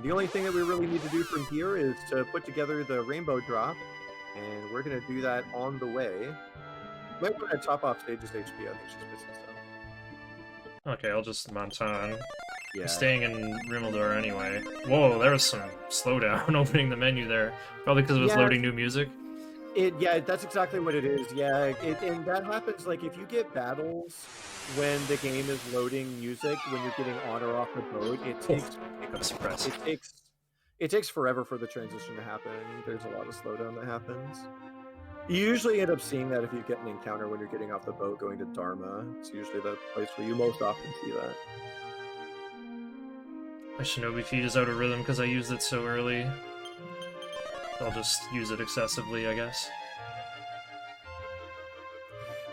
The only thing that we really need to do from here is to put together the rainbow drop, and we're going to do that on the way. Might want to top off Stage's HP, I think she's missing some. Okay, I'll just Montan. Yeah. I'm staying in Rimeldor anyway. Whoa, there was some slowdown opening the menu there. Probably because it was loading new music. Yeah, that's exactly what it is. Yeah, and that happens, like, if you get battles when the game is loading music, when you're getting on or off the boat, it takes... I'm suppressed. it takes forever for the transition to happen. There's a lot of slowdown that happens. You usually end up seeing that if you get an encounter when you're getting off the boat going to Dharma. It's usually the place where you most often see that. My Shinobi feed is out of rhythm because I used it so early. I'll just use it excessively, I guess.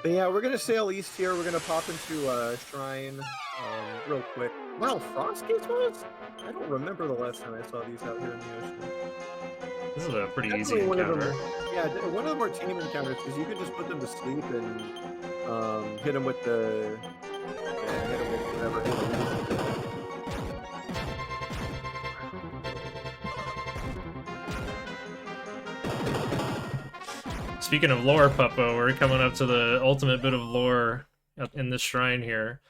But yeah, we're gonna sail east here. We're gonna pop into a shrine real quick. Wow, Frost Gates was? I don't remember the last time I saw these out here in the ocean. This is a pretty easy Definitely encounter. one of the more tame encounters because you can just put them to sleep and hit them with the hit them with whatever. Speaking of lore, Puppo, we're coming up to the ultimate bit of lore in this shrine here.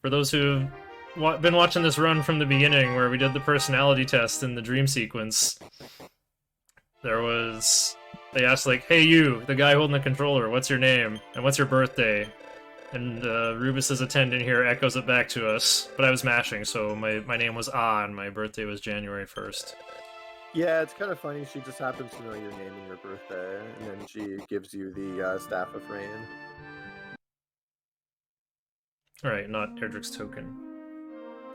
For those who've been watching this run from the beginning, where we did the personality test in the dream sequence, they asked, like, hey you, the guy holding the controller, what's your name? And what's your birthday? And Rubus's attendant here echoes it back to us. But I was mashing, so my name was Ah, and my birthday was January 1st. Yeah, it's kind of funny. She just happens to know your name and your birthday, and then she gives you the Staff of Rain. Alright, not Erdrick's Token.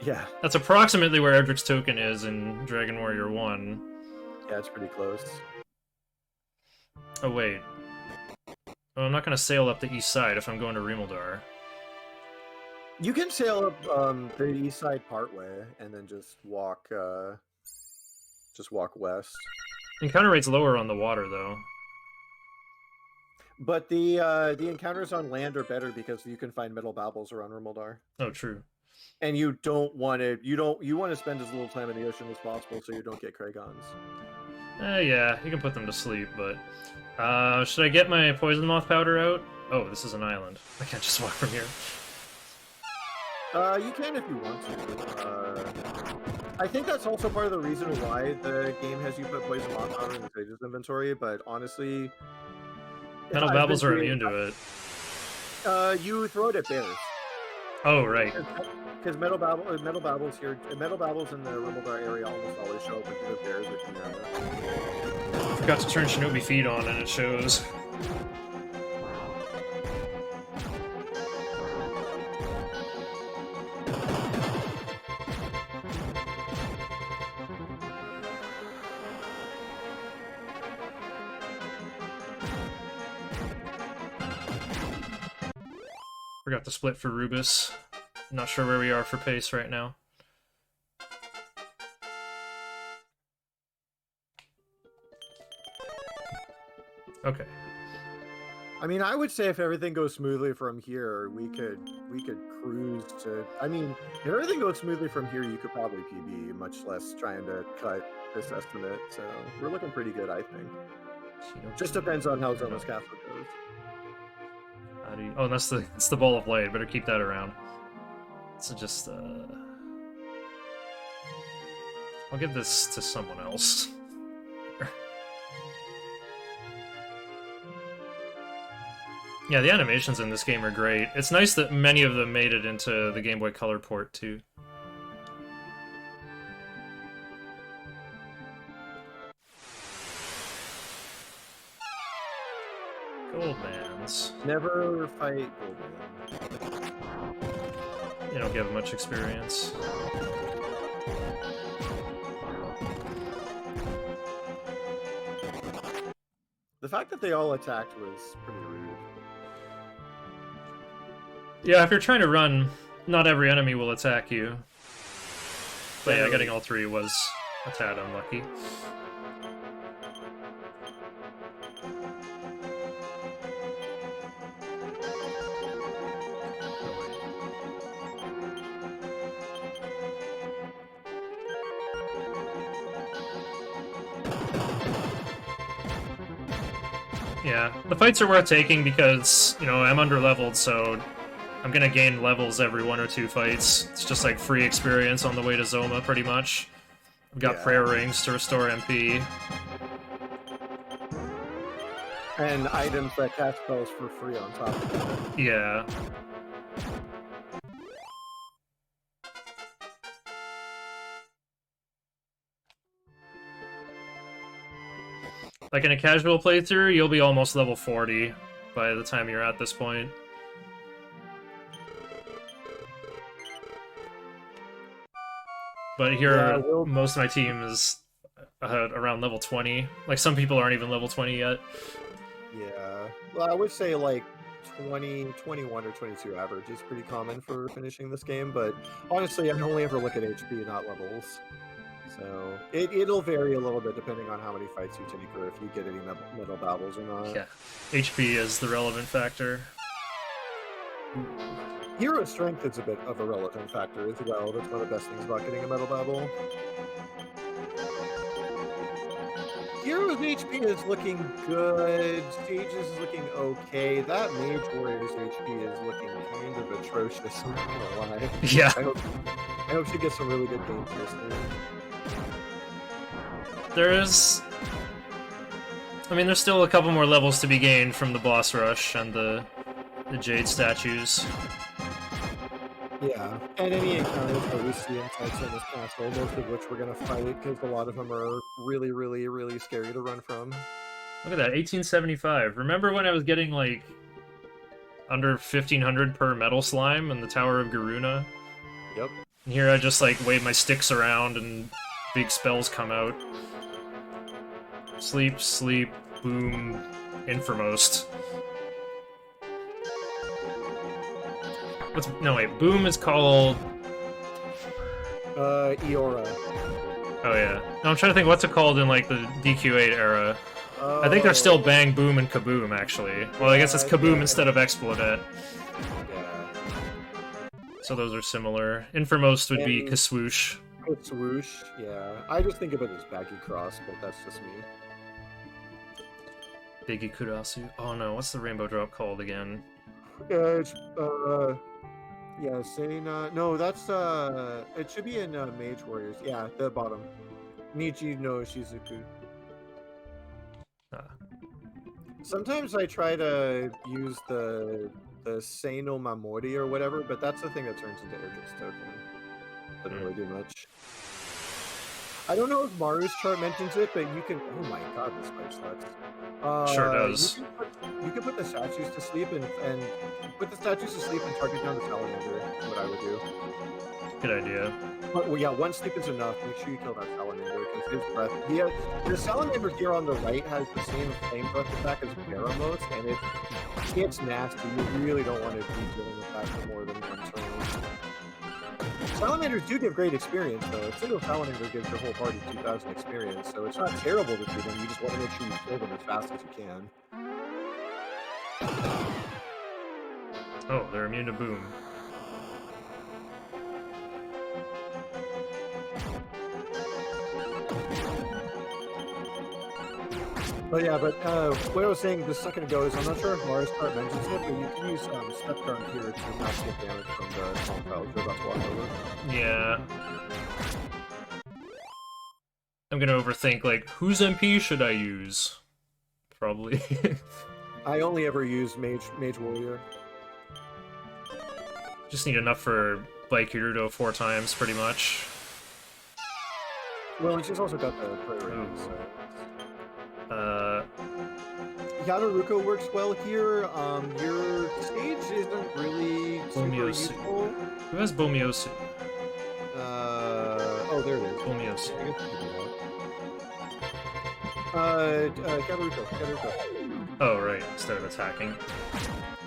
Yeah. That's approximately where Erdrick's Token is in Dragon Warrior 1. Yeah, it's pretty close. Oh, wait. Oh, I'm not gonna sail up the east side if I'm going to Rimuldar. You can sail up the east side partway, and then just walk west. Encounter rate's lower on the water, though. But the encounters on land are better because you can find metal babbles around Rimuldar. Oh, true. And you want to spend as little time in the ocean as possible so you don't get Kragons. Yeah, you can put them to sleep, but... should I get my poison moth powder out? Oh, this is an island. I can't just walk from here. You can if you want to. I think that's also part of the reason why the game has you put poison moth powder in the Sage's inventory, but honestly... Metal babbles are immune to it. You throw it at bears. Oh, right. Because metal babbles in the Rimuldar area almost always show up with either bears or Chimera. Forgot to turn Shinobi feed on and it shows. Forgot to split for Rubus. Not sure where we are for pace right now. Okay. I mean, I would say if everything goes smoothly from here, we could cruise to... I mean, if everything goes smoothly from here, you could probably PB, much less trying to cut this estimate. So we're looking pretty good, I think. Just depends on how Zoma's Castle goes. Oh, that's the ball of light. Better keep that around. So just I'll give this to someone else. Yeah, the animations in this game are great. It's nice that many of them made it into the Game Boy Color port too. Goldmans. Never fight Goldman. You don't give much experience. The fact that they all attacked was pretty rude. Yeah, if you're trying to run, not every enemy will attack you. But yeah, getting all three was a tad unlucky. Yeah, the fights are worth taking because, you know, I'm underleveled, so I'm gonna gain levels every 1 or 2 fights. It's just like free experience on the way to Zoma, pretty much. I've got prayer rings to restore MP. And items that cast spells for free on top of that. Yeah. Like in a casual playthrough, you'll be almost level 40 by the time you're at this point. But here, Yeah, most of my team is around level 20. Like, some people aren't even level 20 yet. Yeah. Well, I would say like 20, 21, or 22 average is pretty common for finishing this game, but honestly, I only ever look at HP, not levels. So it'll vary a little bit depending on how many fights you take or if you get any metal babbles or not. Yeah. HP is the relevant factor. Hero strength is a bit of a relevant factor as well. That's one of the best things about getting a metal babble. Hero's HP is looking good. Stages is looking okay. That Mage Warrior's HP is looking kind of atrocious. I'm not gonna lie. Yeah. I hope she gets some really good games this year. There's still a couple more levels to be gained from the boss rush and the Jade statues. Yeah, and any encounters that we see inside Senna's castle, most of which we're gonna fight, because a lot of them are really, really, really scary to run from. Look at that, 1875. Remember when I was getting, like, under 1500 per metal slime in the Tower of Garuna? Yep. And here I just, like, wave my sticks around and big spells come out. Sleep, sleep, boom, Inframost. No, wait, boom is called... Eora. Oh, yeah. No, I'm trying to think what's it called in, like, the DQ8 era. I think they're still Bang, Boom, and Kaboom, actually. Well, I guess it's Kaboom instead of Explodet. Yeah. So those are similar. Inframost would be Kaswoosh. Swoosh, yeah. I just think of it as Baggy Cross, but that's just me. Biggie Kurasu. Oh no, what's the rainbow drop called again? It's, yeah, Sena. No, that's, it should be in, Mage Warriors. Yeah, the bottom. Nichi no Shizuku. Ah. Sometimes I try to use the Seino Mamori or whatever, but that's the thing that turns into Aegis token. Doesn't really do much. I don't know if Maru's chart mentions it, but you can. Oh my god, this fight sucks. Sure does. You can put the statues to sleep and put the statues to sleep and target down the salamander. Is what I would do. Good idea. But, well, yeah, one sleep is enough. Make sure you kill that salamander because his breath. The salamander here on the right has the same flame breath attack as Baramos, and it's nasty. You really don't want to be dealing with that for more than one turn. Salamanders do give great experience, though. A single salamander gives your whole party 2,000 experience, so it's not terrible to do them. You just want to make sure you kill them as fast as you can. Oh, they're immune to boom. But yeah, what I was saying just a second ago is I'm not sure if Mars Cart mentions it, but you can use Step Guard here to not get damage from the compound you're about to walk over. Yeah. I'm gonna overthink, like, whose MP should I use? Probably. I only ever use Mage Warrior. Just need enough for Baikirudo 4 times, pretty much. Well, and she's also got the prayer ring, so... Yanaruko works well here. Your stage isn't really super useful. Who has Bomiosu? Oh, there it is. Bomiosu. Karuko. Oh, right, instead of attacking.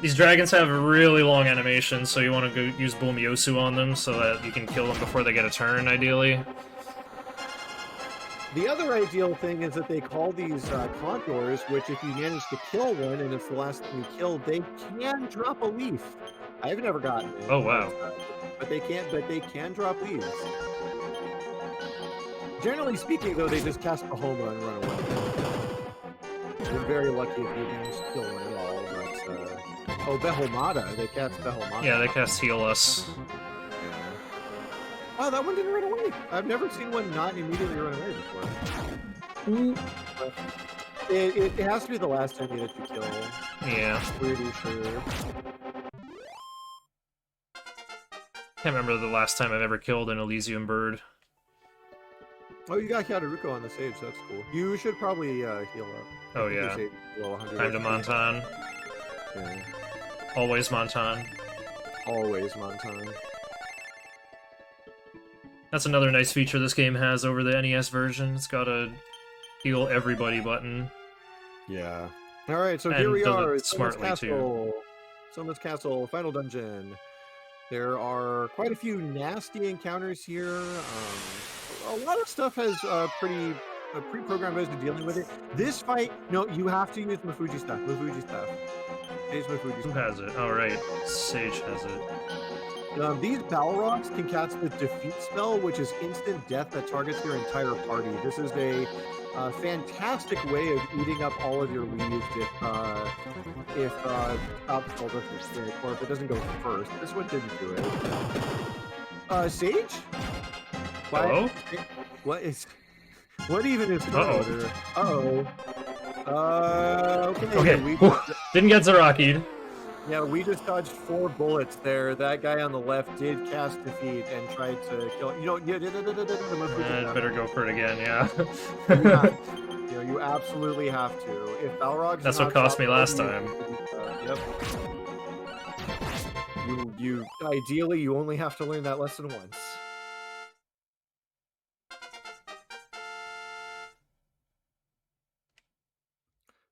These dragons have a really long animation, so you want to go use Bomiosu on them so that you can kill them before they get a turn, ideally. The other ideal thing is that they call these contours, which if you manage to kill one and it's the last thing you kill, they can drop a leaf. I've never gotten it. Oh wow! But they can drop leaves. Generally speaking, though, they just cast Bahoma and run away. You're very lucky if you manage to kill one at all. But, oh, Behomada. They cast Behomada. Yeah, they cast Heal Us. Oh, that one didn't run away. I've never seen one not immediately run away before. It has to be the last enemy that you kill. Yeah. Pretty sure. Can't remember the last time I've ever killed an Elysium bird. Oh, you got Kataruko on the stage. That's cool. You should probably heal up. Oh, I think your yeah. sage is below 100 Time to HP. Montan. Yeah. Always Montan. Always Montan. That's another nice feature this game has over the NES version. It's got a heal everybody button. Yeah. All right, so And here we does it are. Soma's smartly, Castle. Soma's Castle, final dungeon. There are quite a few nasty encounters here. A lot of stuff has pre-programmed ways of dealing with it. This fight, no, you have to use Mafuji stuff. Mafuji stuff. Use Mafuji Who stuff. has it? Oh, right. Sage has it. These Balrogs can cast the defeat spell, which is instant death that targets your entire party. This is a fantastic way of eating up all of your leaves if top spell doesn't stick, or if it doesn't go first. This one didn't do it. Sage? What? Hello? What even is Uh-oh. order? Okay. Okay. We Whew. Didn't get Zaraki'd. Yeah, we just dodged 4 bullets there. That guy on the left did cast defeat and tried to kill. You know, Better go for it again, yeah. you absolutely have to. If Balrog's That's not what cost me top last level, time. Yep. You ideally you only have to learn that lesson once.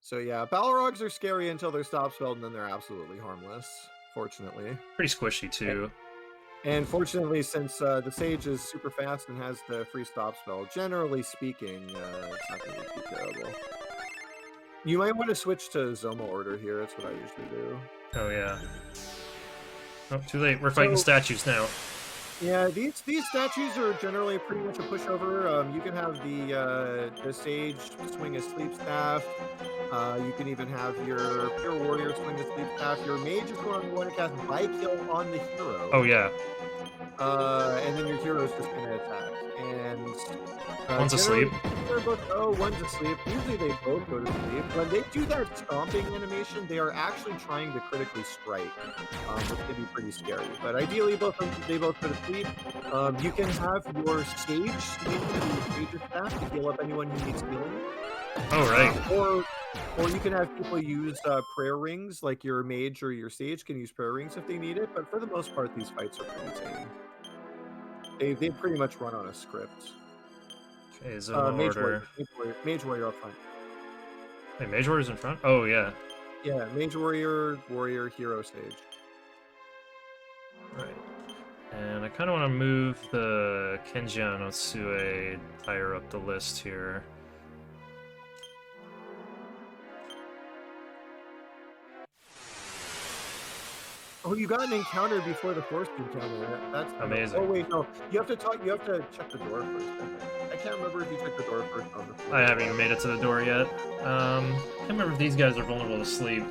So yeah, Balrogs are scary until they're stop spelled, and then they're absolutely harmless. Fortunately. Pretty squishy, too. And fortunately, since the Sage is super fast and has the free stop spell, generally speaking, it's not going to be too terrible. You might want to switch to Zoma order here. That's what I usually do. Oh, yeah. Oh, too late. We're fighting statues now. Yeah, these statues are generally pretty much a pushover. You can have the Sage swing a sleep staff. You can even have your Pure Warrior swing a sleep staff. Your Mage is going to want to cast by kill on the hero. Oh, yeah. And then your hero is just going to attack. And One's asleep. One's asleep. Usually they both go to sleep. When they do that stomping animation, they are actually trying to critically strike, which can be pretty scary. But ideally, they both go to sleep. You can have your Sage swing the Sage's staff to heal up anyone who needs healing. Oh, right. Or you can have people use prayer rings, like your Mage or your Sage can use prayer rings if they need it. But for the most part, these fights are pretty tame. They pretty much run on a script. Okay, Zoma order. Mage Warrior up front. Hey, Mage Warrior's in front? Oh, yeah. Yeah, Mage Warrior, Hero Sage. Right. And I kind of want to move the Kenjian Otsue higher up the list here. Oh, you got an encounter before the first encounter. That's amazing. Oh wait, no. You have to check the door first. I can't remember if you checked the door first on the floor. I haven't even made it to the door yet. Can't remember if these guys are vulnerable to sleep.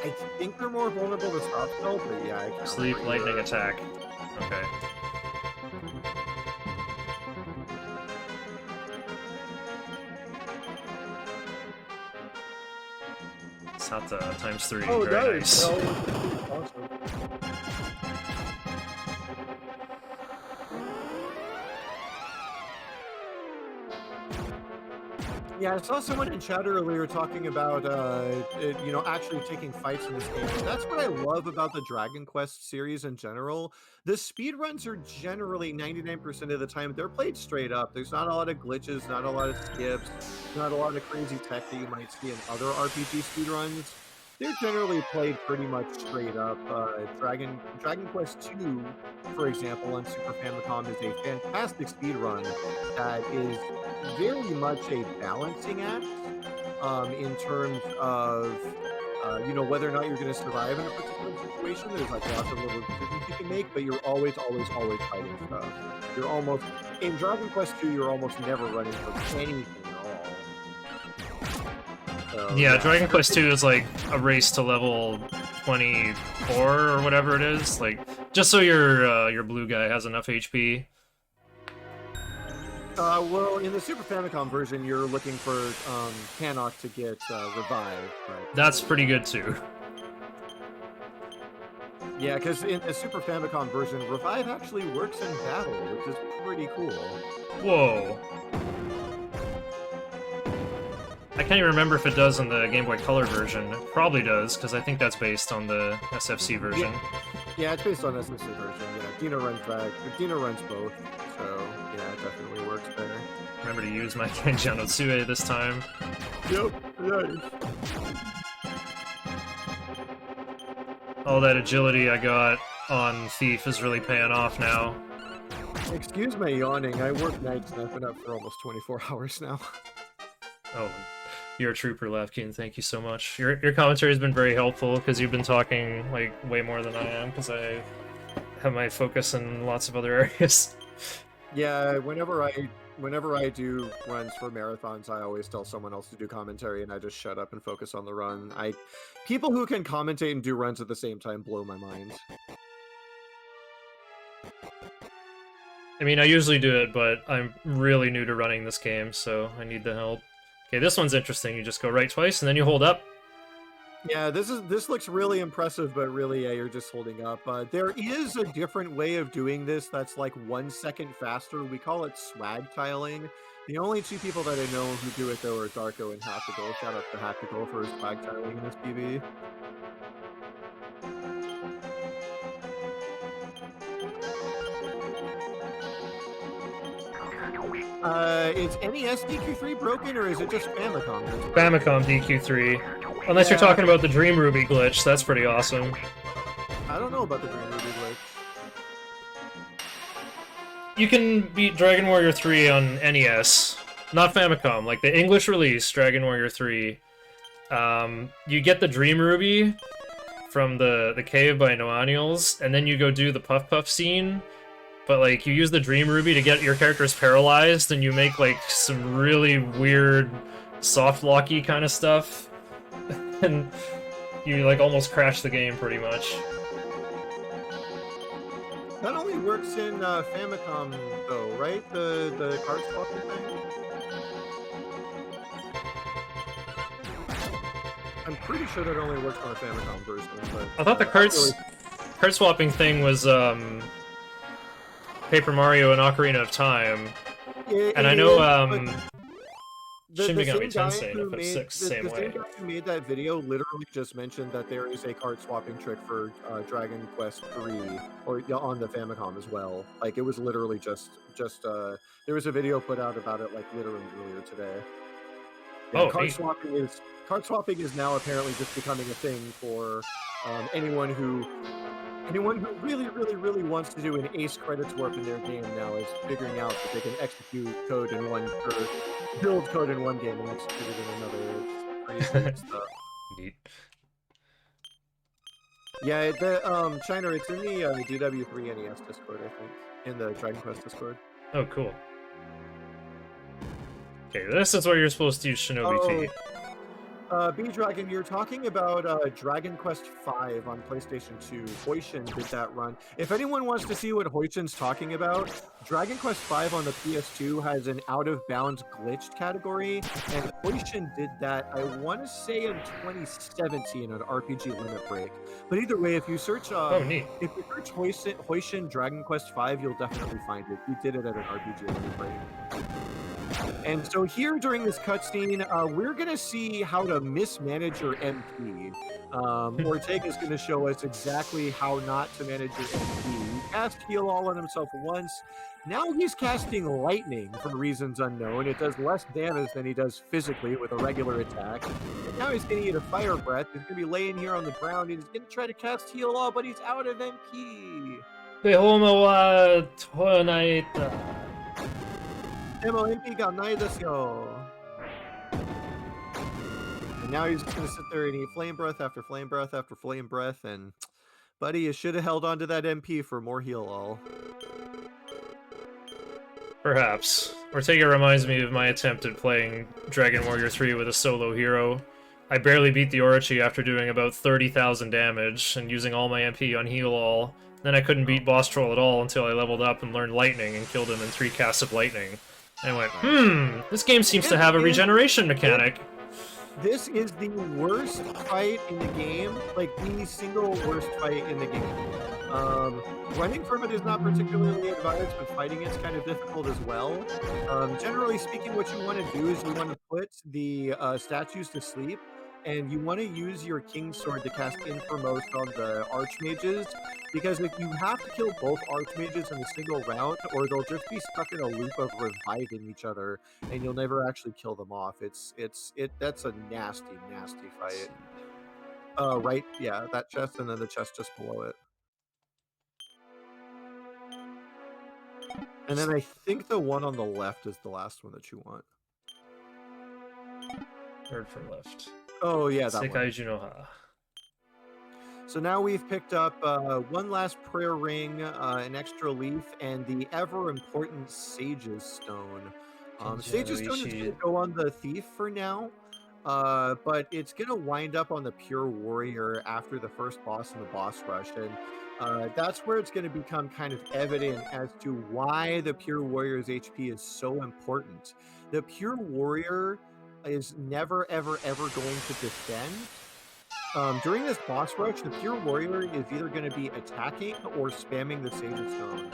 I think they're more vulnerable to stop spell, but yeah, I can't Sleep, remember lightning either. attack. Okay. Sata ×3. Oh, Very nice. nice. Awesome. Yeah, I saw someone in chat earlier talking about, actually taking fights in this game. And that's what I love about the Dragon Quest series in general. The speedruns are generally 99% of the time, they're played straight up. There's not a lot of glitches, not a lot of skips, not a lot of crazy tech that you might see in other RPG speedruns. They're generally played pretty much straight up. Dragon Quest II, for example, on Super Famicom is a fantastic speedrun that is very much a balancing act in terms of whether or not you're going to survive in a particular situation. There's like lots of little decisions you can make, but you're always fighting stuff. You're almost in Dragon Quest II. You're almost never running from anything at all. So, Yeah, Dragon Quest II is like a race to level 24 or whatever it is. Like, just so your blue guy has enough HP. Well, in the Super Famicom version, you're looking for Cannock to get revived. But, That's pretty good too. Yeah, because in the Super Famicom version, Revive actually works in battle, which is pretty cool. Whoa. I can't even remember if it does in the Game Boy Color version. It probably does, because I think that's based on the SFC version. Yeah, it's based on SFC version. Yeah, Dina runs that. Dina runs both, so yeah, it definitely works better. Remember to use my Kenji no Tsue this time. Yep, nice. All that agility I got on Thief is really paying off now. Excuse my yawning. I work nights and I've been up for almost 24 hours now. Oh, you're a trooper, Lavkin. Thank you so much. Your commentary has been very helpful because you've been talking like way more than I am because I have my focus in lots of other areas. Yeah, whenever I do runs for marathons, I always tell someone else to do commentary, and I just shut up and focus on the run. People who can commentate and do runs at the same time blow my mind. I mean, I usually do it, but I'm really new to running this game, so I need the help. Okay, this one's interesting. You just go right twice, and then you hold up. Yeah, this looks really impressive, but really, yeah, you're just holding up. There is a different way of doing this that's like 1 second faster. We call it swag tiling. The only two people that I know who do it, though, are Darko and Hactical. Shout out to Hactical for his swag tiling in this PB. Is NES DQ3 broken, or is it just Famicom? Famicom DQ3. Unless you're talking about the Dream Ruby glitch, that's pretty awesome. I don't know about the Dream Ruby glitch. You can beat Dragon Warrior 3 on NES, not Famicom. Like the English release, Dragon Warrior 3, you get the Dream Ruby from the cave by Noanials, and then you go do the Puff Puff scene. But like you use the Dream Ruby to get your characters paralyzed, and you make like some really weird soft locky kind of stuff. And you like almost crash the game pretty much. That only works in Famicom though, right? The card swapping thing? I'm pretty sure that only works on a Famicom version, but I thought the card swapping thing was Paper Mario and Ocarina of Time. And I know Shin Megami Tensei in FF6 same way. The same guy who made that video literally just mentioned that there is a card swapping trick for Dragon Quest 3 or on the Famicom as well. Like it was literally just there was a video put out about it like literally earlier today. Yeah, Oh, card swapping is now apparently just becoming a thing for anyone who really wants to do an ace credits warp in their game now is figuring out that they can execute code in one or build code in one game and execute it in another. It's crazy stuff. Indeed. Yeah, the China, it's in the DW3 NES Discord, I think, in the Dragon Quest Discord. Oh, cool. Okay, this is where you're supposed to use Shinobi T. B-Dragon, you're talking about Dragon Quest V on PlayStation 2. Hoishin did that run. If anyone wants to see what Hoishin's talking about, Dragon Quest V on the PS2 has an out-of-bounds glitched category, and Hoishin did that, I want to say in 2017 on RPG Limit Break. But either way, if you search Oh, neat. if you search Hoishin Dragon Quest V, you'll definitely find it. We did it at an RPG Limit Break. And so here during this cutscene, we're going to see how to mismanage your MP. Ortega's going to show us exactly how not to manage your MP. He cast Heal All on himself once. Now he's casting Lightning for reasons unknown. It does less damage than he does physically with a regular attack. And now he's going to get a Fire Breath. He's going to be laying here on the ground. And he's going to try to cast Heal All, but he's out of MP. Behoma wa tonaita. でも MP がないですよ. And now he's just going to sit there and eat Flame Breath after Flame Breath after Flame Breath, and buddy, you should have held on to that MP for more Heal All. Perhaps. Ortega reminds me of my attempt at playing Dragon Warrior 3 with a solo hero. I barely beat the Orochi after doing about 30,000 damage and using all my MP on Heal All. Then I couldn't beat Boss Troll at all until I leveled up and learned Lightning and killed him in 3 casts of Lightning. I went, this game seems to have a regeneration mechanic. This is the worst fight in the game, like the single worst fight in the game. Running from it is not particularly advised, but fighting it's kind of difficult as well. Generally speaking, what you want to do is you want to put the statues to sleep, and you want to use your King Sword to cast Infirmost on the Archmages, because if you have to kill both Archmages in a single round, or they'll just be stuck in a loop of reviving each other, and you'll never actually kill them off. That's a nasty, nasty fight. Right, yeah, that chest, and then the chest just below it. And then I think the one on the left is the last one that you want. Third from left. Oh yeah, that Sekai one. Junoha. So now we've picked up one last prayer ring, an extra leaf, and the ever important Sage's Stone. Sage's Stone is going to go on the Thief for now, but it's going to wind up on the Pure Warrior after the first boss in the boss rush, and that's where it's going to become kind of evident as to why the Pure Warrior's HP is so important. The Pure Warrior is never, ever, ever going to defend. During this boss rush, the Pure Warrior is either going to be attacking or spamming the Sage's Stone.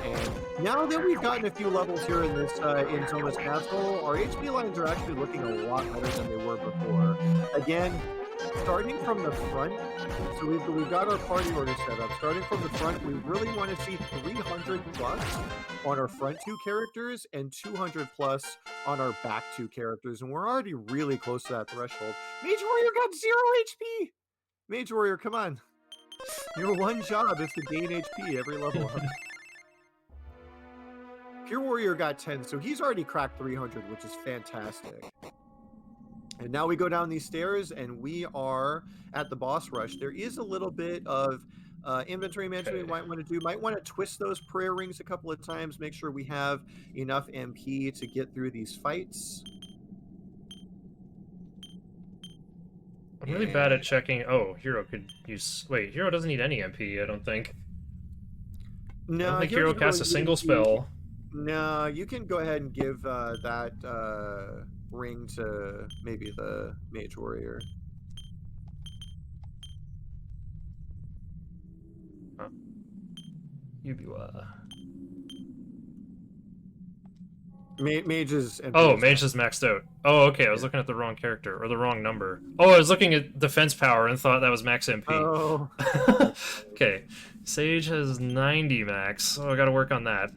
And now that we've gotten a few levels here in this in Zoma's Castle, our HP lines are actually looking a lot better than they were before. Again, starting from the front, so we've got our party order set up. Starting from the front, we really want to see 300 plus on our front two characters and 200 plus on our back two characters, and we're already really close to that threshold. Mage Warrior got 0 HP! Mage Warrior, come on. Your one job is to gain HP every level up. Pure Warrior got 10, so he's already cracked 300, which is fantastic. And now we go down these stairs, and we are at the boss rush. There is a little bit of inventory management we might want to do. Might want to twist those prayer rings a couple of times, make sure we have enough MP to get through these fights. I'm really bad at checking. Oh, Hero could use. Wait, Hero doesn't need any MP, I don't think. No, I don't think Hero casts a single spell. No, you can go ahead and give that ring to maybe the Mage Warrior. Huh. Yubiwa. Mage is... Oh, Mage is maxed out. Oh, okay, I was looking at the wrong character, or the wrong number. Oh, I was looking at defense power and thought that was max MP. Oh. Okay, Sage has 90 max, so I gotta work on that.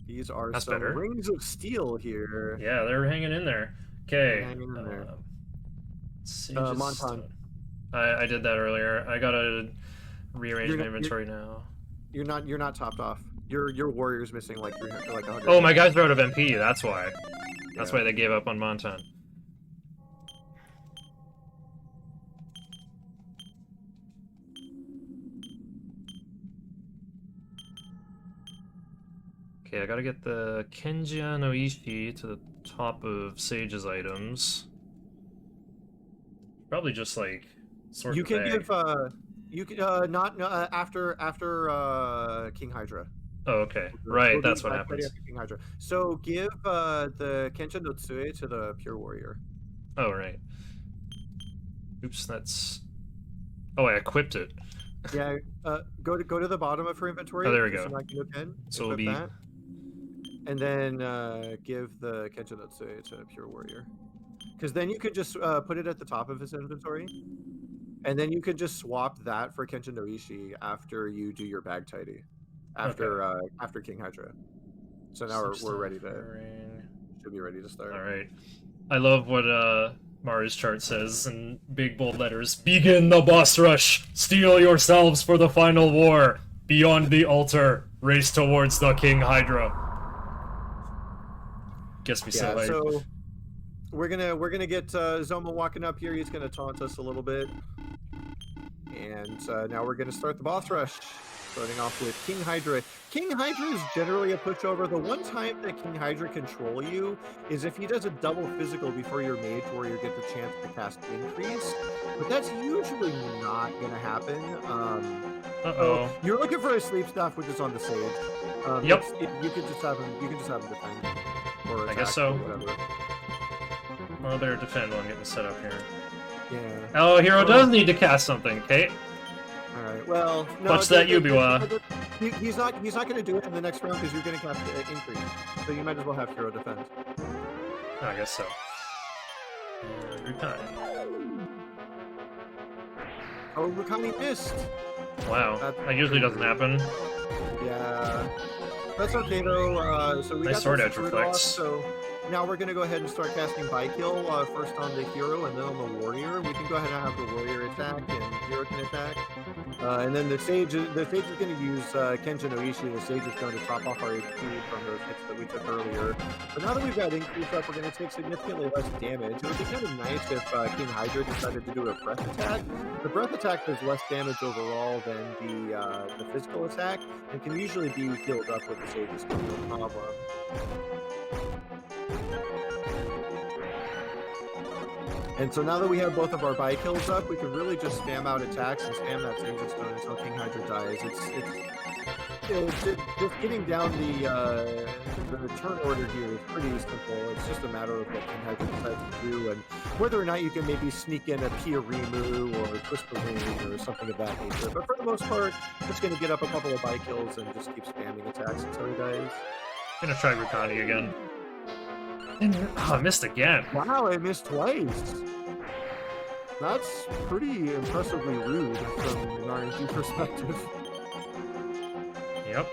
These are That's some better. rings of steel here. Yeah, they're hanging in there. Okay. Hanging in there. Montan. I did that earlier. I gotta rearrange my inventory now. You're not topped off. Your warrior's missing like 300, like 100. Oh, my guys are out of MP. That's why. That's why they gave up on Montan. Okay, I gotta get the Kenjia no Ishi to the top of Sage's items. Probably just like sort You of can bag. give you can not after King Hydra. Oh, okay. Right, that's what happens. After King Hydra. So give the Kenshin no Tsue to the Pure Warrior. Oh, right. Oops, that's... Oh, I equipped it. Yeah, go to the bottom of her inventory. Oh, there we go. So it'll be that. And then give the Kenshin no Tsue to Pure Warrior. Because then you could just put it at the top of his inventory. And then you could just swap that for Kenshin no Ishi after you do your bag tidy. After King Hydra. So now we're ready to... Should be ready to start. Alright. I love what Maru's chart says in big bold letters. Begin the boss rush! Steel yourselves for the final war! Beyond the altar! Race towards the King Hydra! Gets me so hyped. So we're gonna get Zoma walking up here. He's gonna taunt us a little bit. And now we're gonna start the boss rush. Starting off with King Hydra. King Hydra is generally a pushover. The one time that King Hydra control you is if he does a double physical before your Mage Warrior gets a chance to cast Increase. But that's usually not going to happen. Uh-oh. So you're looking for a sleep staff, which is on the sage. Yep. You could just have him. You can just have him defend. Or I attack guess so. Or whatever. Well, I better defend while I'm getting set up here. Yeah. Oh, Hero does need to cast something, Kate. All right. Well, no. What's that, Yubiwa? He's not going to do it in the next round because you're going to cast increase. So you might as well have Hero defend. I guess so. Rukani. Oh, Rukani missed. Wow, that usually doesn't happen. Yeah. That's okay though. So we Nice got sword some edge fruit reflex. off, so now we're gonna go ahead and start casting By-Kill first on the hero and then on the warrior. We can go ahead and have the warrior attack and hero can attack. And then the sage is going to use Kenjin Oishi. The sage is going to top off our HP from those hits that we took earlier. But now that we've got increase up, we're going to take significantly less damage. It would be kind of nice if King Hydra decided to do a breath attack. The breath attack does less damage overall than the physical attack, and can usually be healed up with the sage's skill, no problem. And so now that we have both of our By-Kills up, we can really just spam out attacks and spam that Sage's Stone until King Hydra dies. It's just getting down the turn order here is pretty simple. It's just a matter of what King Hydra decides to do and whether or not you can maybe sneak in a Piarimu or Twist the Wing or something of that nature. But for the most part, just going to get up a couple of By-Kills and just keep spamming attacks until he dies. I'm gonna try Rukani again. Oh, I missed again. Wow, I missed twice. That's pretty impressively rude from an RNG perspective. Yep.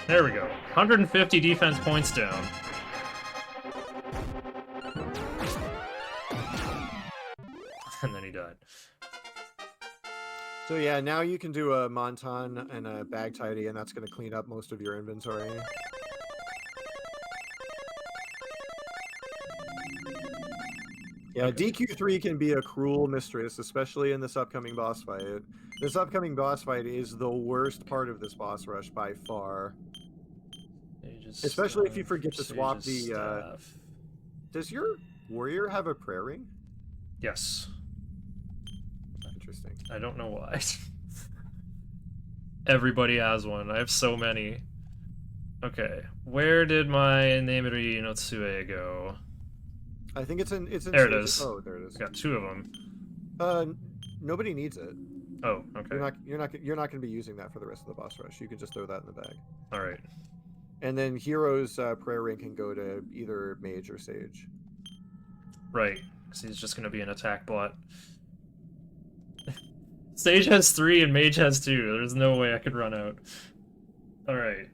There we go. 150 defense points down. And then he died. So yeah, now you can do a Monton and a Bag Tidy, and that's going to clean up most of your inventory. Yeah, DQ3 can be a cruel mistress, especially in this upcoming boss fight. This upcoming boss fight is the worst part of this boss rush by far. Especially if you forget to swap the... Does your warrior have a prayer ring? Yes. Interesting. I don't know why. Everybody has one. I have so many. Okay, where did my Nemiri no Tsue go? I think it's in. There it is. Oh, there it is. I got two of them. Nobody needs it. Oh, okay. You're not going to be using that for the rest of the boss rush. You can just throw that in the bag. All right. And then Hero's prayer ring can go to either mage or sage. Right, because he's just going to be an attack bot. Sage has 3 and mage has 2. There's no way I could run out. All right.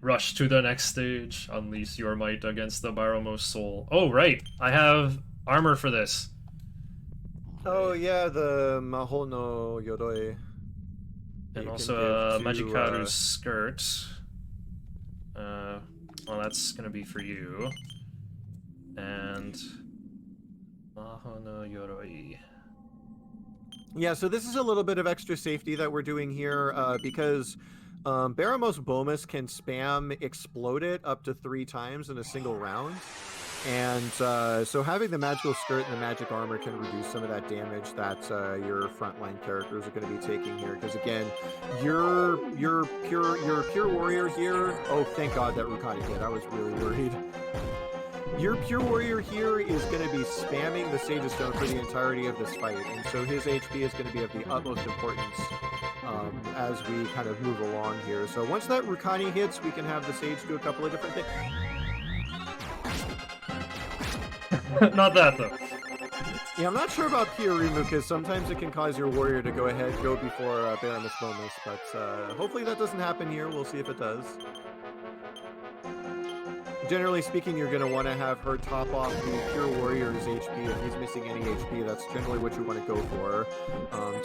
Rush to the next stage. Unleash your might against the Baramos soul. Oh, right. I have armor for this. Oh, yeah, the Maho no Yoroi. And also a Magikaru skirt. Well, that's going to be for you. And Maho no Yoroi. Yeah, so this is a little bit of extra safety that we're doing here because Baramos Bomus can spam Explode It up to 3 times in a single round. And so having the magical skirt and the magic armor can reduce some of that damage that your frontline characters are going to be taking here. Because again, your pure warrior here. Oh, thank God that Rukani hit. I was really worried. Your pure warrior here is going to be spamming the Sage's Stone for the entirety of this fight, and so his HP is going to be of the utmost importance as we kind of move along here. So once that Rukani hits, we can have the Sage do a couple of different things. Not that, though. Yeah, I'm not sure about Piarimu, because sometimes it can cause your warrior to go before Baramos Bomus, but hopefully that doesn't happen here. We'll see if it does. Generally speaking, you're going to want to have her top off the pure warrior's HP. If he's missing any HP, that's generally what you want to go for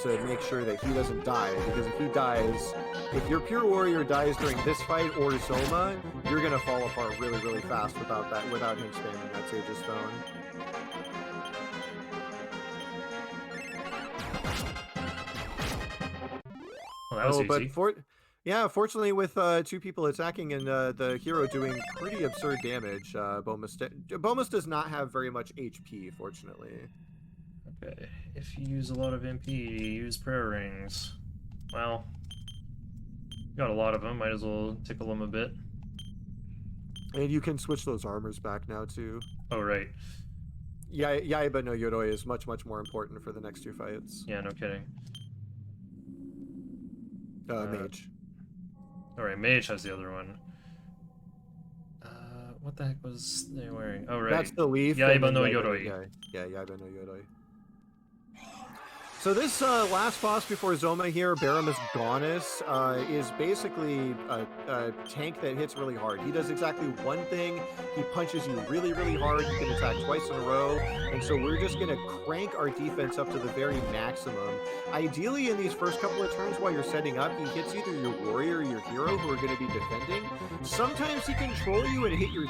to make sure that he doesn't die. Because if he dies, if your pure warrior dies during this fight or Soma, you're going to fall apart really, really fast without him spamming that Sage's Stone. Well, that was but easy. yeah, fortunately with 2 people attacking and the hero doing pretty absurd damage, Bomus does not have very much HP, fortunately. Okay, if you use a lot of MP, use prayer rings. Well, got a lot of them, might as well tickle them a bit. And you can switch those armors back now too. Oh, right. Yaiba no Yoroi is much more important for the next 2 fights. Yeah, no kidding. Mage. Alright, Mage has the other one. What the heck was they wearing? Oh, right. That's the leaf. Yaiba no Yoroi. Yeah, Yaiba no Yoroi. So this last boss before Zoma here, Baramus Gaunis, is basically a tank that hits really hard. He does exactly one thing. He punches you really hard. He can attack twice in a row. And so we're just going to crank our defense up to the very maximum. Ideally, in these first couple of turns while you're setting up, he hits either your warrior or your hero who are going to be defending. Sometimes he can troll you and hit your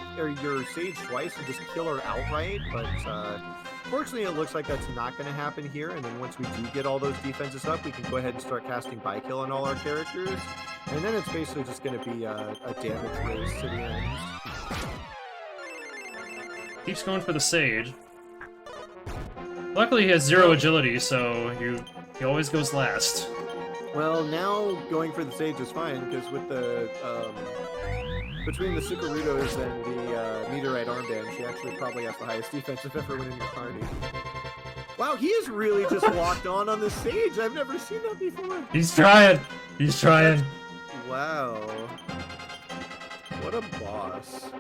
Sage twice and just kill her outright, but fortunately, it looks like that's not going to happen here, and then once we do get all those defenses up, we can go ahead and start casting By-Kill on all our characters, and then it's basically just going to be a damage race to the end. Keeps going for the Sage. Luckily, he has 0 agility, so he always goes last. Well, now going for the Sage is fine, because with the between the Sukarutos and the Meteorite Armband, she actually probably has the highest defense of everyone in your party. Wow, he is really just locked on the Sage. I've never seen that before. He's trying! He's trying! Wow. What a boss.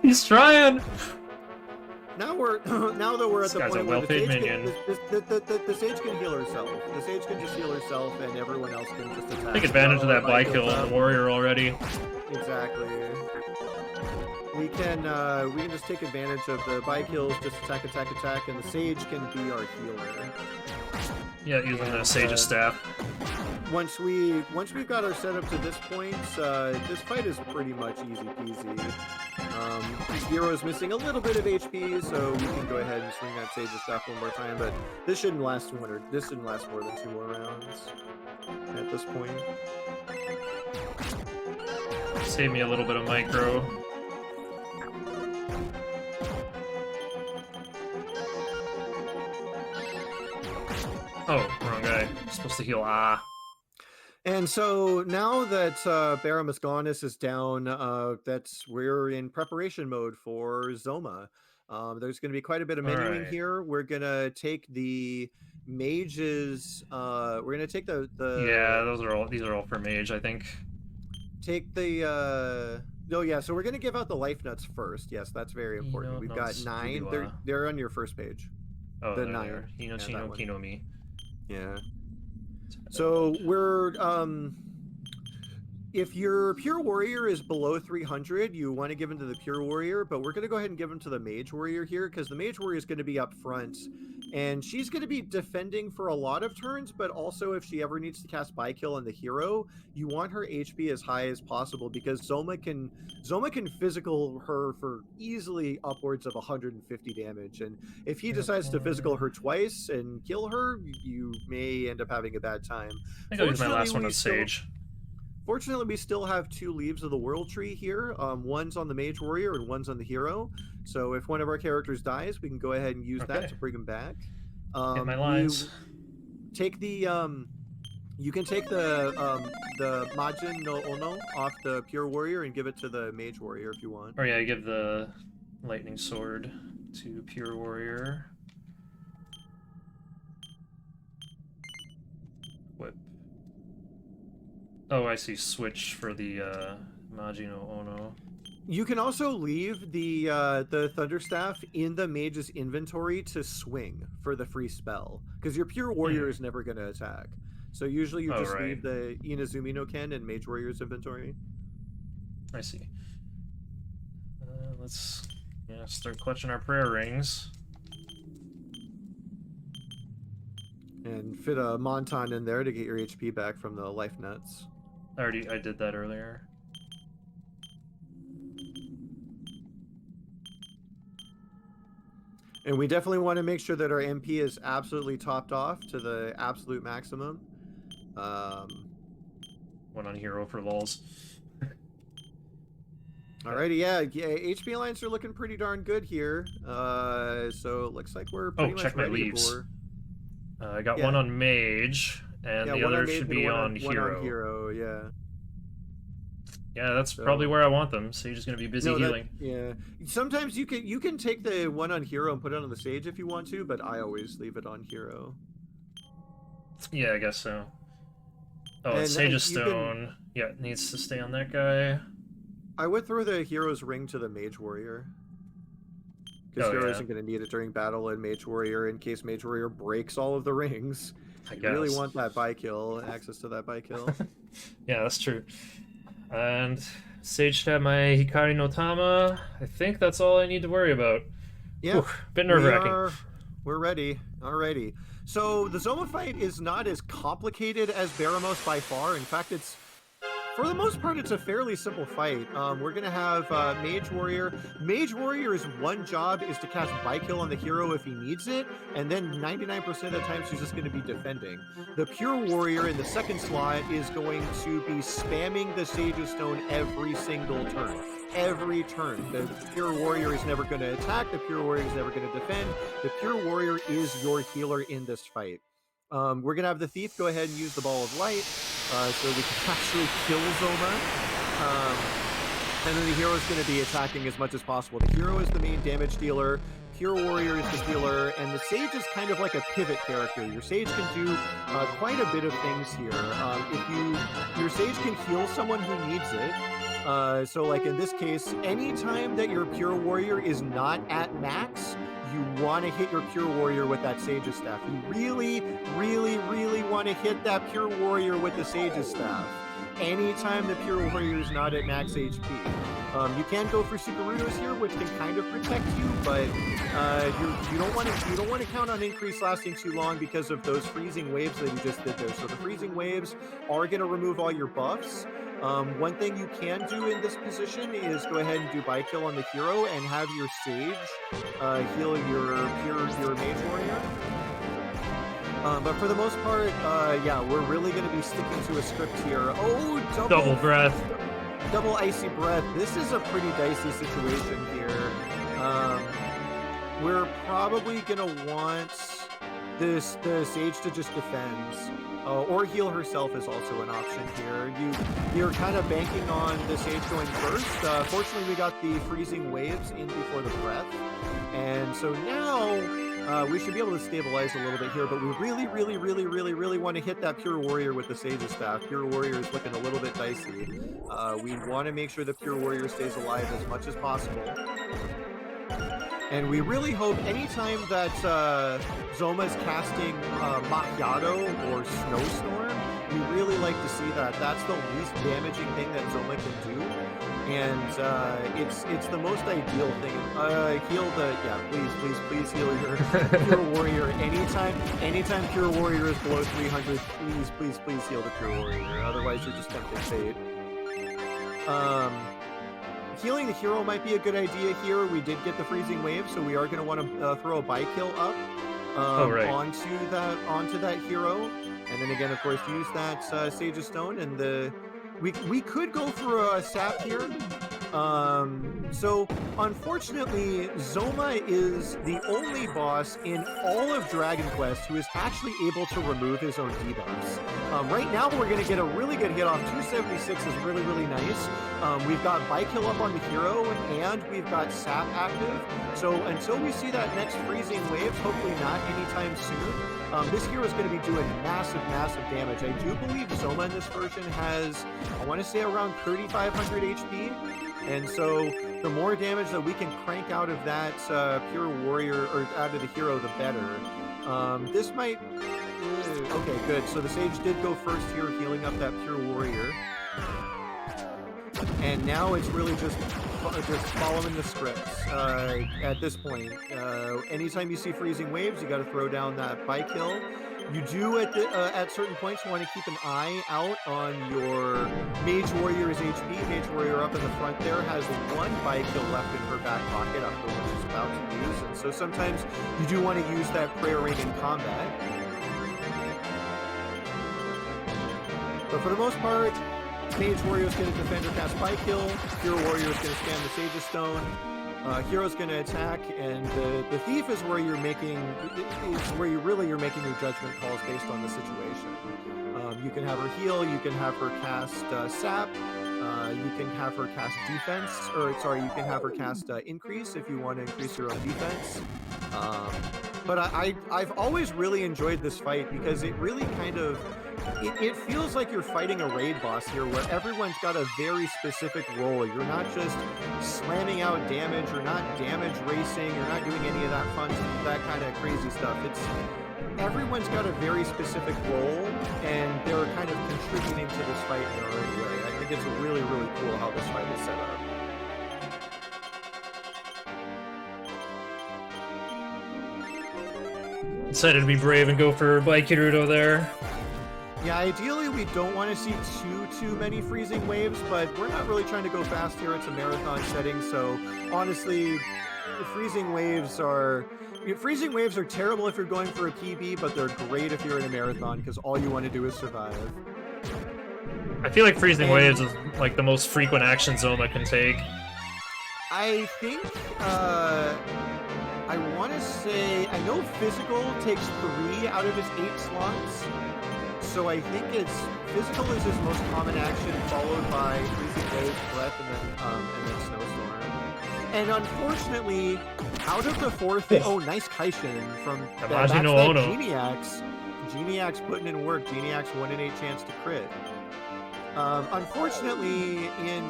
He's trying! Now that we're at the point where the Sage, minion. the Sage can heal herself. The Sage can just heal herself, and everyone else can just attack. Take advantage of that By-Kill on the warrior already. Exactly. We can just take advantage of the By-Kills, just attack, and the Sage can be our healer. Yeah, using the Sage's staff. Once we've got our setup to this point, this fight is pretty much easy peasy. Hero's missing a little bit of HP, so we can go ahead and swing that Sage's staff one more time. But this shouldn't last more than 2 more rounds at this point. Save me a little bit of micro. Oh, wrong guy. Supposed to heal. And so now that Baramus Gaunis is down, we're in preparation mode for Zoma. There's going to be quite a bit of menuing here. We're going to take the mages. We're going to take the yeah. These are all for mage, I think. Take the. Oh yeah, so we're going to give out the life nuts first. Yes, that's very important. We've got 9. They're on your first page. Oh, the 9. Kinomi. Yeah. So we're if your pure warrior is below 300, you want to give him to the pure warrior, but we're going to go ahead and give him to the mage warrior here because the mage warrior is going to be up front, and she's going to be defending for a lot of turns. But also, if she ever needs to cast By-Kill on the hero, you want her HP as high as possible because Zoma can physical her for easily upwards of 150 damage, and if he decides to physical her twice and kill her, you may end up having a bad time. I think I'll use my last one on Sage. Fortunately, we still have 2 leaves of the World Tree here. One's on the Mage Warrior and one's on the Hero. So if one of our characters dies, we can go ahead and use that to bring him back. Hit my lines. Take the you can take the Majin no Ono off the Pure Warrior and give it to the Mage Warrior if you want. Oh yeah, I give the Lightning Sword to Pure Warrior. Whip. Oh, I see. Switch for the Majin no Ono. You can also leave the Thunderstaff in the mage's inventory to swing for the free spell, because your Pure Warrior is never going to attack. So usually you just leave the Inazumi no Ken in Mage Warrior's inventory. I see. Let's start clutching our prayer rings. And fit a Monton in there to get your HP back from the life nuts. I did that earlier. And we definitely want to make sure that our MP is absolutely topped off to the absolute maximum. One on hero for lulz. Alrighty, yeah, HP Alliance are looking pretty darn good here. So it looks like we're pretty much check my ready leaves. for... I got one on mage, and the other should be on hero. One on hero, yeah. Yeah, that's probably where I want them. Sage is going to be busy healing. Yeah. Sometimes you can take the one on hero and put it on the Sage if you want to, but I always leave it on hero. Yeah, I guess so. Oh, and Sage's Stone. Yeah, it needs to stay on that guy. I would throw the hero's ring to the Mage Warrior. Because hero isn't going to need it during battle, and Mage Warrior, in case Mage Warrior breaks all of the rings. I guess. Really want that buy kill, access to that buy kill. Yeah, that's true. And Sage should have my Hikari no Tama. I think that's all I need to worry about. Yeah. Bit nerve-wracking. We're ready. Alrighty. So the Zoma fight is not as complicated as Baramos by far. In fact, it's... For the most part, it's a fairly simple fight. We're going to have Mage Warrior. Mage Warrior's one job is to cast Buy Kill on the hero if he needs it, and then 99% of the time she's just going to be defending. The Pure Warrior in the second slot is going to be spamming the Sage's Stone every single turn. Every turn. The Pure Warrior is never going to attack. The Pure Warrior is never going to defend. The Pure Warrior is your healer in this fight. We're going to have the Thief go ahead and use the Ball of Light so we can actually kill Zoma. And then the hero is going to be attacking as much as possible. The hero is the main damage dealer. Pure Warrior is the healer. And the Sage is kind of like a pivot character. Your Sage can do quite a bit of things here. Your Sage can heal someone who needs it. So like in this case, anytime that your Pure Warrior is not at max, you want to hit your Pure Warrior with that Sage's Staff. You really, really, really want to hit that Pure Warrior with the Sage's Staff. Anytime the Pure Warrior is not at max HP. You can go for Sukarutos here, which can kind of protect you, but you don't want to count on increase lasting too long because of those freezing waves that you just did there. So the freezing waves are going to remove all your buffs. One thing you can do in this position is go ahead and do Buy Kill on the hero and have your Sage heal your Mage Warrior. But for the most part, yeah, we're really going to be sticking to a script here. Oh, double breath. Double Icy Breath. This is a pretty dicey situation here. We're probably going to want the Sage to just defend. Or heal herself is also an option here. You're kind of banking on the Sage going first. Fortunately, we got the freezing waves in before the breath. And so now we should be able to stabilize a little bit here, but we really, really, really, really, really want to hit that Pure Warrior with the Sage's Staff. Pure Warrior is looking a little bit dicey. We want to make sure the Pure Warrior stays alive as much as possible. And we really hope anytime that Zoma's casting Macchiato or Snowstorm, we really like to see that. That's the least damaging thing that Zoma can do. And it's the most ideal thing. Please heal your Pure Warrior. Anytime Pure Warrior is below 300, please heal the Pure Warrior. Otherwise you're just tempting fate. Healing the hero might be a good idea here. We did get the freezing wave, so we are going to want to throw a Buy Kill up onto that hero, and then again, of course, use that Sage's Stone. And we could go for a sap here. So unfortunately, Zoma is the only boss in all of Dragon Quest who is actually able to remove his own debuffs. Right now, we're going to get a really good hit off. 276 is really, really nice. We've got Buy Kill up on the hero, and we've got Sap active. So until we see that next freezing wave, hopefully not anytime soon, this hero is going to be doing massive, massive damage. I do believe Zoma in this version has, I want to say, around 3,500 HP. And so the more damage that we can crank out of that Pure Warrior, or out of the hero, the better. This might... okay, good. So the Sage did go first here, healing up that Pure Warrior. And now it's really just following the scripts at this point. Anytime you see freezing waves, you got to throw down that Buy Kill. You do at certain points want to keep an eye out on your Mage Warrior's HP. Mage Warrior up in the front there has one bike kill left in her back pocket after what she's about to use, and so sometimes you do want to use that prayer ring in combat. But for the most part, Mage Warrior is going to defend or cast bike kill. Hero Warrior is going to spam the Sage's Stone. Hero's going to attack, and the Thief is where you're making you're making your judgment calls based on the situation. You can have her heal, you can have her cast sap, you can have her cast defense, you can have her cast increase if you want to increase your own defense. But I've always really enjoyed this fight because it really kind of it feels like you're fighting a raid boss here where everyone's got a very specific role. You're not just slamming out damage, you're not damage racing, you're not doing any of that fun, that kind of crazy stuff. Everyone's got a very specific role, and they're kind of contributing to this fight in their own way. I think it's really, really cool how this fight is set up. Decided to be brave and go for Baikirudo there. Yeah, ideally we don't want to see too many freezing waves, but we're not really trying to go fast here. It's a marathon setting, so honestly, freezing waves are terrible if you're going for a PB, but they're great if you're in a marathon because all you want to do is survive. I feel like freezing waves is like the most frequent action Zoma can take. I think I want to say I know physical takes 3 out of his 8 slots. So I think physical is his most common action, followed by freezing waves, breath, and then snowstorm. And unfortunately, out of the 4th, nice Kaishin from Geniax. Geniax putting in work. Geniax 1 in 8 chance to crit. Unfortunately, in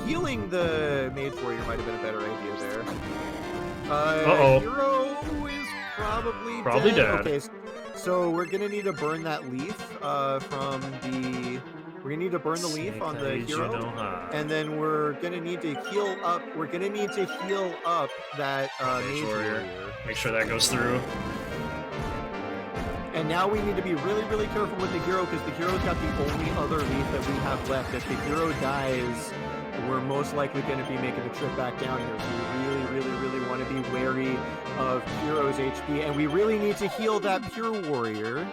healing the Mage Warrior might have been a better idea there. Hero is probably dead. Okay. So we're gonna need to burn that leaf We're gonna need to burn the leaf on the hero, and then we're gonna need to heal up. We're gonna need to heal up that Mage Warrior. Make sure that goes through. And now we need to be really, really careful with the hero because the hero's got the only other leaf that we have left. If the hero dies, we're most likely going to be making a trip back down here. So we really, really, really want to be wary of Hero's HP, and we really need to heal that Pure Warrior.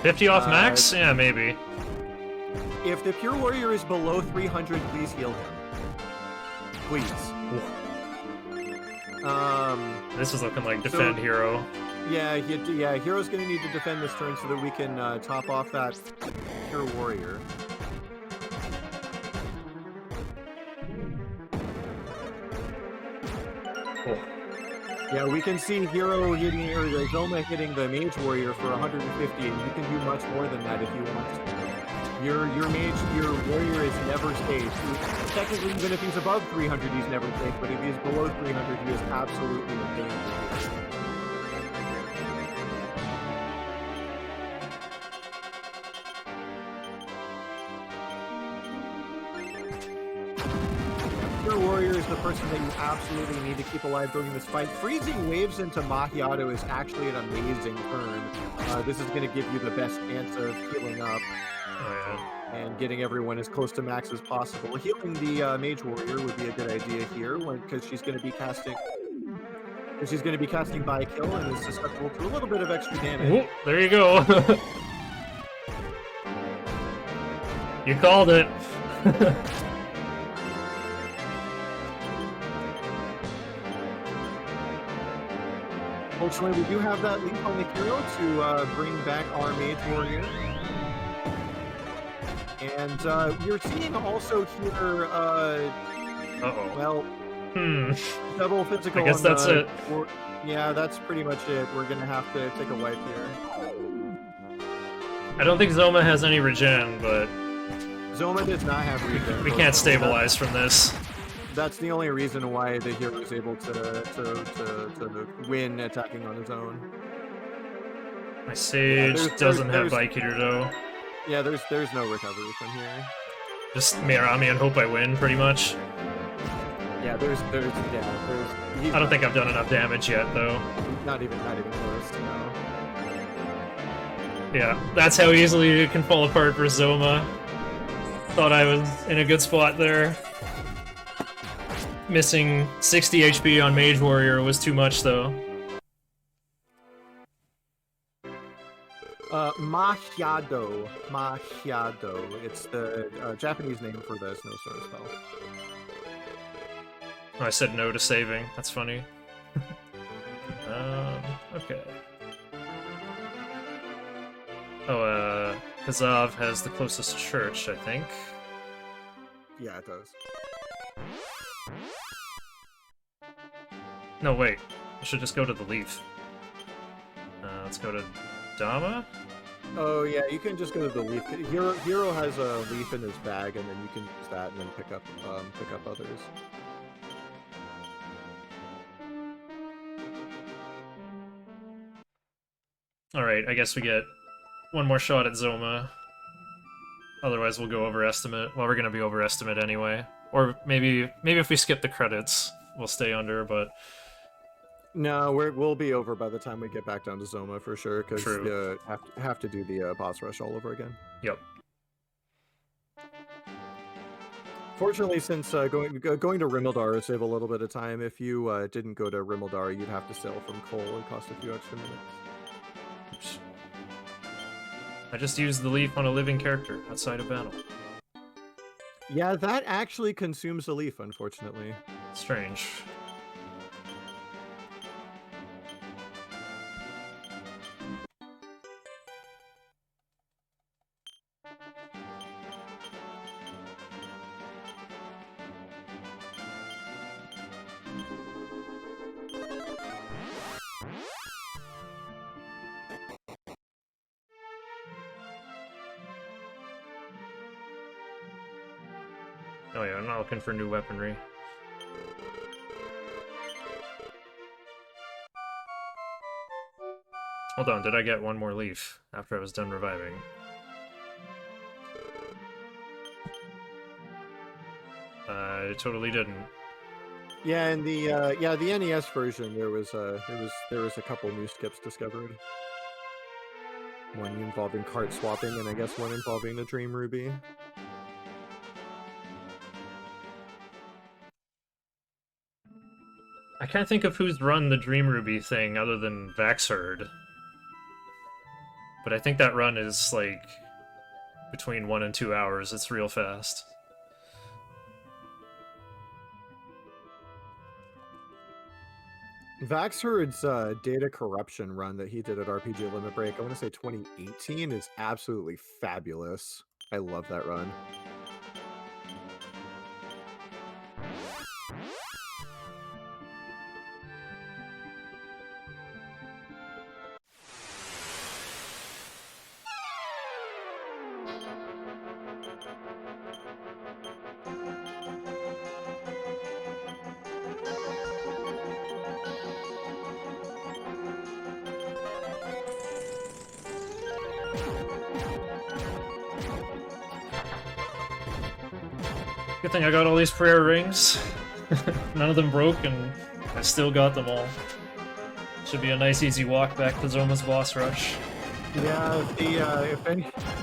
50 off max? Yeah, maybe. If the Pure Warrior is below 300, please heal him. Please. This is looking like defend hero. Yeah, Hero's going to need to defend this turn so that we can top off that Pure Warrior. Cool. Yeah, we can see Hero hitting, or Zoma hitting the Mage Warrior for 150, and you can do much more than that if you want to. Your Warrior is never safe. Technically, even if he's above 300, he's never safe, but if he's below 300, he is absolutely in danger. Warrior is the person that you absolutely need to keep alive during this fight. Freezing waves into Macchiato is actually an amazing turn. This is going to give you the best chance of healing up and getting everyone as close to max as possible. Healing the Mage Warrior would be a good idea here because she's going to be casting. She's going to be casting by kill and is susceptible to a little bit of extra damage. Ooh, there you go. You called it. Fortunately, we do have that leaf on the hero to bring back our Mage Warrior. And you're seeing also here, well, double physical. I guess that's it. Yeah, that's pretty much it. We're going to have to take a wipe here. I don't think Zoma has any regen, but... Zoma does not have regen. We can't stabilize from this. That's the only reason why the hero is able to win attacking on his own. My Sage doesn't have Baikirudo. Yeah, there's no recovery from here. Just Miarami and hope I win, pretty much. Yeah, I don't think I've done enough damage yet, though. Not even close, no. Yeah, that's how easily it can fall apart for Zoma. Thought I was in a good spot there. Missing 60 HP on Mage Warrior was too much, though. Machiado. Machiado. It's the Japanese name for the snowstorm spell. Oh, I said no to saving. That's funny. Okay. Oh, Kazav has the closest church, I think. Yeah, it does. No, wait. I should just go to the leaf. Let's go to Dama? Oh yeah, you can just go to the leaf. Hero has a leaf in his bag, and then you can use that and then pick up others. Alright, I guess we get one more shot at Zoma. Otherwise we'll go overestimate. Well, we're gonna be overestimate anyway. Or maybe if we skip the credits, we'll stay under, but... No, we'll be over by the time we get back down to Zoma for sure, because have to do the boss rush all over again. Yep. Fortunately, since going to Rimildar would save a little bit of time. If you didn't go to Rimildar, you'd have to sail from Cole. It cost a few extra minutes. Oops. I just used the leaf on a living character outside of battle. Yeah, that actually consumes a leaf, unfortunately. Strange. Oh yeah, I'm not looking for new weaponry. Hold on, did I get one more leaf after I was done reviving? I totally didn't. Yeah, in the the NES version, there was a couple new skips discovered. One involving cart swapping, and I guess one involving the Dream Ruby. I can't think of who's run the Dream Ruby thing other than Vaxherd. But I think that run is, like, between 1 and 2 hours. It's real fast. Vaxherd's data corruption run that he did at RPG Limit Break, I want to say 2018, is absolutely fabulous. I love that run. Good thing I got all these prayer rings. None of them broke, and I still got them all. Should be a nice easy walk back to Zoma's boss rush. Yeah,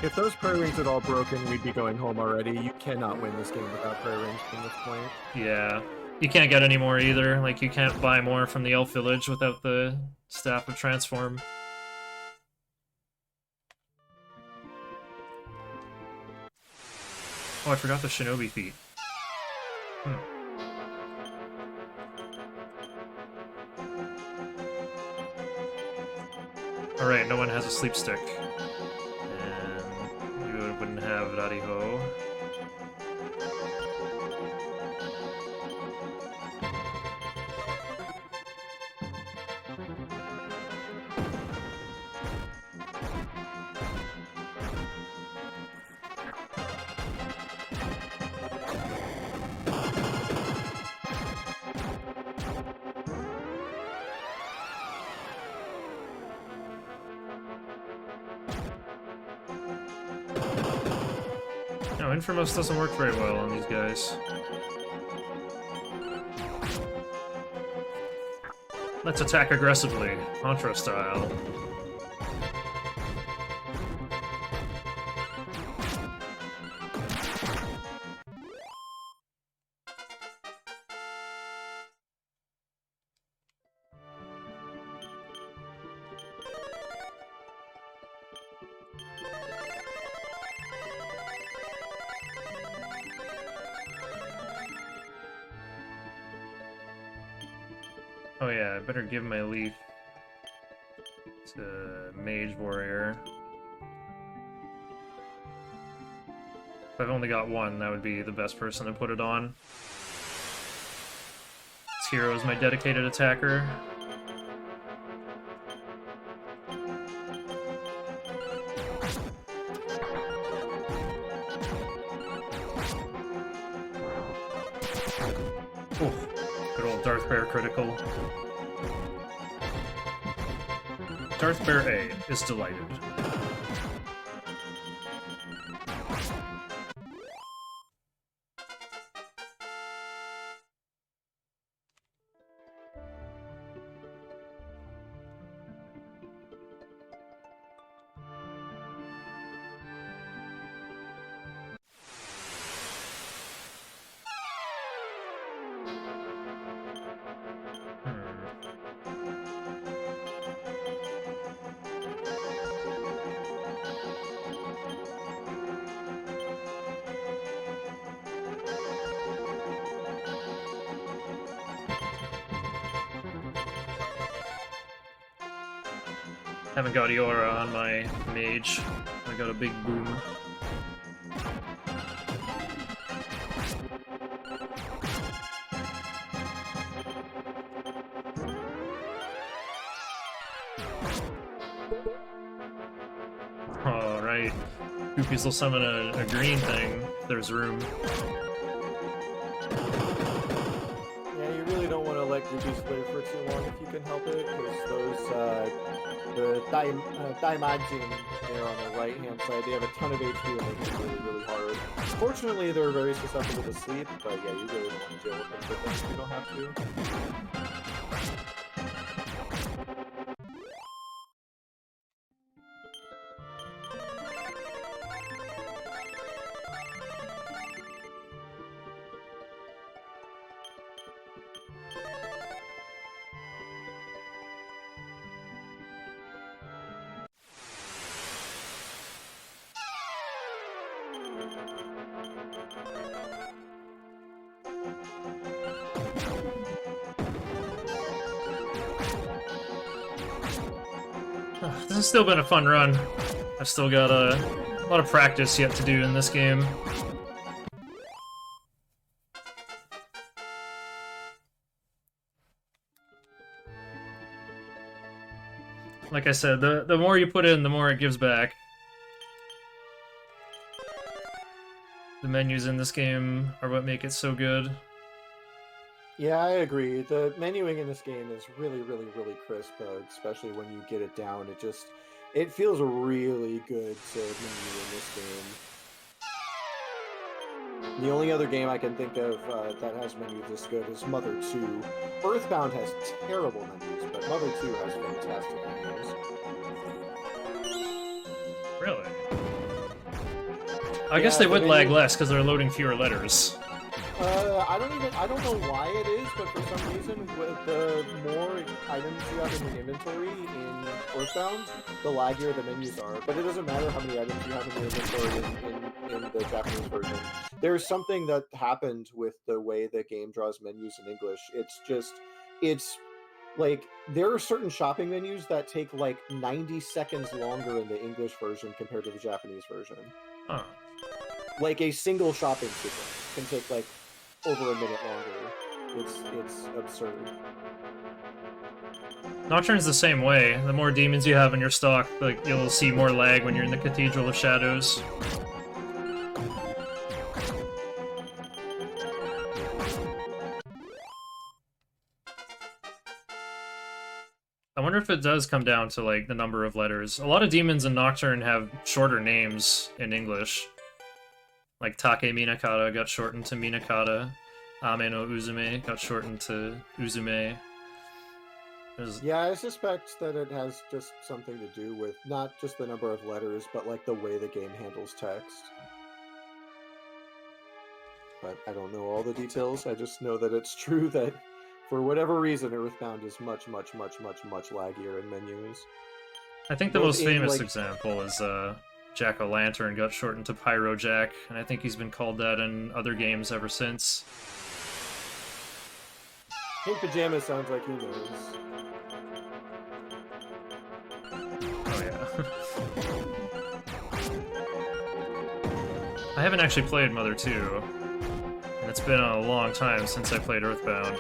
if those prayer rings had all broken, we'd be going home already. You cannot win this game without prayer rings from this point. Yeah. You can't get any more either. Like, you can't buy more from the Elf Village without the Staff of Transform. Oh, I forgot the Shinobi feat. Alright, no one has a sleep stick. And you wouldn't have Rariho. No, Infamous doesn't work very well on these guys. Let's attack aggressively, Contra style. Oh yeah, I better give my leaf to Mage Warrior. If I've only got one, that would be the best person to put it on. This hero is my dedicated attacker. Ooh, good old Darth Bear critical. Darth Bear A is delighted. Haven't got Eora on my mage. I got a big boom. Alright. Goopies will summon a green thing if there's room. Yeah, you really don't want to let Goopies live for too long if you can help it, because those, the Daimajin there on the right-hand side, they have a ton of HP and they hit really, really hard. Fortunately, they're very susceptible to sleep, but yeah, you really don't want to deal with them for things you don't have to. This has still been a fun run. I've still got a lot of practice yet to do in this game. Like I said, the more you put in, the more it gives back. The menus in this game are what make it so good. Yeah, I agree. The menuing in this game is really, really, really crisp, especially when you get it down. It feels really good to menu in this game. The only other game I can think of that has menus this good is Mother 2. Earthbound has terrible menus, but Mother 2 has fantastic menus. Really? I guess they would lag less because they're loading fewer letters. I don't know why it is, but for some reason, with the more items you have in your inventory in Earthbound, the laggier the menus are. But it doesn't matter how many items you have in your inventory in the Japanese version. There's something that happened with the way the game draws menus in English. It's like, there are certain shopping menus that take like 90 seconds longer in the English version compared to the Japanese version. Huh. Like, a single shopping sequence can take like over a minute longer. It's absurd. Nocturne's the same way. The more demons you have in your stock, like, you'll see more lag when you're in the Cathedral of Shadows. I wonder if it does come down to, like, the number of letters. A lot of demons in Nocturne have shorter names in English. Like Take Minakata got shortened to Minakata. Ame no Uzume got shortened to Uzume. Yeah, I suspect that it has just something to do with not just the number of letters, but like the way the game handles text. But I don't know all the details. I just know that it's true that for whatever reason, Earthbound is much, much, much, much, much laggier in menus. I think the most famous example is Jack-o'-lantern got shortened to Pyro Jack, and I think he's been called that in other games ever since. Pink Pajamas sounds like he knows. Oh yeah. I haven't actually played Mother 2, and it's been a long time since I played Earthbound.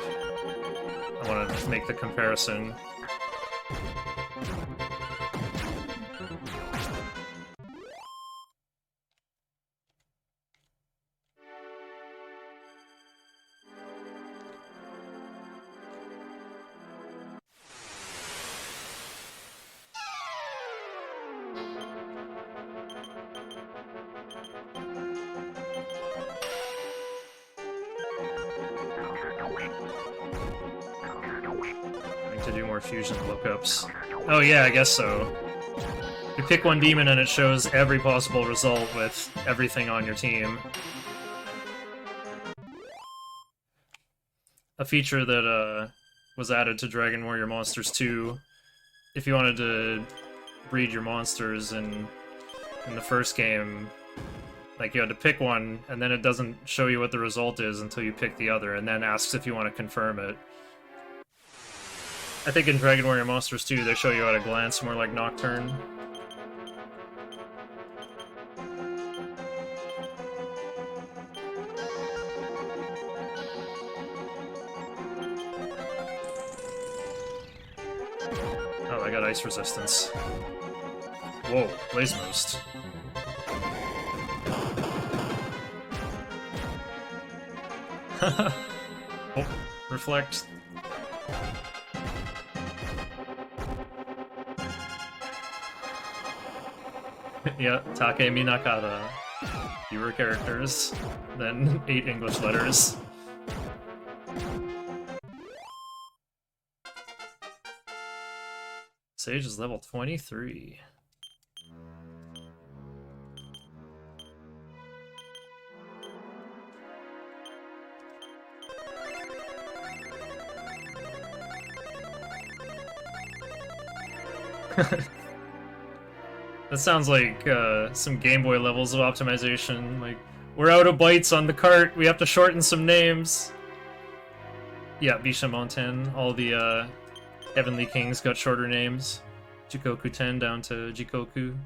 I want to make the comparison. To do more fusion lookups. Oh yeah, I guess so. You pick one demon and it shows every possible result with everything on your team. A feature that was added to Dragon Warrior Monsters 2. If you wanted to breed your monsters in the first game, like you had to pick one, and then it doesn't show you what the result is until you pick the other, and then asks if you want to confirm it. I think in Dragon Warrior Monsters 2, they show you at a glance, more like Nocturne. Oh, I got ice resistance. Whoa, Blaze Most. Oh, reflect. Yeah, Takemi Nakata. Fewer characters than 8 English letters. Sage is level 23. That sounds like some Game Boy levels of optimization. Like, we're out of bytes on the cart, we have to shorten some names. Yeah, Bishamonten, all the Heavenly Kings got shorter names. Jikoku 10 down to Jikoku.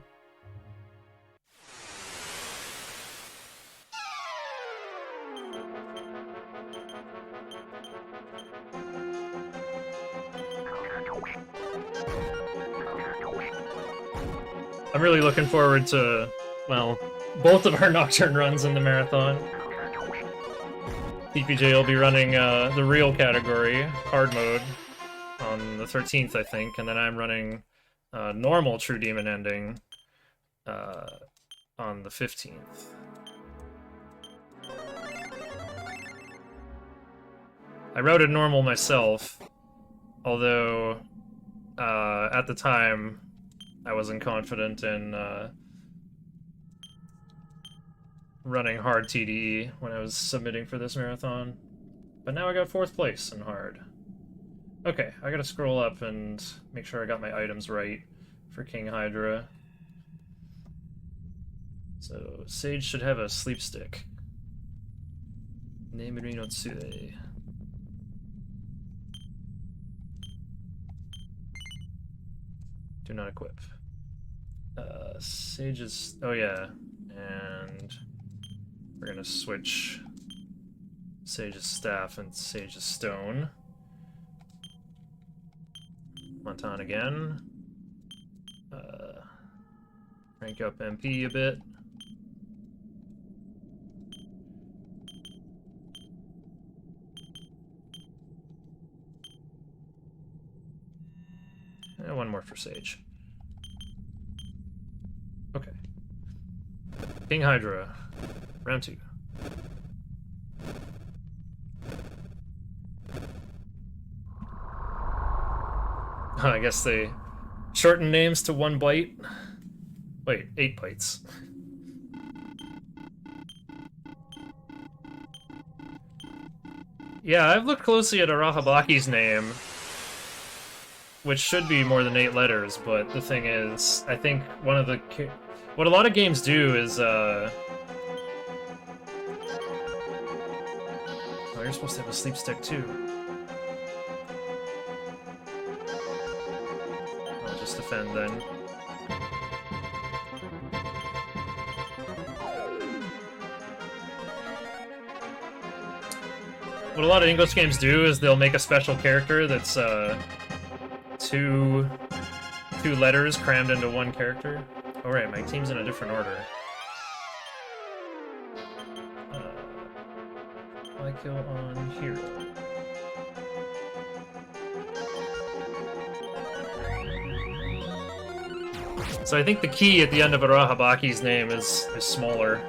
I'm really looking forward to, well, both of our Nocturne runs in the marathon. PPJ will be running the real category, hard mode, on the 13th, I think, and then I'm running normal True Demon Ending on the 15th. I routed normal myself, although at the time I wasn't confident in running hard TDE when I was submitting for this marathon. But now I got 4th place in hard. Okay, I gotta scroll up and make sure I got my items right for King Hydra. So, Sage should have a sleep stick. Nemuri no Tsue. Do not equip. Sage's... oh yeah, and we're gonna switch Sage's staff and Sage's stone. Montan again. Rank up MP a bit. And one more for Sage. Okay. King Hydra, round 2. I guess they shorten names to 1 byte. Wait, 8 bytes. Yeah, I've looked closely at Arahabaki's name, which should be more than 8 letters, but the thing is, I think one of the... what a lot of games do is, oh, you're supposed to have a sleep stick, too. defend then. What a lot of English games do is they'll make a special character that's two letters crammed into one character. Oh right, my team's in a different order. I kill on hero. So I think the key at the end of Arahabaki's name is smaller.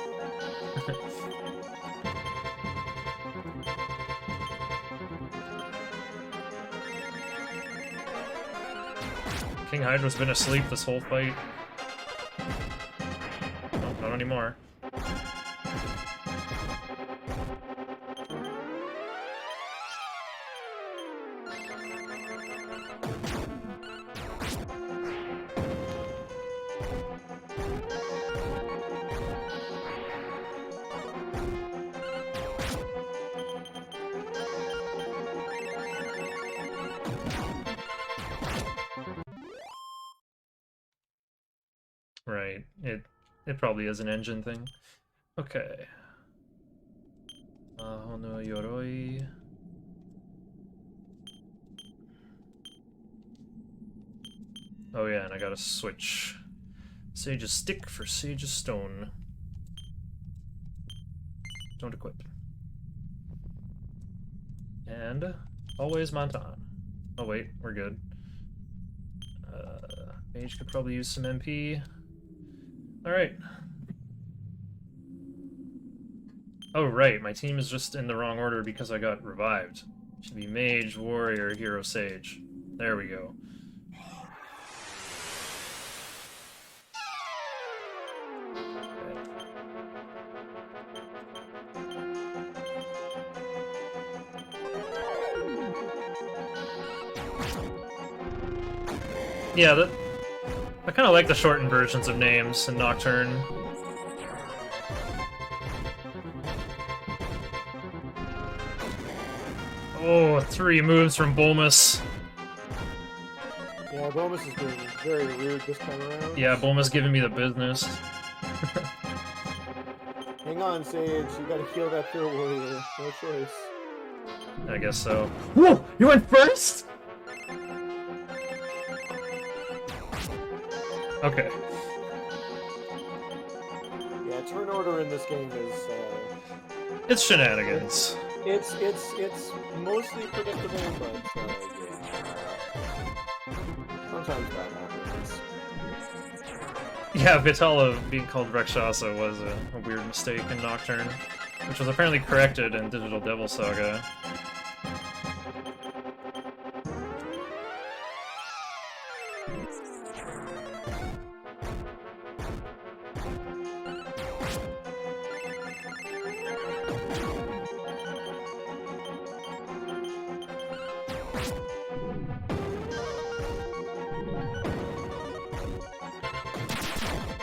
King Hydra's been asleep this whole fight. Oh, not anymore. Right, it probably is an engine thing. Okay. Hono Yoroi. Oh yeah, and I gotta switch Sage's stick for Sage's stone. Don't equip. And always Montan. Oh wait, we're good. Mage could probably use some MP. Alright. Oh right, my team is just in the wrong order because I got revived. Should be Mage, Warrior, Hero, Sage. There we go. Yeah, I kind of like the shortened versions of names in Nocturne. Oh, 3 moves from Bulmas. Yeah, Bulmas is being very rude this time around. Yeah, Bulmas giving me the business. Hang on, Sage. You gotta heal that pure warrior. No choice. I guess so. Whoa! You went first?! Okay. Yeah, turn order in this game is It's shenanigans. it's mostly predictable, but yeah. Sometimes that happens. Yeah, Vitala being called Rakshasa was a weird mistake in Nocturne, which was apparently corrected in Digital Devil Saga.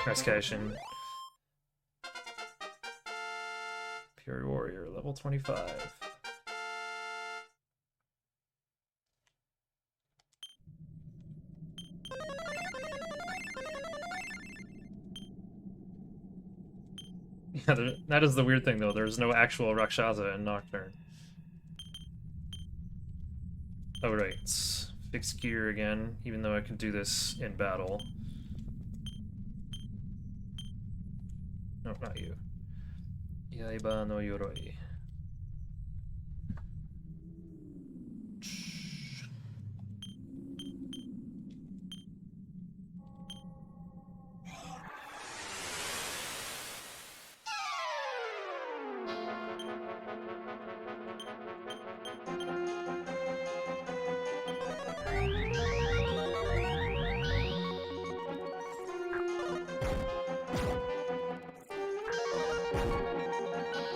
Nice Kaishin. Pure Warrior, level 25. Yeah, that is the weird thing though, there's no actual Rakshasa in Nocturne. Oh right, it's fixed gear again, even though I can do this in battle. No, not you. Yaiba no Yoroi.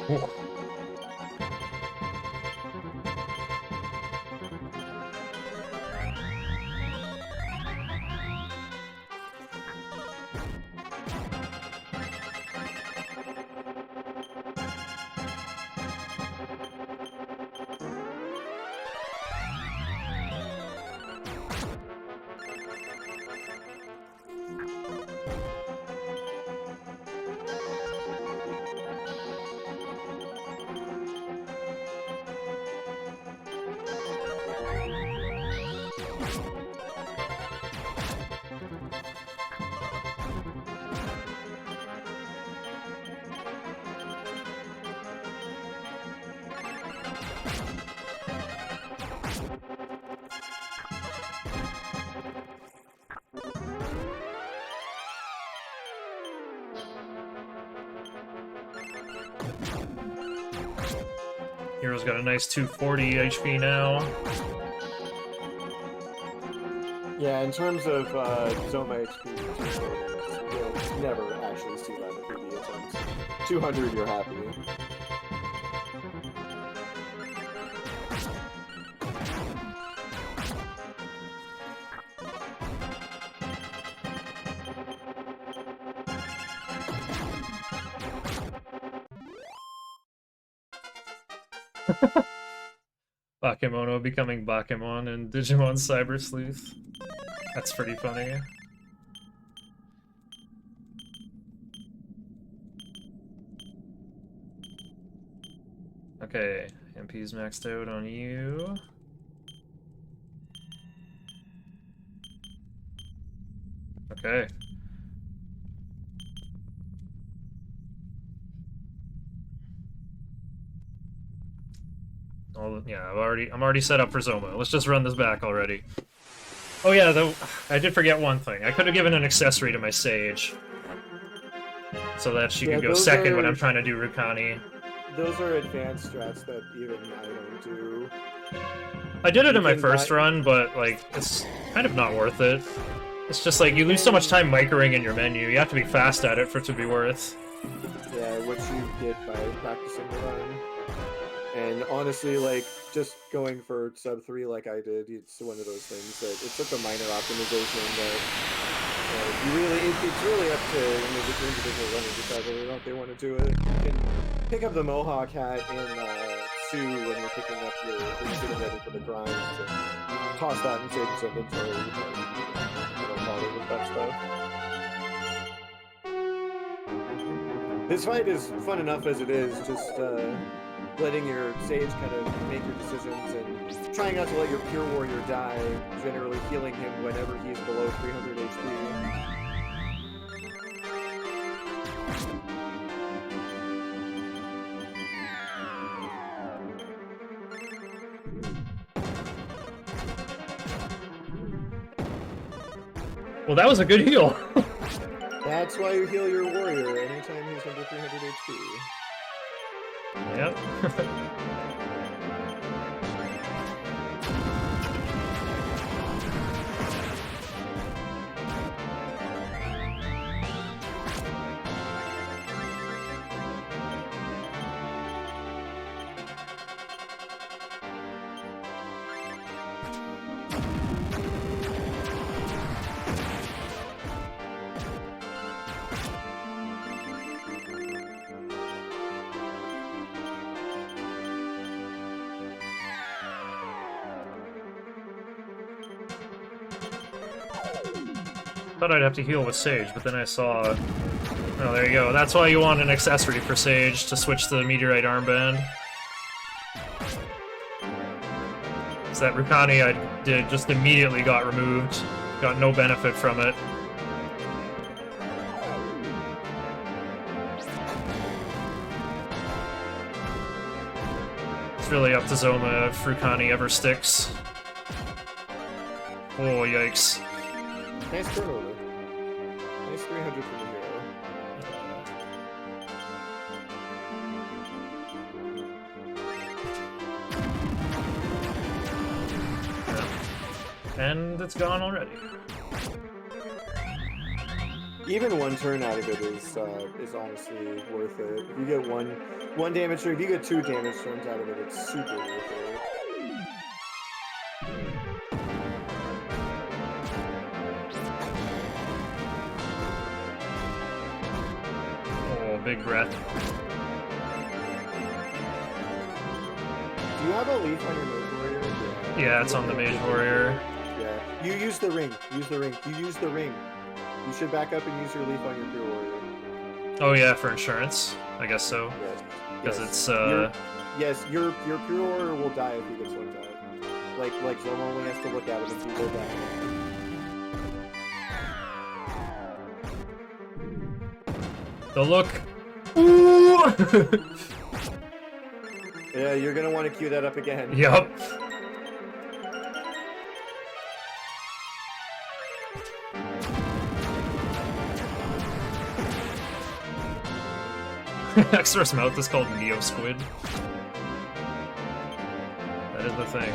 Whoa. Hero's got a nice 240 HP now. Yeah, in terms of Zoma HP, you'll never actually see that in PvP attempts. 200, you're happy. Bakemono becoming Bakemon and Digimon Cyber Sleuth. That's pretty funny. Okay, MP's maxed out on you. Okay. Oh, yeah, I'm already set up for Zoma. Let's just run this back already. Oh yeah, though I did forget one thing. I could have given an accessory to my Sage, so that she could go second when I'm trying to do Rukani. Those are advanced strats that even I don't do. I did it in my first run, but like it's kind of not worth it. It's just like you lose so much time microing in your menu. You have to be fast at it for it to be worth. Yeah, what you get by practicing the run. And honestly, like, just going for sub 3 like I did, it's one of those things that it's such a minor optimization that it's really up to individual runners to decide whether or not they want to do it. You can pick up the Mohawk hat in Sue when you're picking up when you're getting ready for the grind. So you can toss that and save some inventory. You don't bother with that stuff. This fight is fun enough as it is, just letting your Sage kind of make your decisions and trying not to let your Pure Warrior die, generally healing him whenever he's below 300 HP. Well, that was a good heal. That's why you heal your warrior anytime he's under 300 HP. Yep. Thought I'd have to heal with Sage, but then I saw... Oh, there you go. That's why you want an accessory for Sage, to switch to the Meteorite Armband. So that Rukani I did just immediately got removed. Got no benefit from it. It's really up to Zoma if Rukani ever sticks. Oh, yikes. Nice turnover. Nice 300 for the hero. And it's gone already. Even one turn out of it is honestly worth it. If you get one damage turn, if you get 2 damage turns out of it, it's super worth it. Oh, big breath. Do you have a leaf on your Mage Warrior? Yeah, it's on the Mage Warrior. Yeah. You use the ring. Use the ring. You use the ring. You should back up and use your leaf on your Pure Warrior. Oh yeah, for insurance? I guess so. Yes. Because Yes. it's, Yes, your Pure Warrior will die if he gets looked at. Like Zoma only has to look at him if he will die. the look. Ooh! Yeah, you're gonna want to cue that up again. Yup. Extra's mouth is called Neo Squid. That is the thing.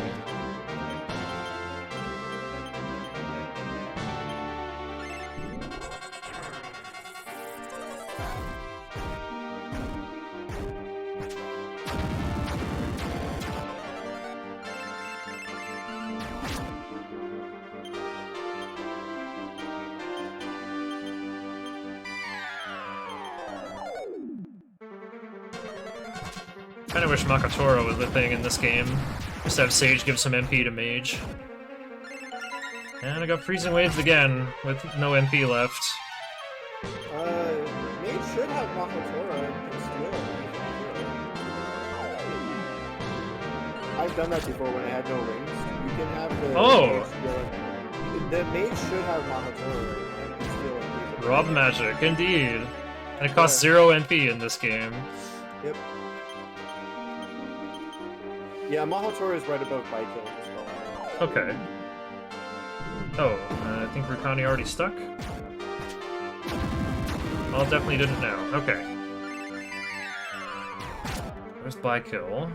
Kinda wish Makatoro was the thing in this game. Just have Sage give some MP to Mage. And I got Freezing Waves again, with no MP left. Mage should have Makotora and can steal it. I've done that before when I had no rings. You can have the Oh! mage steal it. The mage should have Makotora and can steal it. Rob Magic, indeed. And it costs 0 MP in this game. Yep. Yeah, Mahotora is right above Baikill as well. Okay. Oh, I think Rukani already stuck? Well, it definitely didn't now. Okay. There's Baikill.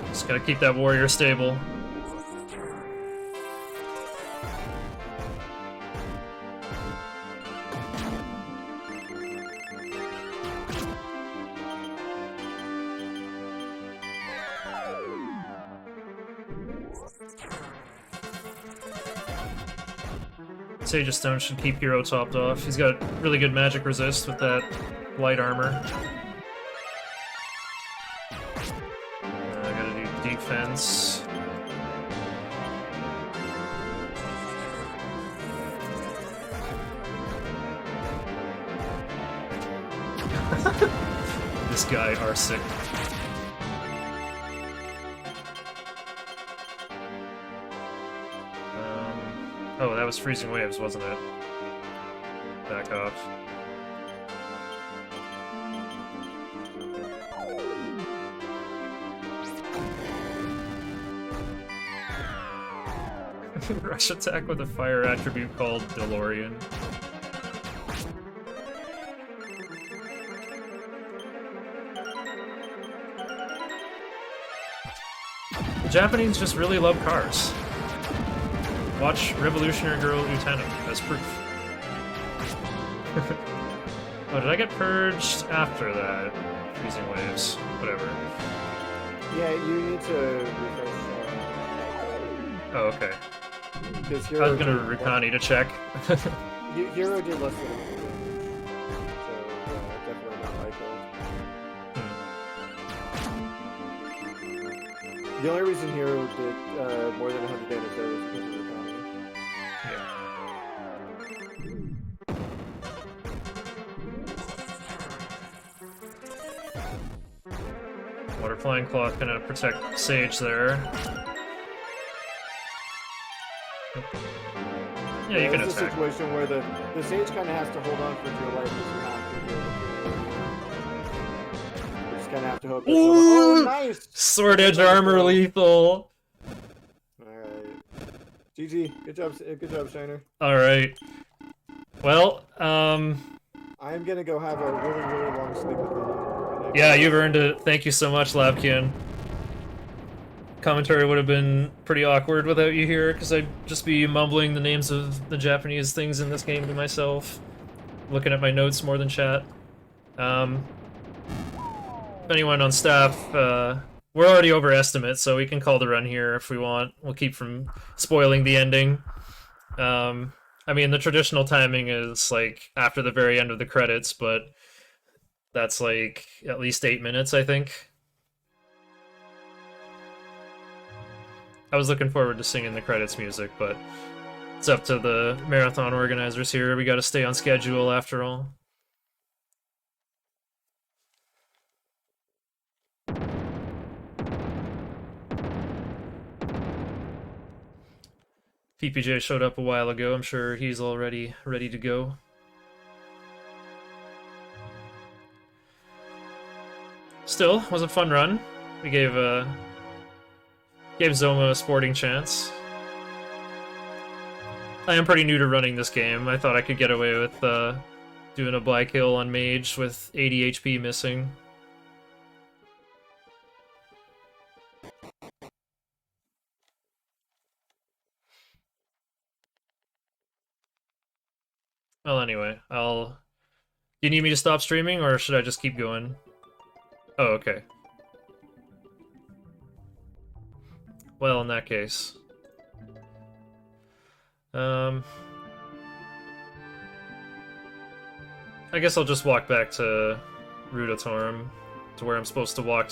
Just gotta keep that warrior stable. Sage's Stone should keep Hero topped off. He's got really good magic resist with that light armor. I gotta do defense. This guy, Arsic. Oh, that was Freezing Waves, wasn't it? Back off. Rush attack with a fire attribute called DeLorean. The Japanese just really love cars. Watch Revolutionary Girl Lieutenant as proof. Oh, did I get purged after that? Freezing Waves. Whatever. Yeah, you need to refresh. Oh, okay. Because I was gonna Rukani to check. Hero did less than so definitely not Michael. The only reason Hero did more than 100 damage there was because of Rukani. Water Flying Cloth gonna protect Sage there. Yeah, you can It's a attack. situation where the Sage kind of has to hold on for dear life because you have to you just kind of have to hope. Ooh! Oh, nice! Sword Edge armor lethal! Alright. GG. Good job, Shiner. Alright. Well, I'm gonna go have a really, really long sleep with the yeah, you've earned it. Thank you so much, Labkin. Commentary would have been pretty awkward without you here, because I'd just be mumbling the names of the Japanese things in this game to myself, looking at my notes more than chat. If anyone on staff, we're already over estimate, so we can call the run here if we want. We'll keep from spoiling the ending. I mean, the traditional timing is, like, after the very end of the credits, but that's, like, at least 8 minutes, I think. I was looking forward to singing the credits music, but it's up to the marathon organizers here. We gotta stay on schedule, after all. PPJ showed up a while ago. I'm sure he's already ready to go. Still, was a fun run. We gave Zoma a sporting chance. I am pretty new to running this game. I thought I could get away with doing a black hill on mage with 80 HP missing. Well, anyway, Do you need me to stop streaming, or should I just keep going? Oh, okay. Well, in that case... I guess I'll just walk back to Rudatorum, to where I'm supposed to walk